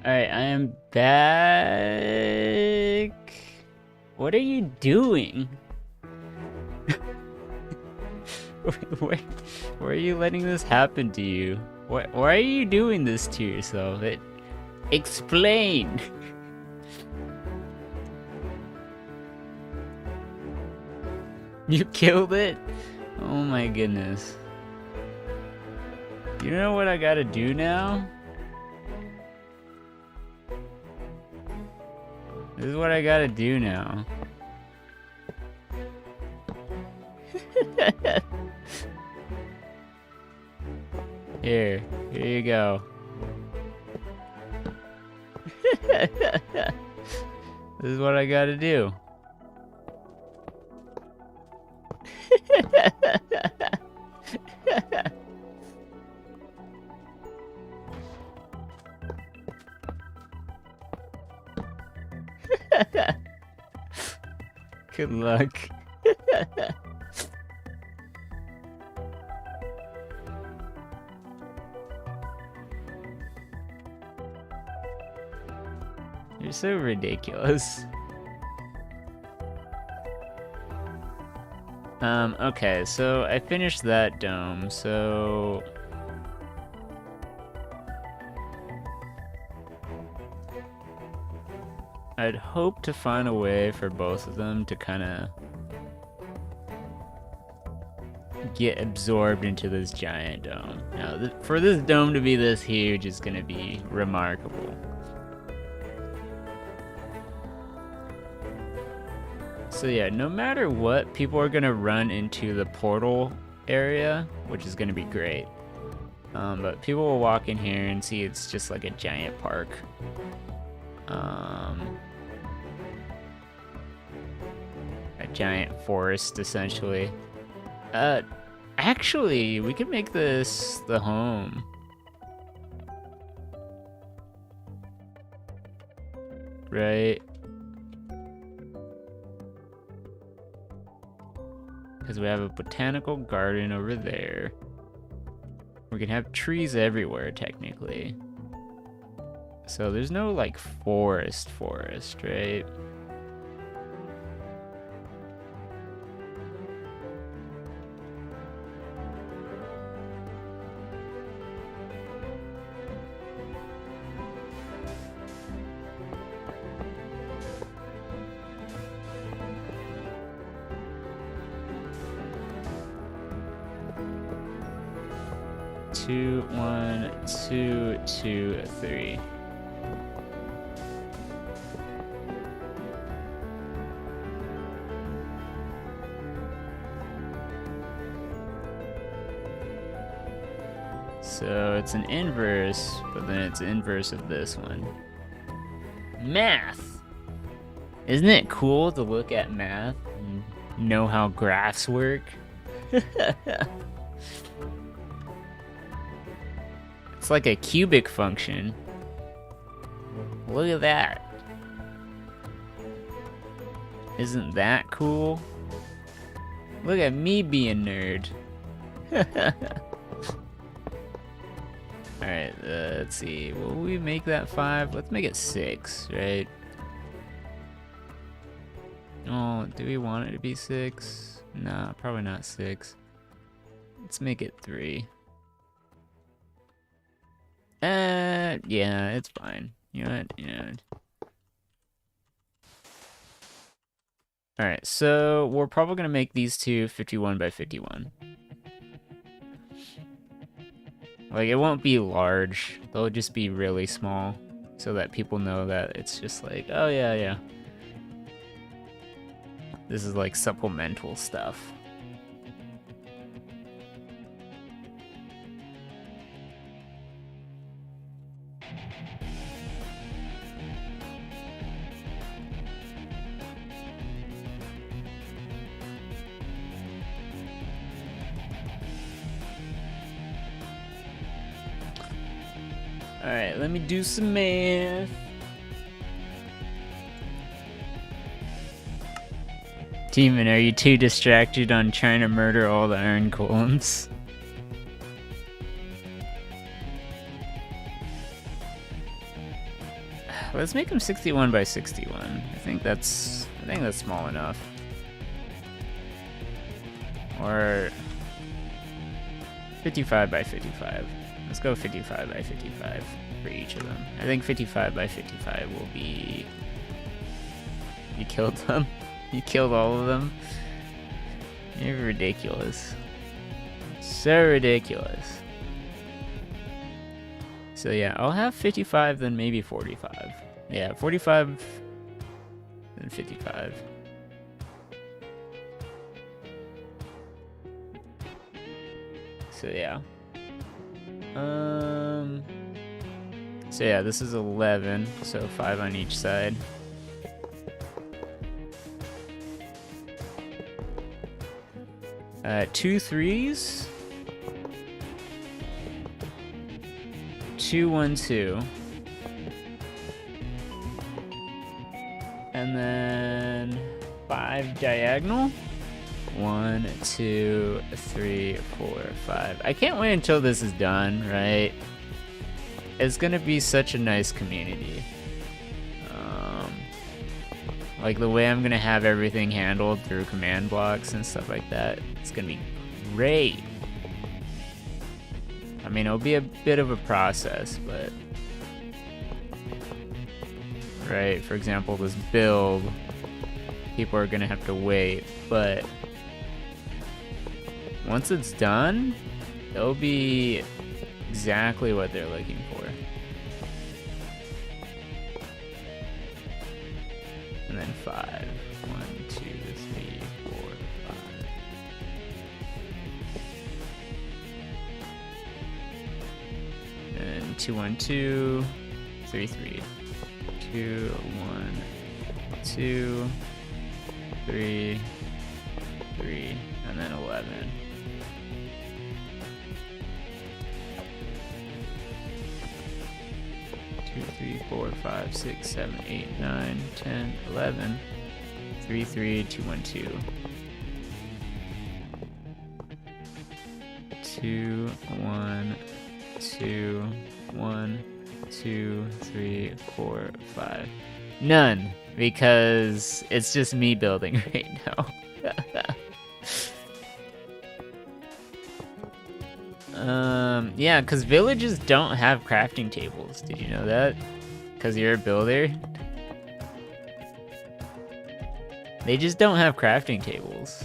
Alright, I am back. What are you doing? why are you letting this happen to you? Why are you doing this to yourself? Explain! You killed it? Oh my goodness. You know what I gotta do now? This is what I gotta do now. Here you go. This is what I gotta do. Good luck. You're so ridiculous. Okay, so I finished that dome, so... I'd hope to find a way for both of them to kind of get absorbed into this giant dome. Now, for this dome to be this huge is going to be remarkable. So yeah, no matter what, people are going to run into the portal area, which is going to be great. But people will walk in here and see it's just like a giant park. A giant forest, essentially. Actually, we could make this the home. Right? Because we have a botanical garden over there. We can have trees everywhere, technically. So there's no, like, forest, right? Two, 1, 2, 2, 3. So it's an inverse, but then it's inverse of this one. Math! Isn't it cool to look at math and know how graphs work? It's like a cubic function. Look at that. Isn't that cool? Look at me being nerd. Alright, let's see. Will we make that 5? Let's make it 6, right? Oh, do we want it to be 6? Nah, probably not 6. Let's make it 3. Yeah, it's fine. You know what? Yeah. Alright, so we're probably gonna make these two 51 by 51. Like, it won't be large. They'll just be really small so that people know that it's just like, oh yeah. This is like supplemental stuff. Alright, let me do some math. Demon, are you too distracted on trying to murder all the iron golems? Let's make them 61 by 61. I think that's small enough. Or 55 by 55. Let's go 55 by 55 for each of them. I think 55 by 55 will be... You killed them? You killed all of them? You're ridiculous. So ridiculous. So yeah, I'll have 55, then maybe 45. Yeah, 45, then 55. So yeah. So yeah, this is 11, so 5 on each side. Two threes. 2, 1, 2. And then 5 diagonal. 1, 2, 3, 4, 5. I can't wait until this is done, right? It's gonna be such a nice community. Like the way I'm gonna have everything handled through command blocks and stuff like that, it's gonna be great. I mean, it'll be a bit of a process, but right, for example, this build, people are gonna have to wait, but once it's done, it'll be exactly what they're looking for. And then 5. 1, 2, 3, 4, 5. And 2, 1, 2, 3, 3. 2, 1, 2, 3, 3, and then 11. 2, 3, 4, 5, 6, 7, 8, 9, 10, 11. 3, 3, 2, 1, 2. 2, 1, 2, 1, 2, 3, 4, 5. None, because it's just me building right now. Yeah, because villages don't have crafting tables. Did you know that? Because you're a builder. They just don't have crafting tables.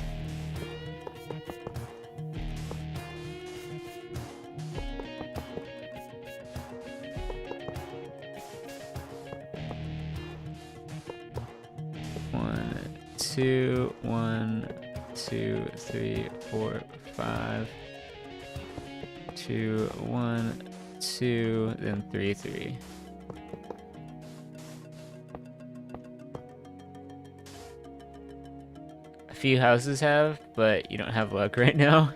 One, two, 1, 2, 3, 4, 5. 2, 1, 2, then 3, 3. A few houses have, but you don't have luck right now.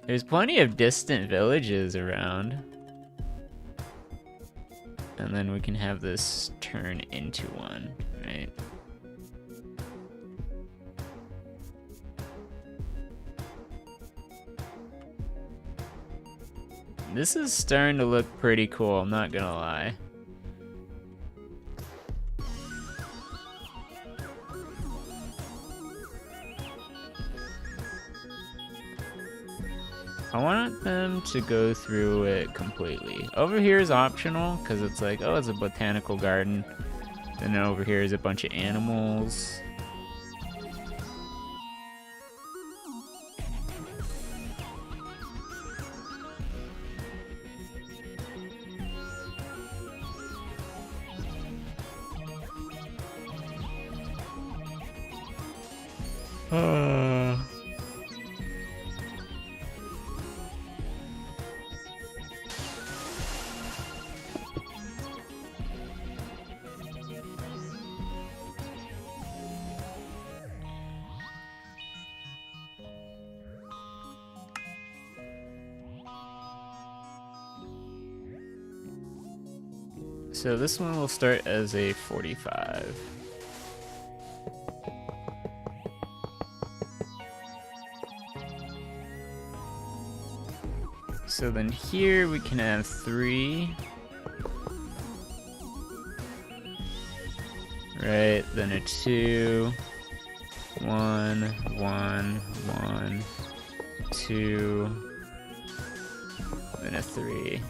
There's plenty of distant villages around. And then we can have this turn into one, right? This is starting to look pretty cool, I'm not gonna lie. I want them to go through it completely. Over here is optional, because it's like, oh, it's a botanical garden. Then over here is a bunch of animals. So this one will start as a 45. So then here we can have 3. Right, then a 2. 1, 1, 1, 2, then a 3.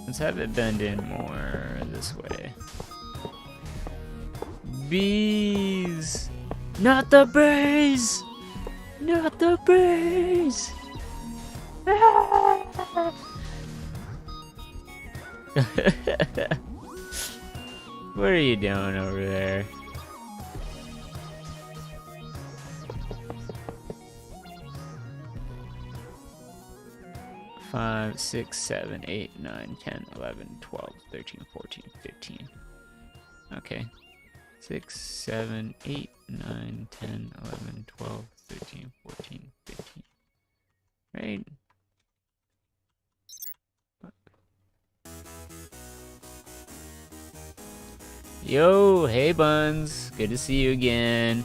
Let's have it bend in more this way. Bees! Not the bees! Not the bees! What are you doing over there? Five, 6, 7, 8, 9, 10, 11, 12, 13, 14, 15. Okay. 6, 7, 8, 9, 10, 11, 12, 13, 14, 15. Right? Yo, hey Buns. Good to see you again.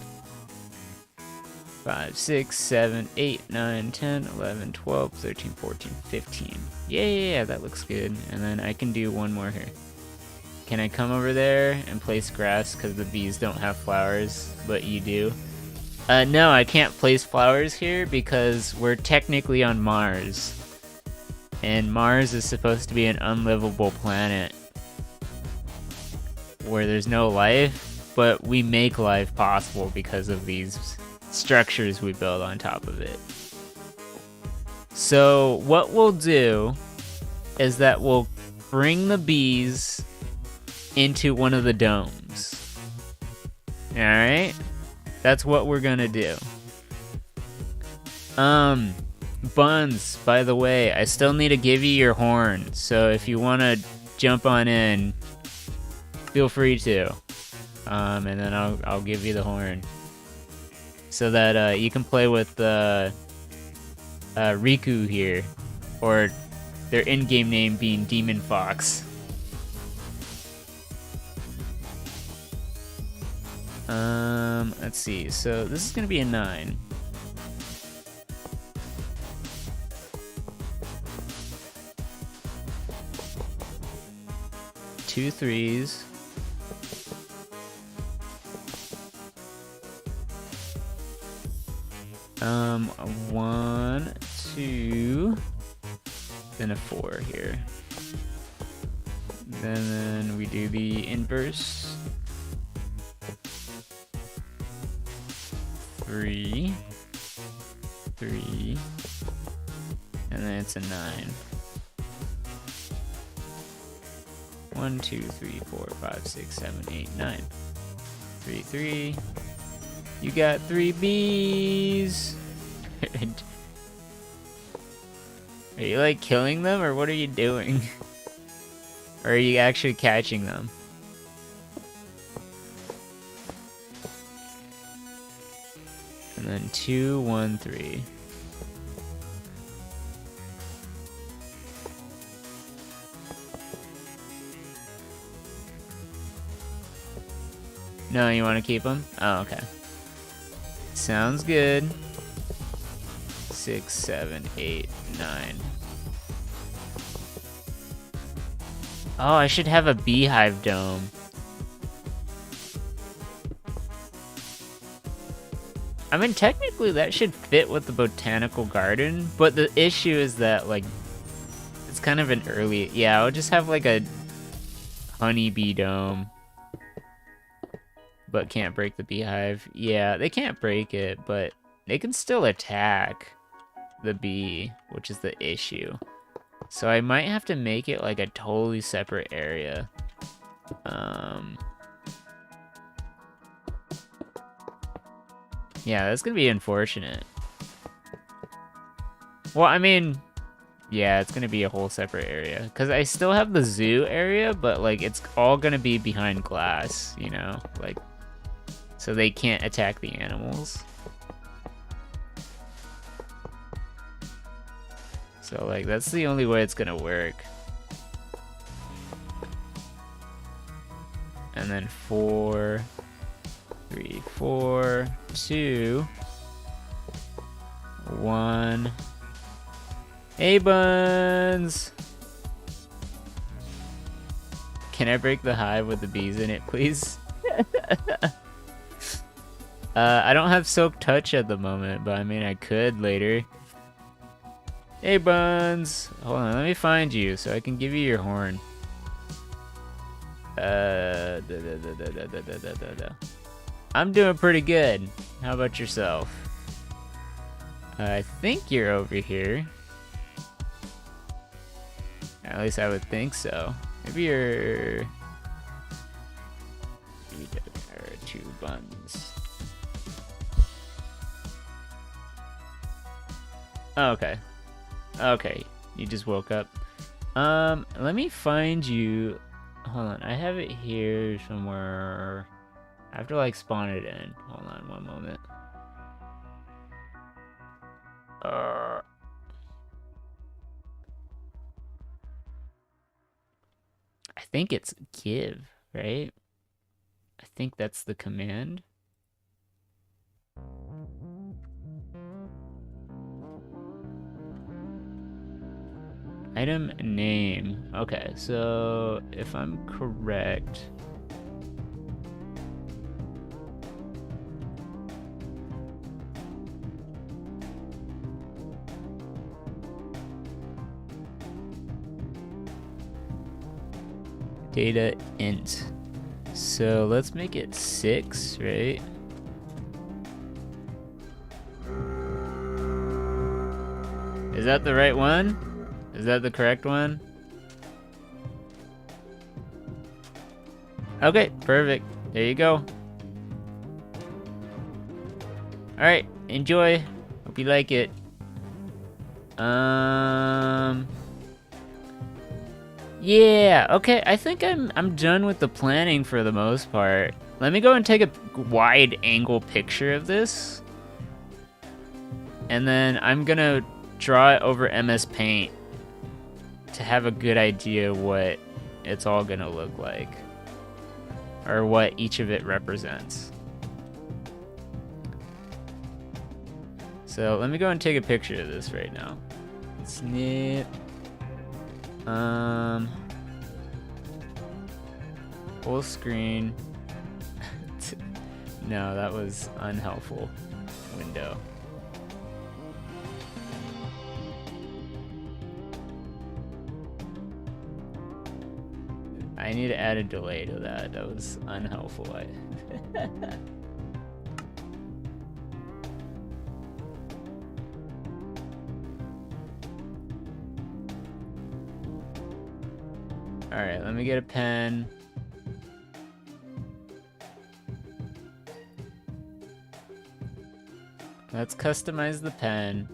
5, 6, 7, 8, 9, 10, 11, 12, 13, 14, 15. Yeah, that looks good. And then I can do one more here. Can I come over there and place grass because the bees don't have flowers, but you do? No, I can't place flowers here because we're technically on Mars. And Mars is supposed to be an unlivable planet where there's no life, but we make life possible because of these structures we build on top of it. So what we'll do is that we'll bring the bees into one of the domes. Alright? That's what we're gonna do. Buns, by the way, I still need to give you your horn, so if you wanna jump on in, feel free to. And then I'll give you the horn. So that you can play with Riku here, or their in-game name being Demon Fox. Let's see. So this is gonna be a 9. Two 3s. One, 2, then a 4 here. Then we do the inverse. 3, 3, and then it's a 9. 1, 2, 3, 4, 5, 6, 7, 8, 9. 3, 3. You got 3 bees. Are you like killing them, or what are you doing? Or are you actually catching them? And then 2, 1, 3. No, you want to keep them? Oh, okay. Sounds good. 6, 7, 8, 9. Oh, I should have a beehive dome. I mean, technically that should fit with the botanical garden, but the issue is that, like, it's kind of an early... Yeah, I'll just have, like, a honeybee dome. But can't break the beehive. Yeah, they can't break it, but they can still attack the bee, which is the issue. So I might have to make it like a totally separate area. Yeah, that's gonna be unfortunate. Well, I mean, yeah, it's gonna be a whole separate area. Because I still have the zoo area, but like it's all gonna be behind glass, you know? Like, so they can't attack the animals. So like that's the only way it's gonna work. And then 4, 3, 4, 2, 1. Hey Buns! Can I break the hive with the bees in it, please? I don't have Silk Touch at the moment, but I mean I could later. Hey Buns! Hold on, let me find you so I can give you your horn. I'm doing pretty good. How about yourself? I think you're over here. At least I would think so. Maybe you're... There are 2 buns. Oh, okay. Okay, you just woke up. Let me find you. Hold on, I have it here somewhere. I have to like spawn it in. Hold on one moment. I think it's give, right? I think that's the command. Item name. Okay, so if I'm correct, data int. So let's make it 6, right? Is that the right one? Is that the correct one? Okay, perfect. There you go. Alright, enjoy. Hope you like it. Yeah, okay, I think I'm done with the planning for the most part. Let me go and take a wide angle picture of this. And then I'm gonna draw it over MS Paint to have a good idea what it's all gonna look like. Or what each of it represents. So let me go and take a picture of this right now. Snip. Full screen. No, that was unhelpful. Window. I need to add a delay to that. That was unhelpful. Alright, let me get a pen. Let's customize the pen.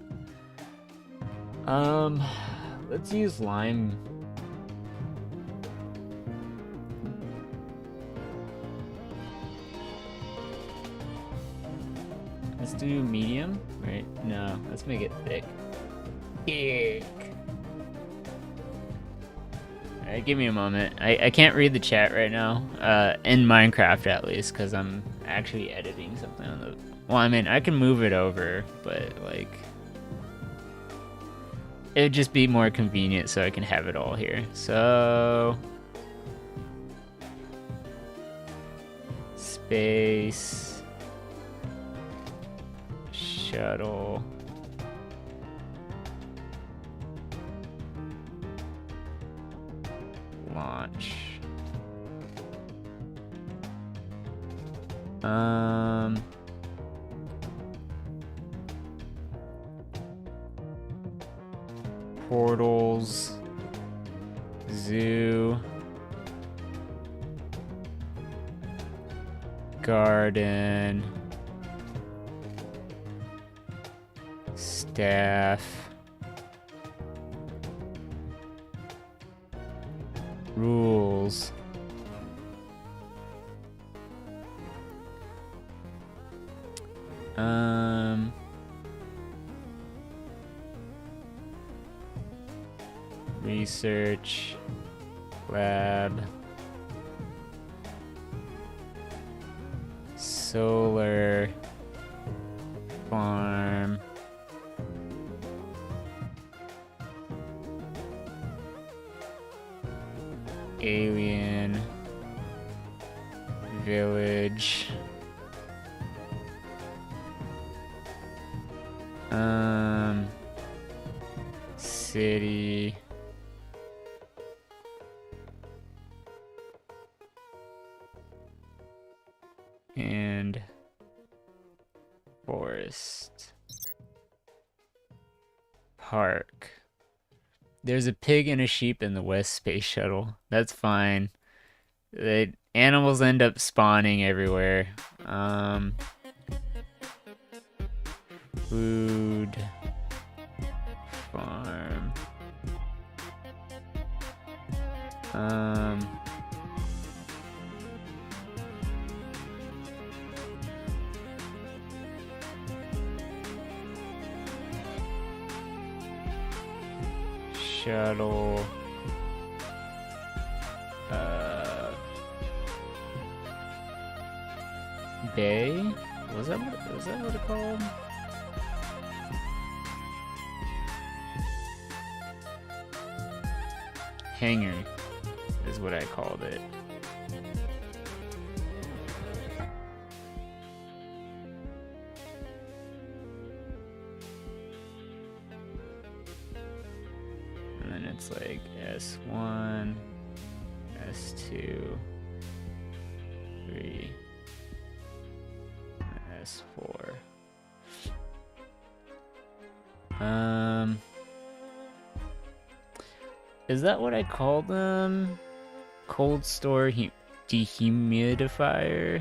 Let's use lime. Let's do medium, right? No, let's make it thick. Thick. Alright, give me a moment. I can't read the chat right now, in Minecraft at least, because I'm actually editing something on the... Well, I mean, I can move it over, but, like... It'd just be more convenient so I can have it all here. So... Space... Shuttle... Launch. Portals. Zoo. Garden. Staff. Rules. Research. Lab. Solar. Farm. Alien. Village. City. And forest. Park. There's a pig and a sheep in the West Space Shuttle. That's fine. The animals end up spawning everywhere. Food farm. Shuttle. Bay? Was that what it called? Hangar is what I called it. And then it's like S1, S2, 3, S4. Is that what I call them? Cold store dehumidifier?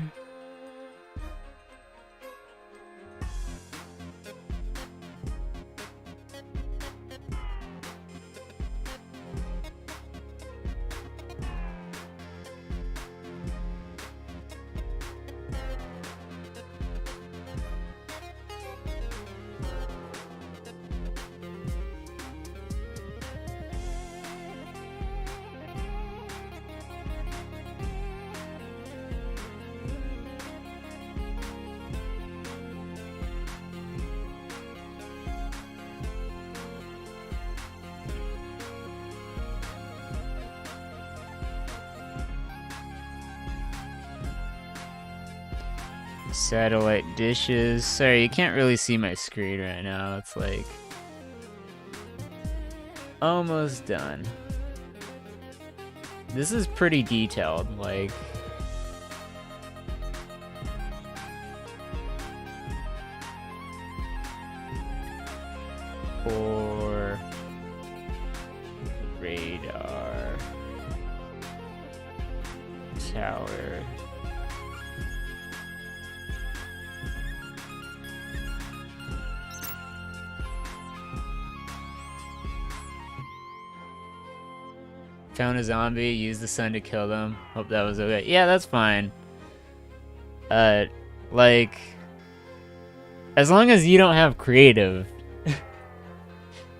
Satellite dishes. Sorry, you can't really see my screen right now. It's like almost done. This is pretty detailed, like for radar tower. Found a zombie, used the sun to kill them. Hope that was okay. Yeah, that's fine. Like, as long as you don't have creative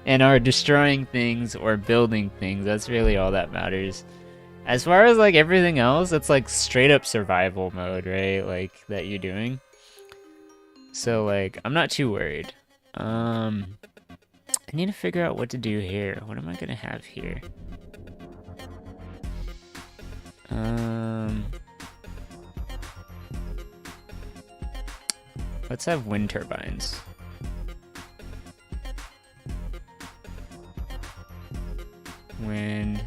and are destroying things or building things, that's really all that matters. As far as like everything else, it's like straight up survival mode, right? Like that you're doing. So like, I'm not too worried. I need to figure out what to do here. What am I gonna have here? Let's have wind turbines. Wind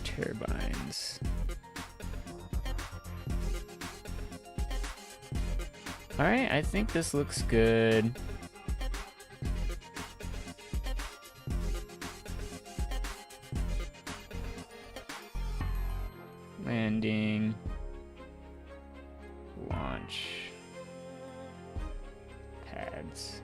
turbines. All right, I think this looks good. Landing, launch, pads.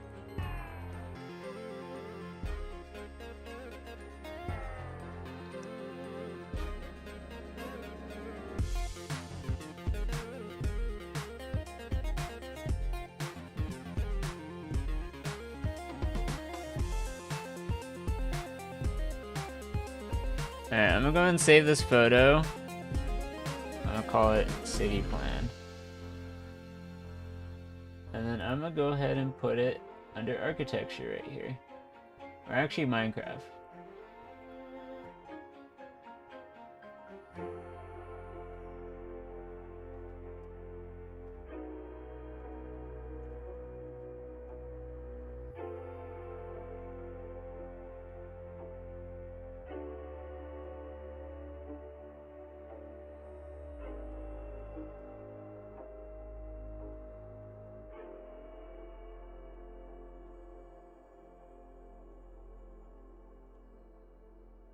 Alright, I'm gonna go ahead and save this photo. I'll call it city plan. And then I'm gonna go ahead and put it under architecture right here. Or actually Minecraft.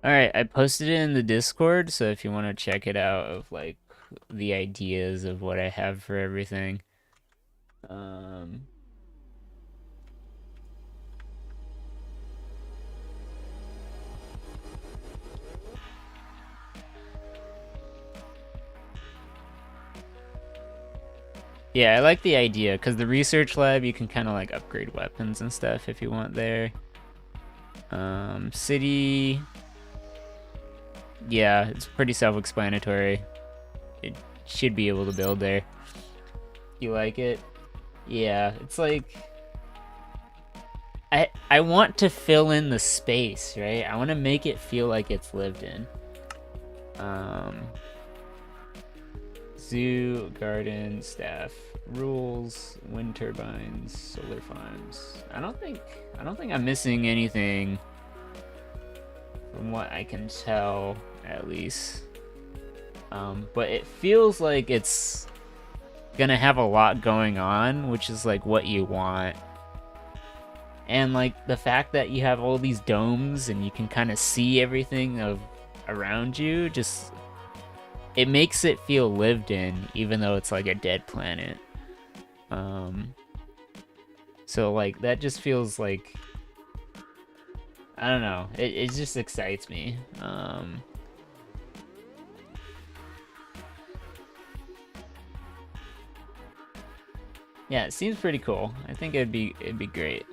Alright, I posted it in the Discord, so if you want to check it out of like the ideas of what I have for everything. Um Yeah, I like the idea because the research lab you can kind of like upgrade weapons and stuff if you want there. City, yeah, it's pretty self-explanatory. It should be able to build there. You like it? Yeah, it's like I want to fill in the space, right? I want to make it feel like it's lived in. Zoo, garden, staff, rules, wind turbines, solar farms. I don't think I'm missing anything from what I can tell, at least. But it feels like it's gonna have a lot going on, which is like what you want. And like the fact that you have all these domes and you can kind of see everything of around you, just it makes it feel lived in, even though it's like a dead planet. So like that just feels like, I don't know, it just excites me. Yeah, it seems pretty cool. I think it'd be great.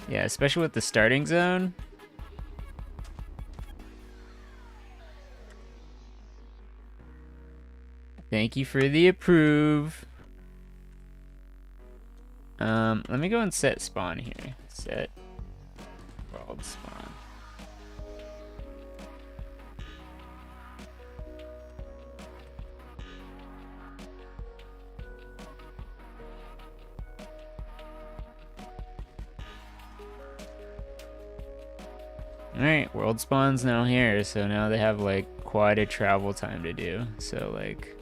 Yeah, especially with the starting zone. Thank you for the approve. Let me go and set spawn here. Set world spawn. Alright, world spawn's now here, so now they have like quite a travel time to do. So like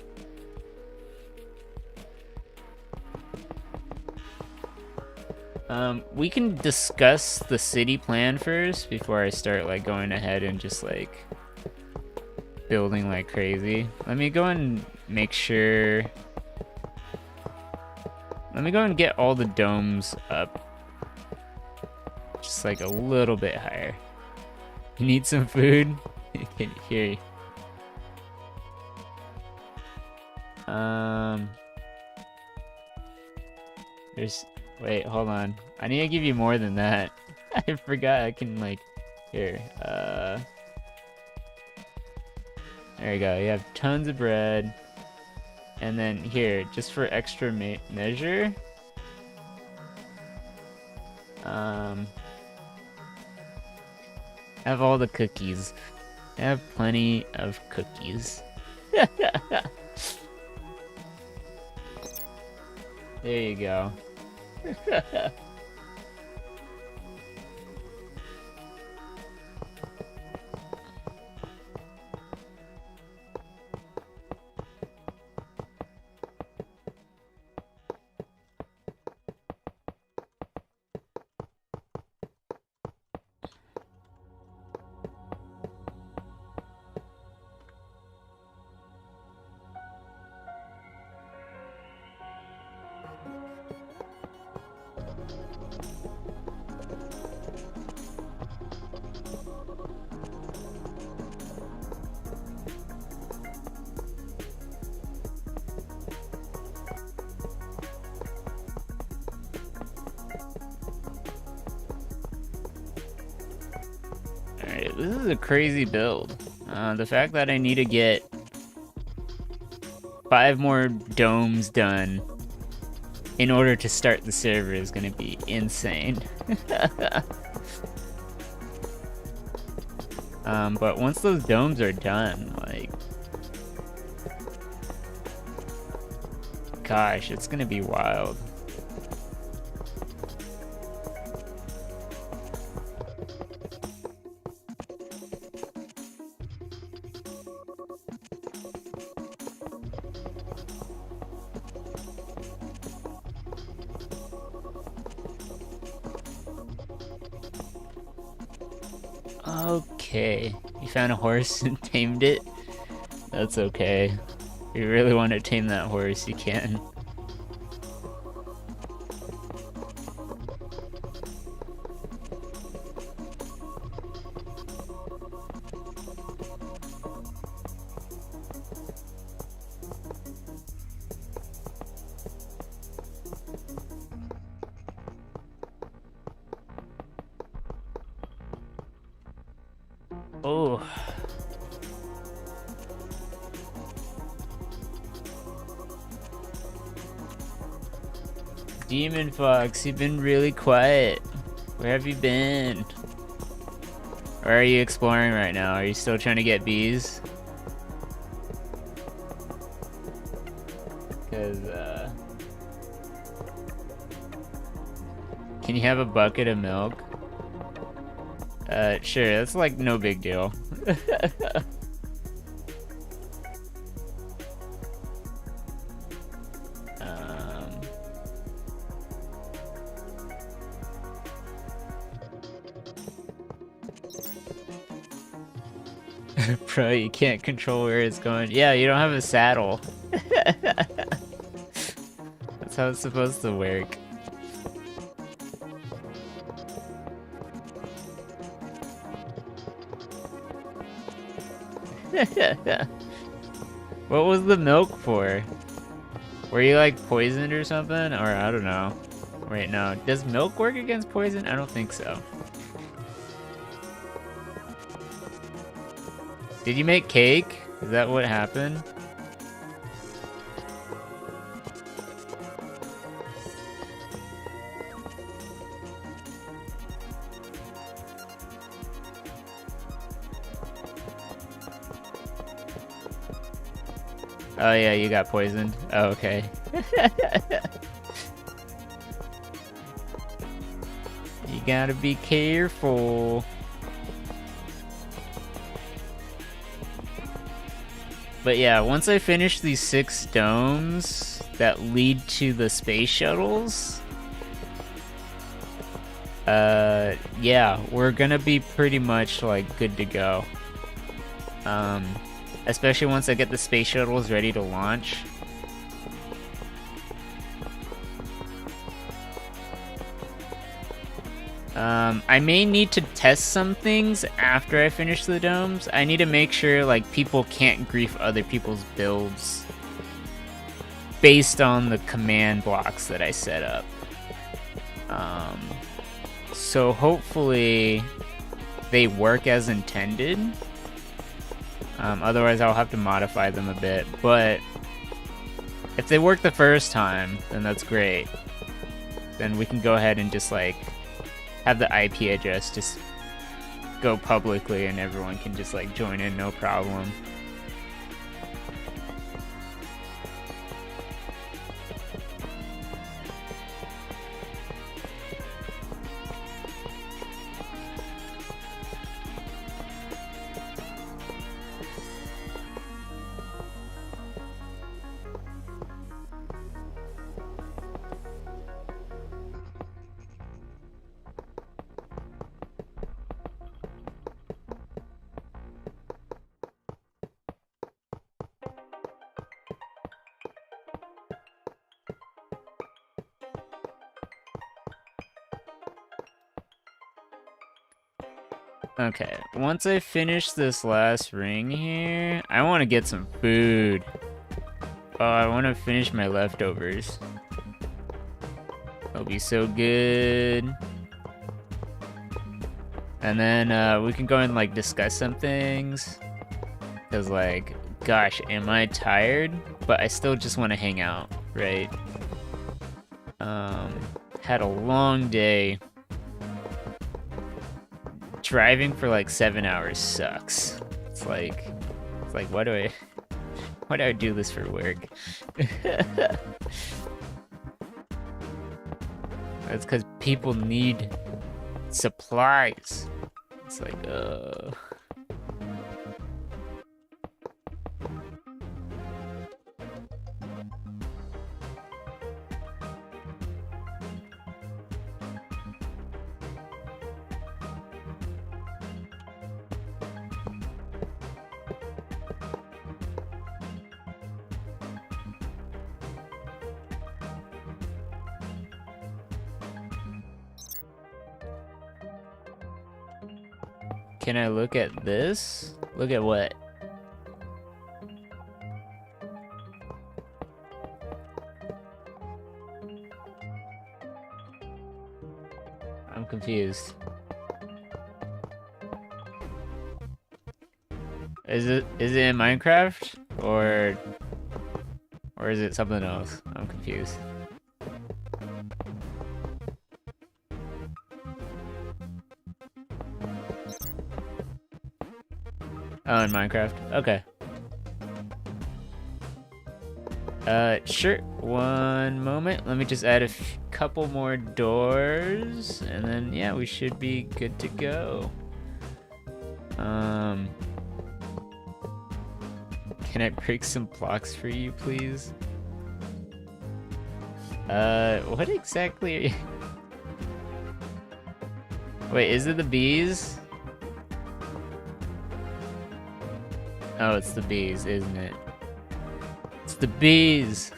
we can discuss the city plan first before I start like going ahead and just like building like crazy. Let me go and make sure. Let me go and get all the domes up just like a little bit higher. You need some food? Can hear you. Wait, hold on. I need to give you more than that. I forgot I can like, here. There you go. You have tons of bread. And then here, just for extra measure. Have all the cookies. I have plenty of cookies. There you go. This is a crazy build. The fact that I need to get 5 more domes done in order to start the server is gonna be insane. But once those domes are done, like, gosh, it's gonna be wild. Okay. You found a horse and tamed it? That's okay. If you really want to tame that horse, you can. Oh. Demon Fox, you've been really quiet. Where have you been? Or are you exploring right now? Are you still trying to get bees? Because, can you have a bucket of milk? Sure, that's like no big deal. Bro, you can't control where it's going. Yeah, you don't have a saddle. That's how it's supposed to work. What was the milk for? Were you like poisoned or something? Or I don't know. Wait, no. Does milk work against poison? I don't think so. Did you make cake? Is that what happened? Oh yeah, you got poisoned. Oh, okay. You gotta be careful. But yeah, once I finish these 6 domes that lead to the space shuttles, yeah, we're gonna be pretty much like good to go. Especially once I get the space shuttles ready to launch. I may need to test some things after I finish the domes. I need to make sure like people can't grief other people's builds based on the command blocks that I set up. So hopefully they work as intended. Otherwise I'll have to modify them a bit, but if they work the first time, then that's great. Then we can go ahead and just like have the IP address just go publicly and everyone can just like join in, no problem. Okay, once I finish this last ring here, I want to get some food. Oh, I want to finish my leftovers. That'll be so good. And then we can go and like discuss some things. Cause like, gosh, am I tired? But I still just want to hang out, right? Had a long day. Driving for like 7 hours sucks. It's like why do I do this for work? That's because people need supplies. It's like, Can I look at this? Look at what? I'm confused. Is it in Minecraft or is it something else? I'm confused. Oh, in Minecraft. Okay. Sure. One moment. Let me just add a couple more doors, and then yeah, we should be good to go. Can I break some blocks for you, please? What exactly are you... Wait, is it the bees? Oh, it's the bees, isn't it? It's the bees!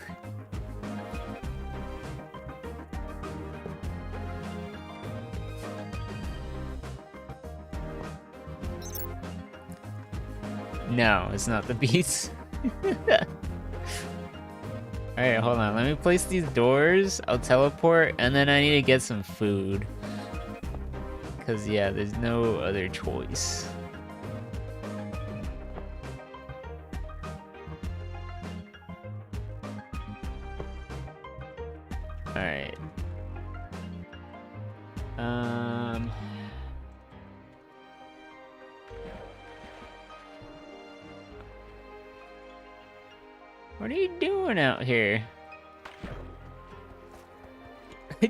No, it's not the bees. Alright, hold on. Let me place these doors. I'll teleport, and then I need to get some food. Because, yeah, there's no other choice. Alright. What are you doing out here?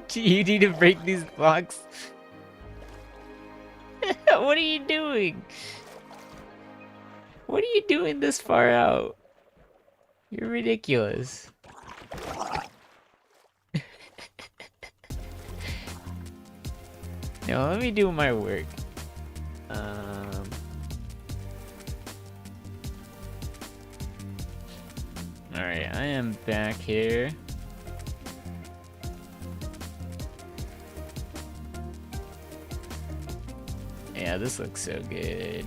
Do you need to break these blocks? What are you doing? What are you doing this far out? You're ridiculous. No, let me do my work. Alright, I am back here. Yeah, this looks so good.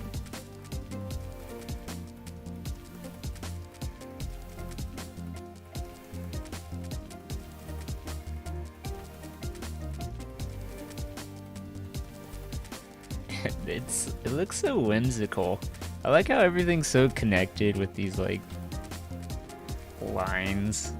It looks so whimsical. I like how everything's so connected with these like lines.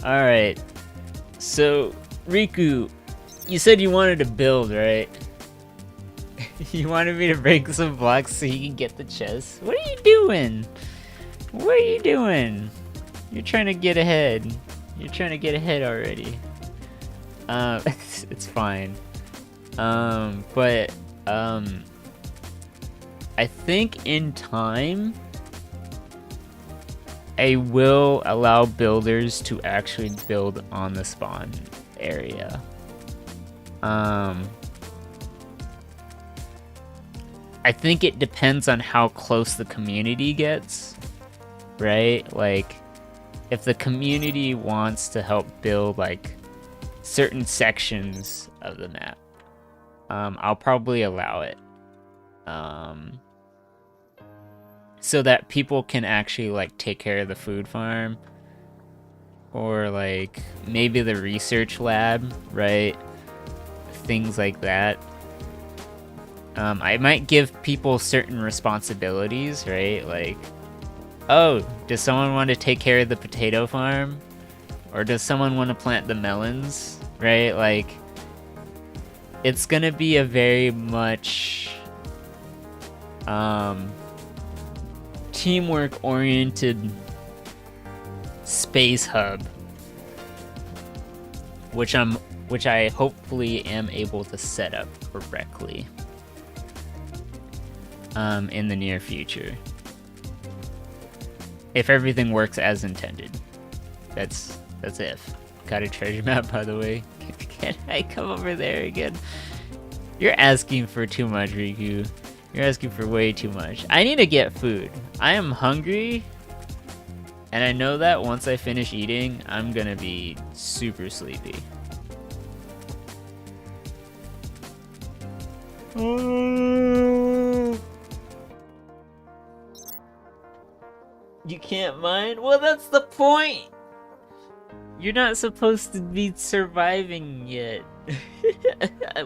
Alright, so Riku, you said you wanted to build, right? You wanted me to break some blocks so you can get the chest? What are you doing? What are you doing? You're trying to get ahead. You're trying to get ahead already. It's fine. But I think in time, I will allow builders to actually build on the spawn area. I think it depends on how close the community gets, right? Like, if the community wants to help build, like, certain sections of the map, I'll probably allow it. So that people can actually like take care of the food farm, or like maybe the research lab, right? Things like that. I might give people certain responsibilities, right? Like, oh, does someone want to take care of the potato farm? Or does someone want to plant the melons, right? Like, it's gonna be a very much teamwork oriented space hub, which I hopefully am able to set up correctly in the near future. If everything works as intended. That's if. Got a treasure map, by the way. Can I come over there again? You're asking for too much, Riku. You're asking for way too much. I need to get food. I am hungry. And I know that once I finish eating, I'm gonna be super sleepy. You can't mine? Well, that's the point! You're not supposed to be surviving yet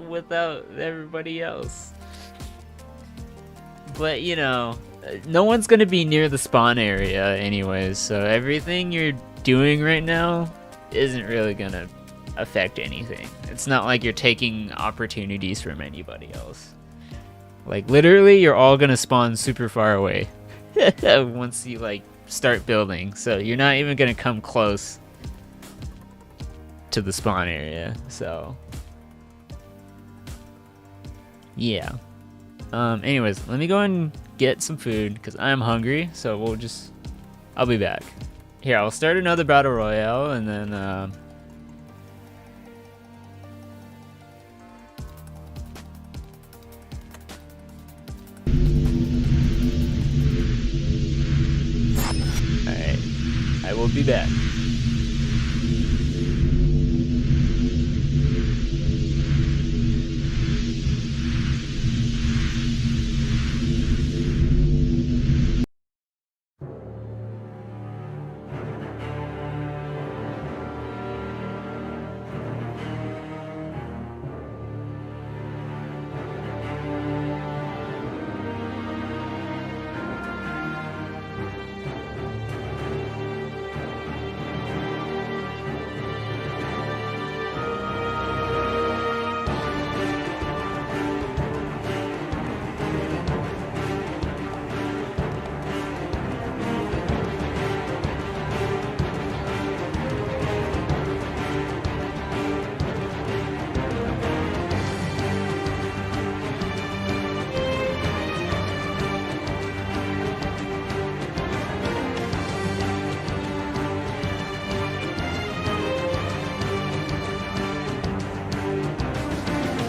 without everybody else. But, you know, no one's gonna be near the spawn area anyways, so everything you're doing right now isn't really gonna affect anything. It's not like you're taking opportunities from anybody else. Like, literally, you're all gonna spawn super far away once you, like, start building, so you're not even gonna come close to the spawn area, so yeah. Anyways, let me go and get some food because I'm hungry, so I'll be back. Here, I'll start another battle royale and then alright, I will be back.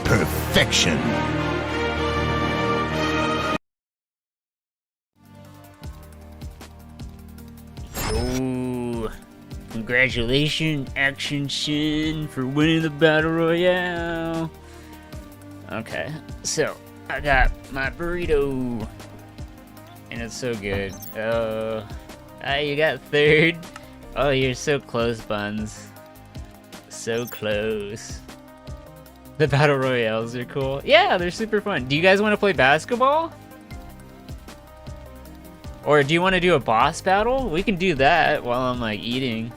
Perfection. Ooh, congratulations, Action Shin, for winning the Battle Royale. Okay, so I got my burrito, and it's so good. You got third. Oh, you're so close, Buns. So close. The battle royales are cool. Yeah, they're super fun. Do you guys want to play basketball? Or do you want to do a boss battle? We can do that while I'm like eating.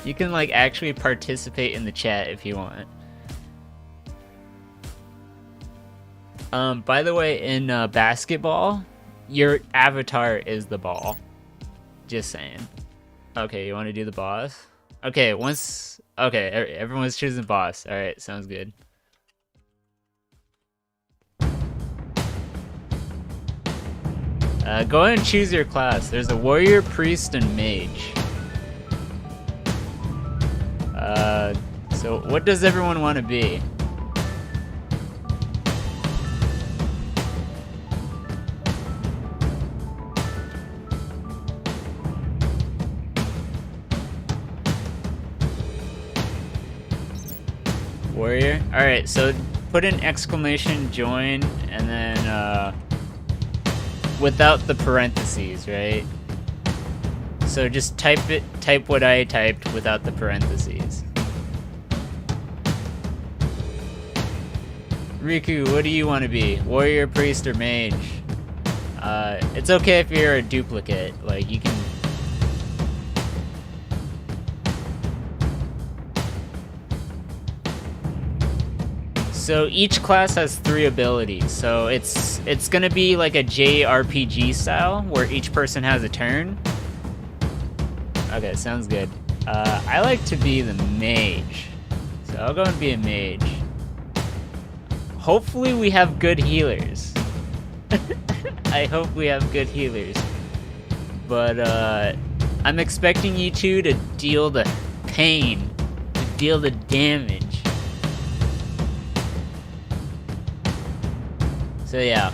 You can like actually participate in the chat if you want. By the way, in basketball, your avatar is the ball. Just saying. Okay, you want to do the boss? Okay, okay, everyone's choosing boss. Alright, sounds good. Go ahead and choose your class. There's a warrior, priest, and mage. So what does everyone want to be? Warrior? Alright, so put an exclamation join and then without the parentheses, right? So just type what I typed without the parentheses. Riku, what do you want to be? Warrior, priest, or mage? It's okay if you're a duplicate, like you can. So each class has 3 abilities, so it's gonna be like a JRPG style where each person has a turn. Okay, sounds good. I like to be the mage. So I'll go and be a mage. Hopefully we have good healers. I hope we have good healers. But I'm expecting you two to deal the pain, to deal the damage. So yeah,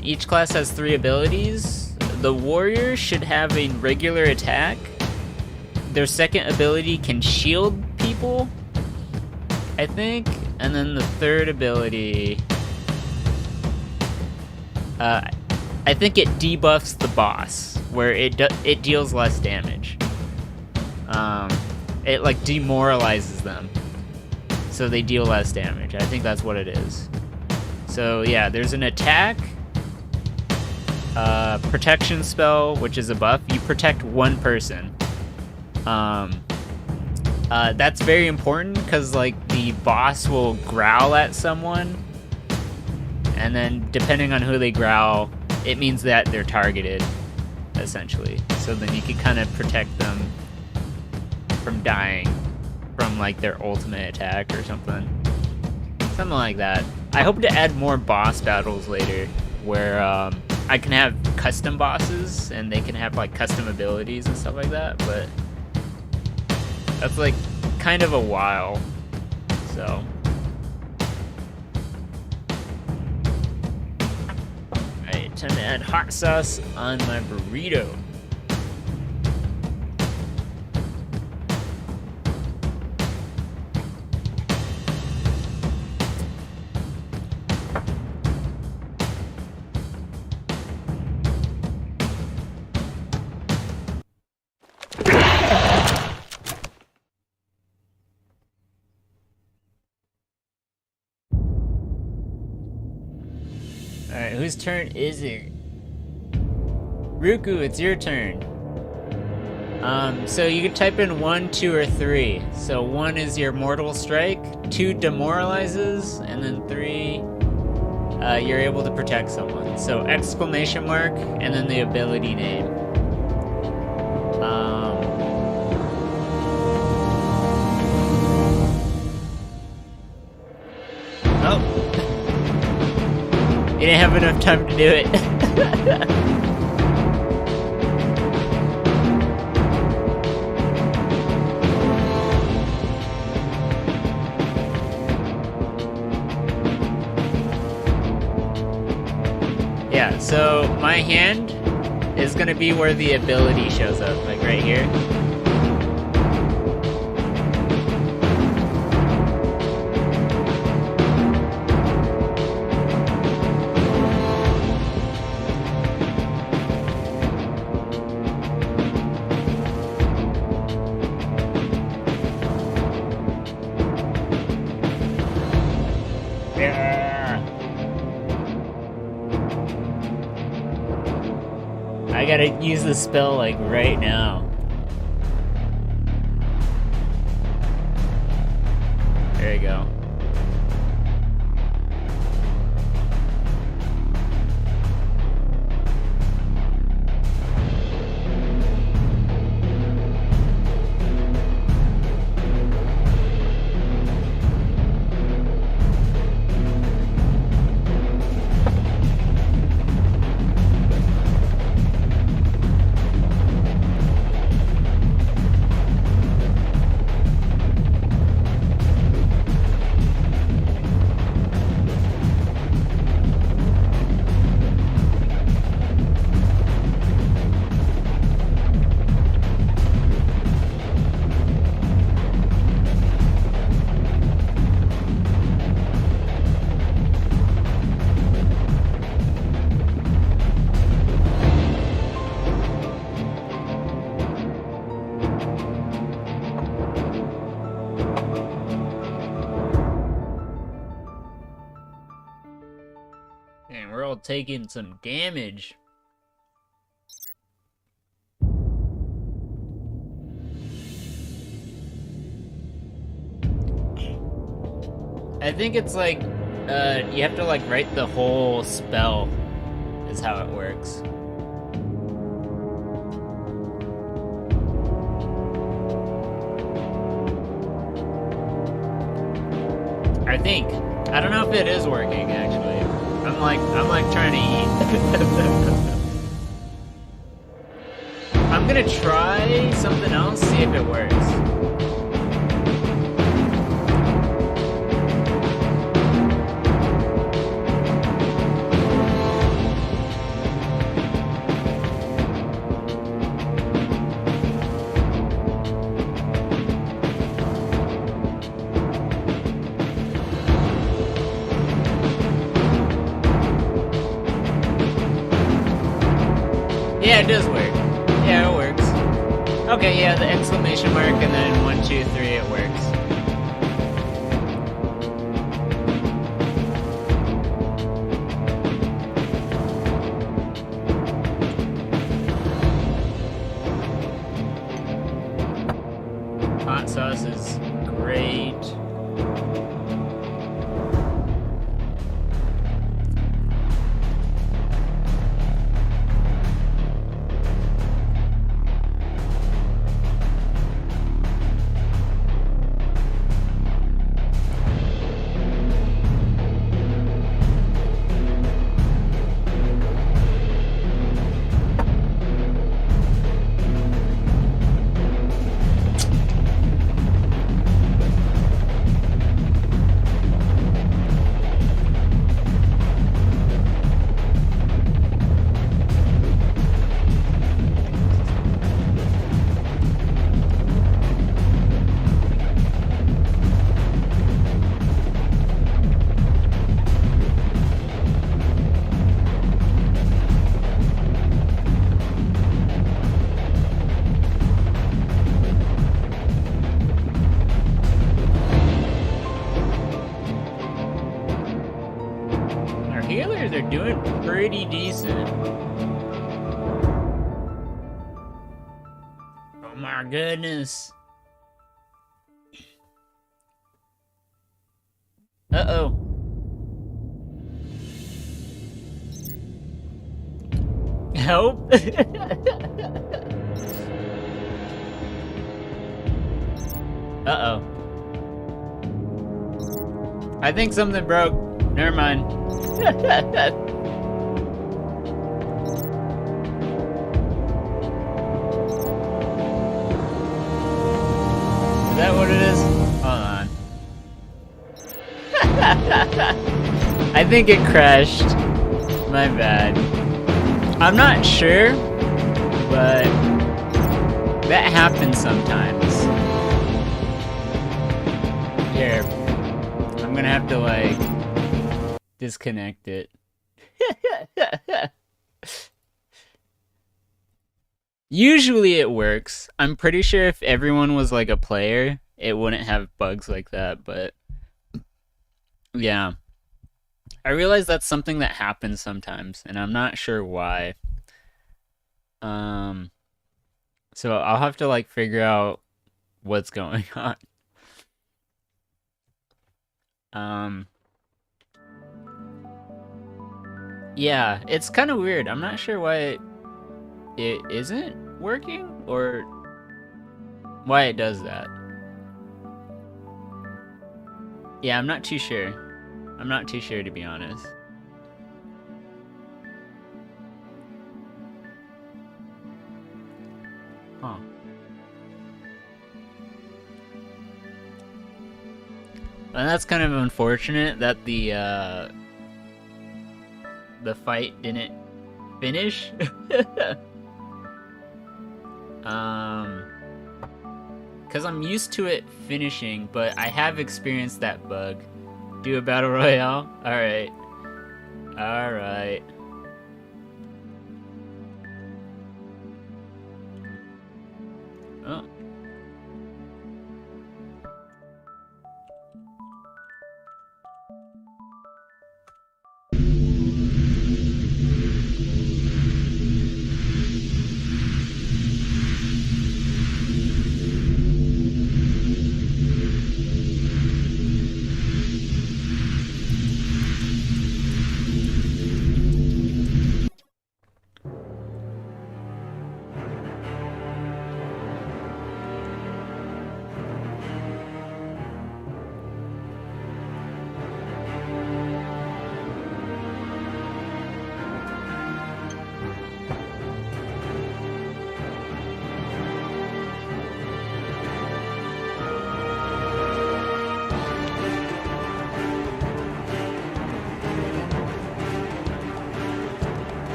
each class has 3 abilities. The warrior should have a regular attack. Their second ability can shield people, I think. And then the third ability, I think it debuffs the boss, where it deals less damage. It like demoralizes them, so they deal less damage. I think that's what it is. So yeah, there's an attack, protection spell, which is a buff. You protect one person. That's very important because like the boss will growl at someone, and then depending on who they growl, it means that they're targeted, essentially. So then you can kind of protect them from dying from like their ultimate attack or something. Something like that. I hope to add more boss battles later where I can have custom bosses and they can have like custom abilities and stuff like that, but that's like kind of a while, so. Alright, time to add hot sauce on my burrito. Alright, whose turn is it? Ruku, it's your turn. So you can type in 1, 2, or 3. So 1 is your mortal strike, 2 demoralizes, and then 3, you're able to protect someone. So exclamation mark, and then the ability name. Oh! You didn't have enough time to do it. Yeah, so my hand is gonna be where the ability shows up, like right here. I gotta use the spell like right now. There you go. And we're all taking some damage. I think it's like, you have to like write the whole spell, is how it works. I think. I don't know if it is working actually. I'm like trying to eat. I'm gonna try something else, see if it works. Yeah, it does work. Yeah, it works. Okay, yeah, the exclamation mark and then 1, 2, 3, it works. Hot sauce is great. Our healers are doing pretty decent. Oh my goodness. Uh-oh. Help? Uh-oh. I think something broke. Never mind. Is that what it is? Hold on. I think it crashed. My bad. I'm not sure, but that happens sometimes. Here. I'm gonna have to, like, disconnect it. Usually it works. I'm pretty sure if everyone was like a player, it wouldn't have bugs like that, but yeah. I realize that's something that happens sometimes, and I'm not sure why. So I'll have to like figure out what's going on. Yeah, it's kind of weird. I'm not sure why it isn't working or why it does that. Yeah, I'm not too sure. I'm not too sure, to be honest. Huh. And that's kind of unfortunate that the fight didn't finish. Because I'm used to it finishing, but I have experienced that bug. Do a battle royale? Alright. Alright. Oh.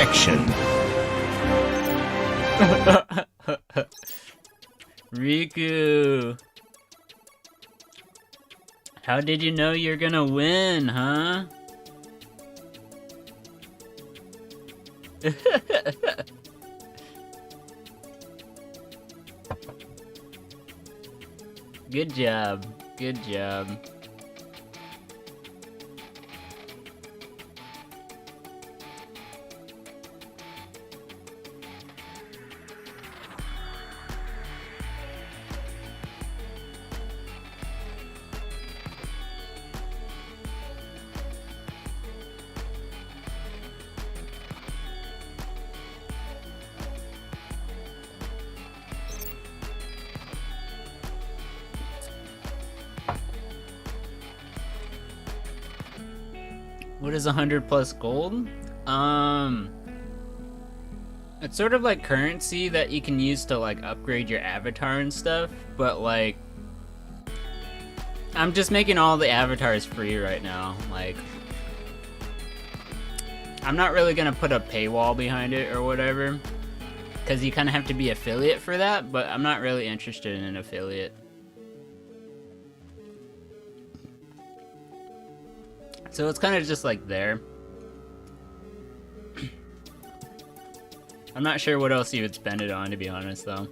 Action. Riku, how did you know you're gonna win, huh? Good job. Good job. What is 100 plus gold? It's sort of like currency that you can use to like upgrade your avatar and stuff, but like I'm just making all the avatars free right now. Like I'm not really gonna put a paywall behind it or whatever, because you kind of have to be affiliate for that, but I'm not really interested in an affiliate. So it's kind of just like there. I'm not sure what else you would spend it on, to be honest, though.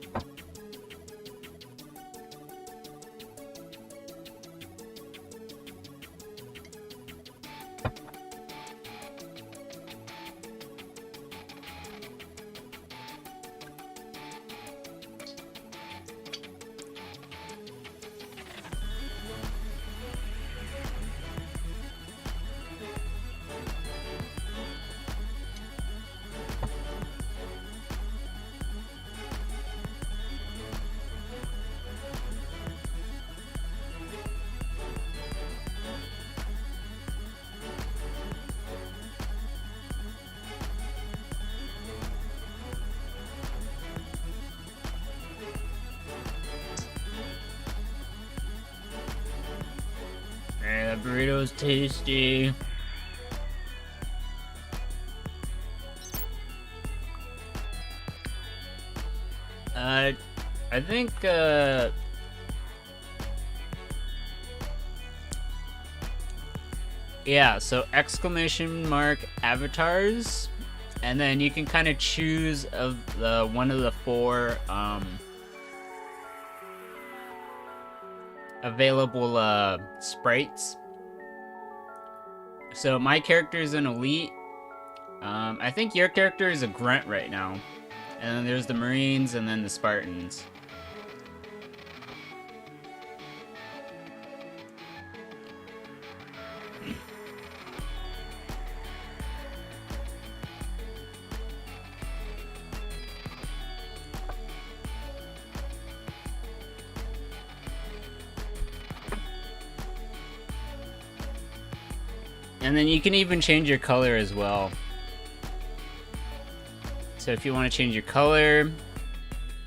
That burrito's tasty. I think, yeah, so exclamation mark avatars, and then you can kind of choose of the one of the four, available sprites. So my character is an elite. I think your character is a grunt right now. And then there's the Marines and then the Spartans. And then you can even change your color as well. So if you want to change your color,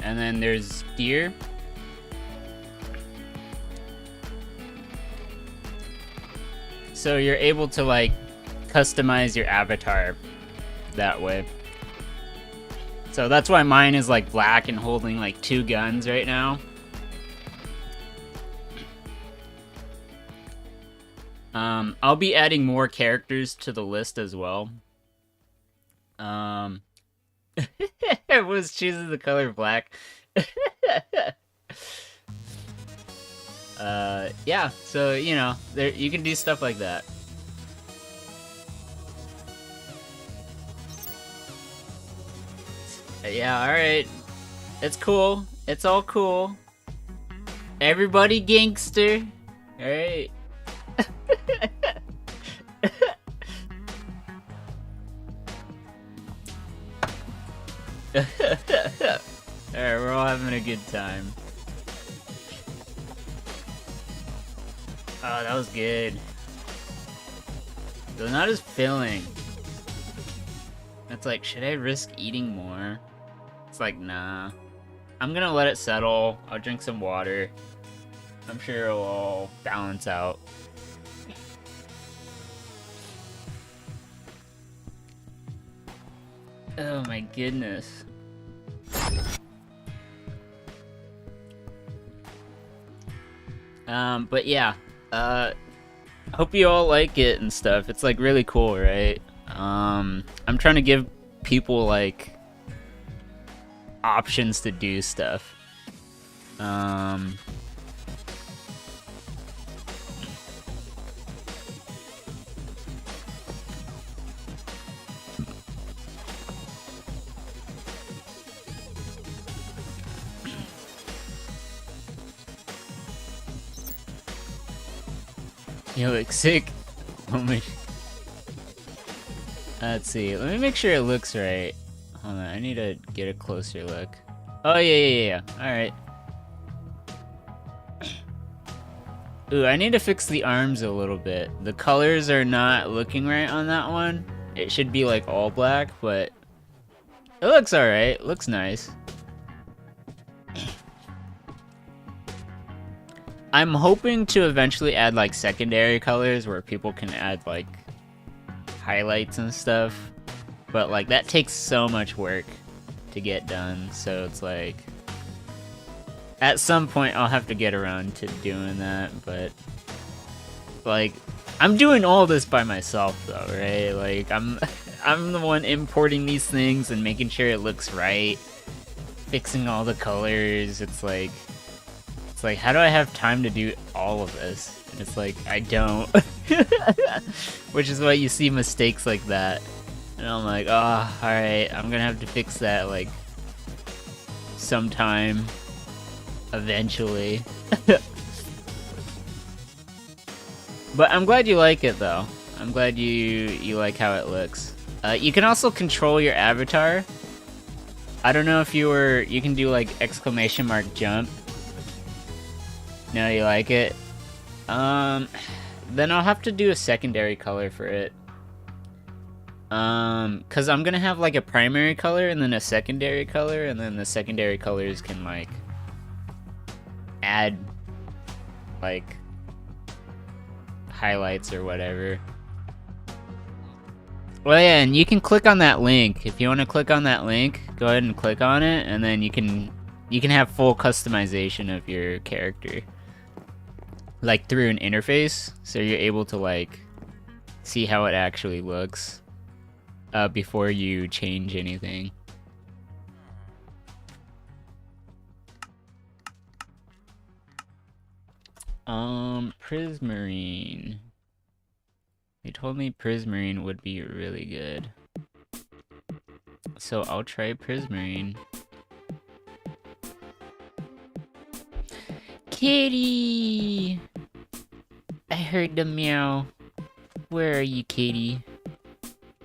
and then there's deer. So you're able to like customize your avatar that way. So that's why mine is like black and holding like 2 guns right now. I'll be adding more characters to the list as well. Everyone's choosing the color black. Yeah, so, you know, there you can do stuff like that. Yeah, alright. It's cool. It's all cool. Everybody gangster. Alright. Alright, we're all having a good time. Oh, that was good. So not as filling. It's like, should I risk eating more? It's like, nah. I'm gonna let it settle. I'll drink some water. I'm sure it'll all balance out. Oh my goodness. But yeah, hope you all like it and stuff. It's like really cool, right? I'm trying to give people like options to do stuff. You look sick. Oh my. Let's see. Let me make sure it looks right. Hold on. I need to get a closer look. Oh, yeah. Alright. Ooh, I need to fix the arms a little bit. The colors are not looking right on that one. It should be like all black, but it looks alright. Looks nice. I'm hoping to eventually add like secondary colors where people can add like highlights and stuff, but like that takes so much work to get done, so it's like at some point I'll have to get around to doing that. But like I'm doing all this by myself though, right? Like I'm the one importing these things and making sure it looks right, fixing all the colors. It's like how do I have time to do all of this? And it's like I don't. Which is why you see mistakes like that. And I'm like, oh, alright, I'm gonna have to fix that like sometime eventually. But I'm glad you like it though. I'm glad you like how it looks. You can also control your avatar. I don't know if you can do like exclamation mark jump. No, you like it? Then I'll have to do a secondary color for it. Cause I'm gonna have like a primary color and then a secondary color, and then the secondary colors can like add like highlights or whatever. Well, yeah, and you can click on that link. If you want to click on that link, go ahead and click on it, and then you can have full customization of your character. Like through an interface, so you're able to like see how it actually looks before you change anything. Prismarine. They told me Prismarine would be really good, so I'll try Prismarine. Kitty! I heard the meow. Where are you, Kitty?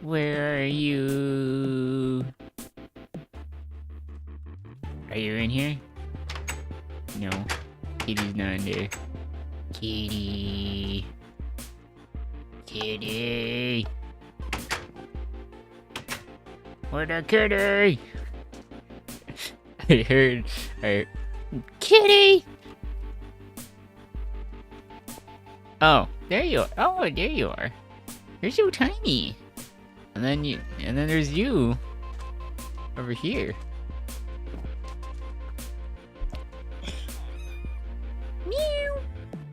Where are you? Are you in here? No. Kitty's not in there. Kitty. Kitty. Where's the kitty? I heard. Kitty! Oh, there you are. Oh, there you are. You're so tiny. And then there's you over here. Meow.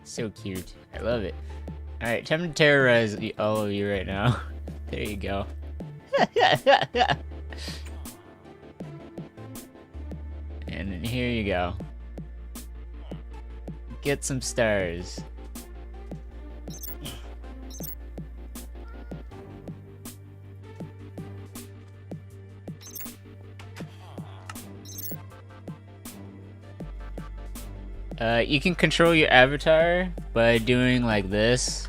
So cute. I love it. All right, time to terrorize all of you right now. There you go. And then here you go. Get some stars. You can control your avatar by doing like this.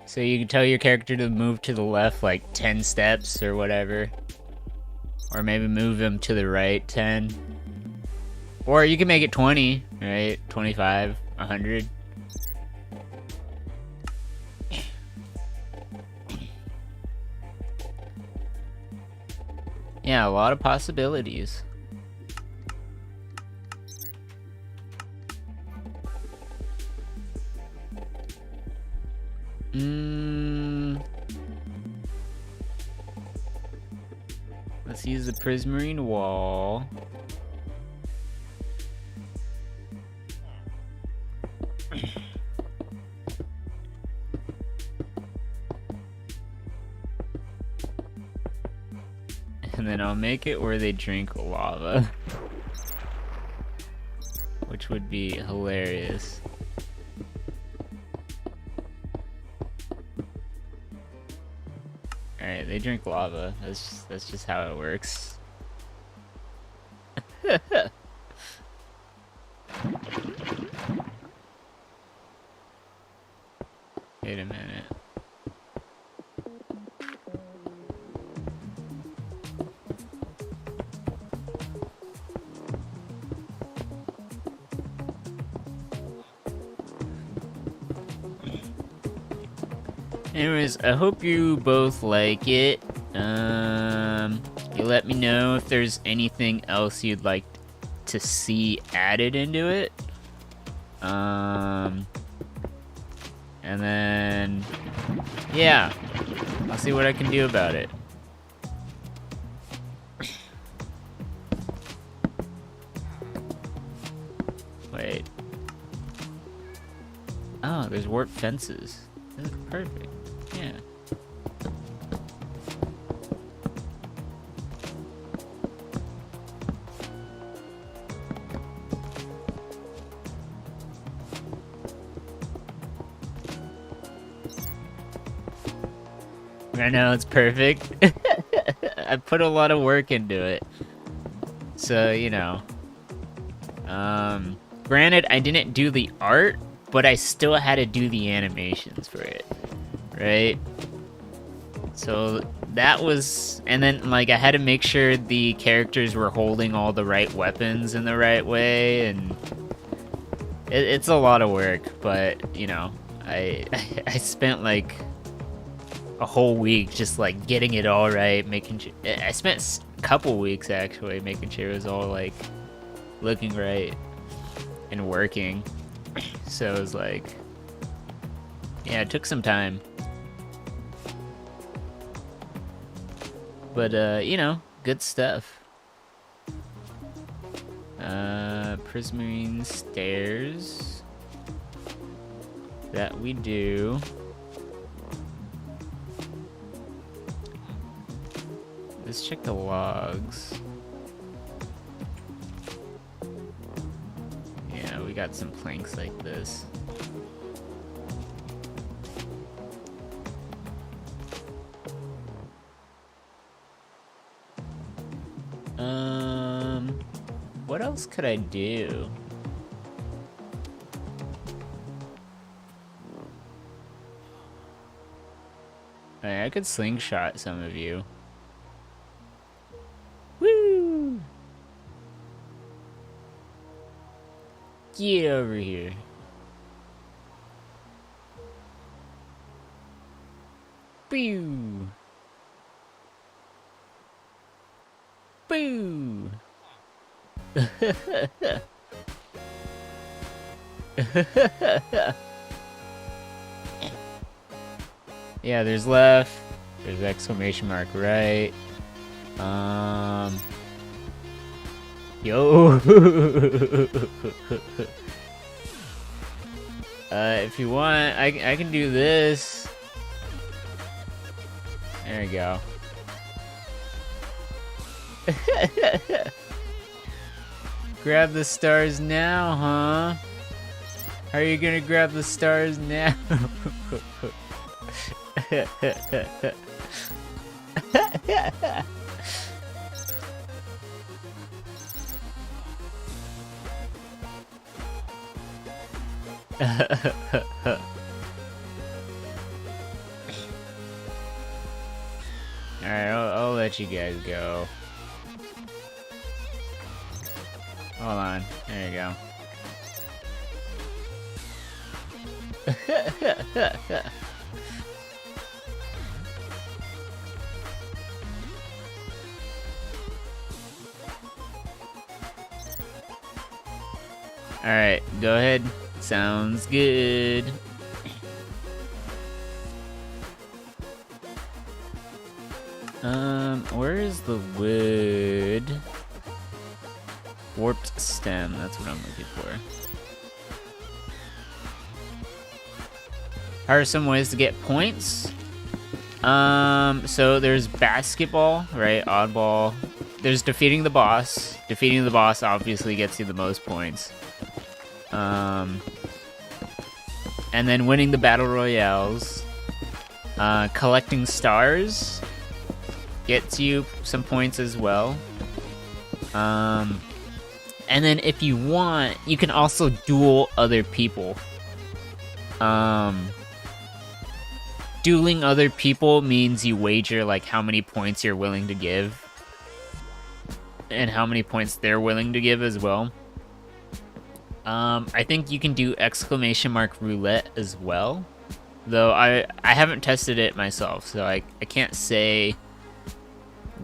So you can tell your character to move to the left like 10 steps or whatever. Or maybe move him to the right 10. Or you can make it 20, right? 25, 100. Yeah, a lot of possibilities. Let's use the Prismarine wall. And then I'll make it where they drink lava. Which would be hilarious. Alright, they drink lava. That's just how it works. Wait a minute. Anyways, I hope you both like it. You let me know if there's anything else you'd like to see added into it. And then, yeah, I'll see what I can do about it. Wait. Oh, there's warp fences. This is perfect. Yeah. I know, it's perfect. I put a lot of work into it. So, you know. Granted, I didn't do the art, but I still had to do the animations for it. Right? So that was, and then like I had to make sure the characters were holding all the right weapons in the right way, and it's a lot of work, but you know, I spent like a whole week just like getting it all right, making sure, I spent a couple weeks actually making sure it was all like looking right and working. So it was like, yeah, it took some time. But, you know, good stuff. Prismarine stairs. That we do. Let's check the logs. Yeah, we got some planks like this. What else could I do? I could slingshot some of you. Woo! Get over here. Boo! Boo! Yeah, there's left. There's exclamation mark right. Yo. If you want, I can do this. There we go. Grab the stars now, huh? How are you gonna grab the stars now? Alright, I'll let you guys go. Hold on. There you go. Alright, go ahead. Sounds good. Where is the wood? Warped stem, that's what I'm looking for. How are some ways to get points? So there's basketball, right? Oddball. There's defeating the boss. Defeating the boss obviously gets you the most points. And then winning the battle royales. Collecting stars gets you some points as well. And then if you want, you can also duel other people. Dueling other people means you wager like how many points you're willing to give. And how many points they're willing to give as well. I think you can do exclamation mark roulette as well. Though I haven't tested it myself, so I can't say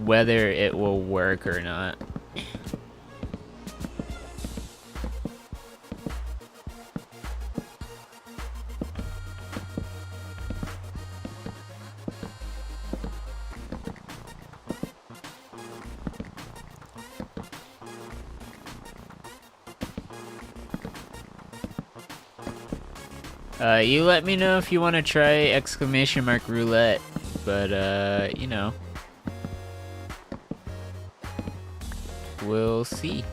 whether it will work or not. You let me know if you want to try exclamation mark roulette, but you know, we'll see.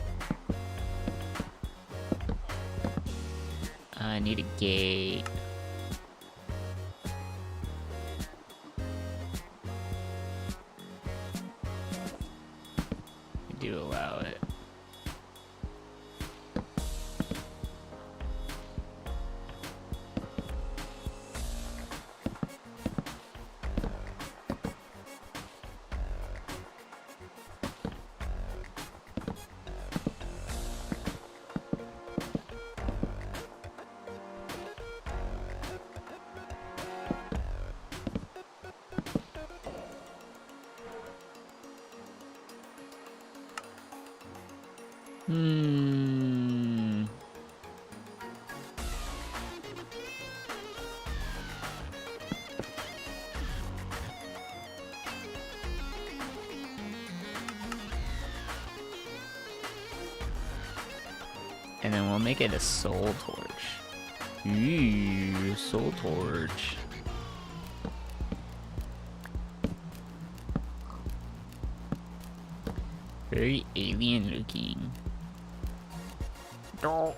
I need a gate. I do allow it. And then we'll make it a soul torch. Ooh, soul torch. Very alien looking. Oh.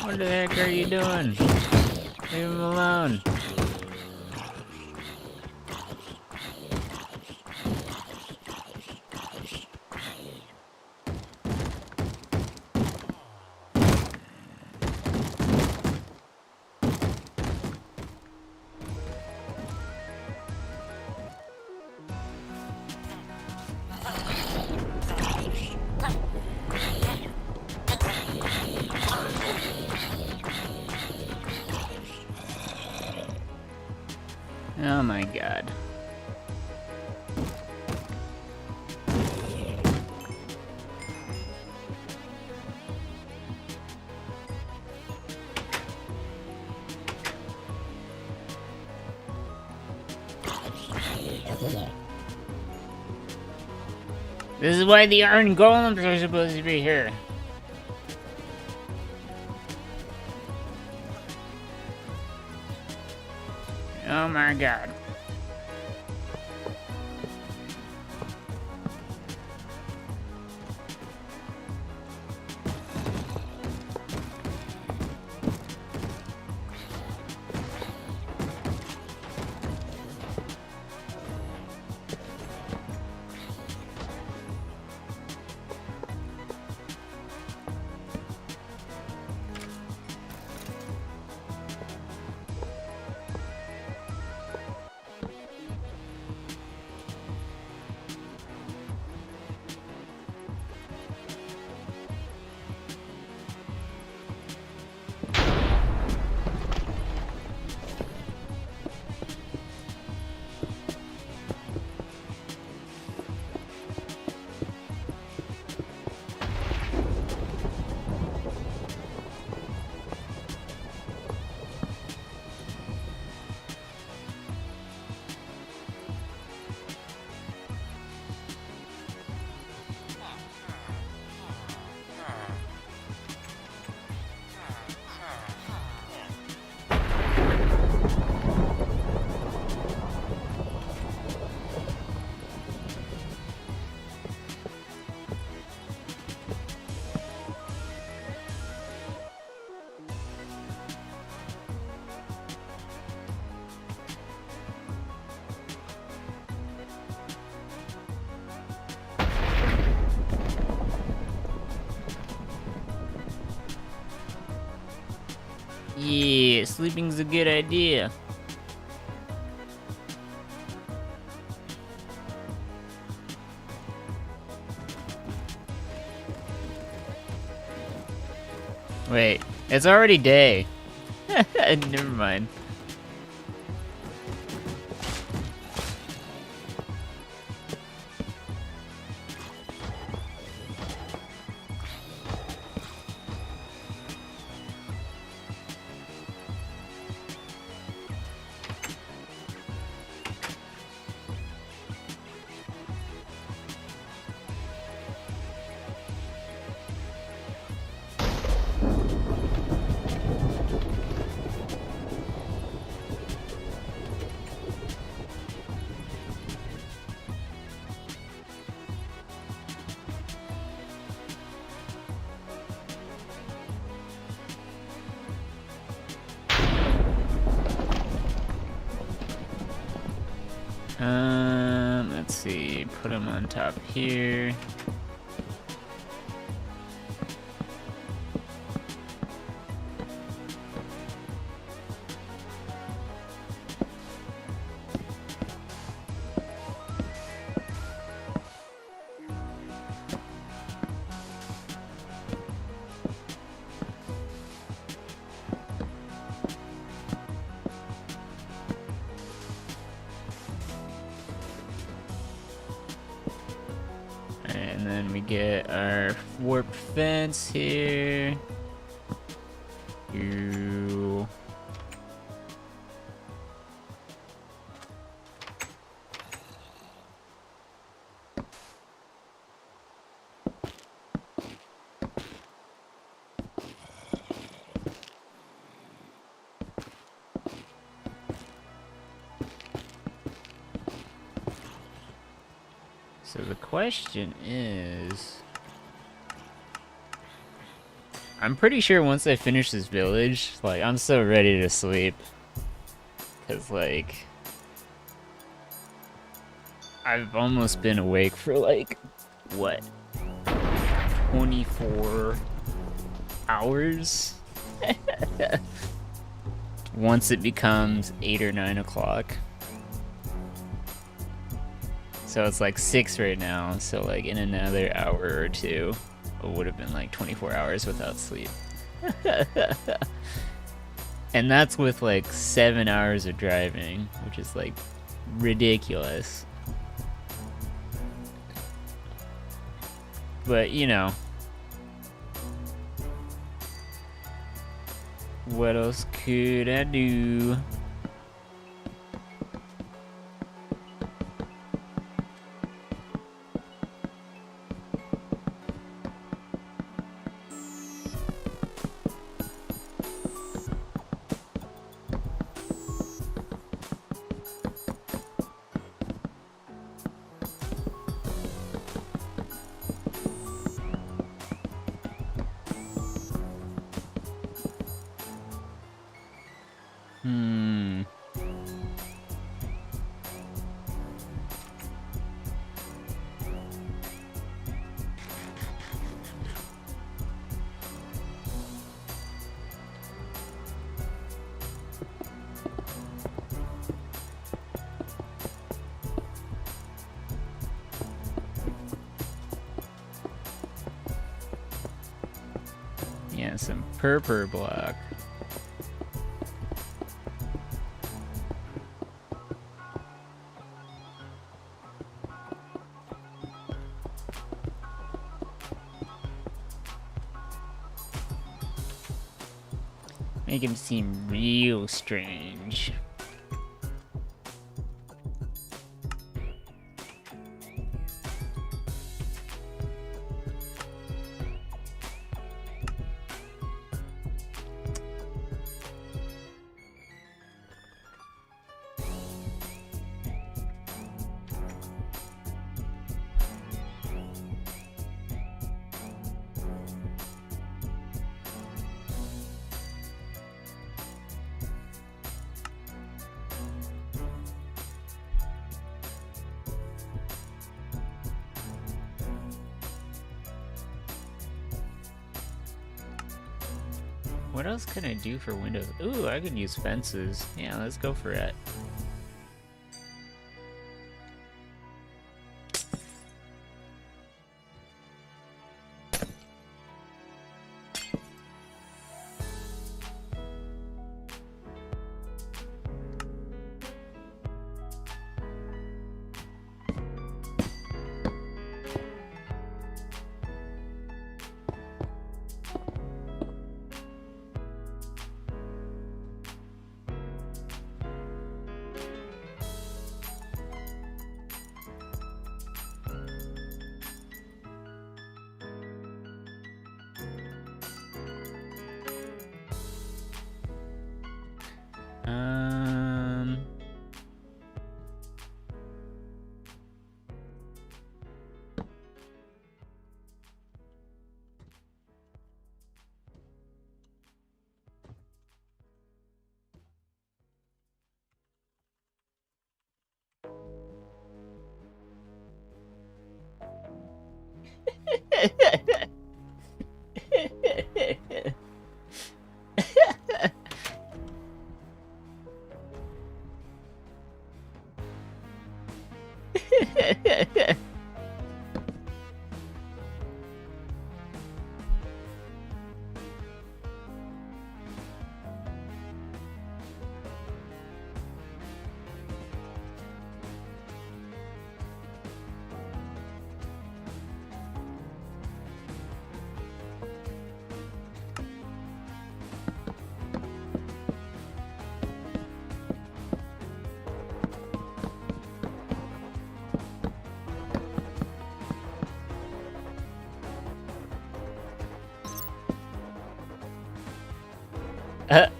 What the heck are you doing? Leave him alone. Oh my god. This is why the iron golems are supposed to be here. Oh my god. Yeah, sleeping's a good idea. Wait, it's already day. Never mind. Let's see, put him on top here. And then we get our warp fence here. You. So the question is, I'm pretty sure once I finish this village, like, I'm so ready to sleep. Cause like, I've almost been awake for like, what, 24 hours? Once it becomes 8 or 9 o'clock. So it's like 6 right now, so like in another hour or two, it would have been like 24 hours without sleep. And that's with like 7 hours of driving, which is like ridiculous. But you know, what else could I do? Yeah, some purple block. Make him seem real strange. What else can I do for windows? Ooh, I could use fences. Yeah, let's go for it. Um,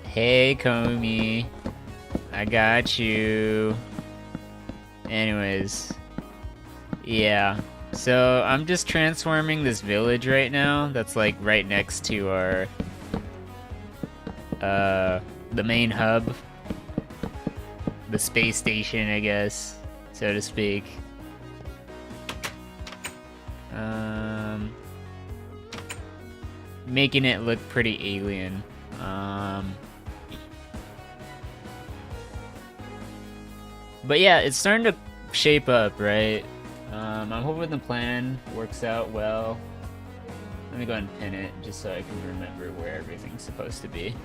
Hey, Komi. I got you. Anyways. Yeah. So, I'm just transforming this village right now. That's like right next to our... the main hub. The space station, I guess. So to speak. Making it look pretty alien. But yeah, it's starting to shape up, right? I'm hoping the plan works out well. Let me go ahead and pin it, just so I can remember where everything's supposed to be.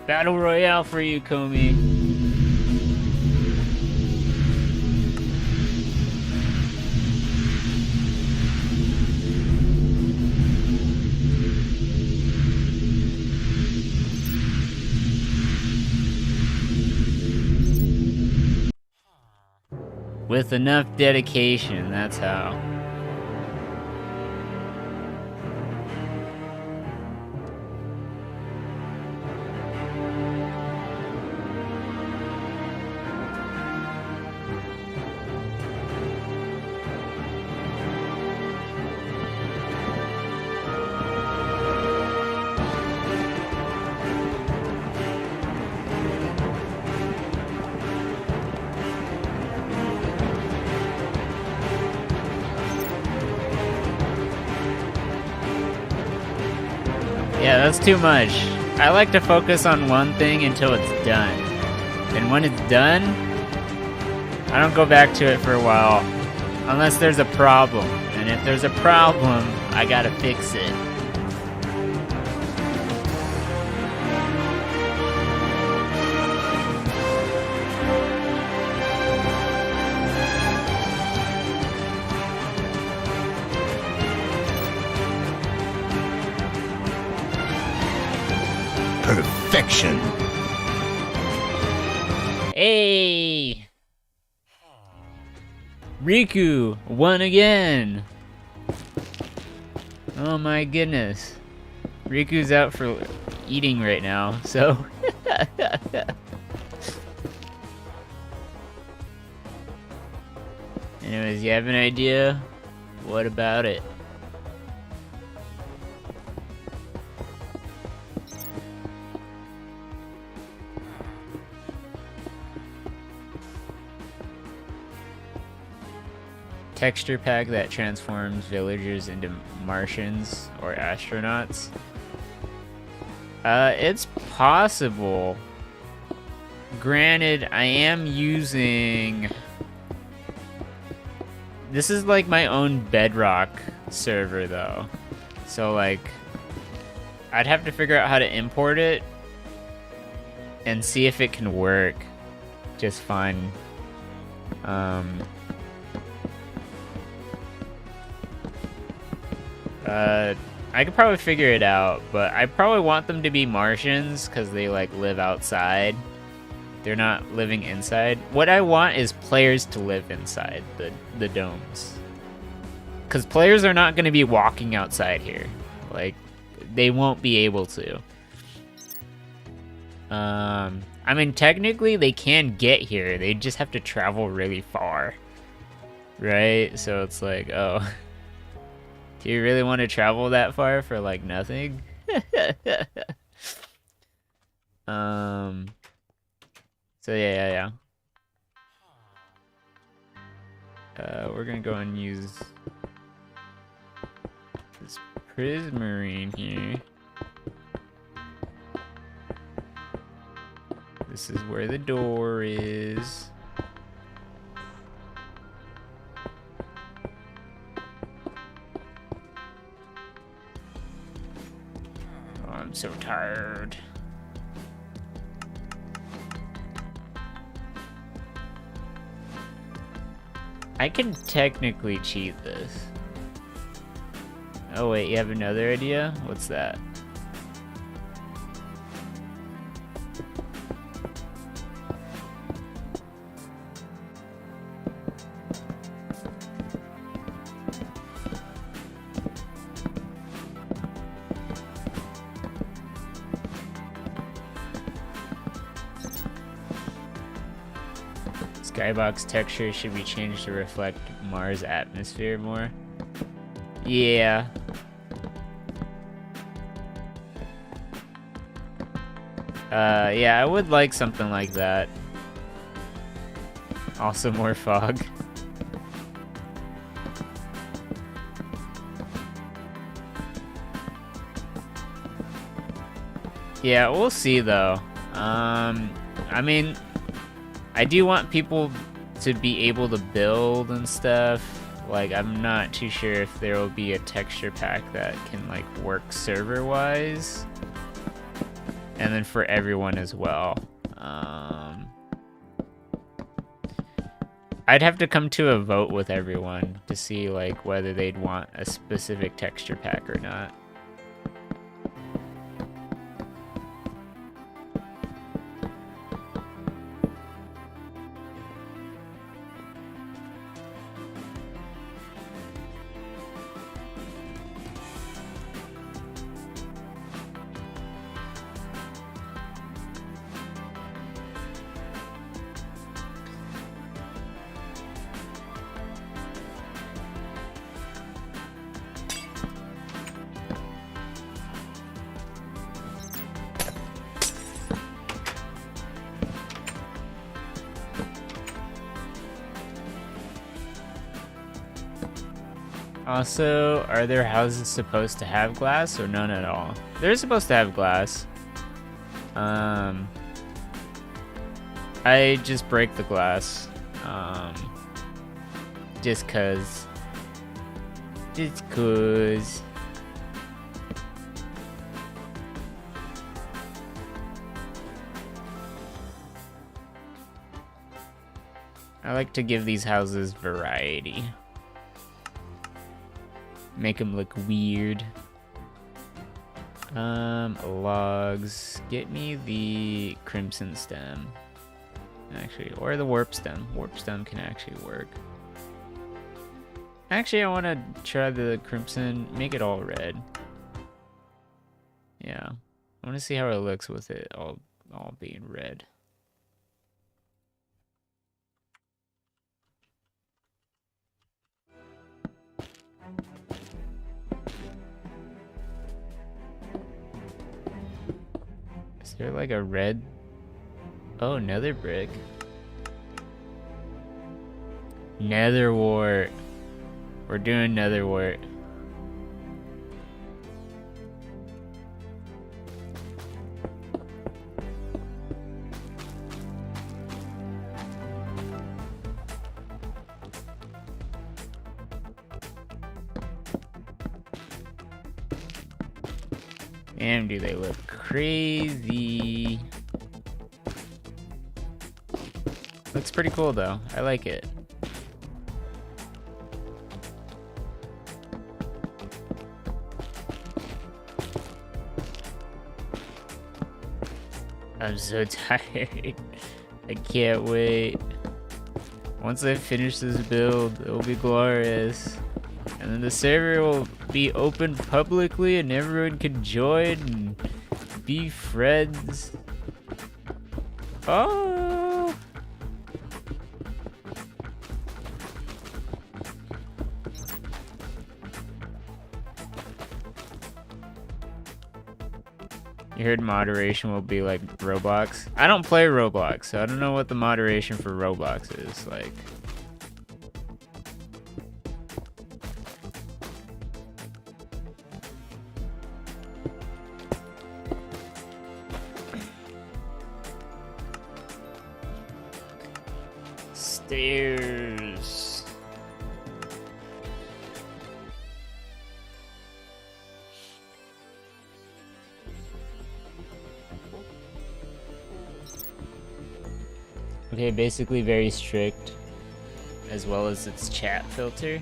Battle Royale for you, Komi. With enough dedication, that's how. Yeah, that's too much. I like to focus on one thing until it's done. And when it's done, I don't go back to it for a while. Unless there's a problem. And if there's a problem, I gotta fix it. Perfection. Hey! Riku won again! Oh my goodness. Riku's out for eating right now, so... Anyways, you have an idea? What about it? texture pack that transforms villagers into Martians or astronauts. It's possible. Granted, I am using... This is like my own Bedrock server though. So like, I'd have to figure out how to import it and see if it can work just fine. I could probably figure it out, but I probably want them to be Martians because they like live outside. They're not living inside. What I want is players to live inside the domes. Because players are not going to be walking outside here. Like, they won't be able to. I mean, technically they can get here. They just have to travel really far. Right? So it's like, oh. Do you really want to travel that far for, like, nothing? So yeah. We're gonna go and use this Prismarine here. This is where the door is. Oh, I'm so tired. I can technically cheat this. Oh wait, you have another idea? What's that? Skybox texture should be changed to reflect Mars' atmosphere more. Yeah. Yeah, I would like something like that. Also more fog. Yeah, we'll see though. I mean, I do want people to be able to build and stuff. Like, I'm not too sure if there will be a texture pack that can, like, work server-wise. And then for everyone as well. I'd have to come to a vote with everyone to see, like, whether they'd want a specific texture pack or not. Also, are their houses supposed to have glass or none at all? They're supposed to have glass. I just break the glass. Just cause. Just cause. I like to give these houses variety. Make them look weird. Logs. Get me the crimson stem. Actually, or the warp stem. Warp stem can actually work. Actually, I want to try the crimson. Make it all red. Yeah. I want to see how it looks with it all being red. Is there like a red? Oh, nether brick. Nether wart. We're doing Netherwart. Damn, do they look crazy. Looks pretty cool though. I like it. I'm so tired. I can't wait. Once I finish this build, it'll be glorious. And then the server will be open publicly and everyone can join and be friends. Oh! You heard moderation will be like Roblox? I don't play Roblox, so I don't know what the moderation for Roblox is like. Stairs. Okay, basically very strict, as well as its chat filter.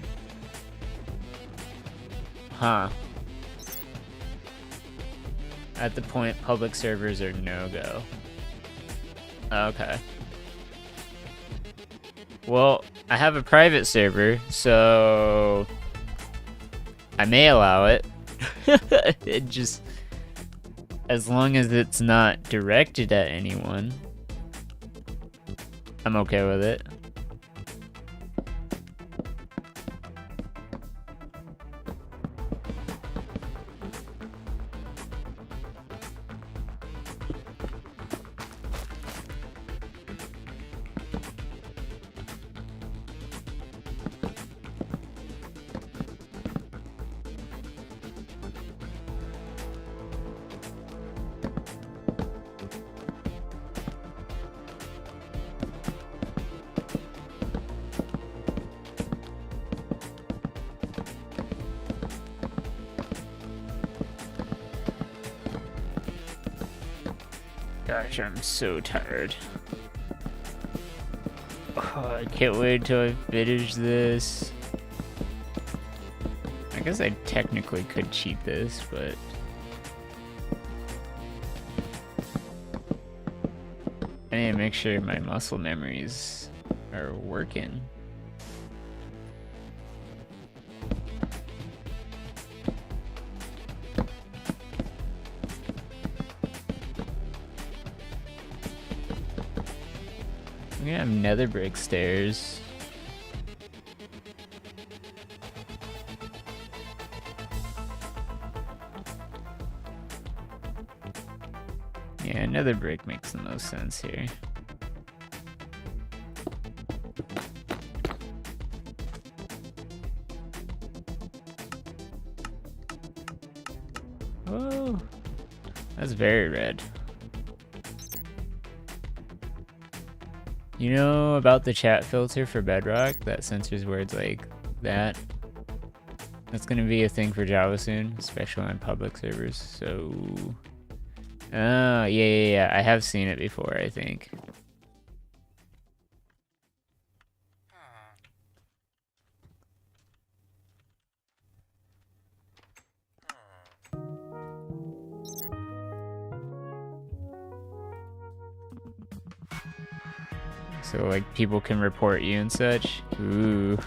Huh. At the point, public servers are no-go. Okay. Well, I have a private server, so I may allow it. It just, as long as it's not directed at anyone, I'm okay with it. Gosh, I'm so tired. Oh, I can't wait till I finish this. I guess I technically could cheat this, but I need to make sure my muscle memories are working. We're gonna have nether brick stairs. Yeah, nether brick makes the most sense here. Oh, that's very red. You know about the chat filter for Bedrock that censors words like that? That's gonna be a thing for Java soon, especially on public servers. So, oh yeah. I have seen it before, I think. So like people can report you and such. Ooh.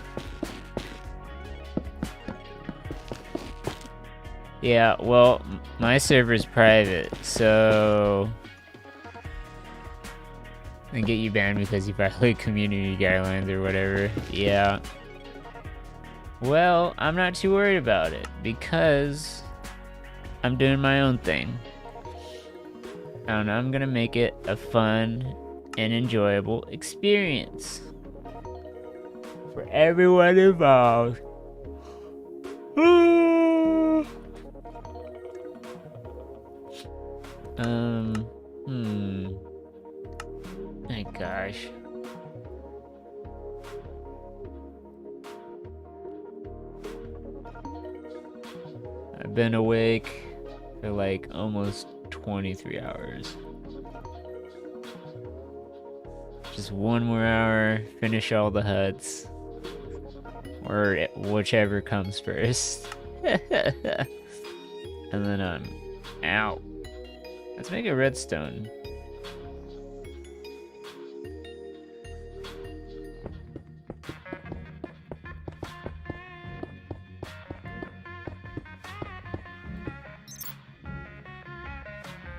Yeah, well, my server's private, so they get you banned because you violate community guidelines or whatever. Yeah. Well, I'm not too worried about it because I'm doing my own thing. And I'm gonna make it a fun and enjoyable experience for everyone involved. My gosh. I've been awake for like almost 23 hours. Just one more hour, finish all the huts. Or whichever comes first. And then I'm out. Let's make a redstone.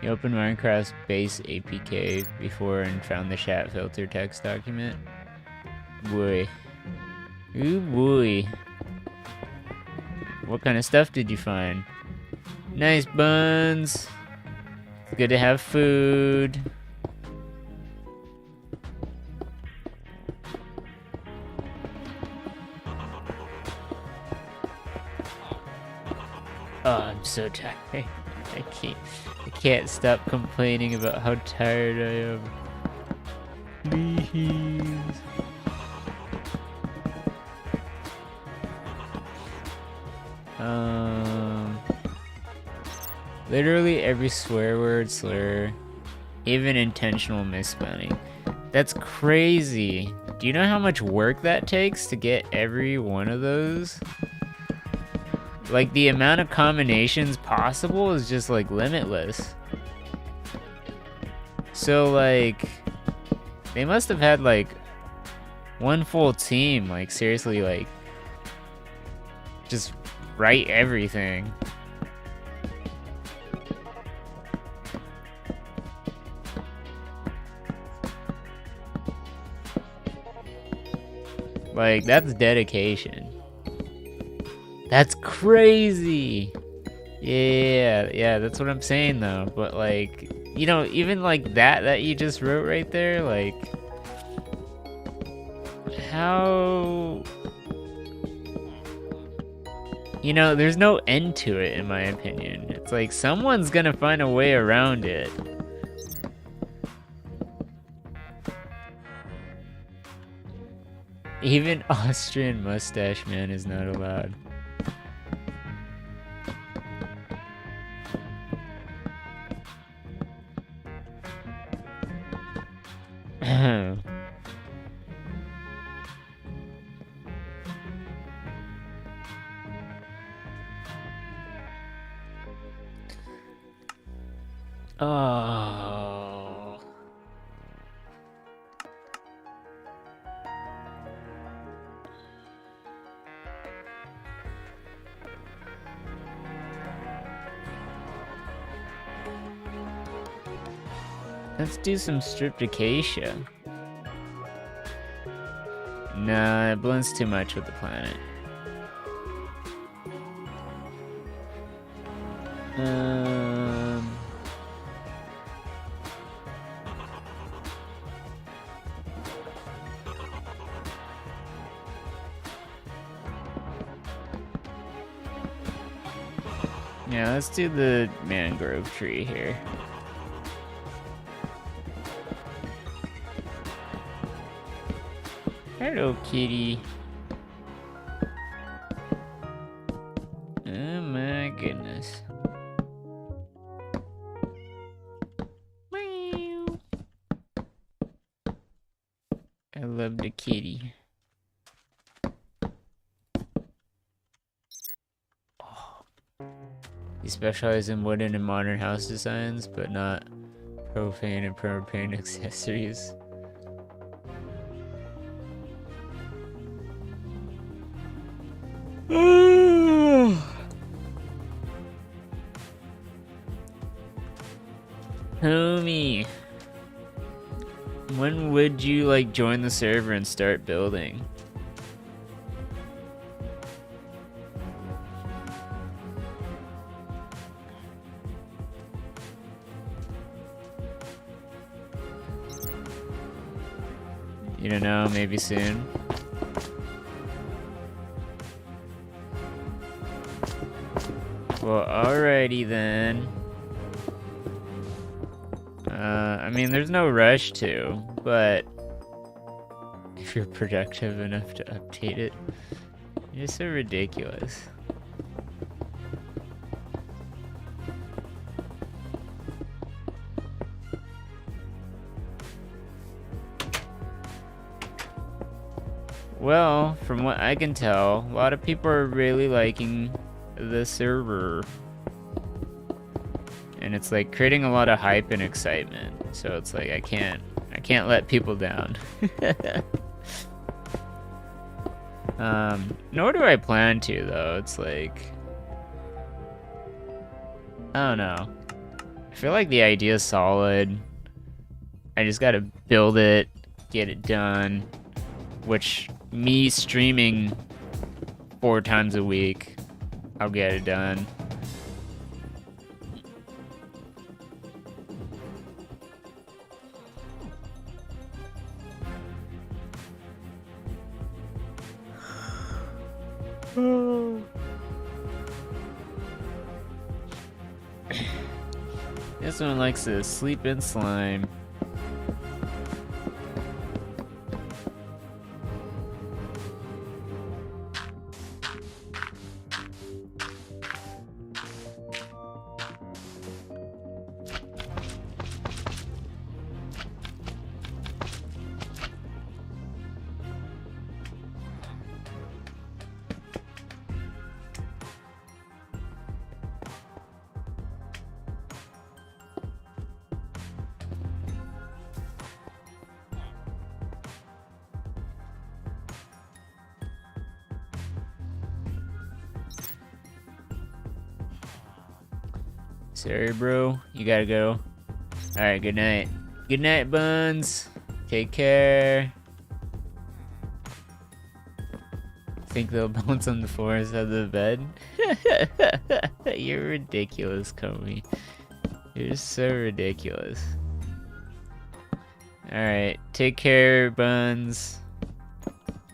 You opened Minecraft's base APK before and found the chat filter text document? Boy. Ooh boy. What kind of stuff did you find? Nice buns. It's good to have food. Oh, I'm so tired. I can't stop complaining about how tired I am. Please. Literally every swear word, slur, even intentional misspelling. That's crazy. Do you know how much work that takes to get every one of those? Like, the amount of combinations possible is just, like, limitless. So, like, they must have had, like, one full team, like, seriously, like, just write everything. Like, that's dedication. That's crazy. Yeah, that's what I'm saying though. But like, you know, even like that you just wrote right there, like, how, you know, there's no end to it in my opinion. It's like someone's gonna find a way around it. Even Austrian mustache man is not allowed. Oh. Let's do some striptication. Nah, it blends too much with the planet. Yeah, let's do the mangrove tree here. Hello, kitty. Oh my goodness. Meow. I love the kitty. Oh. You specialize in wooden and modern house designs, but not profane and propane accessories. Homie, when would you like join the server and start building? You don't know, maybe soon. Well, alrighty then. I mean, there's no rush to, but if you're productive enough to update it, you're so ridiculous. Well, from what I can tell, a lot of people are really liking the server. And it's like creating a lot of hype and excitement. So it's like I can't let people down. Nor do I plan to though. It's like I don't know. I feel like the idea is solid. I just gotta build it, get it done. Which me streaming 4 times a week, I'll get it done. This one likes to sleep in slime. Sorry, bro. You gotta go. Alright, good night. Good night, Buns. Take care. Think they'll bounce on the floor instead of the bed? You're ridiculous, Comey. You're so ridiculous. Alright, take care, Buns.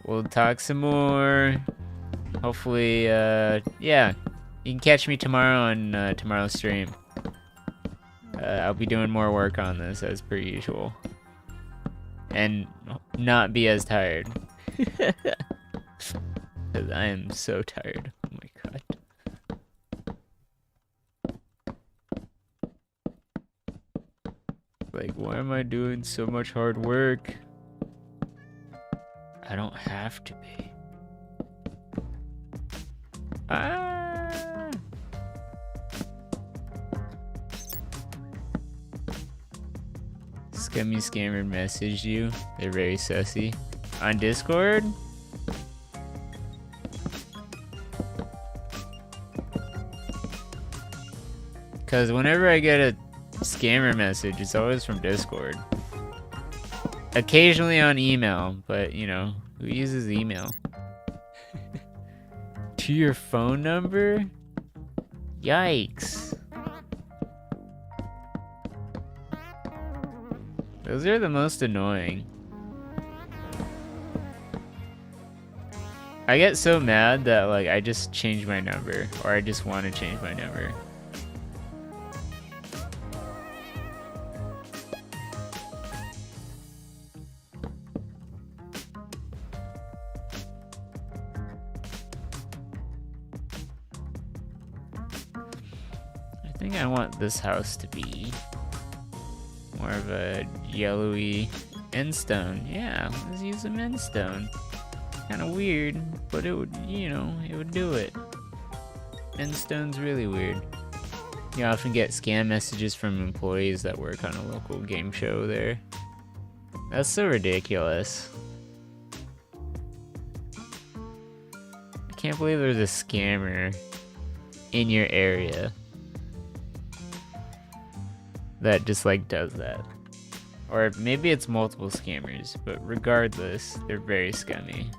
We'll talk some more. Hopefully, yeah. You can catch me tomorrow on tomorrow's stream. I'll be doing more work on this as per usual. And not be as tired. Because I am so tired. Oh my god. Like, why am I doing so much hard work? I don't have to be. Scummy Scammer messaged you. They're very sussy. On Discord? Because whenever I get a scammer message, it's always from Discord. Occasionally on email, but you know, who uses email? To your phone number? Yikes. Those are the most annoying. I get so mad that like I just change my number, or I just want to change my number. I think I want this house to be more of a yellowy endstone. Yeah, let's use some endstone. Kind of weird, but it would, you know, it would do it. Endstone's really weird. You often get scam messages from employees that work on a local game show there. That's so ridiculous. I can't believe there's a scammer in your area that just like does that. Or maybe it's multiple scammers, but regardless, they're very scummy.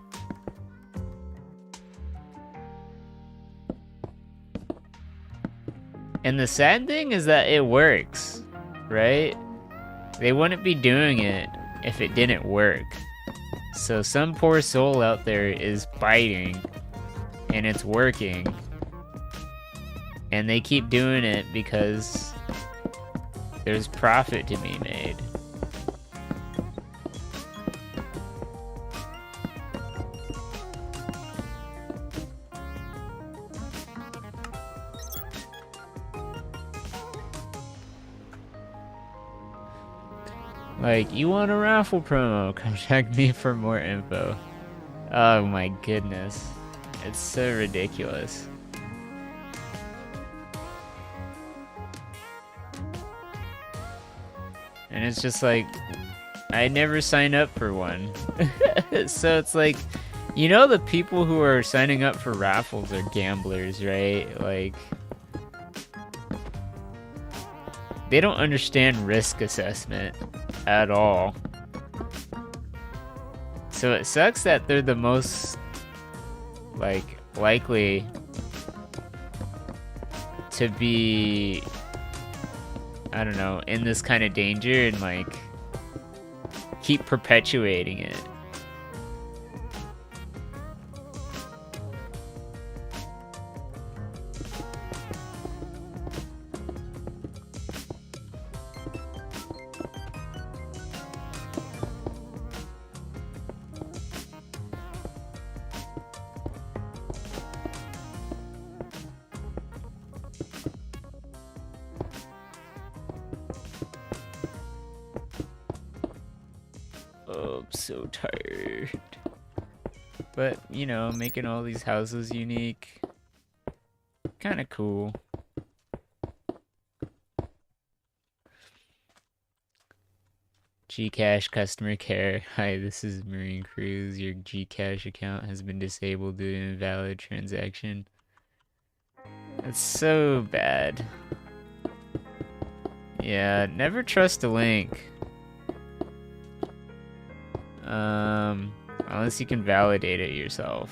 And the sad thing is that it works, right? They wouldn't be doing it if it didn't work. So some poor soul out there is biting, and it's working. And they keep doing it because there's profit to be made. Like, you want a raffle promo? Contact me for more info. Oh my goodness. It's so ridiculous. And it's just like, I never sign up for one. So it's like, you know, the people who are signing up for raffles are gamblers, right? Like, they don't understand risk assessment at all. So it sucks that they're the most, like, likely to be, I don't know, in this kind of danger and, like, keep perpetuating it. Oh, I'm so tired. But, you know, making all these houses unique, kind of cool. Gcash customer care. Hi, this is Marine Cruise. Your Gcash account has been disabled due to invalid transaction. That's so bad. Yeah, never trust a link. Unless you can validate it yourself.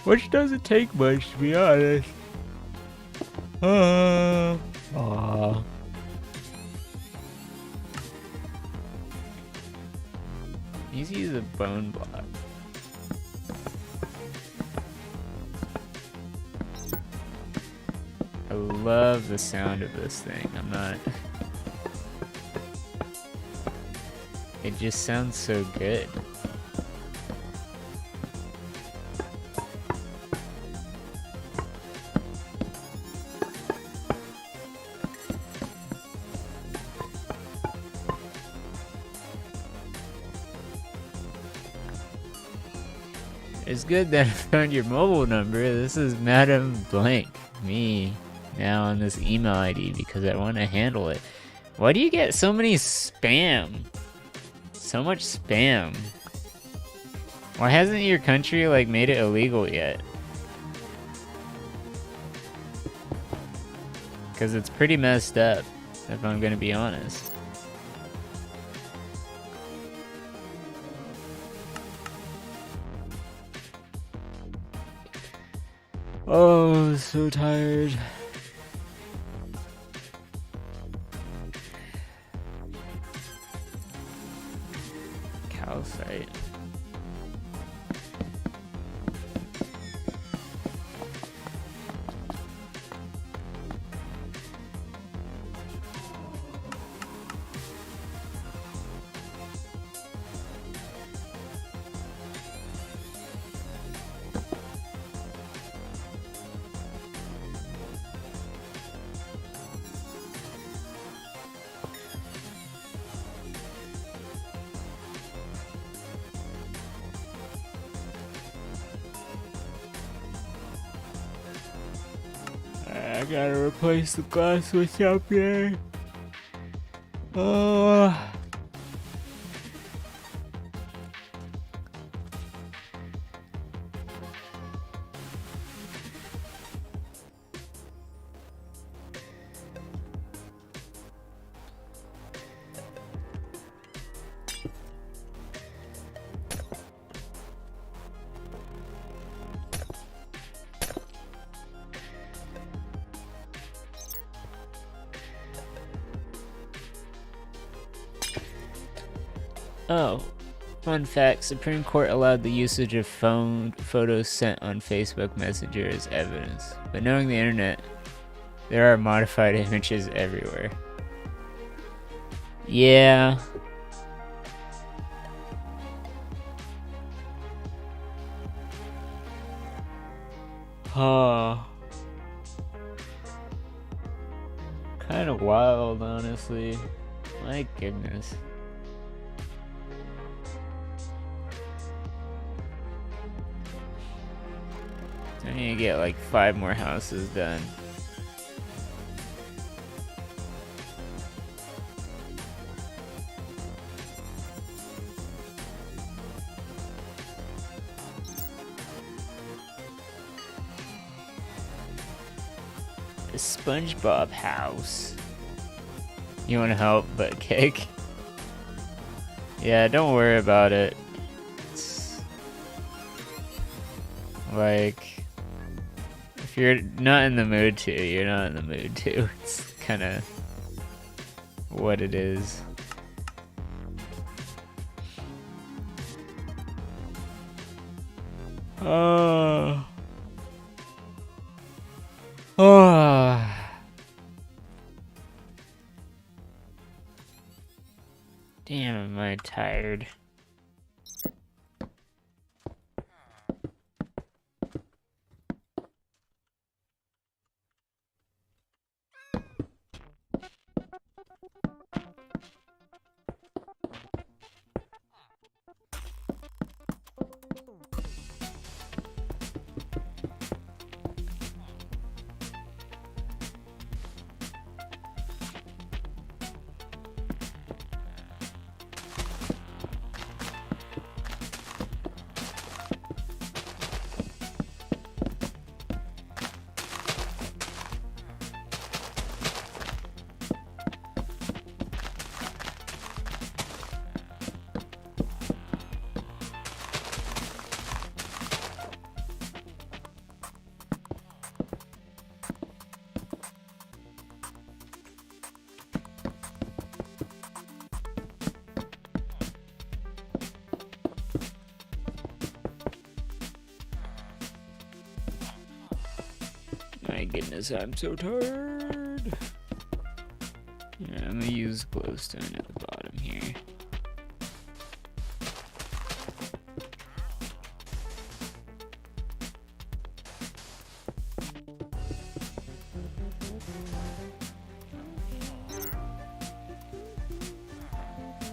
Which doesn't take much, to be honest. Aww. Easy as a bone block. I love the sound of this thing. I'm not... It just sounds so good. It's good that I found your mobile number. This is Madam Blank, me, now on this email ID because I want to handle it. Why do you get so many spam? So much spam. Why hasn't your country, like, made it illegal yet? Because it's pretty messed up, if I'm gonna be honest. Oh, so tired. Calcite. I gotta replace the glass switch up here. Oh. Oh, Fun fact, Supreme Court allowed the usage of phone photos sent on Facebook Messenger as evidence. But knowing the internet, there are modified images everywhere. Yeah. Huh. Kind of wild, honestly. My goodness. I need to get like 5 more houses done. The SpongeBob house. You want to help, but Cake? Yeah, don't worry about it. It's like, if you're not in the mood to, you're not in the mood to. It's kind of what it is. Oh. Oh. Damn, am I tired. My goodness, I'm so tired. Yeah, I'm gonna use glowstone at the bottom here.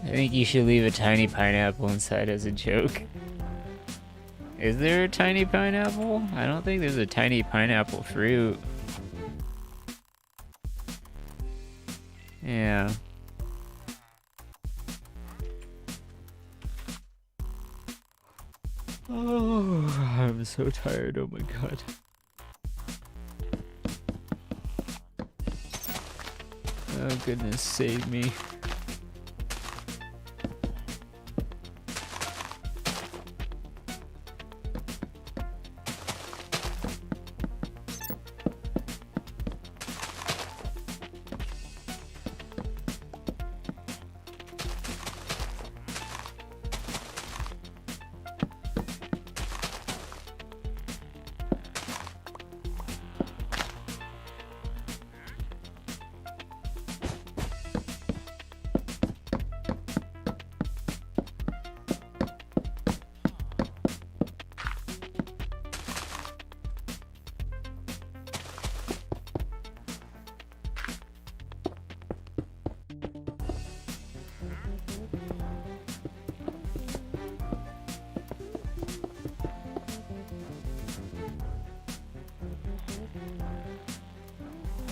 I think you should leave a tiny pineapple inside as a joke. Is there a tiny pineapple? I don't think there's a tiny pineapple fruit. Yeah. Oh, I'm so tired. Oh my god. Oh goodness, save me.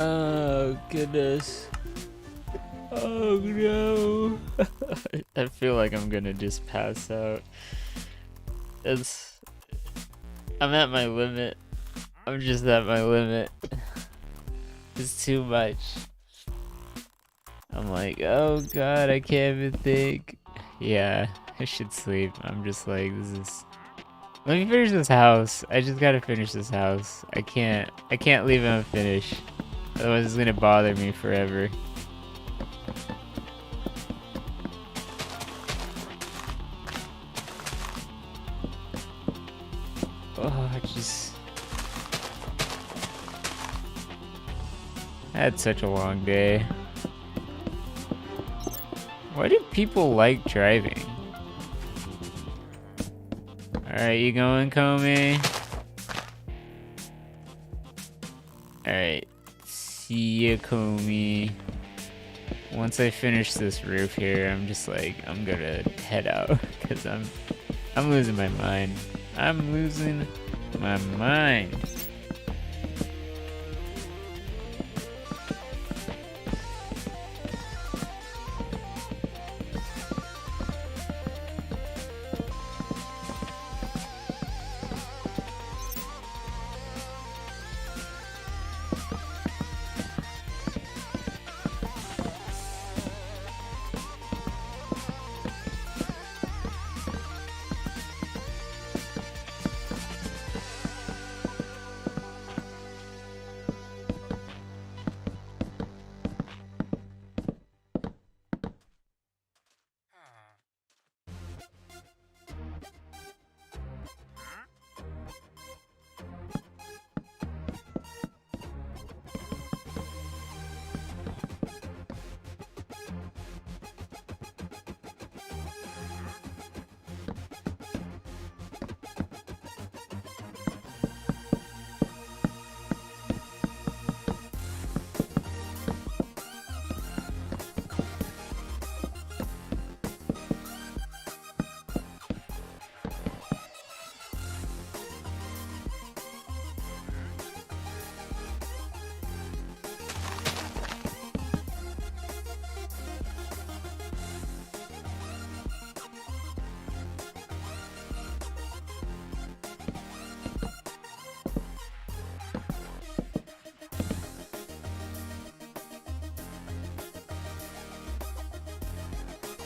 Oh goodness. Oh no. I feel like I'm gonna just pass out. I'm at my limit. I'm just at my limit. It's too much. I'm like, oh god, I can't even think. Yeah, I should sleep. I'm just like, this is... Let me finish this house. I just gotta finish this house. I can't leave it unfinished. Otherwise it's gonna bother me forever. Oh, just I had such a long day. Why do people like driving? Alright, you going, Comey? Alright. See ya, Comey. Once I finish this roof here, I'm just like, I'm gonna head out because I'm losing my mind. I'm losing my mind.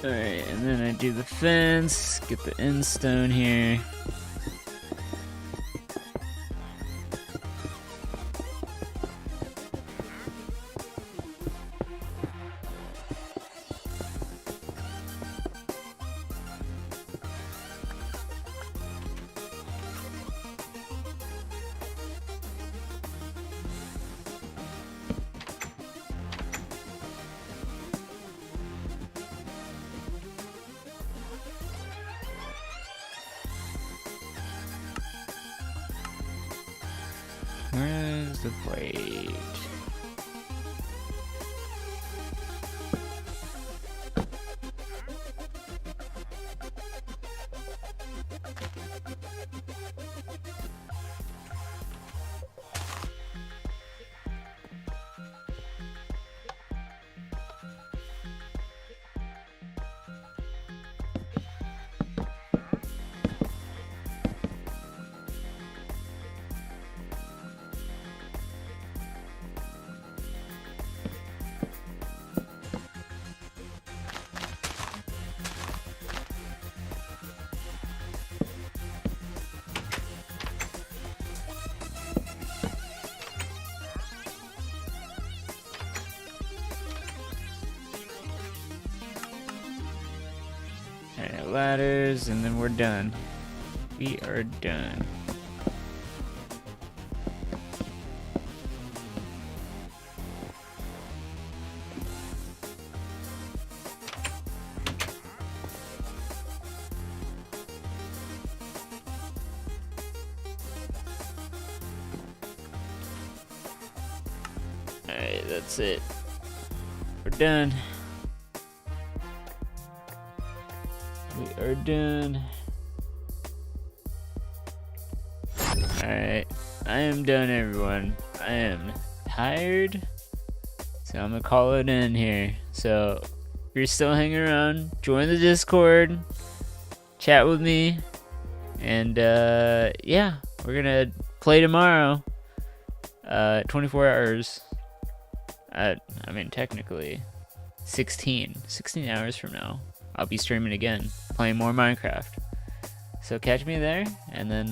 Alright, and then I do the fence, get the end stone here. Where's the plate? Alright, ladders, and then we're done. We are done. Alright, that's it. We're done. We are done. Alright, I am done, everyone. I am tired, so I'm gonna call it in here. So, if you're still hanging around, join the Discord, chat with me, and yeah, we're gonna play tomorrow. 24 hours. I mean, technically, 16 hours from now, I'll be streaming again, playing more Minecraft. So catch me there, and then,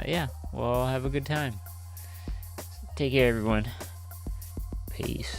yeah, we'll have a good time. Take care, everyone. Peace.